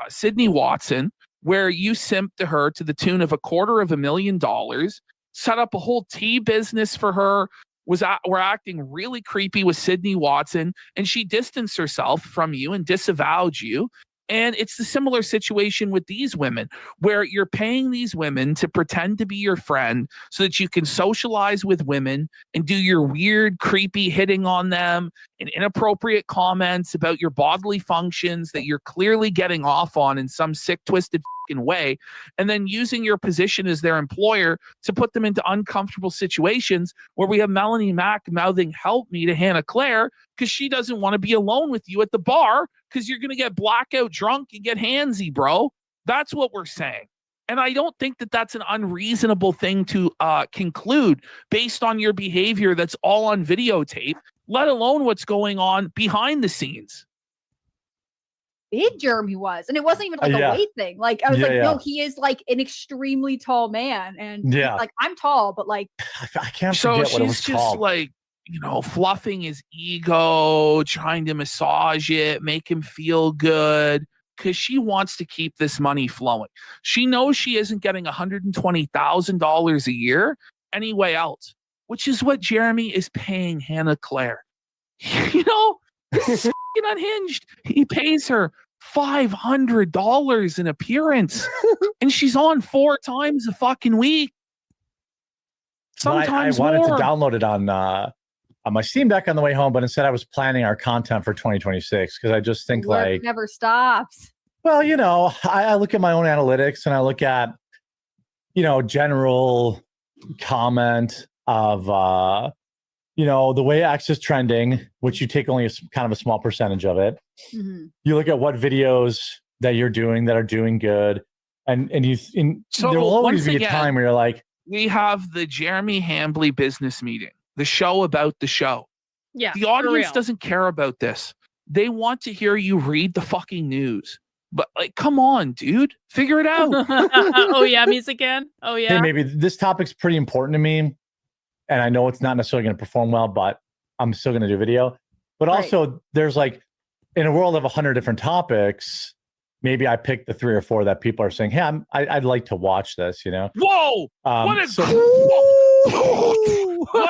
Sydney Watson, where you simped to her to the tune of $250,000, set up a whole tea business for her, were acting really creepy with Sydney Watson, and she distanced herself from you and disavowed you. And it's the similar situation with these women, where you're paying these women to pretend to be your friend so that you can socialize with women and do your weird, creepy hitting on them and inappropriate comments about your bodily functions that you're clearly getting off on in some sick, twisted way, and then using your position as their employer to put them into uncomfortable situations where we have Melanie Mack mouthing "help me" to Hannah Claire because she doesn't want to be alone with you at the bar because you're going to get blackout drunk and get handsy, bro. That's what we're saying. And I don't think that that's an unreasonable thing to conclude based on your behavior that's all on videotape, let alone what's going on behind the scenes. Big Jeremy was, and it wasn't even like a weight thing. Like, I was no, he is like an extremely tall man, and like, I'm tall, but like, I can't so forget what it was she's just called. like, fluffing his ego, trying to massage it, make him feel good, because she wants to keep this money flowing. She knows she isn't getting $120,000 a year anyway else, which is what Jeremy is paying Hannah Claire. This is fucking unhinged. He pays her $500 an appearance, and she's on 4 times a fucking week. Sometimes I wanted more. to download it on my Steam Deck on the way home, but instead I was planning our content for 2026 because I just think Work never stops. well, I look at my own analytics and I look at, general comment of, the way X is trending, which you take only kind of a small percentage of it. Mm-hmm. You look at what videos that you're doing that are doing good, and So there will always once be a again, time where you're like, we have the Jeremy Hambley business meeting, the show about the show. Yeah, The for audience real. doesn't care about this. They want to hear you read the fucking news. But come on, dude, figure it out. Oh yeah, music again. Oh yeah. hey, maybe this topic's pretty important to me, and I know it's not necessarily going to perform well, but I'm still going to do video. But also, there's in a world of 100 different topics, maybe I pick the 3 or 4 that people are saying, hey, I'd like to watch this, Whoa! What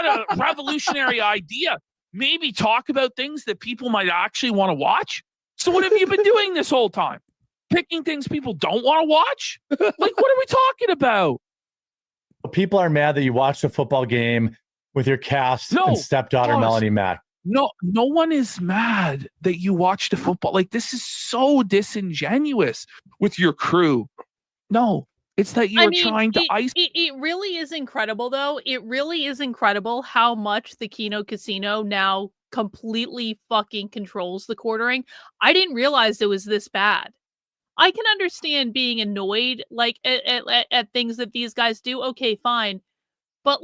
a revolutionary idea. Maybe talk about things that people might actually want to watch. So what have you been doing this whole time? Picking things people don't want to watch? What are we talking about? People are mad that you watched a football game with your cast and stepdaughter, pause. Melanie Mack. No one is mad that you watched a football. This is so disingenuous with your crew. No, it's that you're trying to ice. It really is incredible, though. It really is incredible how much the Kino Casino now completely fucking controls the quartering. I didn't realize it was this bad. I can understand being annoyed at things that these guys do. Okay, fine. But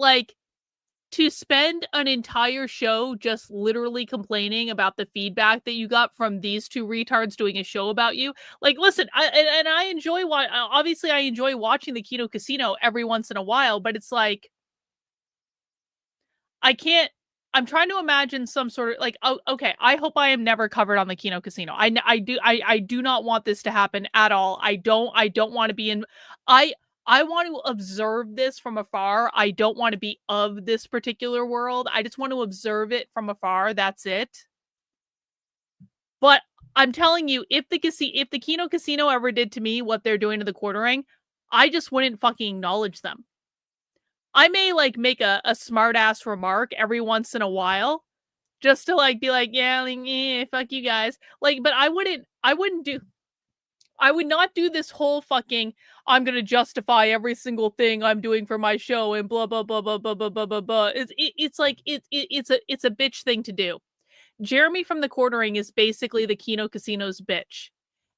to spend an entire show just literally complaining about the feedback that you got from these 2 retards doing a show about you. Listen, I enjoy obviously I enjoy watching the Kino Casino every once in a while, but it's I'm trying to imagine some sort of okay, I hope I am never covered on the Kino Casino. I do not want this to happen at all. I don't want to be in I want to observe this from afar. I don't want to be of this particular world. I just want to observe it from afar. That's it. But I'm telling you, if the Kino Casino ever did to me what they're doing to the quartering, I just wouldn't fucking acknowledge them. I may make a smart ass remark every once in a while, just to yeah, fuck you guys. But I would not do this whole fucking I'm gonna justify every single thing I'm doing for my show and blah blah blah blah blah blah blah blah blah. It's a bitch thing to do. Jeremy from the quartering is basically the Kino Casino's bitch,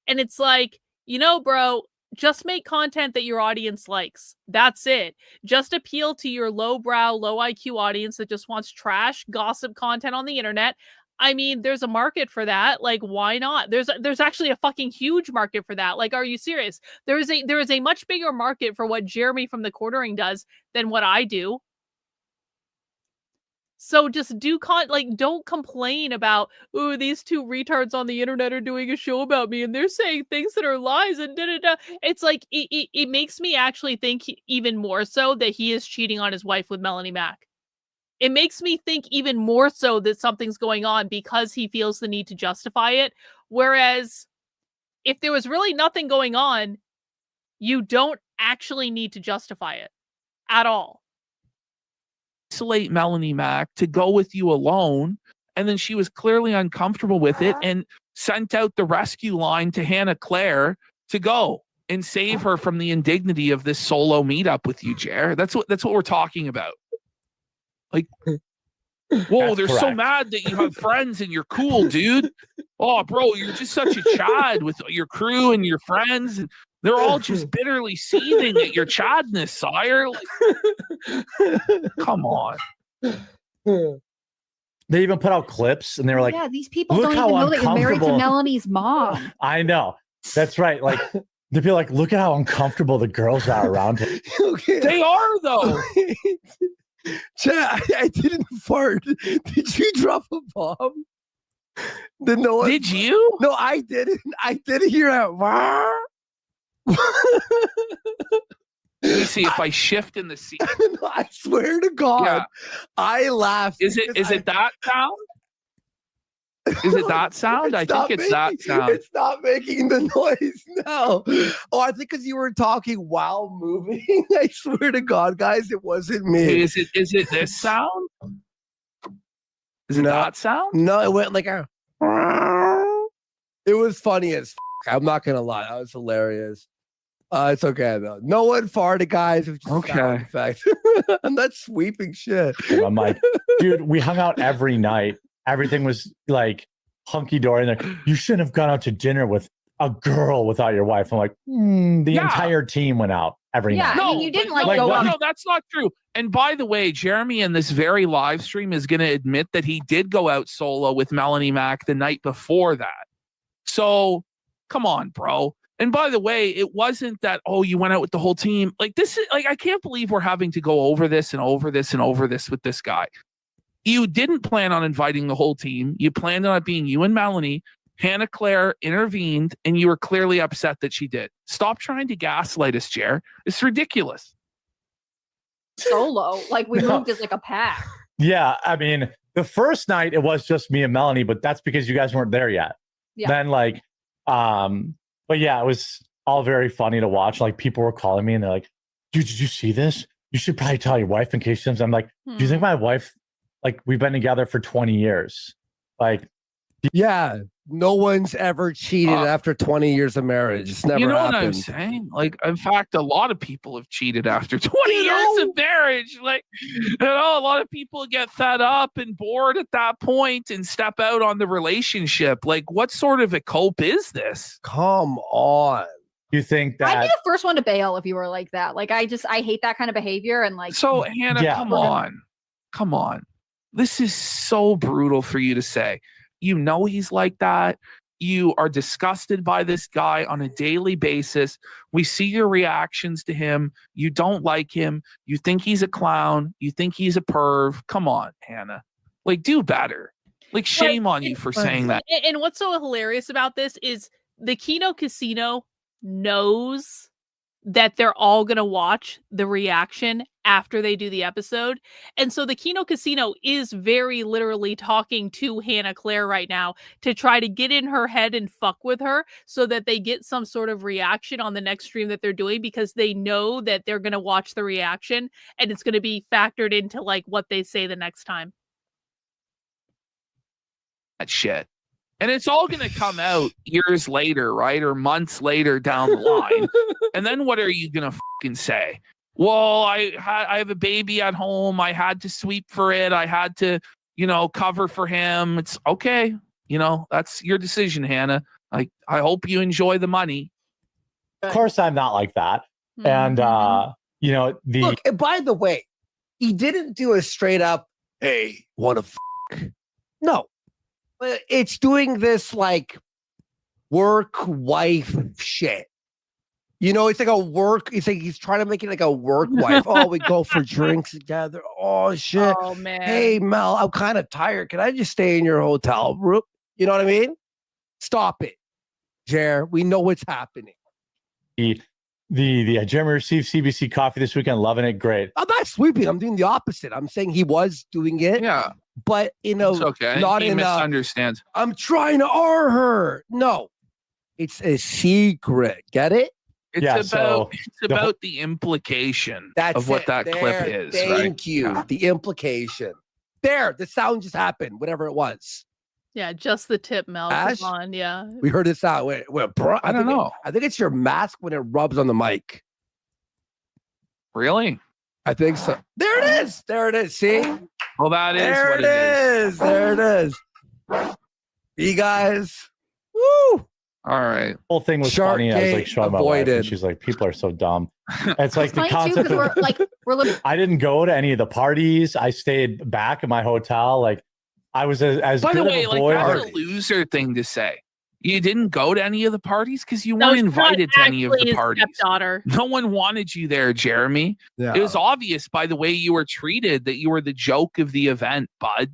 and it's bro, just make content that your audience likes. That's it. Just appeal to your lowbrow, low IQ audience that just wants trash gossip content on the internet. I mean, there's a market for that. Why not? There's actually a fucking huge market for that. Are you serious? There is a much bigger market for what Jeremy from the quartering does than what I do. So just don't complain about, ooh, these 2 retards on the internet are doing a show about me and they're saying things that are lies and da-da-da. It's it makes me actually think even more so that he is cheating on his wife with Melanie Mack. It makes me think even more so that something's going on because he feels the need to justify it. Whereas if there was really nothing going on, you don't actually need to justify it at all. Isolate Melanie Mack to go with you alone, and then she was clearly uncomfortable with it and sent out the rescue line to Hannah Claire to go and save her from the indignity of this solo meetup with you, Jer. That's what we're talking about. Whoa, they're so mad that you have friends and you're cool, dude. Oh, bro, you're just such a chad with your crew and your friends. And they're all just bitterly seething at your chadness, sire. Come on. They even put out clips and they were yeah, these people don't even know that you're married to Melanie's mom. I know. That's right. They'd be look at how uncomfortable the girls are around him. They are, though. I didn't fart. Did you drop a bomb? Did you? No, I didn't. I didn't hear that. Let me see if I shift in the seat. No, I swear to God, I laughed. Is it that sound? Is it that sound? I think it's that sound. It's not making the noise. No. Oh, I think because you were talking while moving. I swear to God, guys, it wasn't me. Is it this sound? Is it that sound? No, it went like a. It was funny as. I'm not gonna lie, that was hilarious. It's okay though. No one farted, guys. It was just sound effect. I'm not sweeping shit. I'm like, dude, we hung out every night. Everything was like hunky dory. And like, you shouldn't have gone out to dinner with a girl without your wife. I'm like, the entire team went out every night. I mean, you didn't like no, go no, that's not true. And by the way, Jeremy in this very live stream is going to admit that he did go out solo with Melanie Mack the night before that. So come on, bro. And by the way, it wasn't that, oh, you went out with the whole team. Like, this is like, I can't believe we're having to go over this and over this and over this with this guy. You didn't plan on inviting the whole team. You planned on it being you and Melanie. Hannah Claire intervened, and you were clearly upset that she did. Stop trying to gaslight us, Jer. It's ridiculous. Solo, like we moved as like a pack. Yeah, I mean, the first night it was just me and Melanie, but that's because you guys weren't there yet. Yeah. Then but yeah, it was all very funny to watch. Like people were calling me and they're like, dude, did you see this? You should probably tell your wife in case she comes. I'm like, do you think my wife, like we've been together for 20 years. Like, yeah, no one's ever cheated after 20 years of marriage. It's never happened. What I'm saying? Like, in fact, a lot of people have cheated after 20 years of marriage. Like, a lot of people get fed up and bored at that point and step out on the relationship. Like, what sort of a cope is this? Come on. You think that I'd be the first one to bail if you were like that. Like, I hate that kind of behavior. And like, so Hannah, come on. This is so brutal for you to say. You know he's like that. You are disgusted by this guy on a daily basis. We see your reactions to him. You don't like him. You think he's a clown. You think he's a perv. Come on, Hannah. Like, do better. Like, shame on you for saying that. And what's so hilarious about this is the Kino Casino knows that they're all going to watch the reaction after they do the episode. And so the Kino Casino is very literally talking to Hannah Claire right now to try to get in her head and fuck with her so that they get some sort of reaction on the next stream that they're doing, because they know that they're going to watch the reaction and it's going to be factored into like what they say the next time. That shit. And it's all going to come out years later, right? Or months later down the line. And then what are you going to fucking say? Well, I have a baby at home. I had to sweep for it. I had to, cover for him. It's okay. That's your decision, Hannah. I hope you enjoy the money. Of course, I'm not like that. And, Look, and by the way, he didn't do a straight up, hey, what a No. It's doing this like work wife shit. It's like a work. It's like he's trying to make it like a work wife. Oh, we go for drinks together. Oh shit. Oh man. Hey Mel, I'm kind of tired. Can I just stay in your hotel room? You know what I mean? Stop it, Jer. We know what's happening. Jeremy received CBC coffee this weekend. Loving it. Great. I'm not sweeping. I'm doing the opposite. I'm saying he was doing it. Yeah. But it's okay. Not he in misunderstands. I'm trying to R her. No, it's a secret. Get it? It's about the implication of what that clip is. Thank you. The implication. There, the sound just happened. Whatever it was. Yeah, just the tip, Mel. Ash? Come on, yeah. We heard it sound. Wait, bro. I don't know. I think it's your mask when it rubs on the mic. Really? I think so. There it is. There it is. See? Well, that is there what it is. There it is. You guys. Woo! All right. The whole thing was funny. I was like showing my wife, and she's like, "People are so dumb." It's like the concept of I didn't go to any of the parties. I stayed back in my hotel. Like I was as by good the way, of a boy. Like that's a loser thing to say. You didn't go to any of the parties because you No, weren't she's not invited to any of actually the his parties. stepdaughter. No one wanted you there, Jeremy. Yeah. It was obvious by the way you were treated that you were the joke of the event, bud.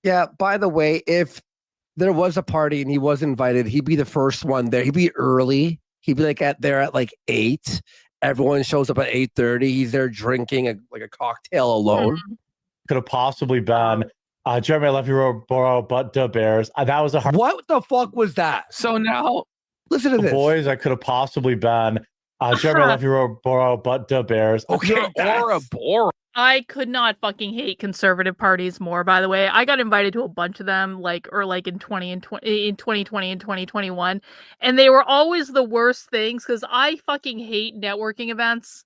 Yeah, by the way, if there was a party and he was invited, he'd be the first one there. He'd be early. He'd be like there at like 8. Everyone shows up at 8:30. He's there drinking a cocktail alone. Could have possibly been Jeremy, I love you, Borough, but the Bears. That was a hard. What the fuck was that? So now, listen to the this. Boys, I could have possibly been Jeremy, I love you, Borough, but the Bears. Okay, Bora Bora. I could not fucking hate conservative parties more, by the way. I got invited to a bunch of them in 2020 and 2021, and they were always the worst things because I fucking hate networking events.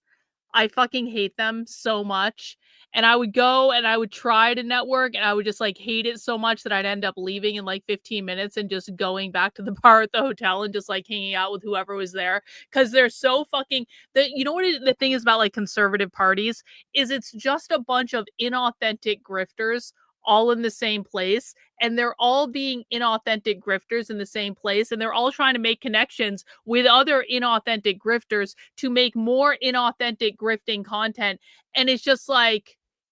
I fucking hate them so much. And I would go and I would try to network and I would just hate it so much that I'd end up leaving in 15 minutes and just going back to the bar at the hotel and just hanging out with whoever was there. Cause they're so fucking, you know what the thing is about conservative parties is it's just a bunch of inauthentic grifters all in the same place, and they're all being inauthentic grifters in the same place, and they're all trying to make connections with other inauthentic grifters to make more inauthentic grifting content. And it's just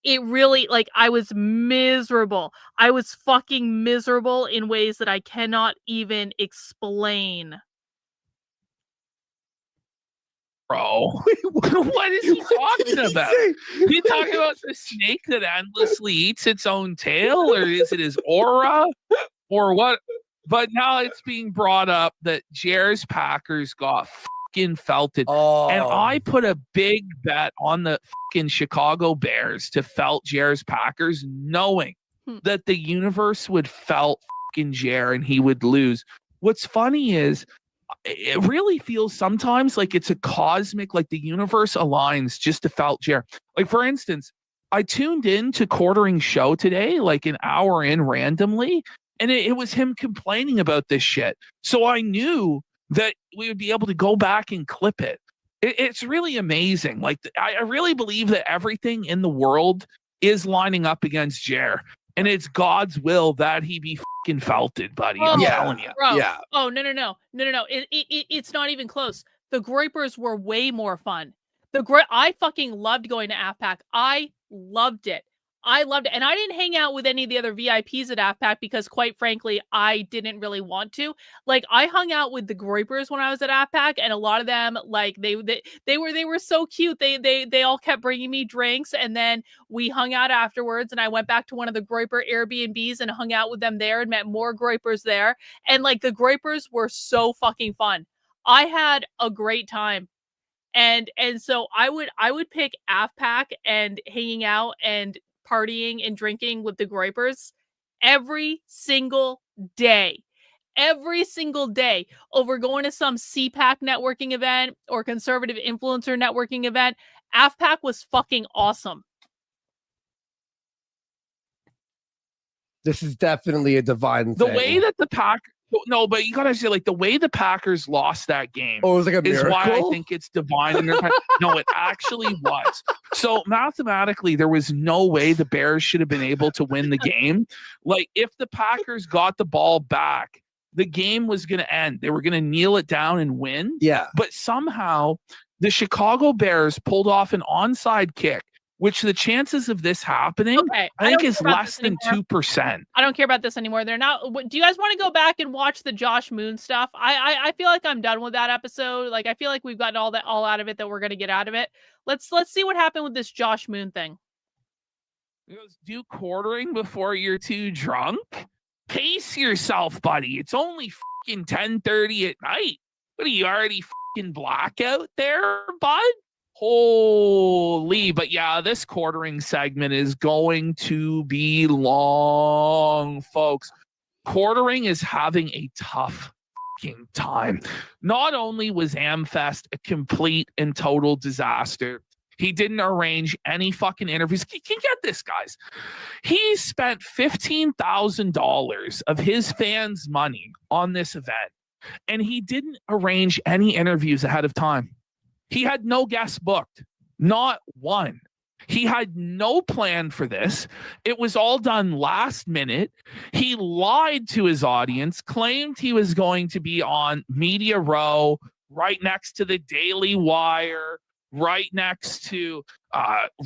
it really, I was miserable. I was fucking miserable in ways that I cannot even explain. Bro, what is he talking about? He talking about the snake that endlessly eats its own tail, or is it his aura, or what? But now it's being brought up that Jer's Packers got fucking felted, and I put a big bet on the fucking Chicago Bears to felt Jer's Packers, knowing that the universe would felt fucking Jer and he would lose. What's funny is, it really feels sometimes like it's a cosmic, the universe aligns just to felt Jer. For instance, I tuned in to Quartering show today, an hour in randomly, and it was him complaining about this shit. So I knew that we would be able to go back and clip it. It's really amazing. I really believe that everything in the world is lining up against Jer. And it's God's will that he be fucking felted, buddy. I'm telling you. Bro. Yeah. Oh, no. It's not even close. The Groypers were way more fun. I fucking loved going to AFPAC. I loved it. And I didn't hang out with any of the other VIPs at AFPAC because, quite frankly, I didn't really want to. I hung out with the Groypers when I was at AFPAC, and a lot of them, they were so cute. They all kept bringing me drinks, and then we hung out afterwards. And I went back to one of the Groyper Airbnbs and hung out with them there, and met more Groypers there. And the Groypers were so fucking fun. I had a great time. And so I would pick AFPAC and hanging out and partying and drinking with the Groypers every single day over going to some CPAC networking event or conservative influencer networking event. AFPAC was fucking awesome. This is definitely a divine thing. The way that the Packers, no, but you gotta say, the way the Packers lost that game. Oh, it was a is miracle? why I think it's divine. No, it actually was. So mathematically, there was no way the Bears should have been able to win the game. If the Packers got the ball back, the game was going to end. They were going to kneel it down and win. Yeah. But somehow the Chicago Bears pulled off an onside kick, which the chances of this happening, I think, is less than 2%. I don't care about this anymore. They're not. Do you guys want to go back and watch the Josh Moon stuff? I feel like I'm done with that episode. I feel like we've gotten all out of it that we're going to get out of it. Let's see what happened with this Josh Moon thing. He goes, do quartering before you're too drunk? Pace yourself, buddy. It's only fucking 10:30 at night. What are you, already fucking blackout there, bud? Holy, but yeah, this quartering segment is going to be long, folks. Quartering is having a tough fucking time. Not only was Amfest a complete and total disaster, he didn't arrange any fucking interviews. You can get this, guys. He spent $15,000 of his fans' money on this event, and he didn't arrange any interviews ahead of time. He had no guests booked, not one. He had no plan for this. It was all done last minute. He lied to his audience, claimed he was going to be on Media Row, right next to the Daily Wire, right next to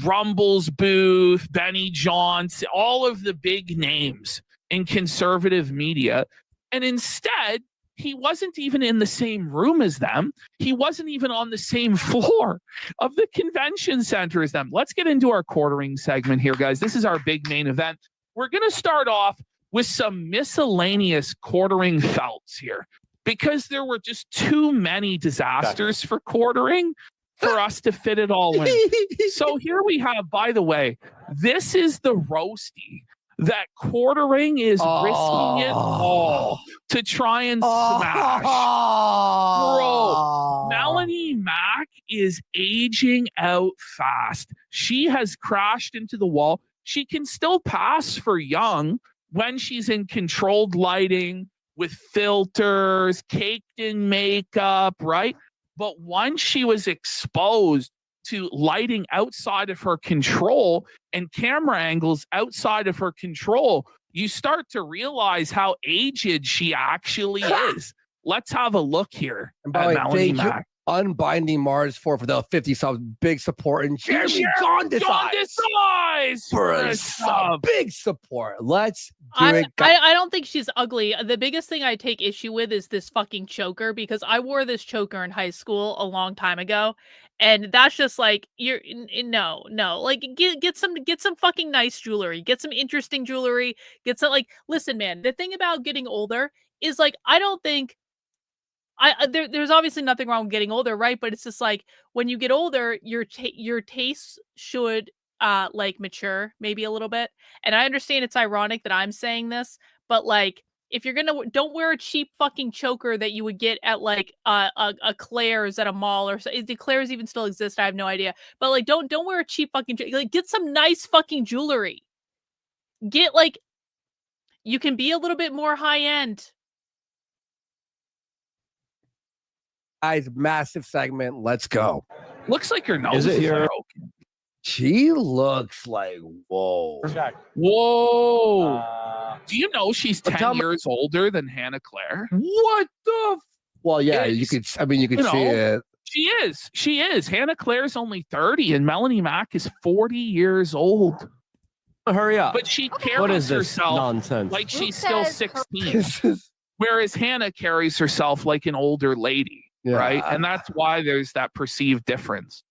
Rumble's booth, Benny Johnson, all of the big names in conservative media. And instead, he wasn't even in the same room as them. He wasn't even on the same floor of the convention center as them. Let's get into our quartering segment here, guys. This is our big main event. We're going to start off with some miscellaneous quartering felts here because there were just too many disasters for quartering for us to fit it all in. So here we have, by the way, this is the roasty that quartering is risking it all to try and smash. Bro, Melanie Mack is aging out fast. She has crashed into the wall. She can still pass for young when she's in controlled lighting with filters, caked in makeup, right? But once she was exposed to lighting outside of her control and camera angles outside of her control, you start to realize how aged she actually is. Let's have a look here. And by the way, thank you, Unbinding Mars for the 50 subs, big support, and Jeremy Gondis Eyes for a sub, big support. Let's do it. I don't think she's ugly. The biggest thing I take issue with is this fucking choker, because I wore this choker in high school a long time ago, and that's just like no. Like get some fucking nice jewelry, get some interesting jewelry, get some listen, man. The thing about getting older is I don't think. There's obviously nothing wrong with getting older, right? But it's just when you get older, your tastes should mature maybe a little bit. And I understand it's ironic that I'm saying this, but if you're don't wear a cheap fucking choker that you would get at a Claire's at a mall or so. Do Claire's even still exist? I have no idea. But don't wear a cheap fucking get some nice fucking jewelry. Get you can be a little bit more high end. Guys, massive segment. Let's go. Looks like your nose is broken. She looks like whoa. Whoa. Do you know she's 10 years older than Hannah Claire? What the? Well, yeah, you could. I mean, you could see it. She is. Hannah Claire's only 30, and Melanie Mack is 40 years old. Hurry up! But she carries herself nonsense? Like she's still 16, whereas Hannah carries herself like an older lady. Yeah. Right. And that's why there's that perceived difference.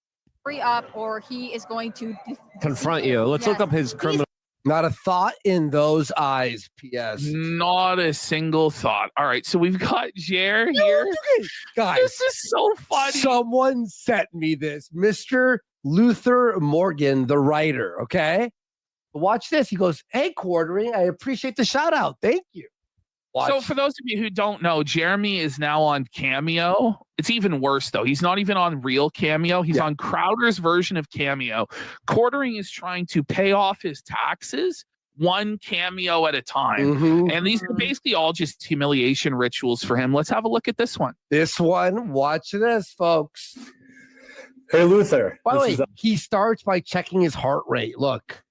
Hurry up, or he is going to confront you. Let's look up his criminal. Not a thought in those eyes. P.S. Not a single thought. All right. So we've got Jer here. Guys, this is so funny. Someone sent me this. Mr. Luther Morgan, the writer. Okay. Watch this. He goes, "Hey, quartering. I appreciate the shout out. Thank you." So for those of you who don't know, Jeremy is now on Cameo. It's even worse, though. He's not even on real Cameo. He's on Crowder's version of Cameo. Quartering is trying to pay off his taxes one Cameo at a time. And these are basically all just humiliation rituals for him. Let's have a look at this one. Watch this, folks. Hey, Luther. By the way, he starts by checking his heart rate. Look.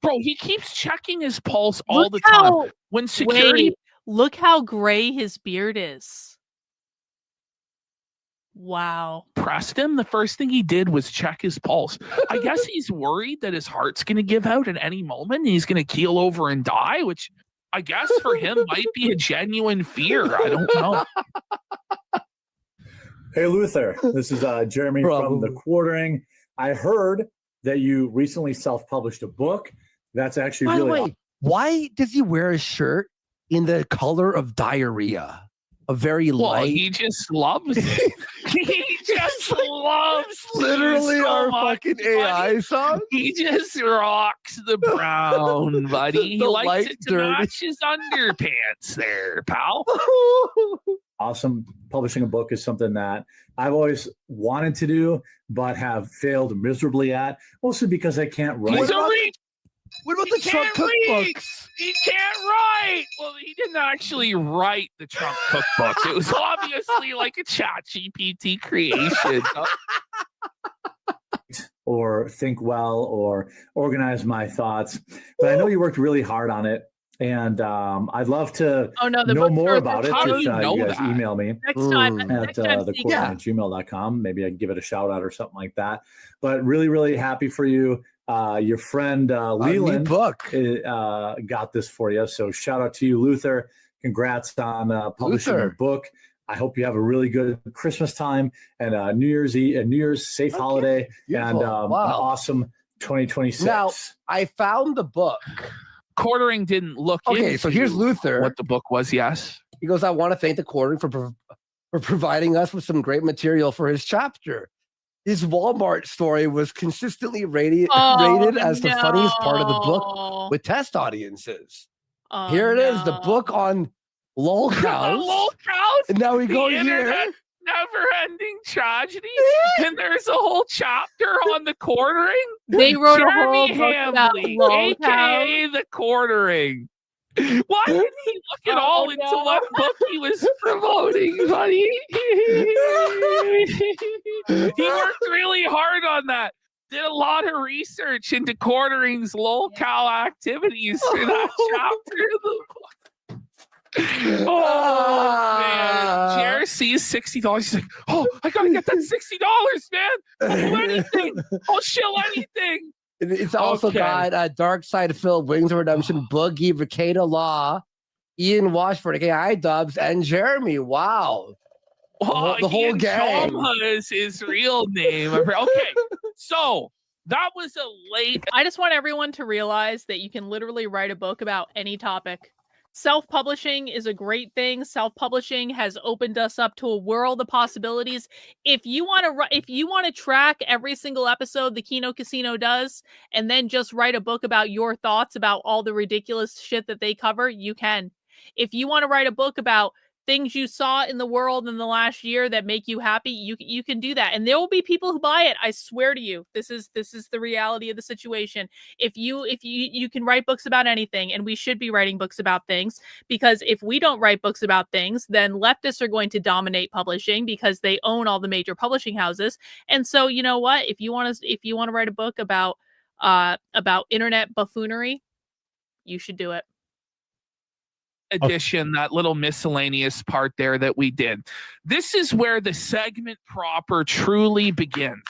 Bro, he keeps checking his pulse all the time. When security, look how gray his beard is. Wow. Pressed him, the first thing he did was check his pulse. I guess he's worried that his heart's going to give out at any moment and he's going to keel over and die, which I guess for him might be a genuine fear. I don't know. Hey, Luther. This is Jeremy from The Quartering. I heard that you recently self-published a book. That's actually By the really way, why does he wear a shirt in the color of diarrhea? A very light. He just loves it. He just loves literally our fucking AI song. He just rocks the brown, buddy. He likes it to match his underpants there, pal. awesome. Publishing a book is something that I've always wanted to do, but have failed miserably at, mostly because I can't write. What about the Trump cookbooks? He can't write. Well, he didn't actually write the Trump cookbook. It was obviously like a ChatGPT creation. or think well or organize my thoughts. But I know you worked really hard on it. And I'd love to know more about it if you guys email me Next time, at gmail.com. Maybe I can give it a shout out or something like that. But really, really happy for you. Your friend Leland got this for you. So shout out to you, Luther. Congrats on publishing your book. I hope you have a really good Christmas time and New Year's safe holiday and an awesome 2026. Now, I found the book. Quartering didn't look okay, so here's Luther. What the book was, yes. He goes, I want to thank the Quartering for providing us with some great material for his chapter. His Walmart story was consistently rated as the funniest part of the book with test audiences. Here it is, the book on lol cows. Lol cows? And now we go the here. Never-ending tragedy, and there's a whole chapter on the Quartering. They wrote Jeremy a whole book about Hambley, lol aka the Quartering. Why didn't he look at all into what book he was promoting, buddy? He worked really hard on that. Did a lot of research into Quartering's lol-cow activities for that chapter of the book. Oh man, Jared sees $60. He's like, "Oh, I gotta get that $60, man! I'll do anything. I'll shill anything." It's also got Dark Side Phil, Wings of Redemption, Boogie, Ricada Law, Ian Washford, aka Dubs, and Jeremy. Wow, the whole Ian gang. Chalma is his real name. Okay, so that was a late. I just want everyone to realize that you can literally write a book about any topic. Self-publishing is a great thing. Self-publishing has opened us up to a world of possibilities. If you want to track every single episode the Kino Casino does and then just write a book about your thoughts about all the ridiculous shit that they cover, you can. If you want to write a book about things you saw in the world in the last year that make you happy, you can do that, and there will be people who buy it. I swear to you, this is the reality of the situation. If you can write books about anything, and we should be writing books about things, because if we don't write books about things, then leftists are going to dominate publishing because they own all the major publishing houses. And so, you know what? If you want to write a book about internet buffoonery, you should do it. Edition, that little miscellaneous part there that we did. This is where the segment proper truly begins.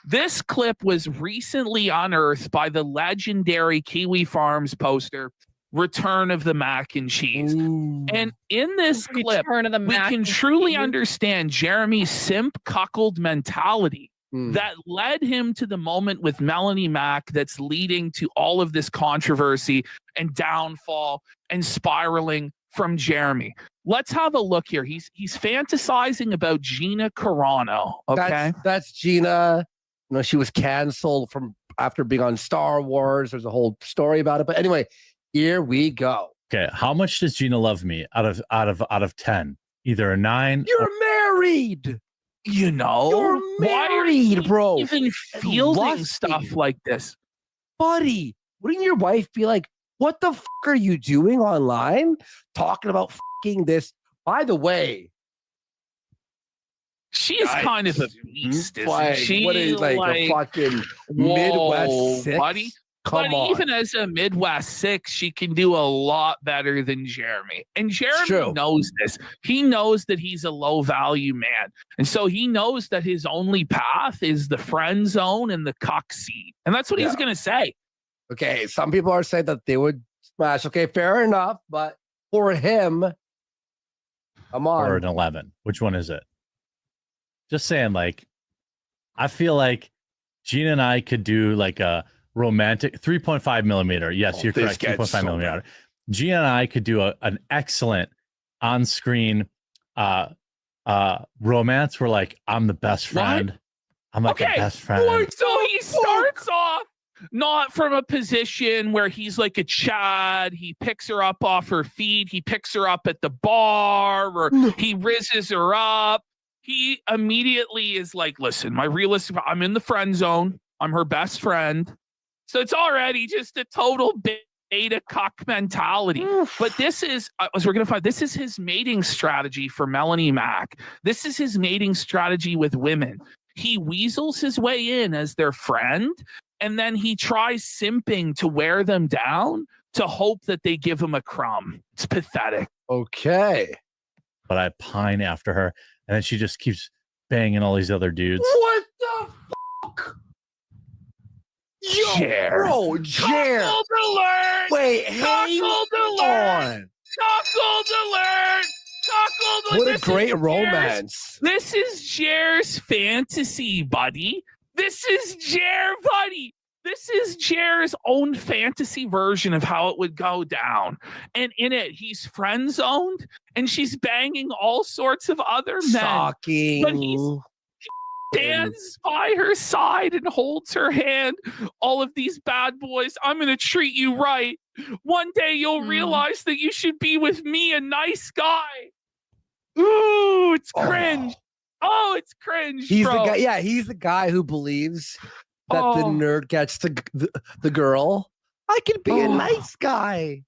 This clip was recently unearthed by the legendary Kiwi Farms poster, Return of the Mac and Cheese. And in this clip, we can truly understand Jeremy's simp cuckold mentality that led him to the moment with Melanie Mac that's leading to all of this controversy and downfall and spiraling from Jeremy. Let's have a look here. He's fantasizing about Gina Carano. Okay, that's Gina. You know, she was canceled from after being on Star Wars. There's a whole story about it. But anyway, here we go. Okay, how much does Gina love me out of 10? Either a 9. You're married. You know, you're married, bro. Even fielding stuff like this, buddy. Wouldn't your wife be like, "What the fuck are you doing online? Talking about fucking this?" By the way, she's kind of a beast, isn't she? What is like a fucking Midwest 6? Buddy? Come on. Even as a Midwest 6, she can do a lot better than Jeremy. And Jeremy knows this. He knows that he's a low value man. And so he knows that his only path is the friend zone and the cuck seat. And that's what he's going to say. Okay, some people are saying that they would smash. Okay, fair enough. But for him, come on. Or an 11. Which one is it? Just saying, like, I feel like Gina and I could do like a romantic 3.5 millimeter. Yes, you're correct. 3.5 millimeter. Gina and I could do an excellent on-screen romance where, like, I'm the best friend. What? I'm like the best friend. So he starts off not from a position where he's like a Chad. He picks her up off her feet. He picks her up at the bar, or he rizzes her up. He immediately is like, listen, I'm in the friend zone. I'm her best friend. So it's already just a total beta cuck mentality. But this is, as we're going to find, this is his mating strategy for Melanie Mac. This is his mating strategy with women. he weasels his way in as their friend, and then he tries simping to wear them down to hope that they give him a crumb. It's pathetic. Okay. But I pine after her, and then she just keeps banging all these other dudes. What the fuck? Yo, Jer. bro, Jer. Cuckold alert! Wait, hang Cuckold alert! on. Cuckold alert! Cuckold What a this great is romance. This is Jer's fantasy, buddy. This is Jer, buddy. This is Jer's own fantasy version of how it would go down. And in it, he's friend zoned and she's banging all sorts of other men. Shocking. But he stands by her side and holds her hand. All of these bad boys, I'm going to treat you right. One day you'll realize that you should be with me, a nice guy. Ooh, it's cringe. Oh, it's cringe. He's bro. the guy. Yeah, he's the guy who believes that the nerd gets the girl. I can be a nice guy.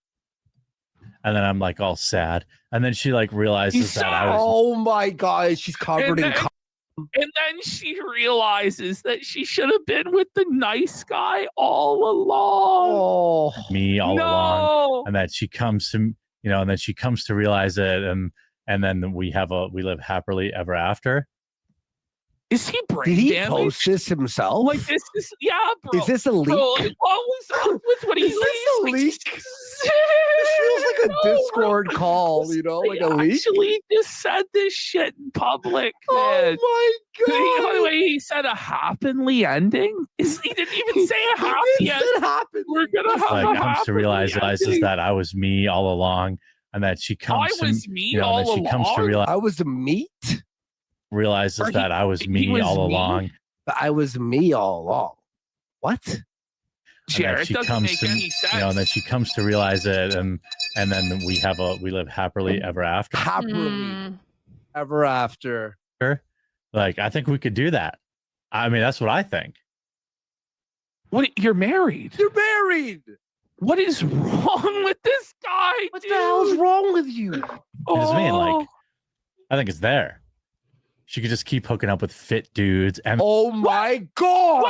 And then I'm like all sad. And then she like realizes that I was. Oh my god, she's covered in. And then she realizes that she should have been with the nice guy all along. Me all along, and that she comes to and then she comes to realize it, and then we live happily ever after. Is he brain Did he damaged? post this himself? Like this is bro. Is this a leak? Bro, like, what was up with what he Is this a leak? This feels like a Discord call, like a leak. Actually just said this shit in public. Oh man. my god! By the way, he said a happily ending. He didn't even say a happy ending. We're gonna have Like a comes to realizes ending. that I was me all along, and that she comes. I was me and all that she comes to along? realize I was the meat. Realizes that I was me all along. But I was me all along. What? Jared, she doesn't comes make to any sense. and then she comes to realize it, and then we live happily ever after. Happily ever after. Like I think we could do that. I mean, that's what I think. What? You're married? You're married. What is wrong with this guy? What the hell's wrong with you? I just mean, like, I think it's there. She could just keep hooking up with fit dudes. And oh my god!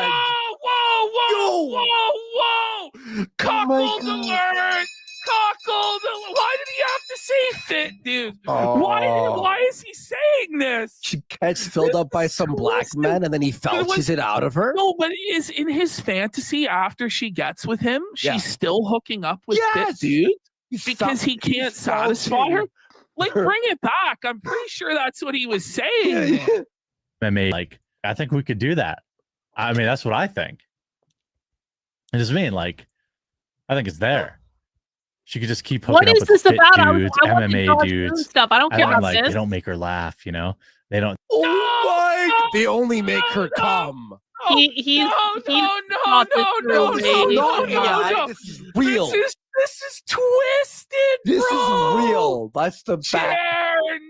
Whoa! Cuckold alert! Cuckold alert! Why did he have to say fit, dude? Why is he saying this? She gets filled up by some black men, and then he felches it out of her. No, but is in his fantasy after she gets with him, she's still hooking up with fit dudes because he can't satisfy her. Like, bring it back. I'm pretty sure that's what he was saying. I think we could do that. I mean, that's what I think. I just mean, like, I think it's there. She could just keep hooking What up is with this fit about? dudes, I want the MMA cartoon dudes. stuff. I don't care And, about like, this. they don't make her laugh, They don't. Oh my! They only make her come. He's No. This is real. This is twisted, This bro. is real. That's the back.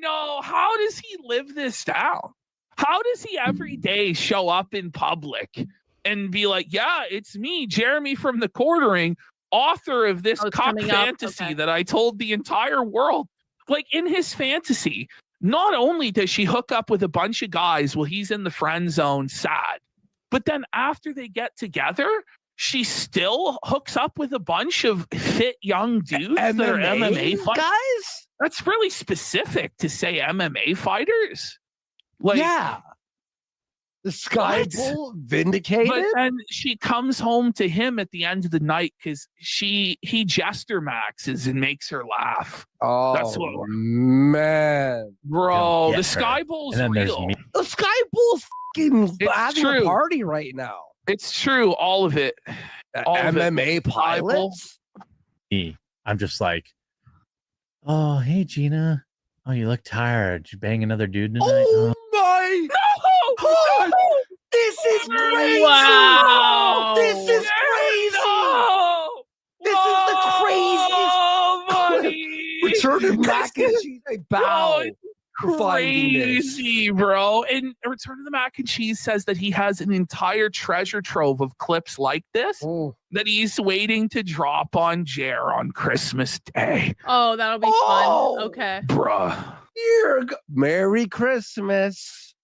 No. How does he live this down? How does he every day show up in public and be like, yeah, it's me, Jeremy from the Quartering, author of this cock fantasy that I told the entire world. Like, in his fantasy, not only does she hook up with a bunch of guys while he's in the friend zone sad, but then after they get together, she still hooks up with a bunch of fit young dudes that are MMA fighters. Guys? That's really specific to say MMA fighters. Like, yeah. The Sky Bull vindicated. But then she comes home to him at the end of the night because he jester maxes and makes her laugh. Oh, that's what man, bro. Get The her. Sky Bull's And then there's real. me. The Sky Bull's fucking It's having true. a party right now. It's true, all of it. All of it. MMA pilots. I'm just like, oh, hey, Gina. Oh, you look tired. Did you bang another dude tonight? Oh my! No! This is crazy! Wow! This is crazy! This is the craziest! Return of Mac and Cheese. I bow. For finding this. Crazy, bro. And Return of the Mac and Cheese says that he has an entire treasure trove of clips like this that he's waiting to drop on Jer on Christmas Day. Oh, that'll be fun. Okay. Bruh. Here, Merry Christmas.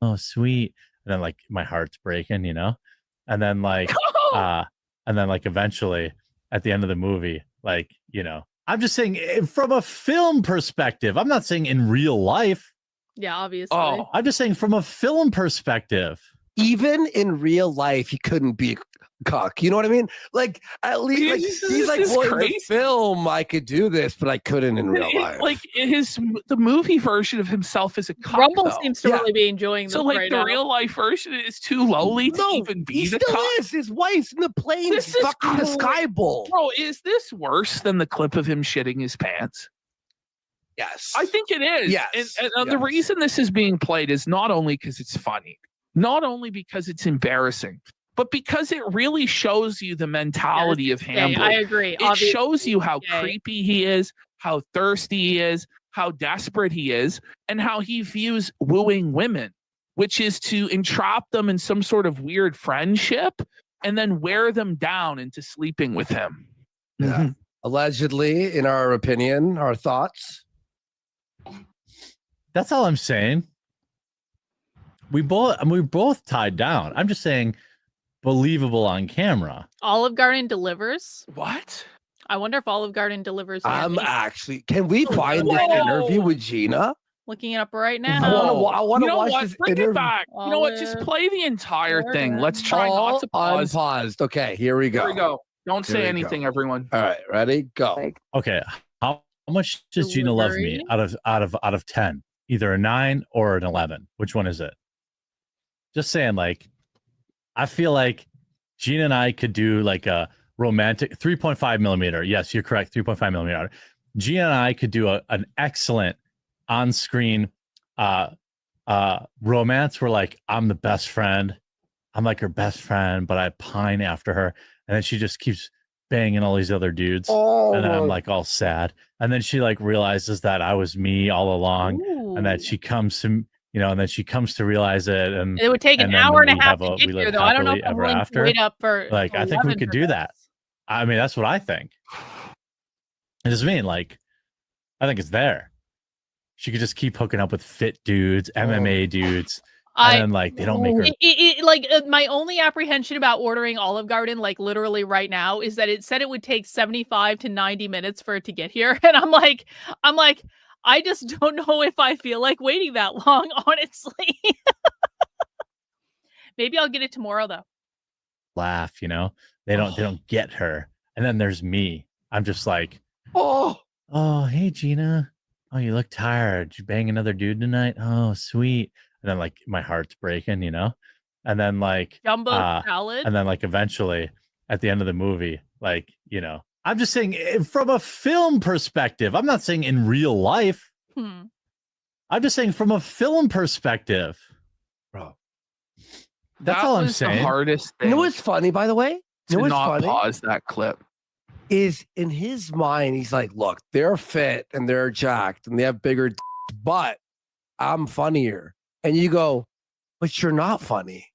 oh sweet, and then like my heart's breaking, you know, and then like eventually at the end of the movie, like, you know, I'm just saying from a film perspective. I'm not saying in real life. Yeah, obviously. Oh, I'm just saying from a film perspective. Even in real life, he couldn't be a cock. You know what I mean? Like, at least like, he's like, well, in the film, I could do this, but I couldn't in real life. Like the movie version of himself is a cock. Rumble though. seems to really be enjoying this So like right the now. real life version is too lowly to even be he the still cock. is. His wife's in the plane. This is fucking the Sky Bowl. Bro, is this worse than the clip of him shitting his pants? Yes. I think it is. Yes. And the reason this is being played is not only because it's funny, not only because it's embarrassing, but because it really shows you the mentality of Hamlet. I agree. It shows you how creepy he is, how thirsty he is, how desperate he is, and how he views wooing women, which is to entrap them in some sort of weird friendship and then wear them down into sleeping with him. Yeah. Allegedly, in our opinion, our thoughts. That's all I'm saying. We're both tied down. I'm just saying believable on camera. Olive Garden delivers. What? I wonder if Olive Garden delivers. Can we find this interview with Gina? Looking it up right now. I want to watch this Bring interview. it back. You know what? Just play the entire thing. Let's try not to pause. Unpaused. Okay, here we go. Here we go. Don't Here say we anything, everyone. All right, ready? Go. Okay, how much does Gina love me out of 10? Either a 9 or an 11. Which one is it? Just saying, like, I feel like Gina and I could do like a romantic 3.5 millimeter. Yes, you're correct. 3.5 millimeter. Gina and I could do an excellent on-screen romance where like I'm the best friend. I'm like her best friend, but I pine after her. And then she just keeps banging all these other dudes. And then I'm like all sad. And then she like realizes that I was me all along. And that she comes to, you know, and then she comes to realize it. And It would take an hour and a half to get here, though. I don't know if I'm ever willing to after. wait up for Like, I think we 11 could for do this. that. I mean, that's what I think. I just mean, like, I think it's there. She could just keep hooking up with fit dudes, MMA dudes, and then like they don't make her. My only apprehension about ordering Olive Garden, like literally right now, is that it said it would take 75 to 90 minutes for it to get here, and I'm like, I just don't know if I feel like waiting that long, honestly. Maybe I'll get it tomorrow though. Laugh, you know, they don't get her, and then there's me. I'm just like, oh, hey Gina, oh, you look tired. Did you bang another dude tonight? Oh, sweet. And then like my heart's breaking, you know, and then like Jumbo salad, and then like eventually at the end of the movie, like, you know, I'm just saying from a film perspective. I'm not saying in real life. I'm just saying from a film perspective, bro. That's all I'm saying. The hardest thing. You know what's funny, by the way? You know what's not funny? Pause that clip. Is in his mind, he's like, look, they're fit and they're jacked and they have bigger, but I'm funnier. And you go, but you're not funny.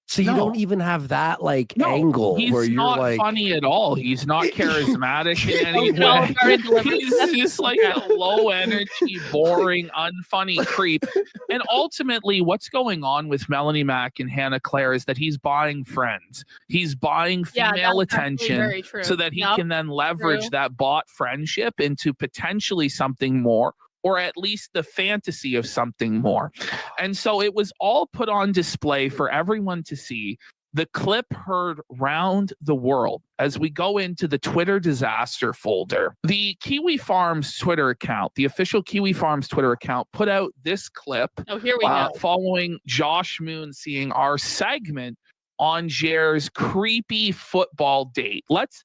So you don't even have that like angle He's where you're not like funny at all. He's not charismatic in any way. He's just like a low energy, boring, unfunny creep. And ultimately, what's going on with Melanie Mack and Hannah Claire is that he's buying friends. He's buying female attention so that he can then leverage that bought friendship into potentially something more, or at least the fantasy of something more. And so it was all put on display for everyone to see. The clip heard round the world as we go into the Twitter disaster folder. The Kiwi Farms Twitter account, the official Kiwi Farms Twitter account, put out this clip. Oh, here we go. Following Josh Moon seeing our segment on Jer's creepy football date. Let's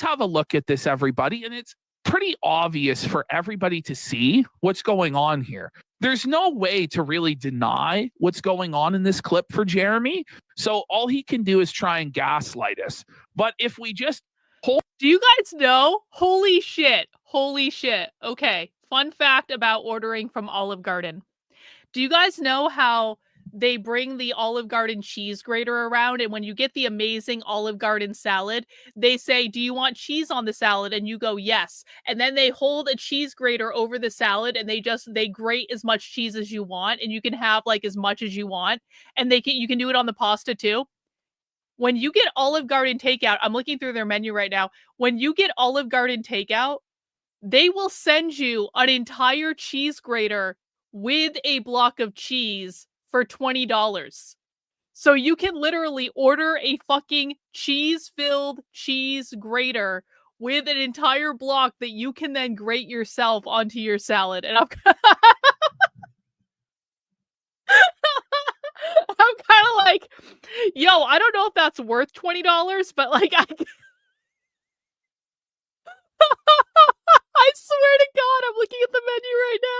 have a look at this, everybody. And it's pretty obvious for everybody to see what's going on here. There's no way to really deny what's going on in this clip for Jeremy. So all he can do is try and gaslight us. But if we just do you guys know? Holy shit. Okay. Fun fact about ordering from Olive Garden. Do you guys know how they bring the Olive Garden cheese grater around, and when you get the amazing Olive Garden salad, they say, "Do you want cheese on the salad?" And you go, "Yes." And then they hold a cheese grater over the salad, and they grate as much cheese as you want, and you can have like as much as you want, and you can do it on the pasta too. When you get Olive Garden takeout, I'm looking through their menu right now. When you get Olive Garden takeout, they will send you an entire cheese grater with a block of cheese for $20. So you can literally order a fucking cheese-filled cheese grater with an entire block that you can then grate yourself onto your salad. And I'm I'm kind of like, yo, I don't know if that's worth $20, but like I swear to God, I'm looking at the menu right now.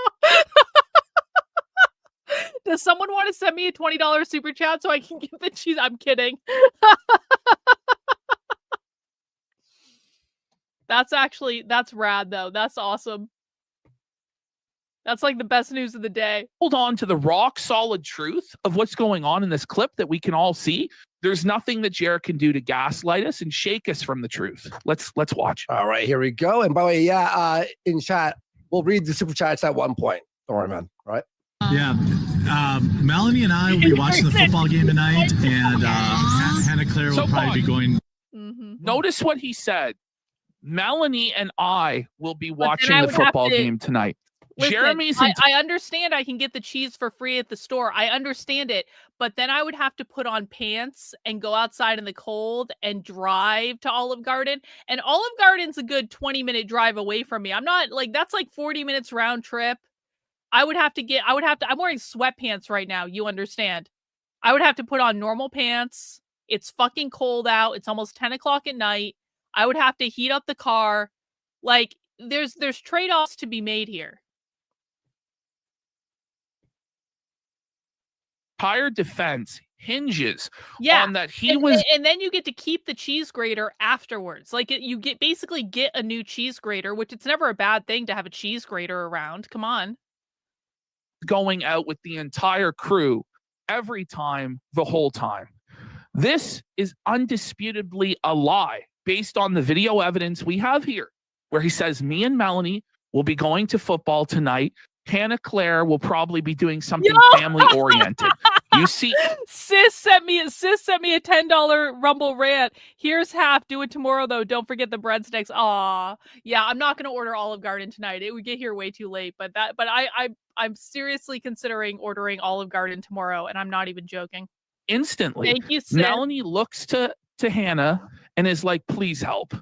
Does someone want to send me a $20 super chat so I can get the cheese? I'm kidding. That's rad though. That's awesome. That's like the best news of the day. Hold on to the rock solid truth of what's going on in this clip that we can all see. There's nothing that Jared can do to gaslight us and shake us from the truth. Let's watch. All right, here we go. And by the way, in chat, we'll read the super chats at one point. Don't worry, man. All right. Yeah. Melanie and I will be watching the football game tonight, and Hannah Claire will probably be going. Notice what he said. Melanie and I will be watching the football game tonight. Listen, Jeremy's. I understand I can get the cheese for free at the store. I understand it. But then I would have to put on pants and go outside in the cold and drive to Olive Garden. And Olive Garden's a good 20-minute drive away from me. I'm not like, that's like 40 minutes round trip. I'm wearing sweatpants right now. You understand? I would have to put on normal pants. It's fucking cold out. It's almost 10 o'clock at night. I would have to heat up the car. Like there's trade-offs to be made here. Entire defense hinges on that and then you get to keep the cheese grater afterwards. Like you basically get a new cheese grater, which it's never a bad thing to have a cheese grater around. Come on. Going out with the entire crew every time, the whole time. This is undisputably a lie based on the video evidence we have here, where he says, me and Melanie will be going to football tonight. Hannah Claire will probably be doing something family oriented. You see, sis sent me a $10 Rumble rant. Here's half. Do it tomorrow though. Don't forget the breadsticks. Aw, yeah. I'm not gonna order Olive Garden tonight. It would get here way too late. But I'm seriously considering ordering Olive Garden tomorrow, and I'm not even joking. Instantly, thank you, sis. Melanie looks to Hannah and is like, "Please help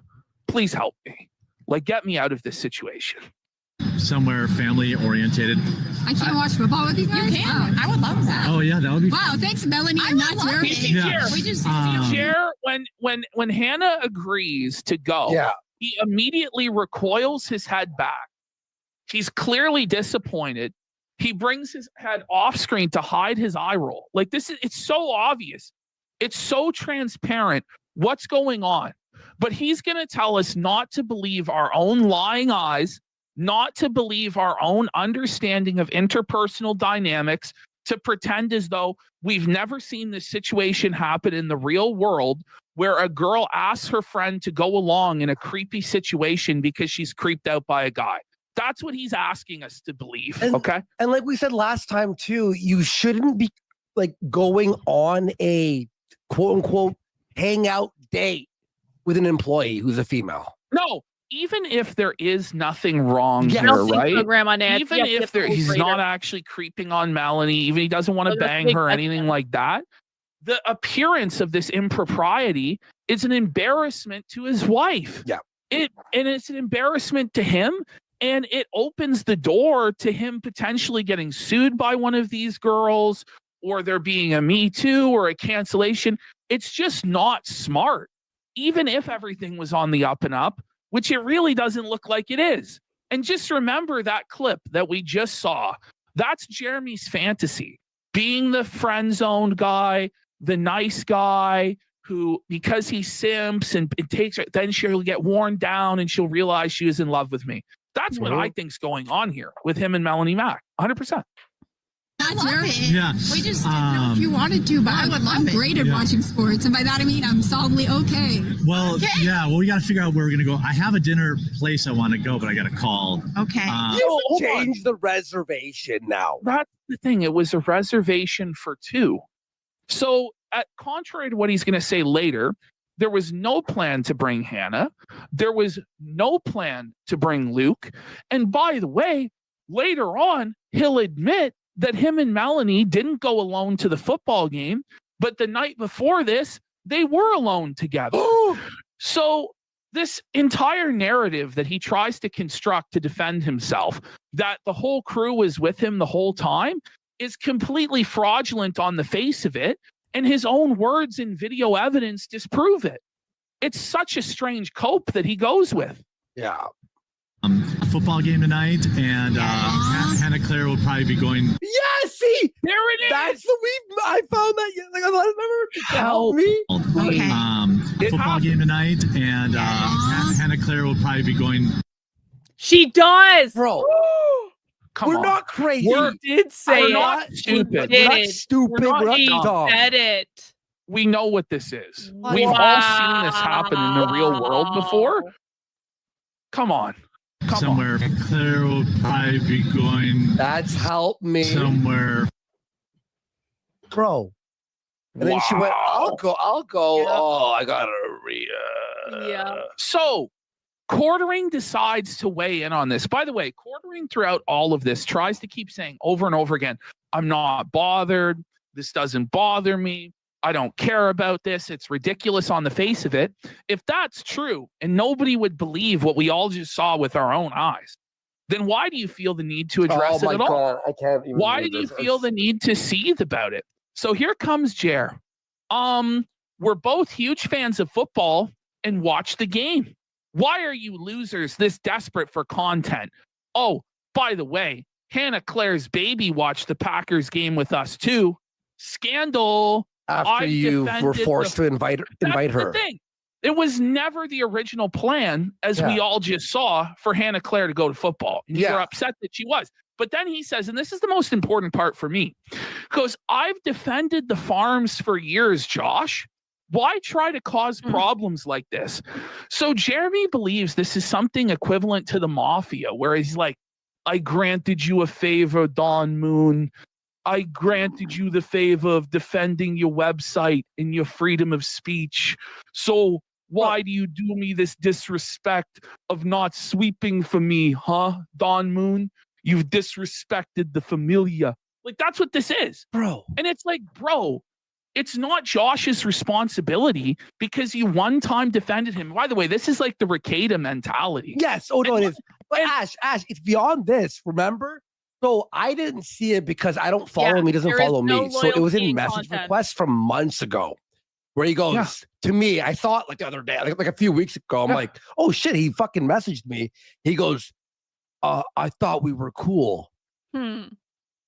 me. Like, get me out of this situation." Somewhere family orientated. I can't watch football with you guys. You can. I would love that. Oh yeah, that would be. Wow, thanks, Melanie. I'm not joking. We just when Hannah agrees to go, he immediately recoils his head back. He's clearly disappointed. He brings his head off screen to hide his eye roll. Like it's so obvious. It's so transparent what's going on. But he's going to tell us not to believe our own lying eyes, not to believe our own understanding of interpersonal dynamics, to pretend as though we've never seen this situation happen in the real world where a girl asks her friend to go along in a creepy situation because she's creeped out by a guy. That's what he's asking us to believe. Okay. And like we said last time too, you shouldn't be like going on a quote unquote hangout date with an employee who's a female. No. Even if there is nothing wrong here, right? Even if he's not actually creeping on Melanie, even he doesn't want to bang her or anything like that, the appearance of this impropriety is an embarrassment to his wife. Yeah. And it's an embarrassment to him, and it opens the door to him potentially getting sued by one of these girls, or there being a Me Too or a cancellation. It's just not smart. Even if everything was on the up and up, which it really doesn't look like it is. And just remember that clip that we just saw. That's Jeremy's fantasy. Being the friend-zoned guy, the nice guy who, because he simps and it takes her, then she'll get worn down and she'll realize she was in love with me. That's what I think's going on here with him and Melanie Mack. 100%. That's your it. Yeah. We just didn't know if you wanted to, but I'm great at watching sports, and by that I mean I'm solidly okay. Well, yeah. Well, we got to figure out where we're gonna go. I have a dinner place I want to go, but I got to call. Okay. You change the reservation now. That's the thing. It was a reservation for 2. So, contrary to what he's going to say later, there was no plan to bring Hannah. There was no plan to bring Luke. And by the way, later on, he'll admit that him and Melanie didn't go alone to the football game, but the night before this, they were alone together. So this entire narrative that he tries to construct to defend himself, that the whole crew was with him the whole time, is completely fraudulent on the face of it, and his own words and video evidence disprove it. It's such a strange cope that he goes with. Yeah. Football game tonight, and Hannah Claire will probably be going. Yeah, see, there it is. That's the I found that. Like, I remember help me. Okay. Football game tonight, and Hannah Claire will probably be going. She does, bro. Come on. Not crazy. We did say we're it. not stupid. We're not stupid. We're not dumb. Said it. We know what this is. Wow. We've all seen this happen in the real world before. Come on. Somewhere Claire will probably be going. That's helped me. Somewhere. Bro. And then she went, I'll go. Yeah. Oh, I got Yeah. So Quartering decides to weigh in on this. By the way, Quartering throughout all of this tries to keep saying over and over again, I'm not bothered. This doesn't bother me. I don't care about this. It's ridiculous on the face of it. If that's true, and nobody would believe what we all just saw with our own eyes, then why do you feel the need to address it at all? I can't even. Why do you feel the need to seethe about it? So here comes Jer. We're both huge fans of football and watch the game. Why are you losers this desperate for content? Oh, by the way, Hannah Claire's baby watched the Packers game with us too. Scandal. After you were forced to invite her. The thing. It was never the original plan, as we all just saw, for Hannah Claire to go to football. And you were upset that she was. But then he says, and this is the most important part for me, because I've defended the farms for years, Josh. Why try to cause problems like this? So Jeremy believes this is something equivalent to the mafia, where he's like, I granted you a favor, Don Moon. I granted you the favor of defending your website and your freedom of speech. So why do you do me this disrespect of not sweeping for me, huh, Don Moon? You've disrespected the familia. Like, that's what this is. Bro. And it's like, bro, it's not Josh's responsibility because you one time defended him. By the way, this is like the Ricada mentality. Yes. Oh, no, it is. But Ash, it's beyond this, remember? So I didn't see it because I don't follow him. He doesn't follow me. So it was in message requests from months ago where he goes to me. I thought like the other day, like a few weeks ago, I'm like, oh shit, he fucking messaged me. He goes, I thought we were cool.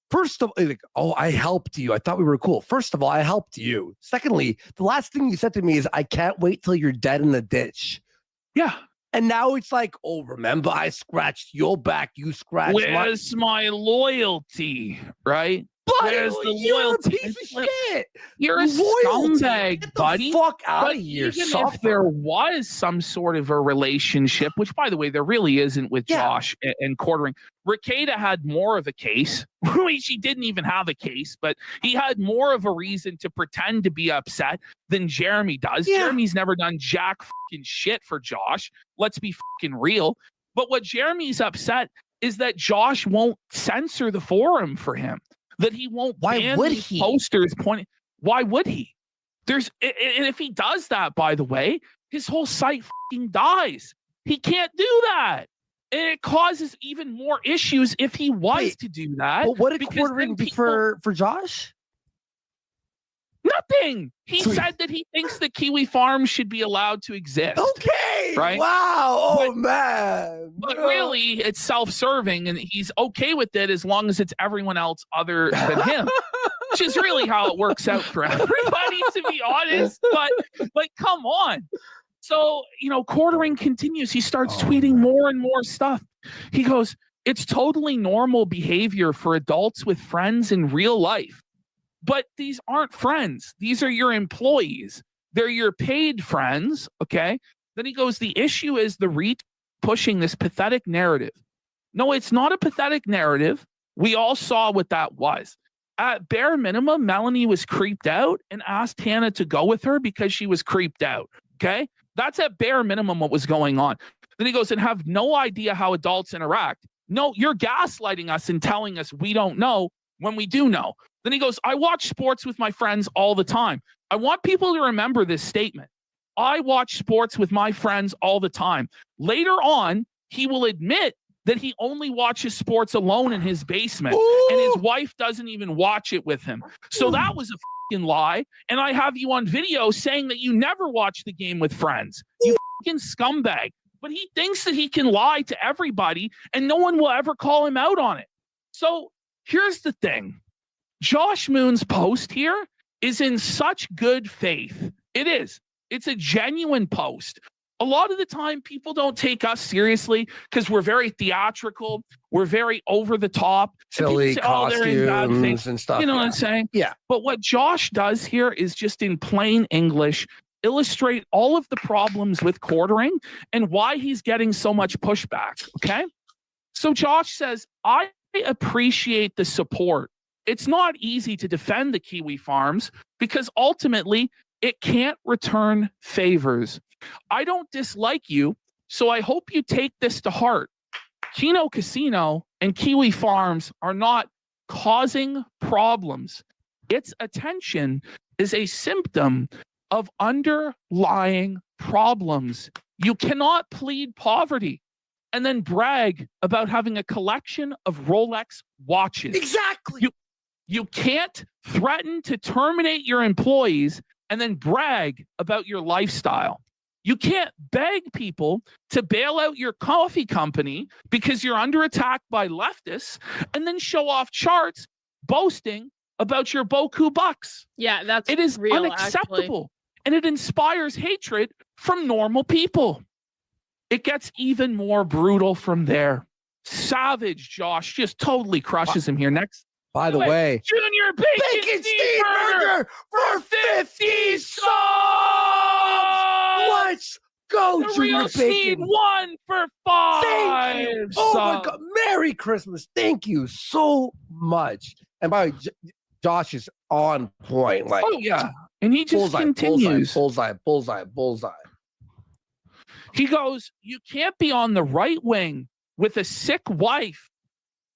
First of all, like, oh, I helped you. I thought we were cool. First of all, I helped you. Secondly, the last thing you said to me is, I can't wait till you're dead in the ditch. Yeah. And now it's like, oh, remember I scratched your back, you scratched Where's my loyalty, right? Buddy, Where's the you're loyalty? a piece of shit. You're a scumbag, Get the buddy. fuck out But of here. even Suffer. if there was some sort of a relationship, which, by the way, there really isn't with Josh and Quartering. Ricada had more of a case. She didn't even have a case, but he had more of a reason to pretend to be upset than Jeremy does. Jeremy's never done jack fucking shit for Josh. Let's be fucking real. But what Jeremy's upset is that Josh won't censor the forum for him. That he won't ban these posters pointing. Why would he? And if he does that, by the way, his whole site fucking dies. He can't do that. And it causes even more issues if he was to do that. But what did Quartering do for Josh? Nothing. He said that he thinks the Kiwi Farm should be allowed to exist. Okay. Right? Wow. Oh, man. But really, it's self-serving, and he's okay with it as long as it's everyone else other than him. Which is really how it works out for everybody, to be honest. But come on. So, Quartering continues. He starts tweeting more and more stuff. He goes, It's totally normal behavior for adults with friends in real life. But these aren't friends. These are your employees. They're your paid friends, okay? Then he goes, the issue is the REIT pushing this pathetic narrative. No, it's not a pathetic narrative. We all saw what that was. At bare minimum, Melanie was creeped out and asked Hannah to go with her because she was creeped out, okay? That's at bare minimum what was going on. Then he goes, and have no idea how adults interact. No, you're gaslighting us and telling us we don't know when we do know. Then he goes, I watch sports with my friends all the time. I want people to remember this statement. I watch sports with my friends all the time. Later on, he will admit that he only watches sports alone in his basement. Ooh. And his wife doesn't even watch it with him. So that was a fucking lie. And I have you on video saying that you never watch the game with friends. You fucking scumbag. But he thinks that he can lie to everybody and no one will ever call him out on it. So here's the thing. Josh Moon's post here is in such good faith. It is. It's a genuine post. A lot of the time, people don't take us seriously because we're very theatrical. We're very over the top. Silly say, costumes and stuff. You know what I'm saying? Yeah. But what Josh does here is just in plain English, illustrate all of the problems with quartering and why he's getting so much pushback. Okay. So Josh says, I appreciate the support. It's not easy to defend the Kiwi farms because ultimately it can't return favors. I don't dislike you, so I hope you take this to heart. Kino Casino and Kiwi Farms are not causing problems. Its attention is a symptom of underlying problems. You cannot plead poverty and then brag about having a collection of Rolex watches. Exactly. You can't threaten to terminate your employees and then brag about your lifestyle. You can't beg people to bail out your coffee company because you're under attack by leftists and then show off charts boasting about your Boku bucks. Yeah, that's it is real, unacceptable. Actually. And it inspires hatred from normal people. It gets even more brutal from there. Savage Josh just totally crushes him here. Next. By the way, Junior Bacon Steve Burger for 50 subs! Let's go, the Junior real Steve Bacon. 1 for 5 Thank you. Oh my God. Merry Christmas. Thank you so much. And by the way, Josh is on point. Like, oh, yeah. And he just continues. Bullseye. He goes, you can't be on the right wing with a sick wife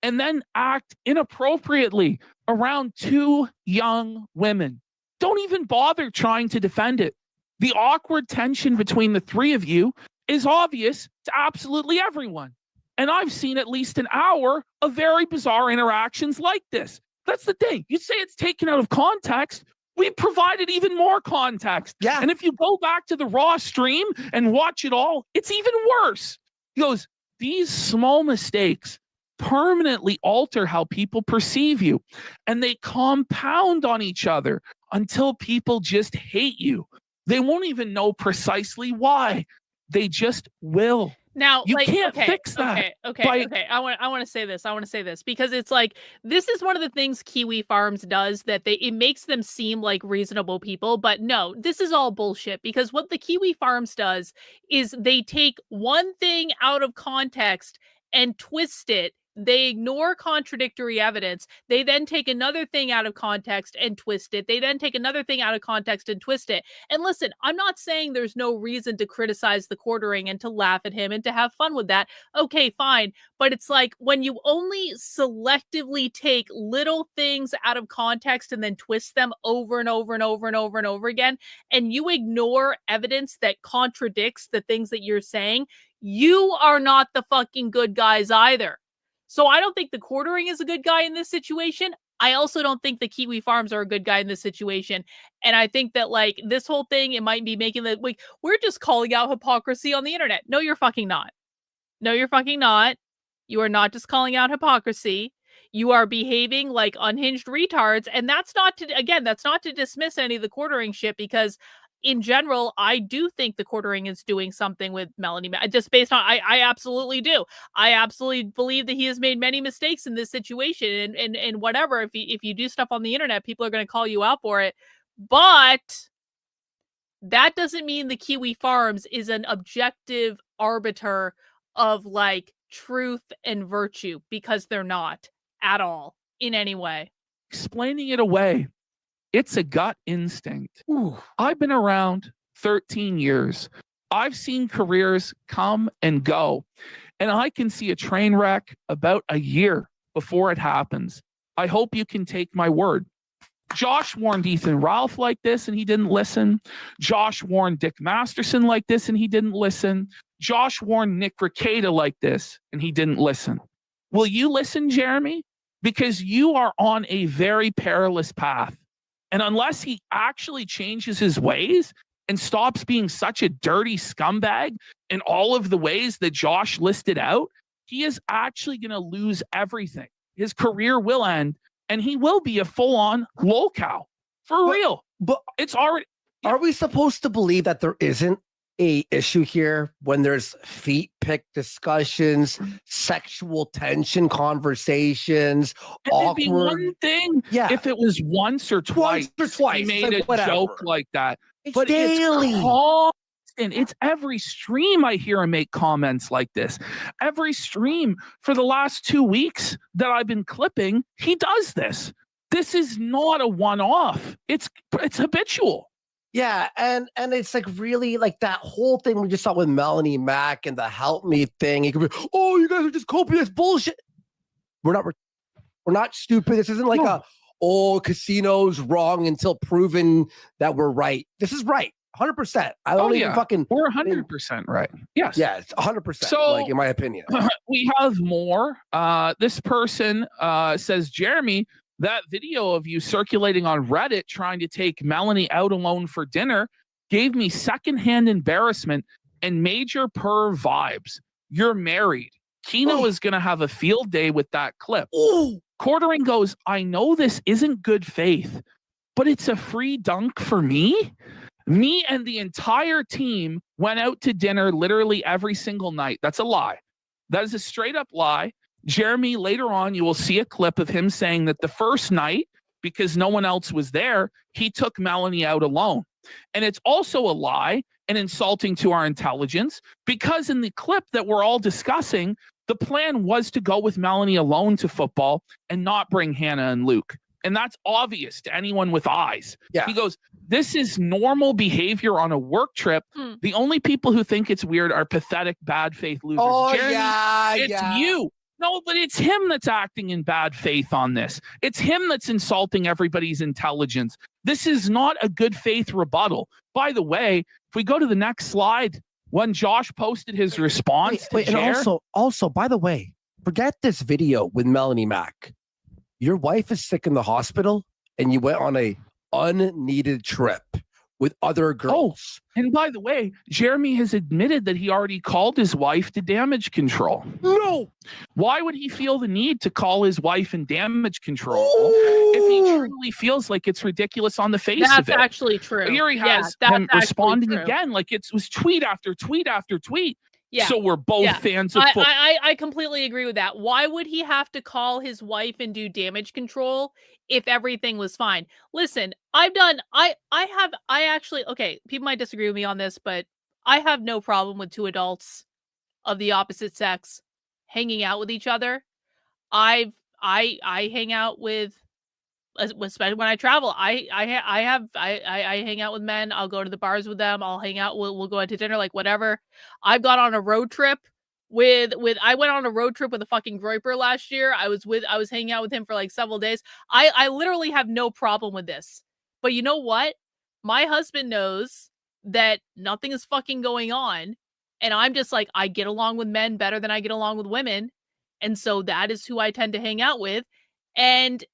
and then act inappropriately around two young women. Don't even bother trying to defend it. The awkward tension between the three of you is obvious to absolutely everyone. And I've seen at least an hour of very bizarre interactions like this. That's the thing. You say it's taken out of context. We provided even more context. Yeah. And if you go back to the raw stream and watch it all, it's even worse. He goes, these small mistakes permanently alter how people perceive you, and they compound on each other until people just hate you. They won't even know precisely why. They just will. Now, you can't fix that. Okay. I want to say this because it's like, this is one of the things Kiwi Farms does that it makes them seem like reasonable people, but no, this is all bullshit because what the Kiwi Farms does is they take one thing out of context and twist it. They ignore contradictory evidence. They then take another thing out of context and twist it. They then take another thing out of context and twist it. And listen, I'm not saying there's no reason to criticize the quartering and to laugh at him and to have fun with that. Okay, fine. But it's like when you only selectively take little things out of context and then twist them over and over and over and over and over again, and you ignore evidence that contradicts the things that you're saying, you are not the fucking good guys either. So I don't think the quartering is a good guy in this situation. I also don't think the Kiwi Farms are a good guy in this situation. And I think that like this whole thing, it might be making the like, we're just calling out hypocrisy on the internet. No, you're fucking not. No, you're fucking not. You are not just calling out hypocrisy. You are behaving like unhinged retards. And that's not to dismiss any of the quartering shit because in general, I do think the quartering is doing something with Melanie. Just based on, I absolutely do. I absolutely believe that he has made many mistakes in this situation, and whatever. If you do stuff on the internet, people are going to call you out for it. But that doesn't mean the Kiwi Farms is an objective arbiter of like truth and virtue, because they're not at all in any way. Explaining it away. It's a gut instinct. I've been around 13 years. I've seen careers come and go, and I can see a train wreck about a year before it happens. I hope you can take my word. Josh warned Ethan Ralph like this, and he didn't listen. Josh warned Dick Masterson like this, and he didn't listen. Josh warned Nick Rekieta like this, and he didn't listen. Will you listen, Jeremy? Because you are on a very perilous path. And unless he actually changes his ways and stops being such a dirty scumbag in all of the ways that Josh listed out, he is actually going to lose everything. His career will end, and he will be a full-on lolcow. For real. But it's already... Are we supposed to believe that there isn't a issue here when there's feet pick discussions, sexual tension conversations, and awkward? It'd be one thing if it was once or twice. He made like, a joke like that. It's but daily. It's constant. It's every stream I hear him make comments like this. Every stream for the last 2 weeks that I've been clipping, he does this. This is not a one-off. It's habitual. Yeah, and it's like really like that whole thing we just saw with Melanie Mack and the help me thing. It could be, oh, you guys are just coping this bullshit. We're not stupid. This isn't like casino's wrong until proven that we're right. This is right, 100%. I don't even fucking. We're 100% right. Yes. Yeah, it's 100%. So, like in my opinion, we have more. This person says, Jeremy, that video of you circulating on Reddit trying to take Melanie out alone for dinner gave me secondhand embarrassment and major perv vibes. You're married. Kino is going to have a field day with that clip. Quartering goes, I know this isn't good faith, but it's a free dunk for me. Me and the entire team went out to dinner literally every single night. That's a lie. That is a straight up lie. Jeremy, later on, you will see a clip of him saying that the first night, because no one else was there, he took Melanie out alone. And it's also a lie and insulting to our intelligence, because in the clip that we're all discussing, the plan was to go with Melanie alone to football and not bring Hannah and Luke. And that's obvious to anyone with eyes. Yeah. He goes, this is normal behavior on a work trip. The only people who think it's weird are pathetic, bad faith losers. Oh, Jeremy, yeah, it's you. No, but it's him that's acting in bad faith on this. It's him that's insulting everybody's intelligence. This is not a good faith rebuttal. By the way, if we go to the next slide, when Josh posted his response to Jer, and also, by the way, forget this video with Melanie Mack. Your wife is sick in the hospital, and you went on a unneeded trip with other girls. And by the way, Jeremy has admitted that he already called his wife to damage control. No. Why would he feel the need to call his wife in damage control if he truly feels like it's ridiculous on the face of it? That's actually true. Here he has him responding again, like it was tweet after tweet after tweet. Yeah. So we're both fans of football. I completely agree with that. Why would he have to call his wife and do damage control if everything was fine? Listen, okay, people might disagree with me on this, but I have no problem with two adults of the opposite sex hanging out with each other. I hang out with, especially when I travel, I hang out with men. I'll go to the bars with them. I'll hang out. We'll go out to dinner, like whatever. I've gone on a road trip I went on a road trip with a fucking groiper last year. I was hanging out with him for like several days. I literally have no problem with this. But you know what? My husband knows that nothing is fucking going on. And I'm just like, I get along with men better than I get along with women. And so that is who I tend to hang out with. And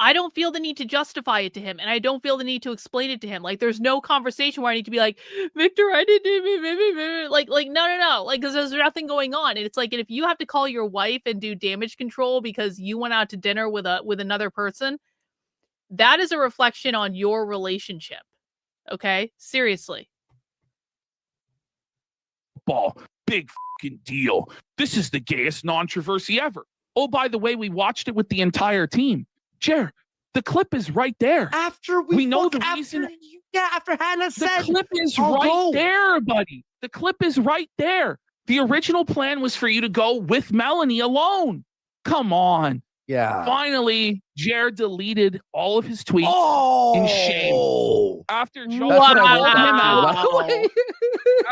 I don't feel the need to justify it to him, and I don't feel the need to explain it to him. Like, there's no conversation where I need to be like, Victor, I didn't like no, like, because there's nothing going on. And it's like, and if you have to call your wife and do damage control because you went out to dinner with another person, that is a reflection on your relationship. Okay, seriously. Ball, big fucking deal. This is the gayest controversy ever. Oh, by the way, we watched it with the entire team. Jer, the clip is right there. After we know the reason. After Hannah said, the clip is I'll right go. there, buddy. The clip is right there. The original plan was for you to go with Melanie alone. Come on. Yeah. Finally, Jer deleted all of his tweets in shame. After Josh called him out,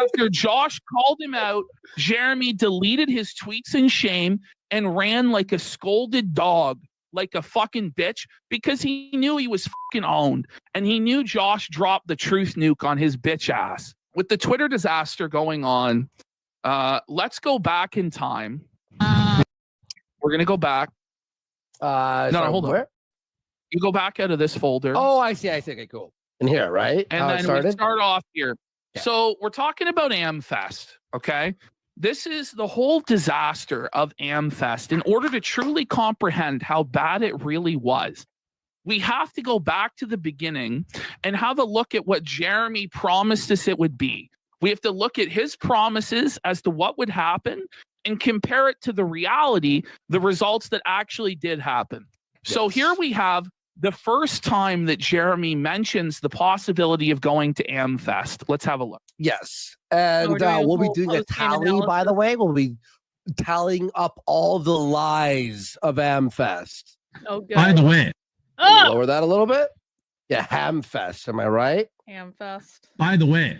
after Josh called him out, Jeremy deleted his tweets in shame and ran like a scolded dog, like a fucking bitch, because he knew he was fucking owned. And he knew Josh dropped the truth nuke on his bitch ass. With the Twitter disaster going on, let's go back in time. We're going to go back. No, hold on. You go back out of this folder. Oh, I see. Okay, cool. In here, right? And then we start off here. Yeah. So we're talking about Amfest, okay? This is the whole disaster of Amfest. In order to truly comprehend how bad it really was, we have to go back to the beginning and have a look at what Jeremy promised us it would be. We have to look at his promises as to what would happen and compare it to the reality, the results that actually did happen. Yes. So here we have the first time that Jeremy mentions the possibility of going to Amfest. Let's have a look. Yes. And we'll be doing a tally, by the way. We'll be tallying up all the lies of Amfest. Oh, good. By the way. Lower that a little bit. Yeah, Hamfest. Am I right? Hamfest. By the way,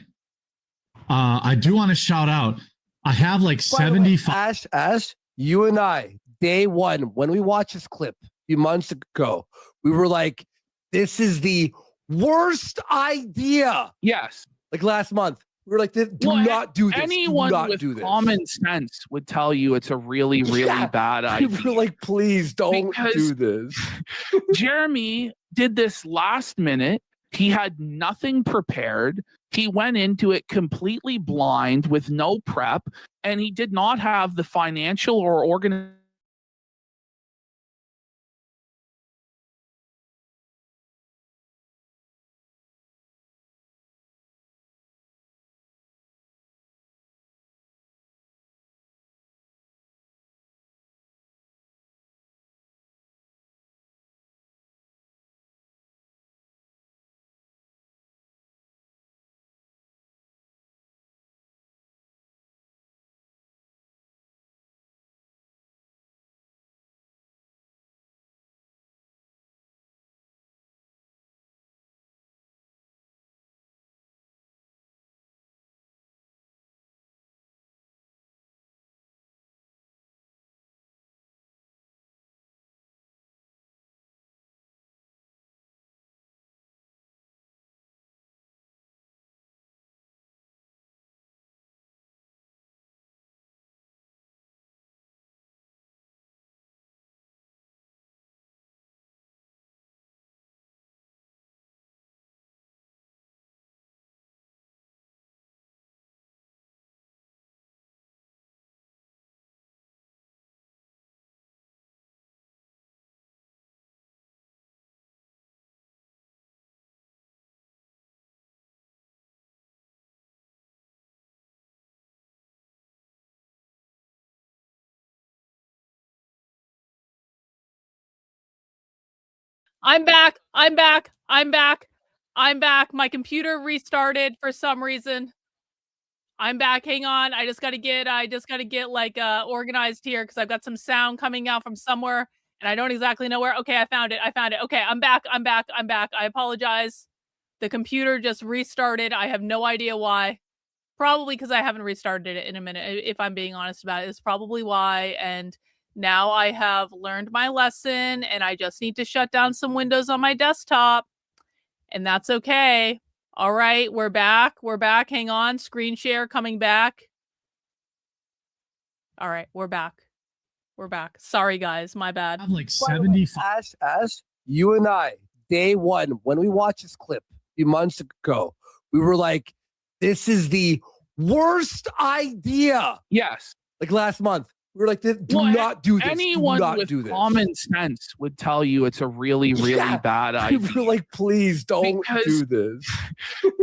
I do want to shout out. I have like 75. Ash, you and I, day one, when we watched this clip a few months ago, we were like, this is the worst idea. Yes. Like last month. We were like, do not do this. Anyone with common sense would tell you it's a really, really bad idea. We were like, please don't do this. Jeremy did this last minute. He had nothing prepared. He went into it completely blind with no prep, and he did not have the financial or organizational. I'm back. My computer restarted for some reason. I'm back. Hang on. I just got to get like organized here because I've got some sound coming out from somewhere and I don't exactly know where. Okay, I found it. Okay, I'm back. I apologize. The computer just restarted. I have no idea why. Probably because I haven't restarted it in a minute. If I'm being honest about it, it's probably why. And now I have learned my lesson and I just need to shut down some windows on my desktop. And that's okay. All right, we're back. Hang on. Screen share coming back. All right, we're back. Sorry, guys. My bad. I have like 75. Ash, you and I, day one, when we watched this clip a few months ago, we were like, this is the worst idea. Yes. Like last month. We were like, do not do this. Anyone do not with do this. common sense would tell you it's a really, really bad idea. We were like, please don't do this.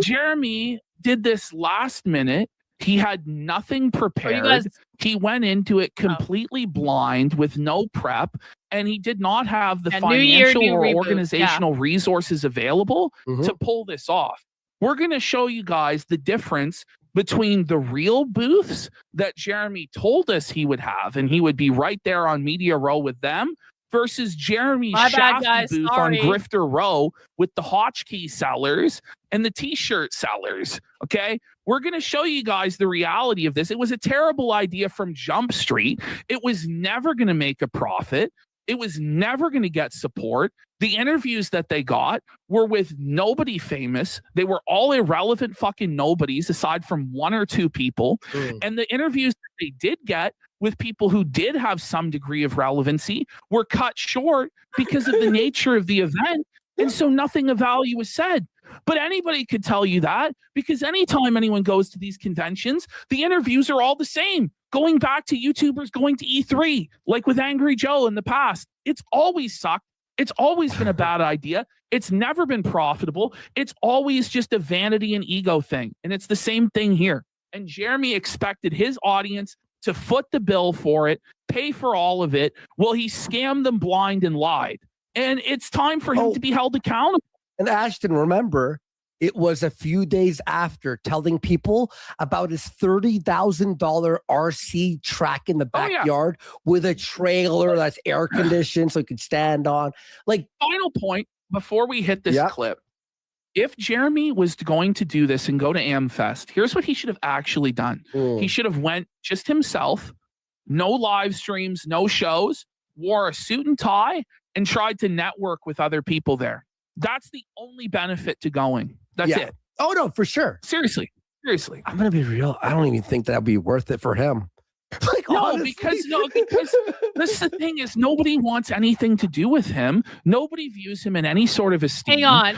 Jeremy did this last minute. He had nothing prepared. He went into it completely blind with no prep, and he did not have the financial or organizational resources available to pull this off. We're going to show you guys the difference between the real booths that Jeremy told us he would have, and he would be right there on Media Row with them, versus Jeremy's shafty booth on Grifter Row with the hotchkey sellers and the t-shirt sellers. Okay, we're going to show you guys the reality of this. It was a terrible idea from Jump Street. It was never going to make a profit. It was never going to get support. The interviews that they got were with nobody famous. They were all irrelevant fucking nobodies aside from one or two people. And the interviews that they did get with people who did have some degree of relevancy were cut short because of the nature of the event. And so nothing of value was said. But anybody could tell you that, because anytime anyone goes to these conventions, the interviews are all the same. Going back to YouTubers going to E3, like with Angry Joe in the past, it's always sucked. It's always been a bad idea. It's never been profitable. It's always just a vanity and ego thing. And it's the same thing here. And Jeremy expected his audience to foot the bill for it, pay for all of it. Well, he scammed them blind and lied. And it's time for him to be held accountable. And Ashton, remember, it was a few days after telling people about his $30,000 RC track in the backyard with a trailer that's air conditioned so he could stand on. Like, final point before we hit this clip. If Jeremy was going to do this and go to Amfest, here's what he should have actually done. He should have went just himself, no live streams, no shows, wore a suit and tie, and tried to network with other people there. That's the only benefit to going. That's it. Oh, no, for sure. Seriously. I'm going to be real. I don't even think that'd be worth it for him. Like, because this is the thing is nobody wants anything to do with him. Nobody views him in any sort of esteem. Hang on.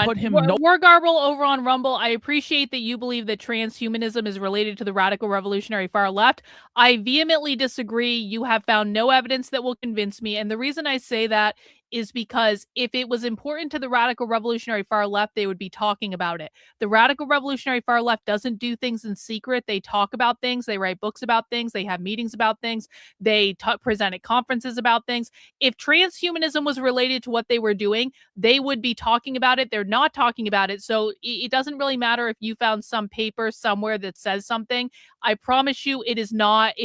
Put him Wargarble over on Rumble. I appreciate that you believe that transhumanism is related to the radical revolutionary far left. I vehemently disagree. You have found no evidence that will convince me. And the reason I say that is because if it was important to the radical revolutionary far left, they would be talking about it. The radical revolutionary far left doesn't do things in secret. They talk about things. They write books about things. They have meetings about things. They present at conferences about things. If transhumanism was related to what they were doing, they would be talking about it. They're not talking about it. So it doesn't really matter if you found some paper somewhere that says something. I promise you it is not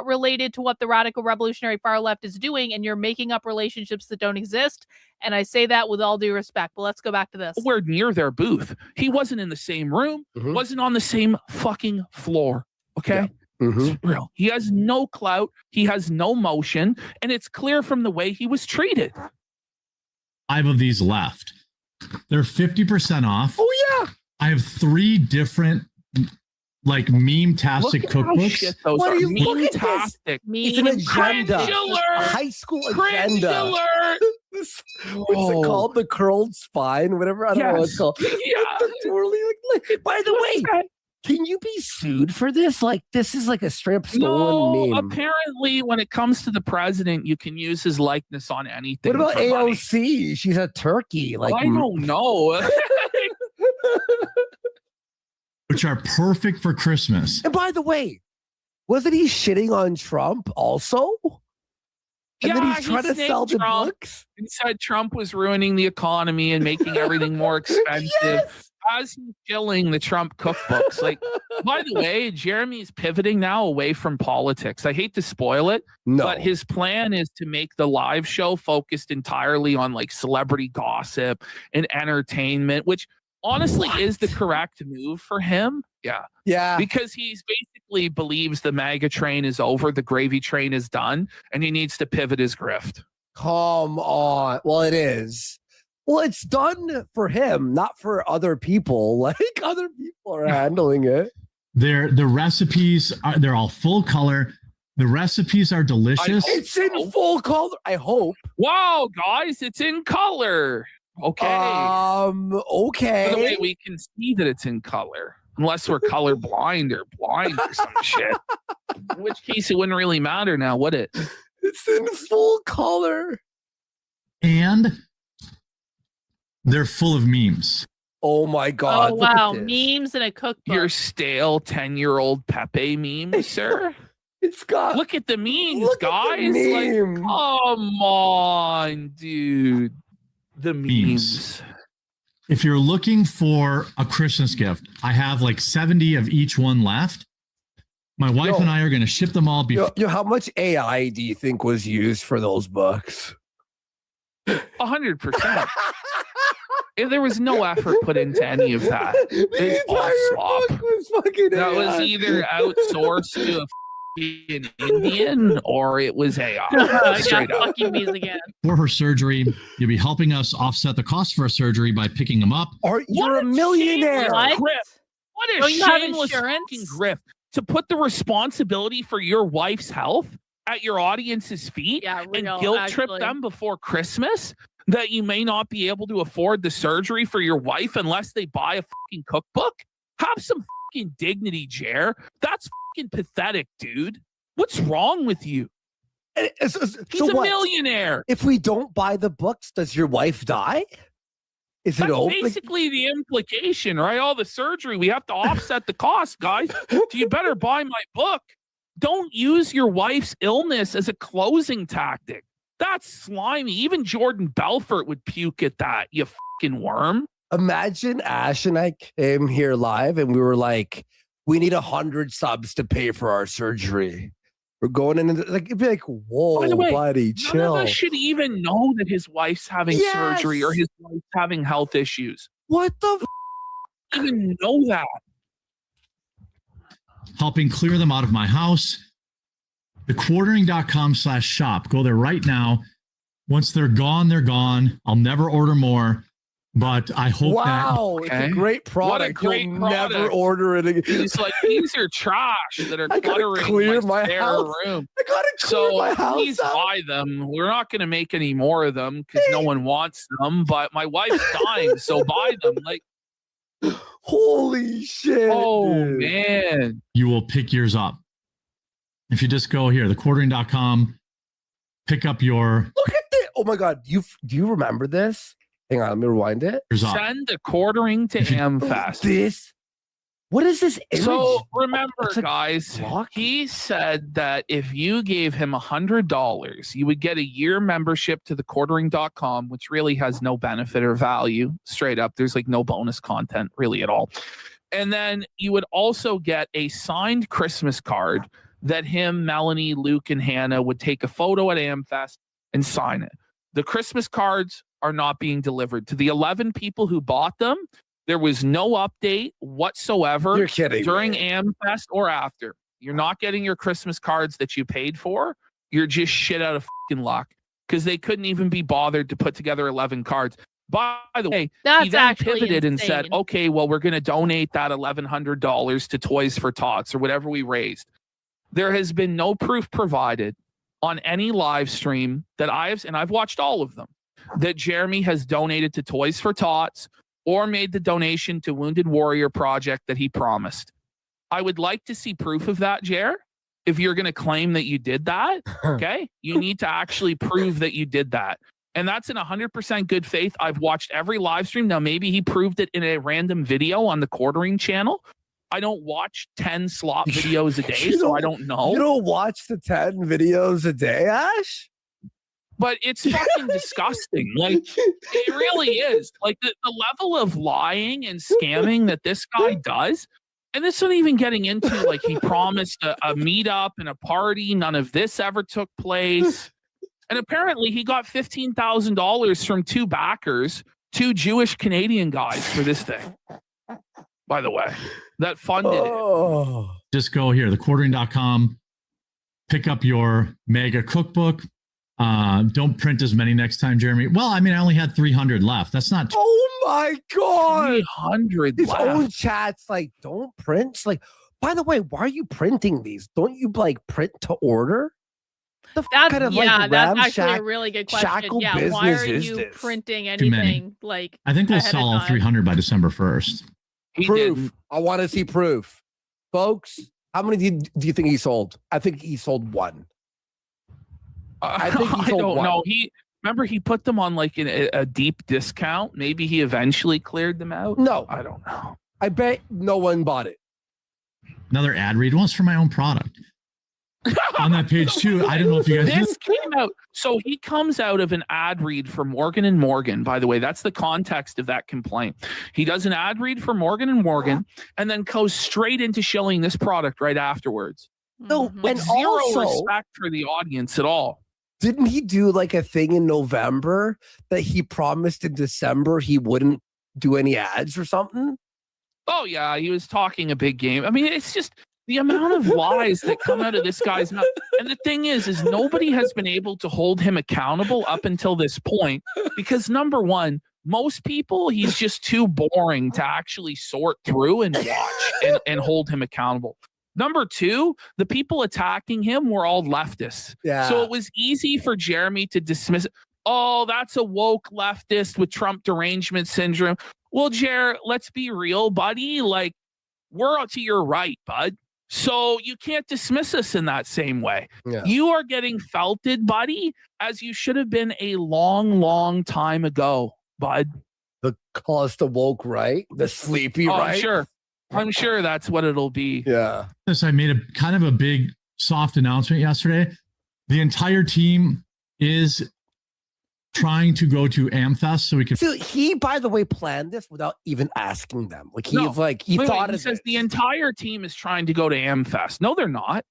related to what the radical revolutionary far left is doing, and you're making up relationships that don't exist. And I say that with all due respect. But let's go back to this. We're near their booth. He wasn't in the same room, wasn't on the same fucking floor. Okay? It's real. He has no clout. He has no motion. And it's clear from the way he was treated. 5 of these left. They're 50% off. Oh, yeah. I have 3 different like meme-tastic cookbooks. What are you looking at? This? It's an agenda. A high school agenda. What's it called? The curled spine? Whatever. I don't know what it's called. By the way, can you be sued for this? Like, this is like a straight up stolen meme. Apparently, when it comes to the president, you can use his likeness on anything. What about AOC? She's a turkey. Like, I don't know. Which are perfect for Christmas. And by the way, wasn't he shitting on Trump also? And then he's trying to sell the books? He said Trump was ruining the economy and making everything more expensive. As he's killing the Trump cookbooks. Like, by the way, Jeremy's pivoting now away from politics. I hate to spoil it, but his plan is to make the live show focused entirely on like celebrity gossip and entertainment, which honestly is the correct move for him. Yeah. Because he's basically believes the MAGA train is over, the gravy train is done, and he needs to pivot his grift. Come on. Well, it is. Well, it's done for him, not for other people. Like, other people are handling it. The recipes they're all full color. The recipes are delicious. It's in full color. I hope. Wow, guys, it's in color. Okay. Okay. By the way, we can see that it's in color, unless we're color blind or blind or some shit. In which case, it wouldn't really matter now, would it? It's in full color. And they're full of memes. Oh my God. Oh, wow. Memes in a cookbook. Your stale 10-year-old Pepe meme, sir. It's got. Look at the memes, Look guys. at the meme. Like, come on, dude. The memes. If you're looking for a Christmas gift, I have like 70 of each one left. My wife and I are going to ship them all before. How much AI do you think was used for those books? 100%. There was no effort put into any of that. It's all slop. That was either outsourced to a f***ing Indian or it was AI. Straight up. Fucking memes again. For her surgery, you'll be helping us offset the cost for her surgery by picking them up. You're a millionaire. What a Don't you have shameless insurance? fucking grift to put the responsibility for your wife's health at your audience's feet and guilt trip them before Christmas that you may not be able to afford the surgery for your wife unless they buy a fucking cookbook? Have some fucking dignity, Jer. That's fucking pathetic, dude. What's wrong with you? He's a millionaire. If we don't buy the books, does your wife die? Is it open? Basically the implication, right? All the surgery, we have to offset the cost, guys. So you better buy my book. Don't use your wife's illness as a closing tactic. That's slimy. Even Jordan Belfort would puke at that, you fucking worm. Imagine Ash and I came here live and we were like, we need 100 subs to pay for our surgery. We're going in and like it'd be like, whoa, By the way, buddy, chill. None of us should even know that his wife's having surgery or his wife's having health issues. What the even know that? Helping clear them out of my house. Thequartering.com/shop. Go there right now. Once they're gone, they're gone. I'll never order more. But I hope wow, that it's a great product. What a great You'll product. never order it again. He's like, these are trash that are cluttering clear my my spare house. room. I gotta clear my house please out. buy them. We're not going to make any more of them because no one wants them. But my wife's dying, so buy them. Like, holy shit! Oh dude. man, you will pick yours up. If you just go here, thequartering.com, pick up your. Look at this. Oh my God. Do you remember this? Hang on, let me rewind it. send a quartering to Amfest. This. What is this image? So remember, It's like guys, he said that if you gave him $100, you would get a year membership to thequartering.com, which really has no benefit or value. Straight up, there's like no bonus content really at all. And then you would also get a signed Christmas card that him, Melanie, Luke, and Hannah would take a photo at Amfest and sign it. The Christmas cards are not being delivered. To the 11 people who bought them, there was no update whatsoever. You're kidding during me. Amfest or after. You're not getting your Christmas cards that you paid for. You're just shit out of fucking luck because they couldn't even be bothered to put together 11 cards. By the way, That's he then actually pivoted and said, insane. okay, well, we're going to donate that $1,100 to Toys for Tots or whatever we raised. There has been no proof provided on any live stream that I've watched all of them, that Jeremy has donated to Toys for Tots or made the donation to Wounded Warrior Project that he promised. I would like to see proof of that, Jer. If you're going to claim that you did that, okay, you need to actually prove that you did that. And that's in 100% good faith. I've watched every live stream. Now, maybe he proved it in a random video on the Quartering channel. I don't watch 10 slop videos a day, so I don't know. You don't watch the 10 videos a day, Ash? But it's fucking disgusting. Like, it really is. Like, the level of lying and scamming that this guy does, and this isn't even getting into, like, he promised a meetup and a party. None of this ever took place. And apparently he got $15,000 from two backers, two Jewish Canadian guys for this thing, by the way, that funded it. Just go here, thequartering.com, pick up your mega cookbook. Don't print as many next time, Jeremy. Well, I mean, I only had 300 left. That's not. Oh my God. 300 His left. own chat's like, don't print. Like, by the way, why are you printing these? Don't you like print to order? That's kind of like that's actually a ramshack- really good question. shackle Yeah, why business are is you this? printing Too many. anything like? I think we'll ahead of sell all time? 300 by December 1st. Proof. I want to see proof. Folks, How many do you think he sold? I think he sold one. I think he sold don't one. know. Remember he put them on like a deep discount. Maybe he eventually cleared them out. No, I don't know. I bet no one bought it. Another ad read, once for my own product. On that page too, I don't know if you guys. This came out. So he comes out of an ad read for Morgan and Morgan. By the way, that's the context of that complaint. He does an ad read for Morgan and Morgan, and then goes straight into showing this product right afterwards. No, With and zero also, respect for the audience at all. Didn't he do like a thing in November that he promised in December he wouldn't do any ads or something? Oh yeah, he was talking a big game. I mean, it's just the amount of lies that come out of this guy's mouth. And the thing is nobody has been able to hold him accountable up until this point because number one, most people, he's just too boring to actually sort through and watch and hold him accountable. Number two, the people attacking him were all leftists. Yeah. So it was easy for Jeremy to dismiss it. Oh, that's a woke leftist with Trump derangement syndrome. Well, Jer, let's be real, buddy. Like, we're to your right, bud. So you can't dismiss us in that same way. Yeah. You are getting felted, buddy, as you should have been a long, long time ago, bud. Call us the woke right, the sleepy right. I'm sure that's what it'll be. Yeah. I made a kind of a big soft announcement yesterday. The entire team is trying to go to Amfest so we can. So he, by the way, planned this without even asking them. Like he Wait, thought he of says it. the entire team is trying to go to Amfest. No, they're not.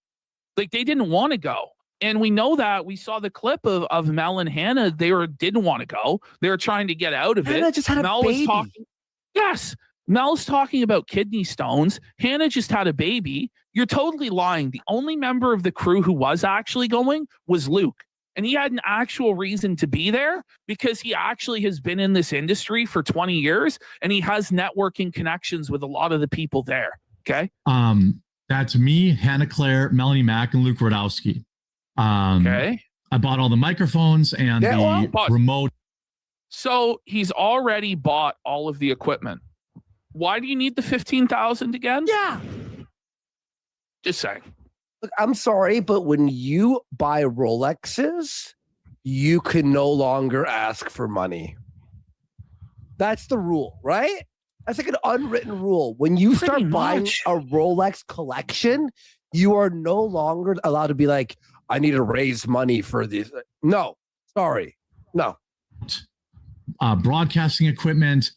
Like they didn't want to go. And we know that. We saw the clip of Mel and Hannah. They didn't want to go. They were trying to get out of it. Hannah just had a Mel baby. was talking. Yes. Mel's talking about kidney stones. Hannah just had a baby. You're totally lying. The only member of the crew who was actually going was Luke. And he had an actual reason to be there because he actually has been in this industry for 20 years and he has networking connections with a lot of the people there. Okay. That's me, Hannah Claire, Melanie Mack, and Luke Rodowski. Okay. I bought all the microphones and the remote. So he's already bought all of the equipment. Why do you need the 15,000 again? Yeah. Just saying. Look, I'm sorry, but when you buy Rolexes, you can no longer ask for money. That's the rule, right? That's like an unwritten rule. When you start buying a Rolex collection, you are no longer allowed to be like, I need to raise money for this. No, sorry. No. Broadcasting equipment,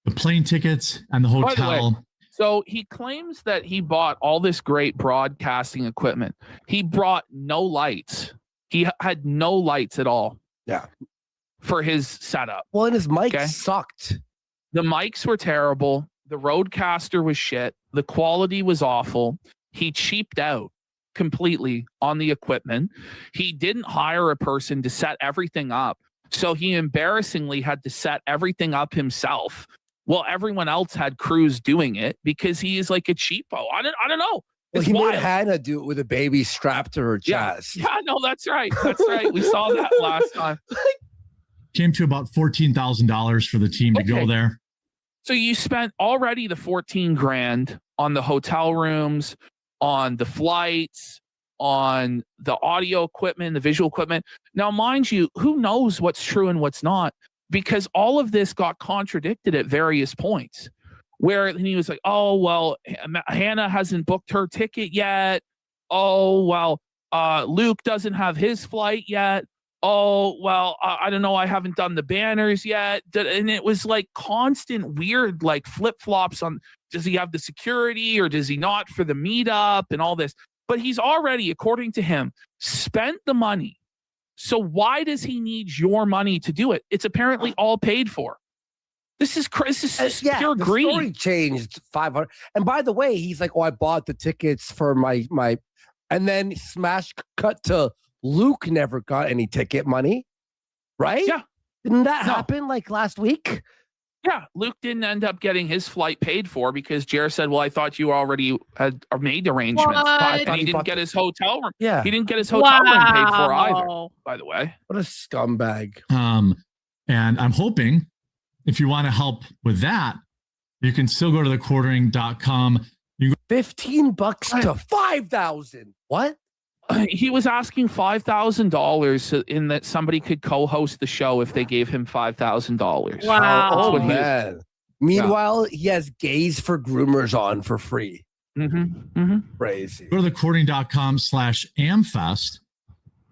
the plane tickets, and the hotel. By the way, so he claims that he bought all this great broadcasting equipment. He brought no lights. He had no lights at all. Yeah. For his setup. Well, and his mic sucked. The mics were terrible. The Rodecaster was shit. The quality was awful. He cheaped out completely on the equipment. He didn't hire a person to set everything up. So he embarrassingly had to set everything up himself. Well, everyone else had crews doing it because he is like a cheapo. I don't know. Well, he made Hannah do it with a baby strapped to her chest. Yeah, no, that's right. That's right. We saw that last time. Came to about $14,000 for the team to go there. So you spent already the 14 grand on the hotel rooms, on the flights, on the audio equipment, the visual equipment. Now, mind you, who knows what's true and what's not? Because all of this got contradicted at various points where he was like, oh, well, Hannah hasn't booked her ticket yet. Oh, well, Luke doesn't have his flight yet. Oh, well, I don't know. I haven't done the banners yet. And it was like constant weird, like flip-flops on, does he have the security or does he not for the meetup and all this? But he's already, according to him, spent the money. So why does he need your money to do it? It's apparently all paid for. This is pure the greed. Story changed 500. And by the way, he's like, oh, I bought the tickets for my, and then smash cut to Luke never got any ticket money, right? Yeah. Didn't that happen like last week? Yeah, Luke didn't end up getting his flight paid for because Jared said, well, I thought you already had made arrangements. And he didn't get his hotel room. Yeah. He didn't get his hotel room paid for either, by the way. What a scumbag. And I'm hoping if you want to help with that, you can still go to thequartering.com. $15 to 5,000. What? He was asking $5,000 in that somebody could co-host the show if they gave him $5,000. Wow. Oh, man. Meanwhile, he has gays for groomers on for free. Crazy. Go to thecording.com/Amfest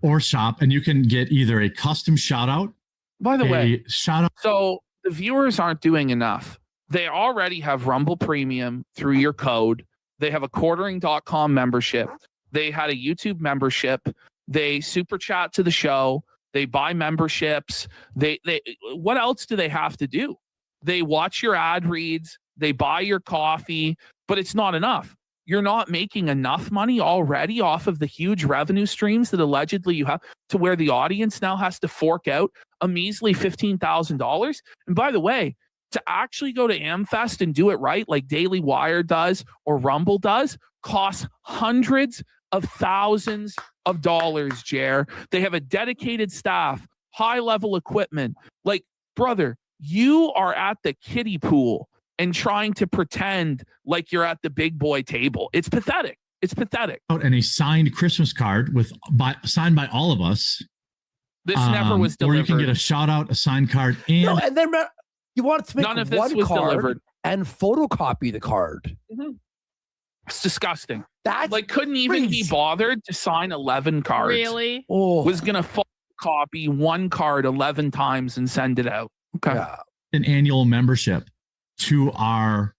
or shop, and you can get either a custom shout out. By the way, shout out. So the viewers aren't doing enough. They already have Rumble Premium through your code. They have a quartering.com membership. They had a YouTube membership. They super chat to the show. They buy memberships. They what else do they have to do? They watch your ad reads. They buy your coffee, but it's not enough. You're not making enough money already off of the huge revenue streams that allegedly you have to where the audience now has to fork out a measly $15,000. And by the way, to actually go to Amfest and do it right, like Daily Wire does or Rumble does, costs hundreds of thousands of dollars, Jer. They have a dedicated staff, high-level equipment. Like, brother, you are at the kiddie pool and trying to pretend like you're at the big boy table. It's pathetic. It's pathetic. And a signed Christmas card signed by all of us. This never was delivered. Or you can get a shout out, a signed card, and and then you want to make none of this one was card delivered and photocopy the card. It's disgusting. That's like couldn't even be bothered to sign 11 cards. Really? Was gonna photocopy one card 11 times and send it out. Okay. An annual membership to our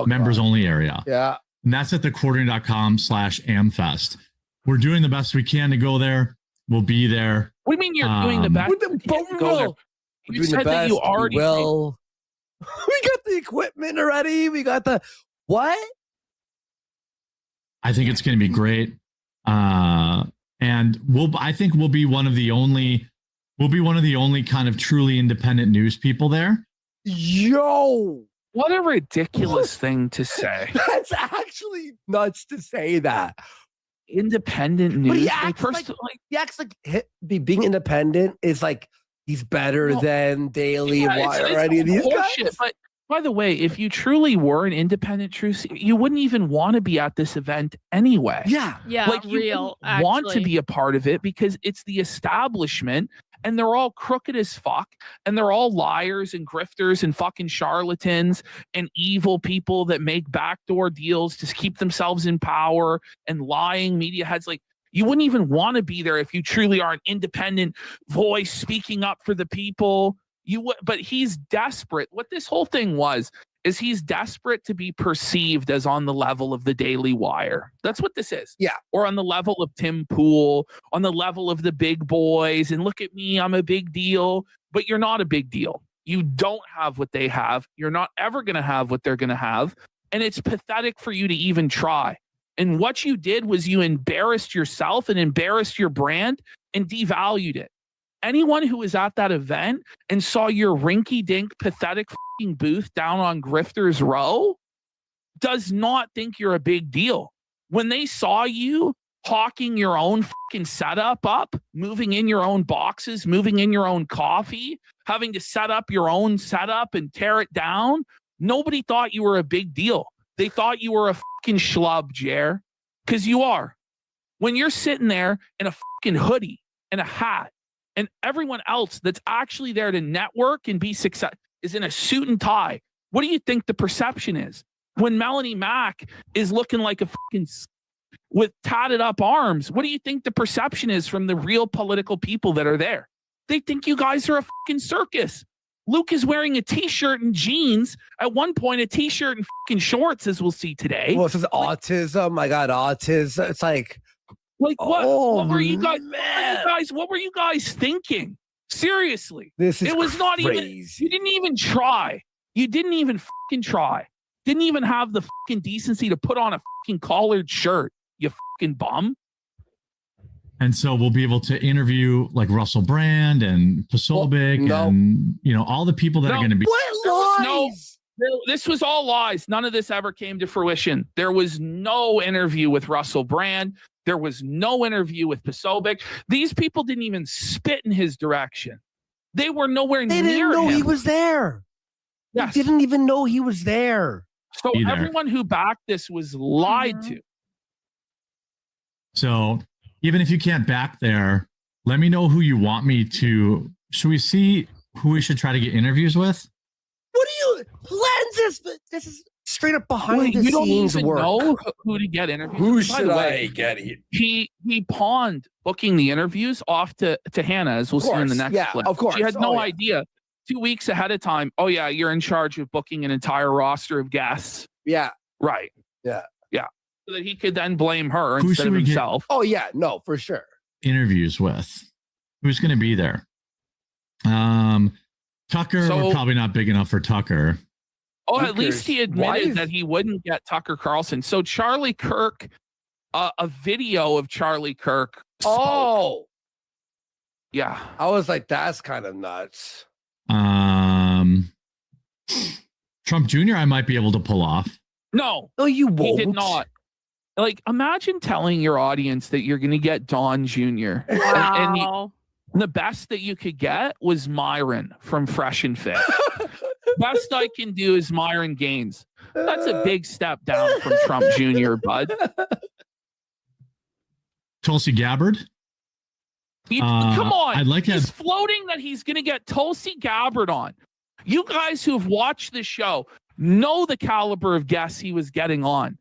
members only area. Yeah. And that's at thecording.com/Amfest. We're doing the best we can to go there. We'll be there. What do you mean you're doing the best? You said that you already will. We got the equipment already. We got the what? I think it's going to be great. And I think we'll be one of the only kind of truly independent news people there. Yo, what a ridiculous thing to say. That's actually nuts to say that. Independent news. But he acts like being independent is like he's better than Daily Wire or any of these guys. But by the way, if you truly were an independent truth, you wouldn't even want to be at this event anyway. Yeah. Like you want to be a part of it because it's the establishment and they're all crooked as fuck and they're all liars and grifters and fucking charlatans and evil people that make backdoor deals to keep themselves in power and lying media heads. Like you wouldn't even want to be there if you truly are an independent voice speaking up for the people. But he's desperate. What this whole thing is he's desperate to be perceived as on the level of the Daily Wire. That's what this is. Yeah. Or on the level of Tim Pool, on the level of the big boys. And look at me, I'm a big deal. But you're not a big deal. You don't have what they have. You're not ever going to have what they're going to have. And it's pathetic for you to even try. And what you did was you embarrassed yourself and embarrassed your brand and devalued it. Anyone who was at that event and saw your rinky-dink, pathetic fucking booth down on Grifters Row does not think you're a big deal. When they saw you hawking your own fucking setup up, moving in your own boxes, moving in your own coffee, having to set up your own setup and tear it down, nobody thought you were a big deal. They thought you were a fucking schlub, Jer, because you are. When you're sitting there in a fucking hoodie and a hat, and everyone else that's actually there to network and be successful is in a suit and tie. What do you think the perception is? When Melanie Mack is looking like a fucking with tatted up arms, what do you think the perception is from the real political people that are there? They think you guys are a fucking circus. Luke is wearing a t-shirt and jeans. At one point, a t-shirt and fucking shorts, as we'll see today. Well, it says autism. I got autism. It's like what? Oh, what were you guys? What were you guys thinking? Seriously, it was not even. You didn't even try. You didn't even fucking try. Didn't even have the fucking decency to put on a fucking collared shirt. You fucking bum. And so we'll be able to interview like Russell Brand and Posobiec and all the people that are going to be. What lies? No, this was all lies. None of this ever came to fruition. There was no interview with Russell Brand. There was no interview with Posobiec. These people didn't even spit in his direction. They were nowhere near him. They didn't know he was there. Yes. They didn't even know he was there. So everyone who backed this was lied to. So even if you can't back there, let me know who you want me to. Should we see who we should try to get interviews with? What do you lenses? This is straight up behind the you don't scenes even work. know who to get interviews. Who with. By should the I way, get here? He pawned booking the interviews off to Hannah, as we'll see in the next clip. Of course. She had no idea 2 weeks ahead of time. Oh yeah, you're in charge of booking an entire roster of guests. Yeah. Right. Yeah. Yeah. So that he could then blame her Who instead should of we get himself. Oh yeah, no, for sure. Interviews with? Who's going to be there? Tucker, we're probably not big enough for Tucker. Oh, at least he admitted that he wouldn't get Tucker Carlson. So Charlie Kirk, a video of Charlie Kirk. Oh. Yeah. I was like, that's kind of nuts. Trump Jr. I might be able to pull off. No. No, you won't. He did not. Like, imagine telling your audience that you're going to get Don Jr. Wow. And the best that you could get was Myron from Fresh and Fit. Best I can do is Myron Gaines. That's a big step down from Trump Jr., bud. Tulsi Gabbard? Come on. I'd like he's floating that he's going to get Tulsi Gabbard on. You guys who've watched the show know the caliber of guests he was getting on.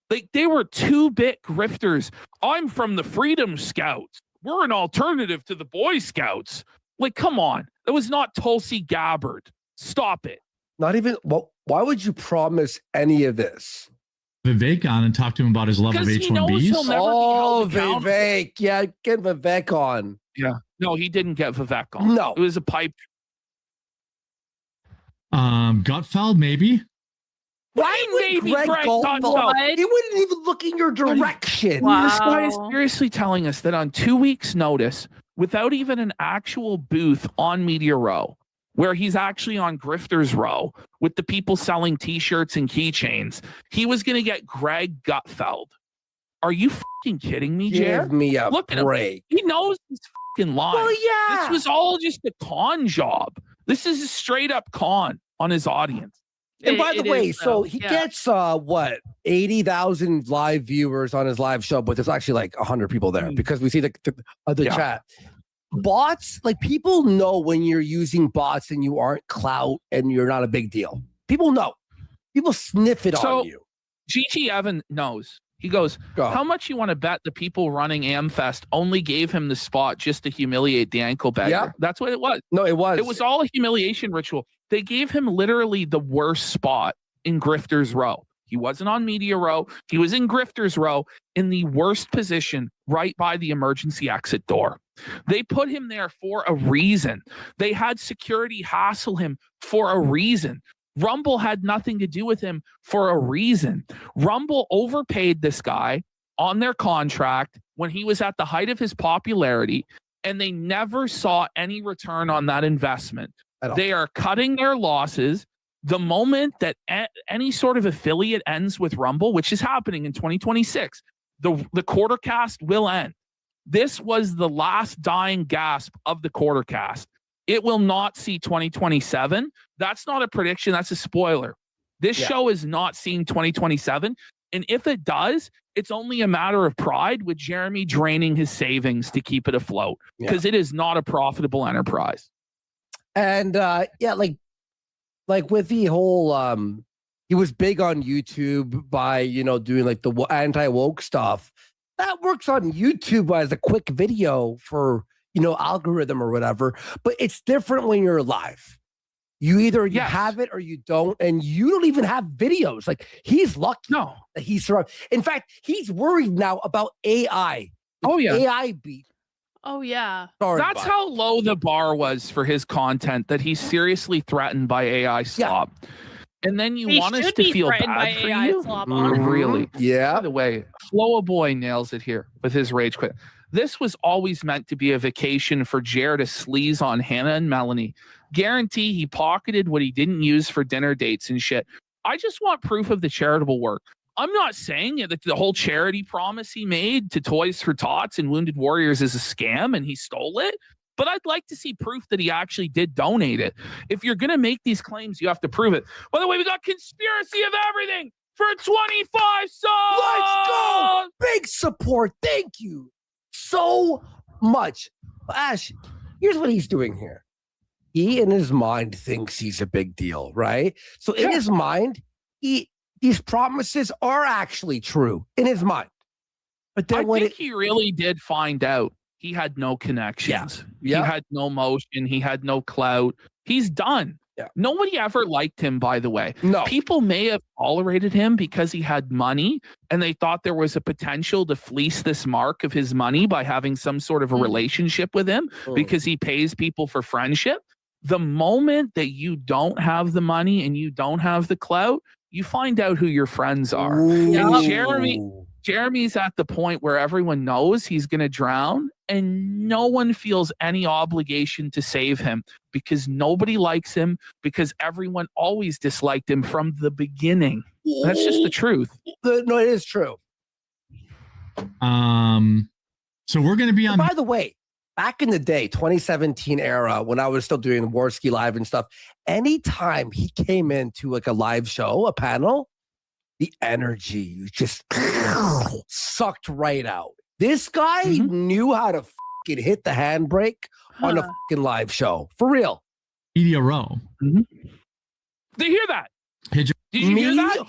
Like, they were 2-bit grifters. I'm from the Freedom Scouts. We're an alternative to the Boy Scouts. Like, come on. That was not Tulsi Gabbard. Stop it. Not even, well, why would you promise any of this? Vivek on and talk to him about his love of H-1Bs. Oh, Vivek. Yeah, get Vivek on. Yeah. No, he didn't get Vivek on. No. It was a pipe. Gutfeld, maybe. Why would Greg Gutfeld? He wouldn't even look in your direction. This guy is seriously telling us that on 2 weeks' notice, without even an actual booth on Media Row, where he's actually on Grifter's Row with the people selling T-shirts and keychains, he was going to get Greg Gutfeld. Are you fucking kidding me, Jared? Give me a Look at break. him. He knows he's fucking lying. Well, yeah. This was all just a con job. This is a straight up con on his audience. And by the way, so he gets what 80,000 live viewers on his live show, but there's actually like 100 people there because we see the chat. Bots, like people know when you're using bots and you aren't clout and you're not a big deal. People know. People sniff it on you. Gigi Evan knows. He goes, how much you want to bet the people running Amfest only gave him the spot just to humiliate the ankle beggar? Yeah. That's what it was. No, it was. It was all a humiliation ritual. They gave him literally the worst spot in Grifter's Row. He wasn't on Media Row. He was in Grifter's Row in the worst position right by the emergency exit door. They put him there for a reason. They had security hassle him for a reason. Rumble had nothing to do with him for a reason. Rumble overpaid this guy on their contract when he was at the height of his popularity, and they never saw any return on that investment. They are cutting their losses. The moment that any sort of affiliate ends with Rumble, which is happening in 2026, the quarter cast will end. This was the last dying gasp of the quarter cast. It will not see 2027. That's not a prediction. That's a spoiler. This show is not seeing 2027. And if it does, it's only a matter of pride with Jeremy draining his savings to keep it afloat because it is not a profitable enterprise. And like with the whole, he was big on YouTube by, doing like the anti-woke stuff. That works on YouTube as a quick video for, algorithm or whatever, but it's different when you're live. You either you have it or you don't, and you don't even have videos. Like he's lucky that he's survived. In fact, he's worried now about AI. AI beat. Oh yeah. That's how low the bar was for his content that he's seriously threatened by AI slop. And then you want us to feel bad for you? Really? Yeah. By the way, Floa Boy nails it here with his rage quit. This was always meant to be a vacation for Jared to sleaze on Hannah and Melanie. Guarantee he pocketed what he didn't use for dinner dates and shit. I just want proof of the charitable work. I'm not saying that the whole charity promise he made to Toys for Tots and Wounded Warriors is a scam and he stole it. but I'd like to see proof that he actually did donate it. If you're going to make these claims, you have to prove it. By the way, we got Conspiracy of Everything for 25 subs. Let's go. Big support. Thank you so much. Ash, here's what he's doing here. He in his mind thinks he's a big deal, right? So in his mind, these promises are actually true in his mind. But then I think he really did find out he had no connections. Yeah. He had no motion. He had no clout. He's done. Yeah. Nobody ever liked him, by the way. No. People may have tolerated him because he had money and they thought there was a potential to fleece this mark of his money by having some sort of a relationship with him because he pays people for friendship. The moment that you don't have the money and you don't have the clout, you find out who your friends are. And Jeremy's at the point where everyone knows he's going to drown and no one feels any obligation to save him because nobody likes him, because everyone always disliked him from the beginning. That's just the truth. No, it is true. So we're going to be on. By the way, back in the day, 2017 era, when I was still doing Warski Live and stuff, anytime he came into like a live show, a panel, the energy just sucked right out. This guy knew how to fucking hit the handbrake on a fucking live show. For real. Media Row. Did you hear that? Did you hear that?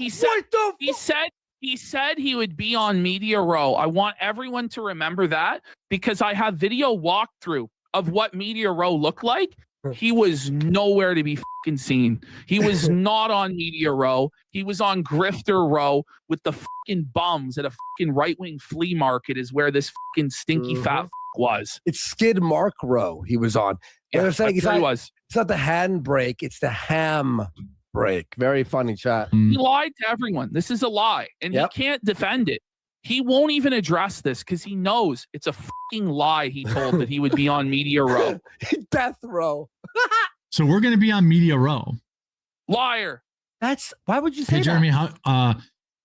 He said he would be on Media Row. I want everyone to remember that because I have video walkthrough of what Media Row looked like. He was nowhere to be fucking seen. He was not on Media Row. He was on Grifter Row with the fucking bums at a fucking right-wing flea market is where this fucking stinky fat was. It's Skid Mark Row he was on. Yeah, They're saying that's where he was. It's not the handbrake, it's the ham break. Very funny chat. He lied to everyone. This is a lie. And he can't defend it. He won't even address this because he knows it's a fucking lie he told that he would be on Media Row. Death Row. So we're going to be on Media Row. Liar. Why would you say Hey, Jeremy, that?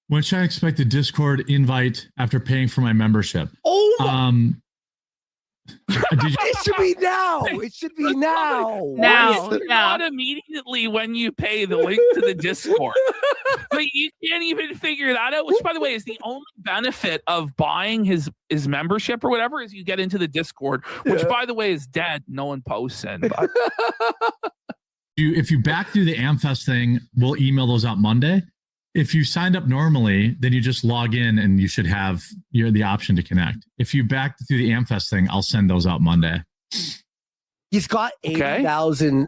when should I expect a Discord invite after paying for my membership? It should be now. It should be now. Not immediately when you pay the link to the Discord. But you can't even figure that out, which, by the way, is the only benefit of buying his membership or whatever is you get into the Discord, which, by the way, is dead. No one posts in. But If you back through the Amfest thing, we'll email those out Monday. If you signed up normally, then you just log in and you should have the option to connect. If you back through the Amfest thing, I'll send those out Monday. He's got 80,000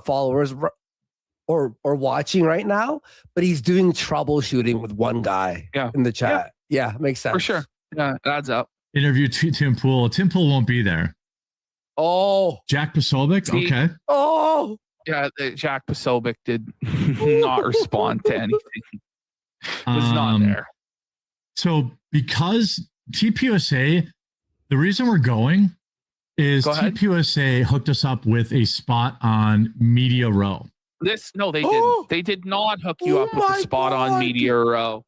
followers or watching right now, but he's doing troubleshooting with one guy in the chat. Yeah, makes sense. For sure. Yeah, it adds up. Interview Tim Pool. Tim Pool won't be there. Oh. Jack Posobiec? Okay. Oh. Yeah, Jack Posobiec did not respond to anything. Was not there. So because TPUSA, the reason we're going is TPUSA hooked us up with a spot on Media Row. They didn't. They did not hook you up with a spot on Media Row.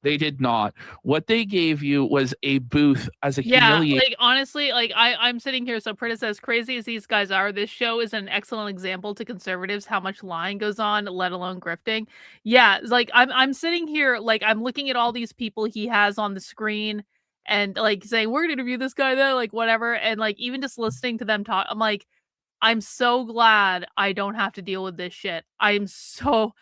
They did not. What they gave you was a booth as a humiliation. Like honestly, like I'm sitting here. So Prentice, as crazy as these guys are, this show is an excellent example to conservatives how much lying goes on, let alone grifting. Yeah, like I'm sitting here, like I'm looking at all these people he has on the screen, and like saying we're gonna interview this guy though, like whatever, and like even just listening to them talk, I'm like, I'm so glad I don't have to deal with this shit. I am so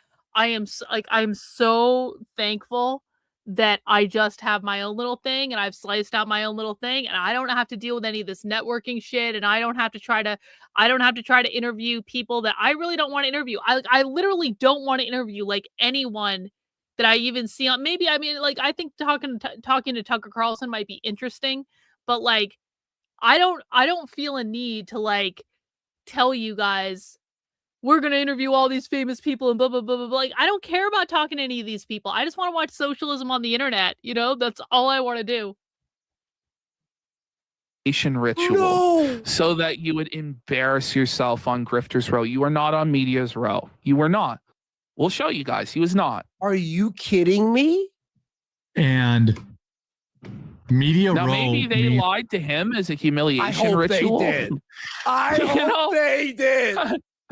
thankful that I just have my own little thing and I've sliced out my own little thing and I don't have to deal with any of this networking shit and I don't have to try to interview people that I really don't want to interview. I literally don't want to interview like anyone that I even see on. Maybe, I mean, like I think talking to Tucker Carlson might be interesting, but like I don't feel a need to like tell you guys we're going to interview all these famous people and blah, blah, blah, blah, blah. Like, I don't care about talking to any of these people. I just want to watch socialism on the internet. You know, that's all I want to do. Ritual so that you would embarrass yourself on Grifter's Row. You are not on Media's Row. You were not. We'll show you guys. He was not. Are you kidding me? And Media Now Row. maybe they lied to him as a humiliation I hope ritual. they did. I hope they did.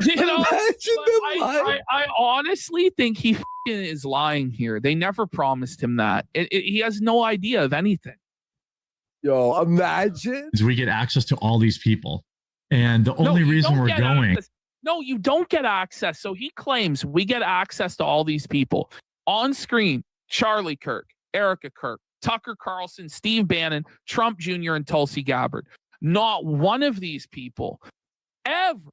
You know, Imagine them lying. I honestly think he is lying here. They never promised him that. He has no idea of anything. Yo, imagine. We get access to all these people. And the only reason we're going. Access. No, you don't get access. So he claims we get access to all these people. On screen, Charlie Kirk, Erica Kirk, Tucker Carlson, Steve Bannon, Trump Jr., and Tulsi Gabbard. Not one of these people ever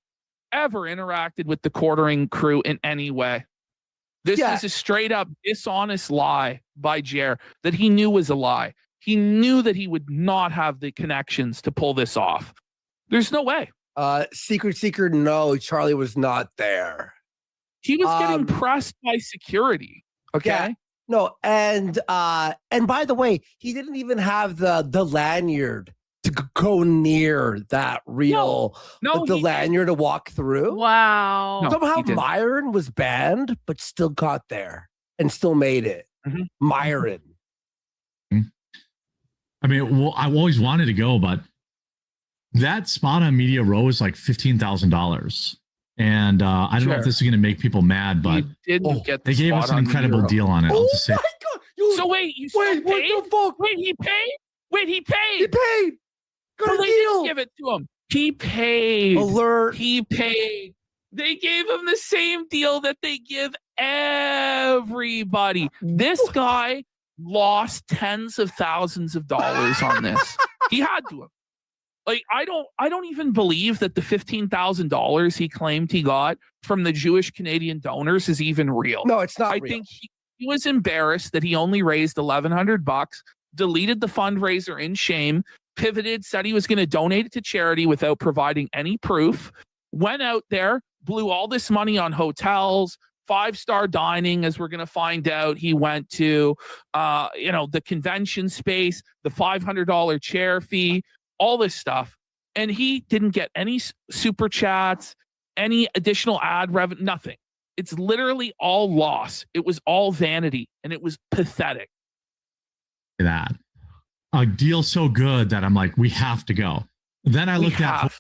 interacted with the quartering crew in any way. This is a straight up dishonest lie by Jer that he knew was a lie. He knew that he would not have the connections to pull this off. There's no way. Secret, no, Charlie was not there. He was getting pressed by security. Okay. Yeah, no, and by the way, he didn't even have the lanyard to go near that real the lanyard to walk through. Wow. Somehow Myron was banned, but still got there and still made it. Myron. I mean, well, I always wanted to go, but that spot on Media Row is like $15,000. And I don't know if this is going to make people mad, but they gave us an incredible deal on it. I'll just say. So wait, you paid? What the fuck? Wait, he paid? Wait, he paid? He paid. Well, they didn't give it to him. He paid. Alert. He paid. They gave him the same deal that they give everybody. This guy lost tens of thousands of dollars on this. He had to have. Like, I don't even believe that the $15,000 he claimed he got from the Jewish Canadian donors is even real. No, it's not I real. think he was embarrassed that he only raised $1,100, deleted the fundraiser in shame, pivoted, said he was going to donate it to charity without providing any proof, went out there, blew all this money on hotels, 5-star dining, as we're going to find out. He went to, the convention space, the $500 chair fee, all this stuff. And he didn't get any super chats, any additional ad revenue, nothing. It's literally all loss. It was all vanity, and it was pathetic. That a deal so good that I'm like, we have to go. Then I looked at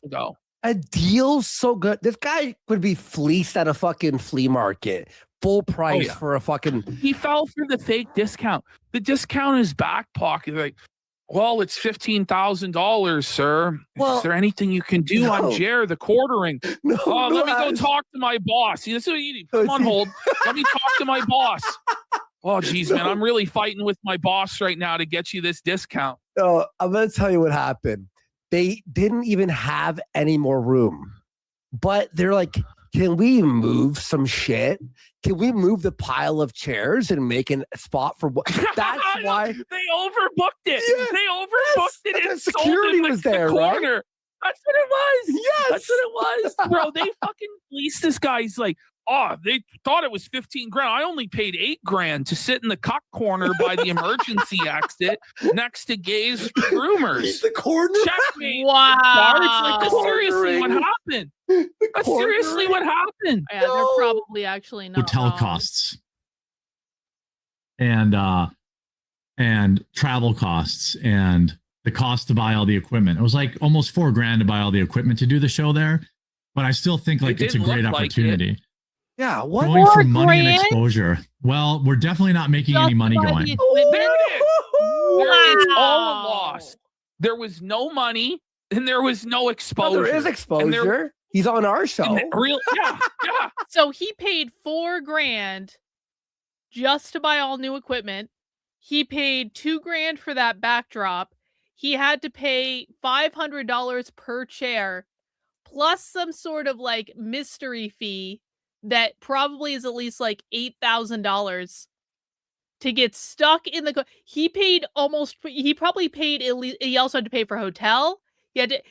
a deal so good. This guy could be fleeced at a fucking flea market, full price for a fucking. He fell for the fake discount. The discount is back pocket. Like, well, it's $15,000, sir. Well, is there anything you can do on Jer, the quartering? Let me go talk to my boss. That's what you need. Come on hold. Let me talk to my boss. Oh, geez, man, I'm really fighting with my boss right now to get you this discount. I'm going to tell you what happened. They didn't even have any more room, but they're like, can we move some shit? Can we move the pile of chairs and make a spot for what? That's why they overbooked it. Yeah, they overbooked it. And security sold it was there, the corner. right? That's what it was. Yes, that's what it was, bro. They fucking fleeced this guy. He's like, oh, they thought it was $15,000. I only paid $8,000 to sit in the cuck corner by the emergency exit next to gays groomers. The corner. Checkmate. Wow. Like, that's seriously what happened. That's seriously what happened. Yeah, they're probably actually not hotel wrong. costs and travel costs and the cost to buy all the equipment. It was like almost $4,000 to buy all the equipment to do the show there. But I still think like it's a great opportunity. Yeah, what going for money and $4,000? exposure. Well, we're definitely not making any money going. There it is. There is all a loss. There was no money and there was no exposure. No, there is exposure. He's on our show. Yeah. So he paid $4,000 just to buy all new equipment. He paid $2,000 for that backdrop. He had to pay $500 per chair, plus some sort of like mystery fee that probably is at least like $8,000 to get stuck in the. He probably paid at least. He also had to pay for hotel.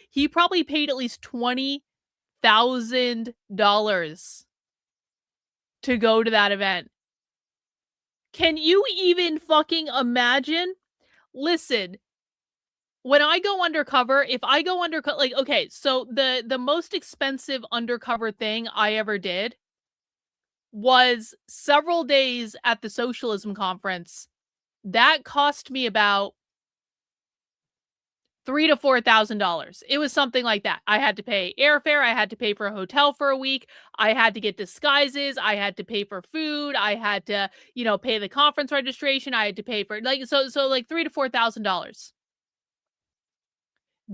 He probably paid at least $20,000 to go to that event. Can you even fucking imagine? Listen, when I go undercover, if I go undercover, like, okay, so the most expensive undercover thing I ever did was several days at the Socialism Conference. That cost me about $3,000 to $4,000. It was something like that. I had to pay airfare. I had to pay for a hotel for a week. I had to get disguises. I had to pay for food. I had to, pay the conference registration. I had to pay for like $3,000 to $4,000.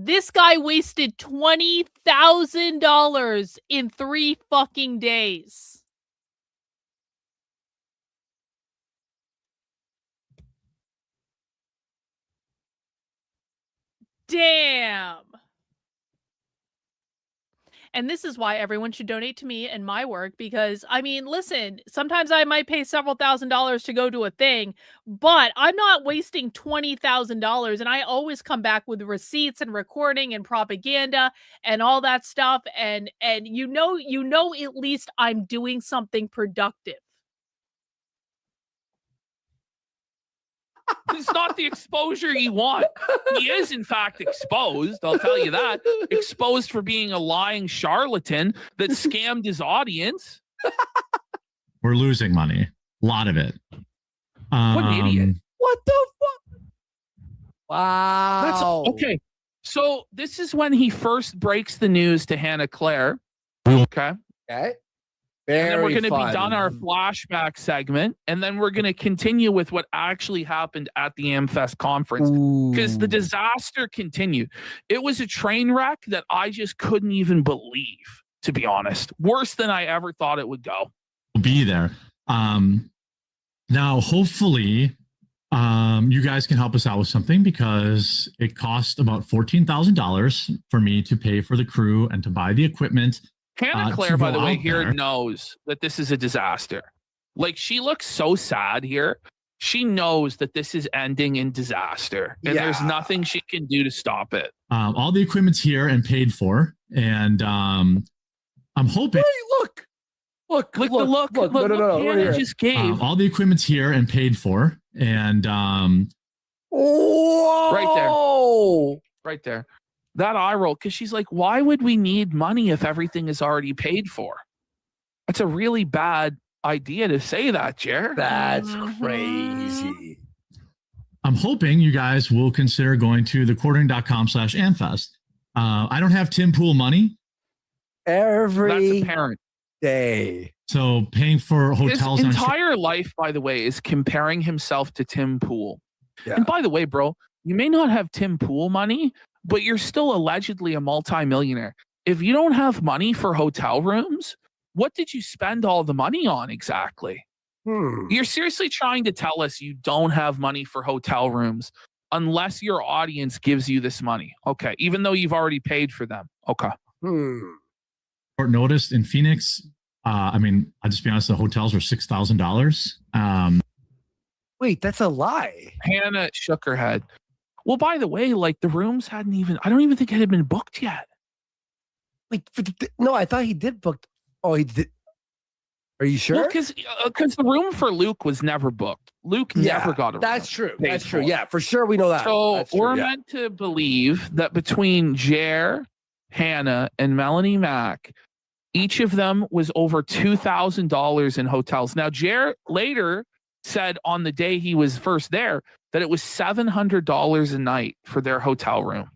This guy wasted $20,000 in 3 fucking days. Damn. And this is why everyone should donate to me and my work, because listen, sometimes I might pay several $1,000s to go to a thing, but I'm not wasting $20,000, and I always come back with receipts and recording and propaganda and all that stuff, and at least I'm doing something productive. It's not the exposure you want. He is, in fact, exposed. I'll tell you that. Exposed for being a lying charlatan that scammed his audience. We're losing money. A lot of it. What an idiot. What the fuck? Wow. That's okay. So this is when he first breaks the news to Hannah Claire. Okay. Okay. And then we're going to be done our flashback segment, and then we're going to continue with what actually happened at the Amfest conference, because the disaster continued. It was a train wreck that I just couldn't even believe, to be honest. Worse than I ever thought it would go. Be there. Now, hopefully, you guys can help us out with something, because it cost about $14,000 for me to pay for the crew and to buy the equipment. Hannah Claire, by the way, here knows that this is a disaster. Like, she looks so sad here. She knows that this is ending in disaster, and there's nothing she can do to stop it. All the equipment's here and paid for, and I'm hoping. Hey, look. No, Hannah just gave. All the equipment's here and paid for, and whoa, right there. That eye roll, because she's like, why would we need money if everything is already paid for? That's a really bad idea to say that, Jer. That's crazy. I'm hoping you guys will consider going to thequartering.com/Amfest. I don't have Tim Pool money. That's apparent. Day. So paying for hotels. His entire life, by the way, is comparing himself to Tim Pool. Yeah. And by the way, bro, you may not have Tim Pool money, but you're still allegedly a multimillionaire. If you don't have money for hotel rooms, what did you spend all the money on exactly? You're seriously trying to tell us you don't have money for hotel rooms unless your audience gives you this money. Okay. Even though you've already paid for them. Okay. Short notice in Phoenix. I'll just be honest, the hotels were $6,000. Wait, that's a lie. Hannah shook her head. Well, by the way, like, the rooms I don't even think it had been booked yet. Wait, no, I thought he did book. Oh, he did. Are you sure? Because the room for Luke was never booked. Luke never got a room. That's true. That's true. Yeah, for sure. We know that. So we're meant to believe that between Jer, Hannah, and Melanie Mack, each of them was over $2,000 in hotels. Now, Jer later said on the day he was first there that it was $700 a night for their hotel room.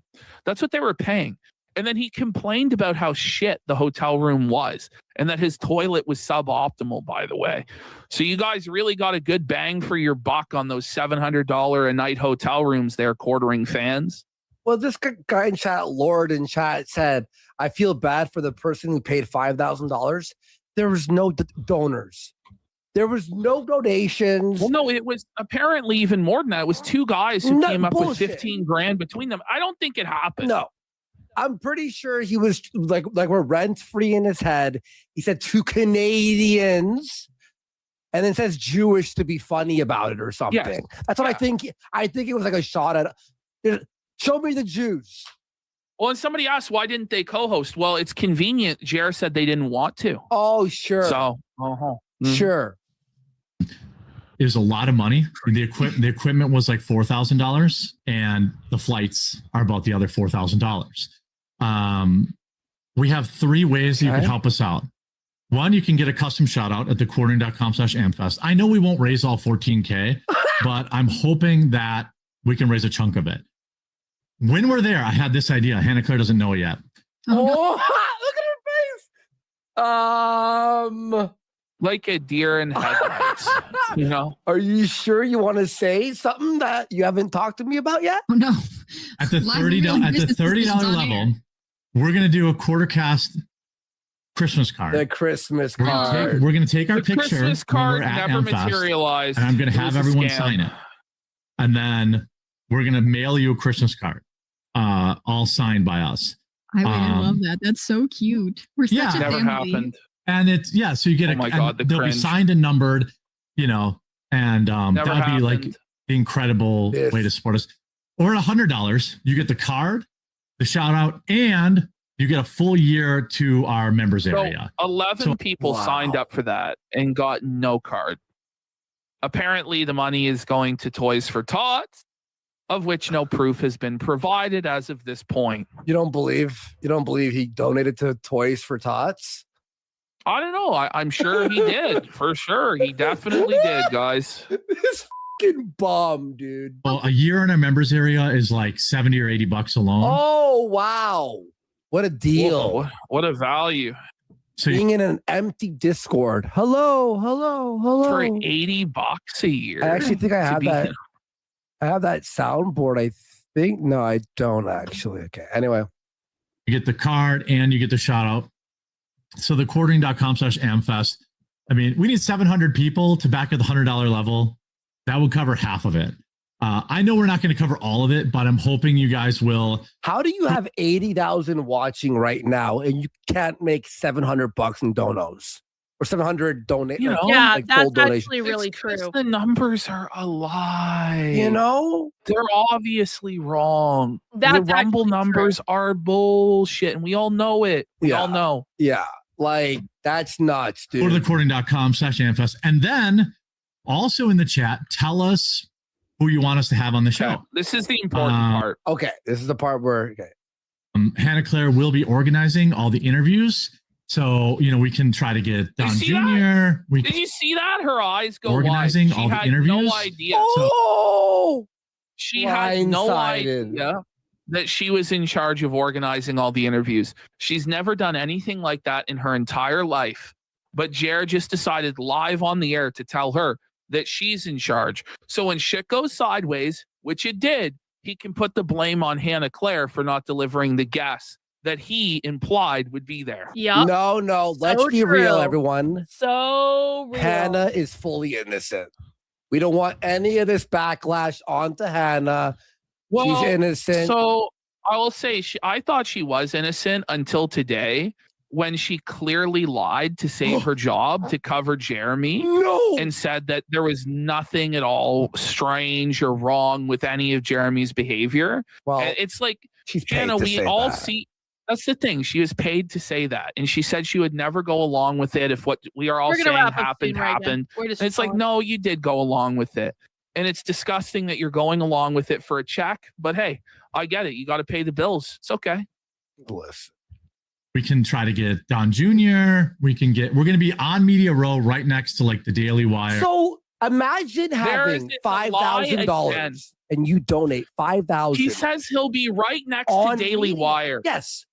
That's what they were paying. And then he complained about how shit the hotel room was and that his toilet was suboptimal, by the way. So you guys really got a good bang for your buck on those $700 a night hotel rooms there, Quartering fans. Well, this guy in chat, Lord in chat, said, I feel bad for the person who paid $5,000. There was no donors. There was no donations. Well, no, it was apparently even more than that. It was two guys who came up with 15 grand between them. I don't think it happened. No. I'm pretty sure he was like we're rent free in his head. He said 2 Canadians and then says Jewish to be funny about it or something. Yes. That's what I think. I think it was like a shot at show me the Jews. Well, and somebody asked, why didn't they co-host? Well, it's convenient. Jared said they didn't want to. Oh, sure. So, sure. It was a lot of money. The equipment was like $4,000, and the flights are about the other $4,000. We have 3 ways that you can help us out. One, you can get a custom shout out at thequartering.com/Amfest. I know we won't raise all $14K, but I'm hoping that we can raise a chunk of it. when we're there, I had this idea. Hannah Claire doesn't know it yet. Oh, look at her face. Like a deer in headlights. You know? Are you sure you want to say something that you haven't talked to me about yet? Oh no. At the $30 level, we're gonna do a quarter cast Christmas card. The Christmas We're card. gonna take our The picture. Christmas when card we're at never Amfest, materialized. and I'm gonna It have was a everyone scam. sign it, and then we're gonna mail you a Christmas card, all signed by us. I love that. That's so cute. We're such a Never family. happened. And it's so you get Oh my God, the they'll be cringe. signed and numbered, and Never that would be like happened. the incredible way to support us. Or $100, you get the card, the shout out, and you get a full year to our members So area. 11 people Wow. signed up for that and got no card. Apparently, the money is going to Toys for Tots, of which no proof has been provided as of this point. You don't believe he donated to Toys for Tots? I don't know. I'm sure he did. For sure. He definitely did, guys. This fucking bomb, dude. Well, a year in our members area is like $70 or $80 alone. Oh, wow. What a deal. Whoa, what a value. So being in an empty Discord. Hello. For $80 a year. I actually think I to have be- that. I have that soundboard. I think. No, I don't actually. Okay. Anyway. You get the card and you get the shout out. So the quartering.com/Amfest. I mean, we need 700 people to back at the $100 level. That would cover half of it. I know we're not going to cover all of it, but I'm hoping you guys will. How do you have 80,000 watching right now and you can't make $700 in donos or 700 donate? You know, Yeah, like that's full donation? actually really It's 'cause true. The numbers are a lie. You know, they're obviously wrong. That's the Rumble actually numbers are bullshit, and we all know it. We all know. Yeah, like that's nuts, dude. Go to thequartering.com/Amfest. And then also in the chat, tell us who you want us to have on the show. This is the important part. Okay, this is the part where Hannah Claire will be organizing all the interviews. So, we can try to get Don see Jr. that? We Did you see that? Her eyes go Organizing wide. She all the had interviews? no idea. Oh, She had no blindsided. idea that she was in charge of organizing all the interviews. She's never done anything like that in her entire life. But Jared just decided live on the air to tell her that she's in charge. So when shit goes sideways, which it did, he can put the blame on Hannah Claire for not delivering the guests that he implied would be there. Yep. No, let's be real, everyone. So real. Hannah is fully innocent. We don't want any of this backlash onto Hannah. She's innocent. So I will say, I thought she was innocent until today, when she clearly lied to save her job to cover Jeremy. And said that there was nothing at all strange or wrong with any of Jeremy's behavior. Well, and it's like, she's paid Hannah, to we say all that. see. That's the thing. She was paid to say that. And she said she would never go along with it if what we are all We're gonna saying wrap up happened, soon, right, happened. We're just And it's like, no, you did go along with it. And it's disgusting that you're going along with it for a check. But hey, I get it. You got to pay the bills. It's okay. Bliss. We can try to get Don Jr. We're going to be on Media Row right next to like the Daily Wire. So imagine having is a lie again. $5,000 and you donate $5,000. He says he'll be right next to On Daily Media- Wire. Yes.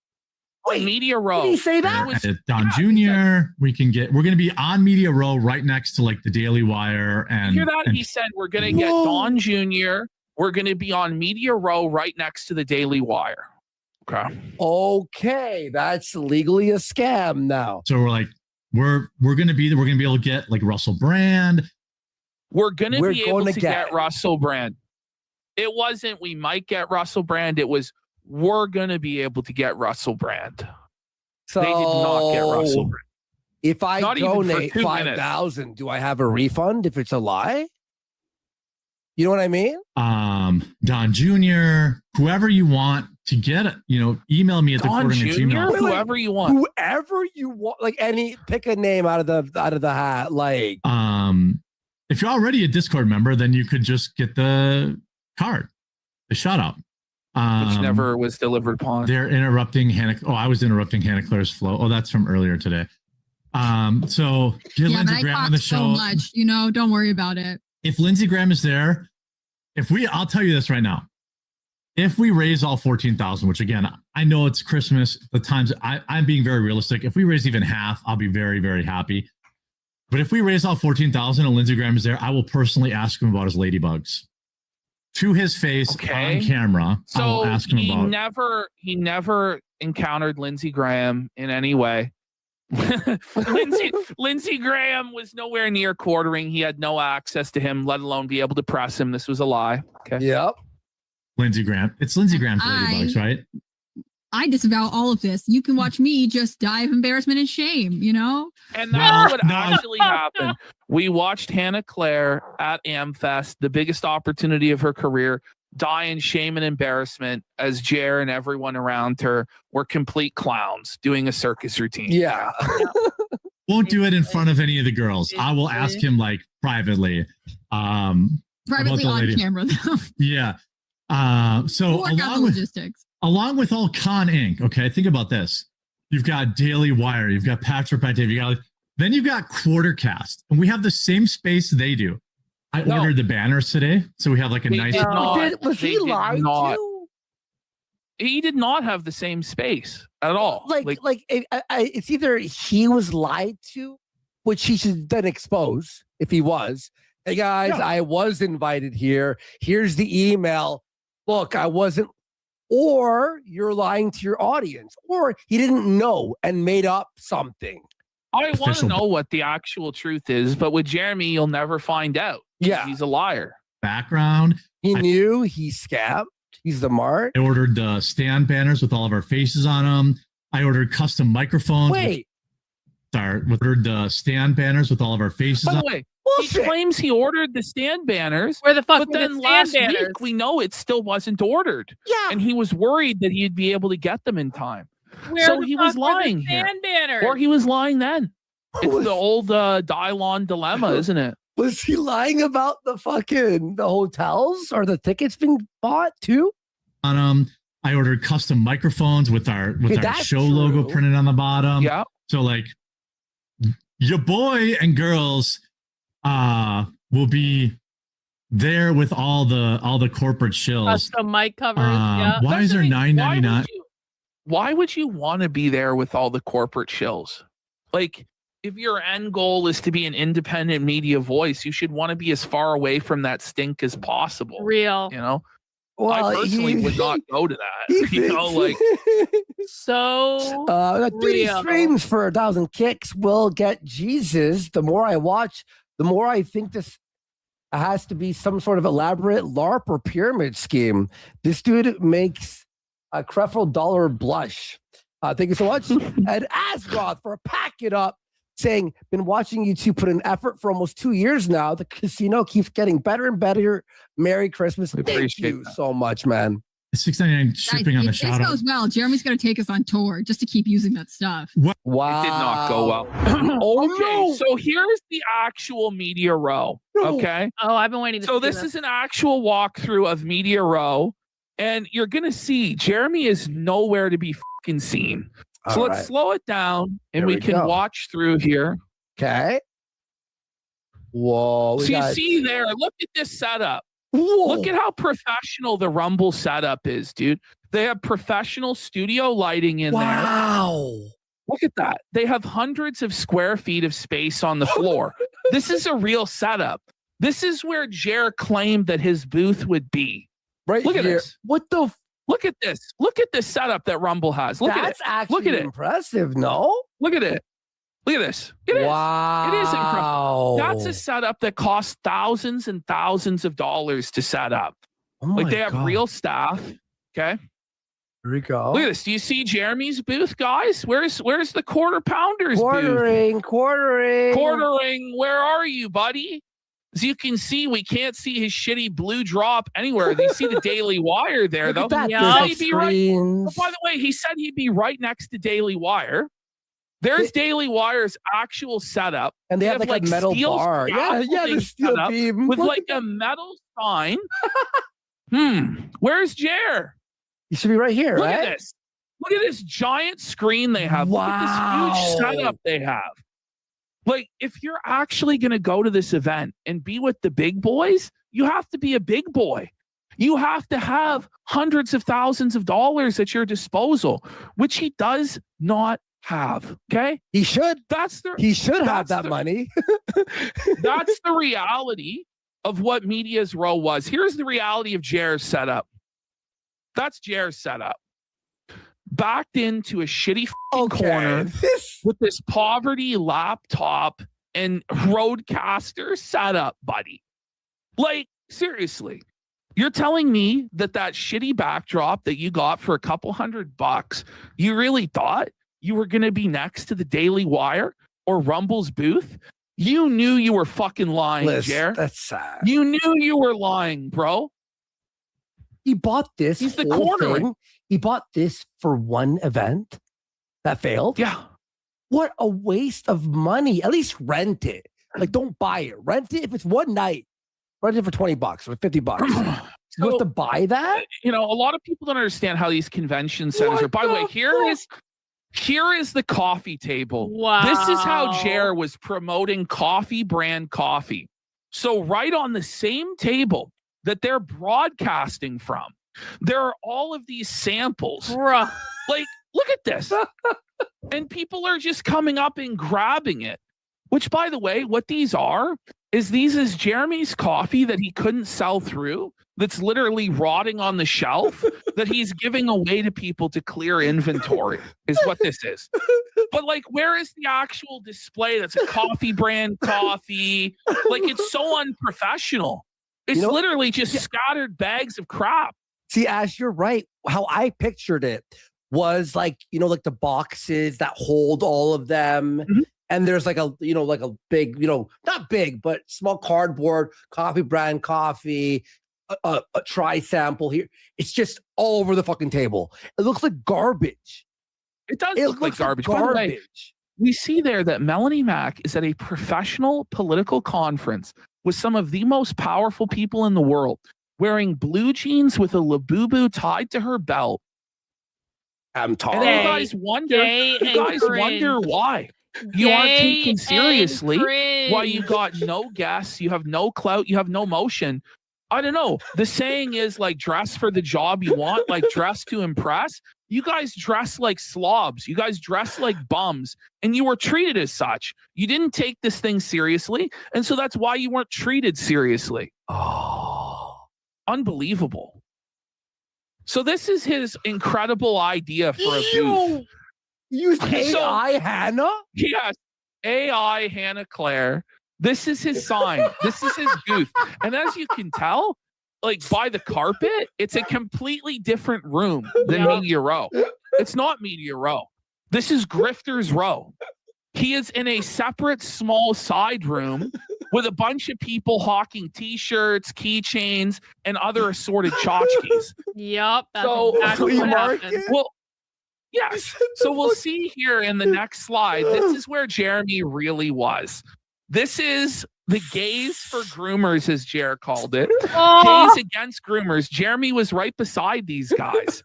On Media Row. Did he say that? At Don Jr. We're going to be on Media Row right next to like the Daily Wire. And Hear that? and He said we're going to get Don Jr. We're going to be on Media Row right next to the Daily Wire. Okay, that's legally a scam now. so we're like, we're going to be able to get like Russell Brand. We're going to We're be able gonna to get- get Russell Brand. It wasn't we might get Russell Brand. It was we're going to be able to get Russell Brand. So They did not get Russell Brand. If I Not even for donate 2 minutes. 5,000, do I have a refund if it's a lie? You know what I mean? Don Jr., whoever you want to get it, email me at Don Jr., thequartering@gmail.com. whoever you want. Whoever you want, like pick a name out of the hat. Like, If you're already a Discord member, then you could just get the card, the shout out. Which never was delivered upon. They're interrupting Hannah. Oh, I was interrupting Hannah Claire's flow. Oh, that's from earlier today. So get Yeah, but Lindsey I Graham on talk the so show. much, don't worry about it. If Lindsey Graham is there, I'll tell you this right now. if we raise all 14,000, which again, I know it's Christmas, the times I'm being very realistic. If we raise even half, I'll be very, very happy. But if we raise all 14,000 and Lindsey Graham is there, I will personally ask him about his ladybugs to his face on camera. So I will ask him he never encountered Lindsey Graham in any way. Lindsey Graham was nowhere near quartering. He had no access to him, let alone be able to press him. This was a lie. Okay. Yep. Lindsey Graham. It's Lindsey Graham's ladybugs, right? I disavow all of this. You can watch me just die of embarrassment and shame, you know? And that's what actually happened. We watched Hannah Claire at Amfest, the biggest opportunity of her career, die in shame and embarrassment as Jer and everyone around her were complete clowns doing a circus routine. Yeah. Won't do it in front of any of the girls. I will ask him like privately. Privately on camera, though. Yeah. So Work out the logistics. Along with all Con Inc. Okay, think about this. You've got Daily Wire, you've got Patrick Pat-Dave, then you've got Quartercast, and we have the same space they do. I ordered the banners today, so we have like a nice. Was he lied to? He did not have the same space at all. It's either he was lied to, which he should then expose if he was. Hey guys, I was invited here. Here's the email. Look, I wasn't. Or you're lying to your audience, or he didn't know and made up something. I want to know what the actual truth is, but with Jeremy, you'll never find out. Yeah, he's a liar. Background. He knew he scammed. He's the mart. I ordered the stand banners with all of our faces on them. I ordered custom microphones. Ordered the stand banners with all of our faces By on the way, he claims he ordered the stand banners. Where the fuck but were the then stand last banners? week, we know it still wasn't ordered. Yeah. And he was worried that he'd be able to get them in time. Where So the he fuck was were the lying here. stand banners? Or he was lying then. It's the old Dylon dilemma, isn't it? Was he lying about the hotels or the tickets being bought too? on I ordered custom microphones with our show logo printed on the bottom. Yeah. So like your boy and girls will be there with all the corporate shills. Custom mic covers. Yeah. Why is there $9.99? Why would you want to be there with all the corporate shills? Like, if your end goal is to be an independent media voice, you should want to be as far away from that stink as possible. Real. You know? Well, I personally would not go to that. You know, like so 30 streams for 1,000 kicks will get Jesus. The more I watch, the more I think this has to be some sort of elaborate LARP or pyramid scheme. This dude makes a Creflo Dollar blush. Thank you so much. And Asgoth for Pack It Up, saying, been watching you two put in effort for almost 2 years now. The casino keeps getting better and better. Merry Christmas. Thank you so much, man. $6.99 shipping on the shout If this out. goes well, Jeremy's going to take us on tour just to keep using that stuff. Wow. It did not go well. Okay, so here's the actual Media Row. Okay. Oh, I've been waiting to So see this is an actual walkthrough of Media Row, and you're gonna see Jeremy is nowhere to be fucking seen. So let's slow it down, and we can watch through here. Okay. Whoa. So you see there, look at this setup. Look at how professional the Rumble setup is, dude. They have professional studio lighting in there. Wow. Look at that. They have hundreds of square feet of space on the floor. This is a real setup. This is where Jer claimed that his booth would be. Right Look at here. this. What the? Look at this. Look at this setup that Rumble has. Look at it. That's actually Look at it. impressive, no? Look at it. Look at this. It is. Wow. It is impressive. That's a setup that costs thousands and thousands of dollars to set up. Like they have real staff. Okay. Here we go. Look at this. Do you see Jeremy's booth, guys? Where's the quarter pounders Quartering. Quartering. Where are you, buddy? As you can see, we can't see his shitty blue drop anywhere. You see the Daily Wire there, though. That. Yeah. He'd be right. Oh, by the way, he said he'd be right next to Daily Wire. There's Daily Wire's actual setup. And they have like a metal steel bar. Yeah, the steel setup beam. with like a metal sign. Where's Jer? You should be right here, Look right? at this. Look at this giant screen they have. Look at this huge setup they have. Like, if you're actually going to go to this event and be with the big boys, you have to be a big boy. You have to have hundreds of thousands of dollars at your disposal, which he does not have. Okay. He should. He should have that money. That's the reality of what Media's role was. Here's the reality of Jer's setup. That's Jer's setup. Backed into a shitty corner with this poverty laptop and roadcaster setup, buddy. Like, seriously, you're telling me that shitty backdrop that you got for a couple $100, you really thought you were going to be next to the Daily Wire or Rumble's booth? You knew you were fucking lying, Jer. That's sad. You knew you were lying, bro. He bought this. He's the whole corner. thing. He bought this for one event that failed. Yeah. What a waste of money. At least rent it. Like, don't buy it. Rent it if it's one night. Rent it for $20 or $50. You have to buy that? You know, a lot of people don't understand how these convention centers are. By the way, here is the coffee table. Wow. This is how Jer was promoting coffee brand coffee. So right on the same table that they're broadcasting from, there are all of these samples. Bruh. Like, look at this. And people are just coming up and grabbing it. Which, by the way, what these is Jeremy's coffee that he couldn't sell through, that's literally rotting on the shelf, that he's giving away to people to clear inventory, is what this is. But, like, where is the actual display that's a coffee brand coffee? Like, it's so unprofessional. It's literally just scattered bags of crap. See, Ash, you're right. How I pictured it was like, like the boxes that hold all of them. Mm-hmm. And there's like a big, not big, but small cardboard coffee brand coffee, a try sample here. It's just all over the fucking table. It looks like garbage. It does look like garbage. By the way, we see there that Melanie Mack is at a professional political conference with some of the most powerful people in the world, wearing blue jeans with a Labubu tied to her belt. I'm And then you guys wonder why. You aren't taken seriously, why you got no guests, you have no clout, you have no motion. I don't know. The saying is like, dress for the job you want, like dress to impress. You guys dress like slobs. You guys dress like bums, and you were treated as such. You didn't take this thing seriously, and so that's why you weren't treated seriously. Oh, unbelievable. So this is his incredible idea for a booth. Use AI Hannah? Yes, AI Hannah Claire. This is his sign. This is his booth. And as you can tell, like by the carpet, it's a completely different room than Media Row. It's not Media Row. This is Grifter's Row. He is in a separate small side room with a bunch of people hawking t-shirts, keychains, and other assorted tchotchkes. Yep. So, exactly what happened. well, yes. So we'll see here in the next slide. This is where Jeremy really was. This is the gays for groomers, as Jer called it. Gays against groomers. Jeremy was right beside these guys.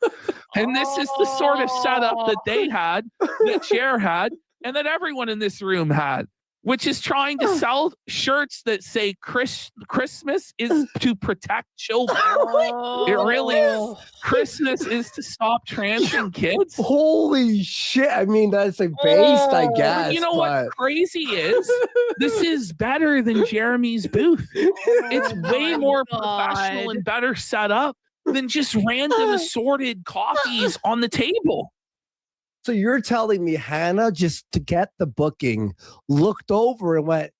And this is the sort of setup that they had, that Jer had, and that everyone in this room had, which is trying to sell shirts that say Christmas is to protect children. It really is. Christmas is to stop transing kids. Holy shit. I mean, that's like based, I guess. You know what crazy is? This is better than Jeremy's booth. It's way more professional and better set up than just random assorted coffees on the table. So you're telling me Hannah, just to get the booking, looked over and went,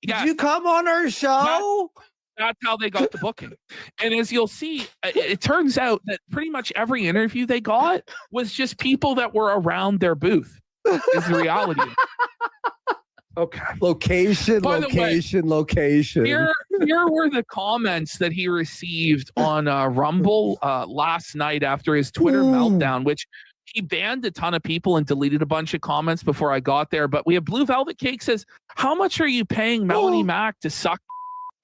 "Did you come on our show?" That's how they got the booking. And as you'll see, it turns out that pretty much every interview they got was just people that were around their booth, is the reality. Okay. Location. Here were the comments that he received on Rumble last night after his Twitter meltdown, which he banned a ton of people and deleted a bunch of comments before I got there. But we have Blue Velvet Cake says, "How much are you paying Melanie Mack to suck?"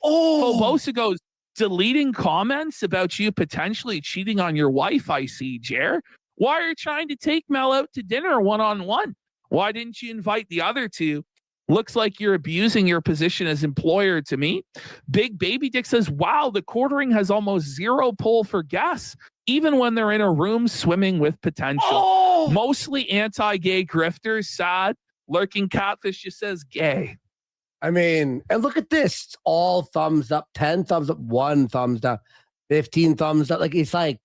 Fobosa goes, "Deleting comments about you potentially cheating on your wife, I see, Jer. Why are you trying to take Mel out to dinner one-on-one? Why didn't you invite the other two? Looks like you're abusing your position as employer to me. Big Baby Dick says, wow, the quartering has almost zero pull for guests, even when they're in a room swimming with potential. Mostly anti-gay grifters, sad. Lurking Catfish just says gay. I mean, and look at this. It's all thumbs up, 10 thumbs up, 1 thumbs down, 15 thumbs up. Like, it's like,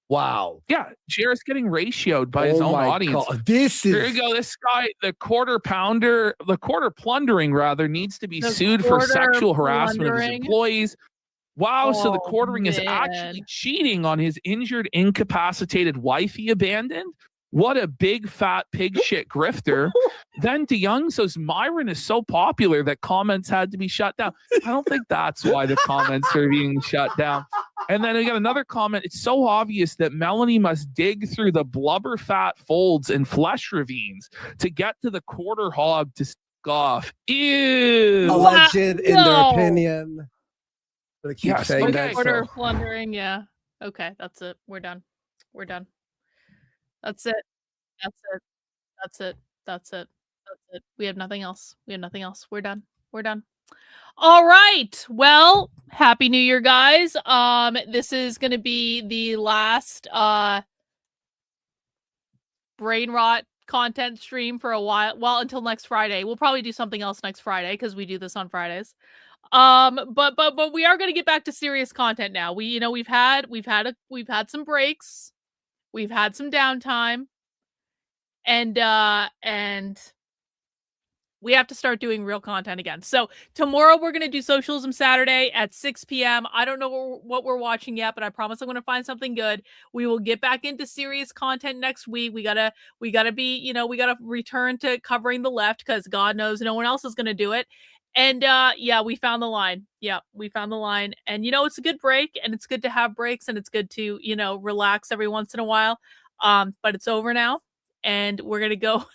wow. Yeah, Jared's getting ratioed by his own audience. God. This is... Here you go. This guy, the quarter plundering rather, needs to be sued for sexual harassment of his employees. Wow, so the quartering is actually cheating on his injured, incapacitated wife he abandoned? What a big, fat, pig shit grifter. Then DeYoung says Myron is so popular that comments had to be shut down. I don't think that's why the comments are being shut down. And then we got another comment. It's so obvious that Melanie must dig through the blubber fat folds and flesh ravines to get to the quarter hog to stick off. Ew. Alleged in their opinion. But I keep saying Okay. that. Order plundering, yeah. Okay, that's it. We're done. That's it. That's it. We have nothing else. We're done. All right. Well, Happy New Year, guys. This is going to be the last brain rot content stream for a while. Well, until next Friday. We'll probably do something else next Friday because we do this on Fridays. But we are going to get back to serious content now. We've had some breaks. We've had some downtime, and we have to start doing real content again. So tomorrow we're going to do Socialism Saturday at 6 p.m. I don't know what we're watching yet, but I promise I'm going to find something good. We will get back into serious content next week. We gotta return to covering the left because God knows no one else is going to do it. And we found the line. Yeah, we found the line. And it's a good break, and it's good to have breaks, and it's good to, relax every once in a while. But it's over now, and we're gonna go.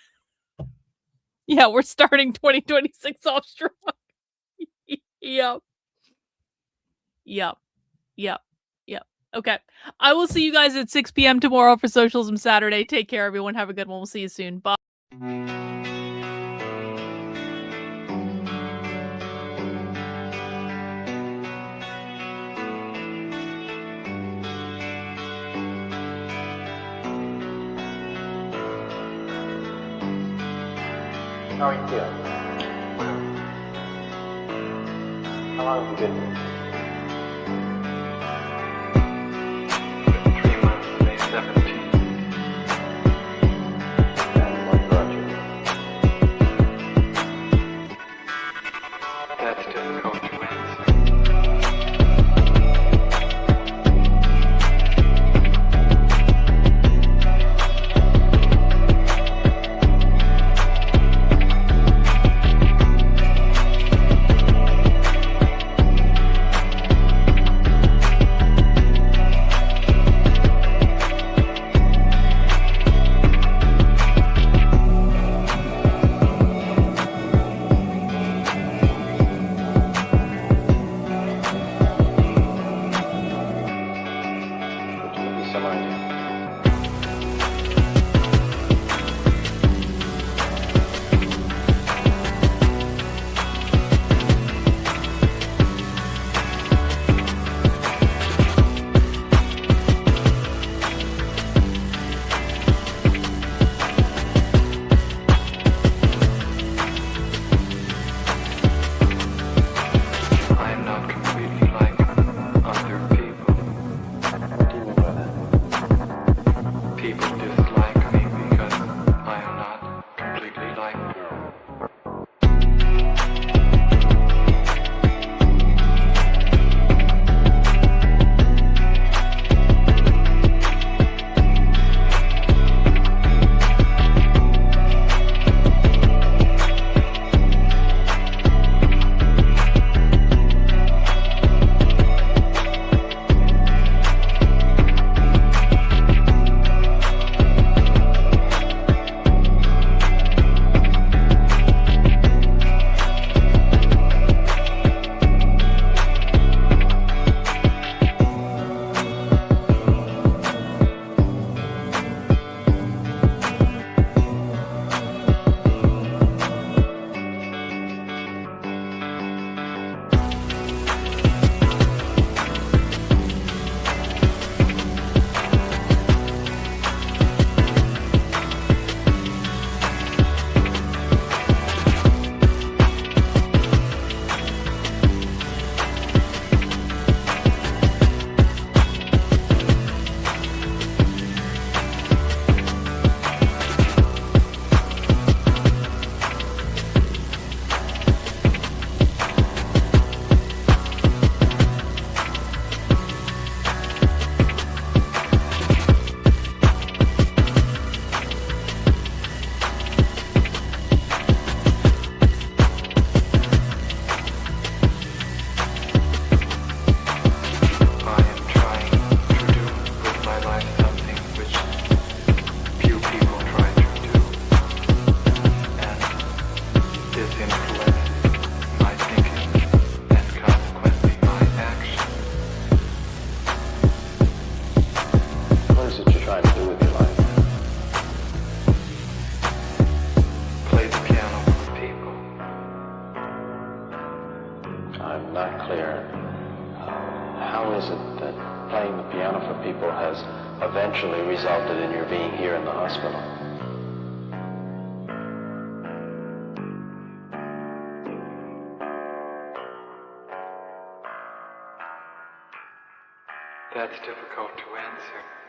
Yeah, we're starting 2026 off strong. Yep. Okay. I will see you guys at 6 p.m. tomorrow for Socialism Saturday. Take care, everyone. Have a good one. We'll see you soon. Bye. How are you feeling? How long have you been here? 3 months, May 17th. And what brought you here? That's just coincidence. I'm not clear. How is it that playing the piano for people has eventually resulted in your being here in the hospital? That's difficult to answer.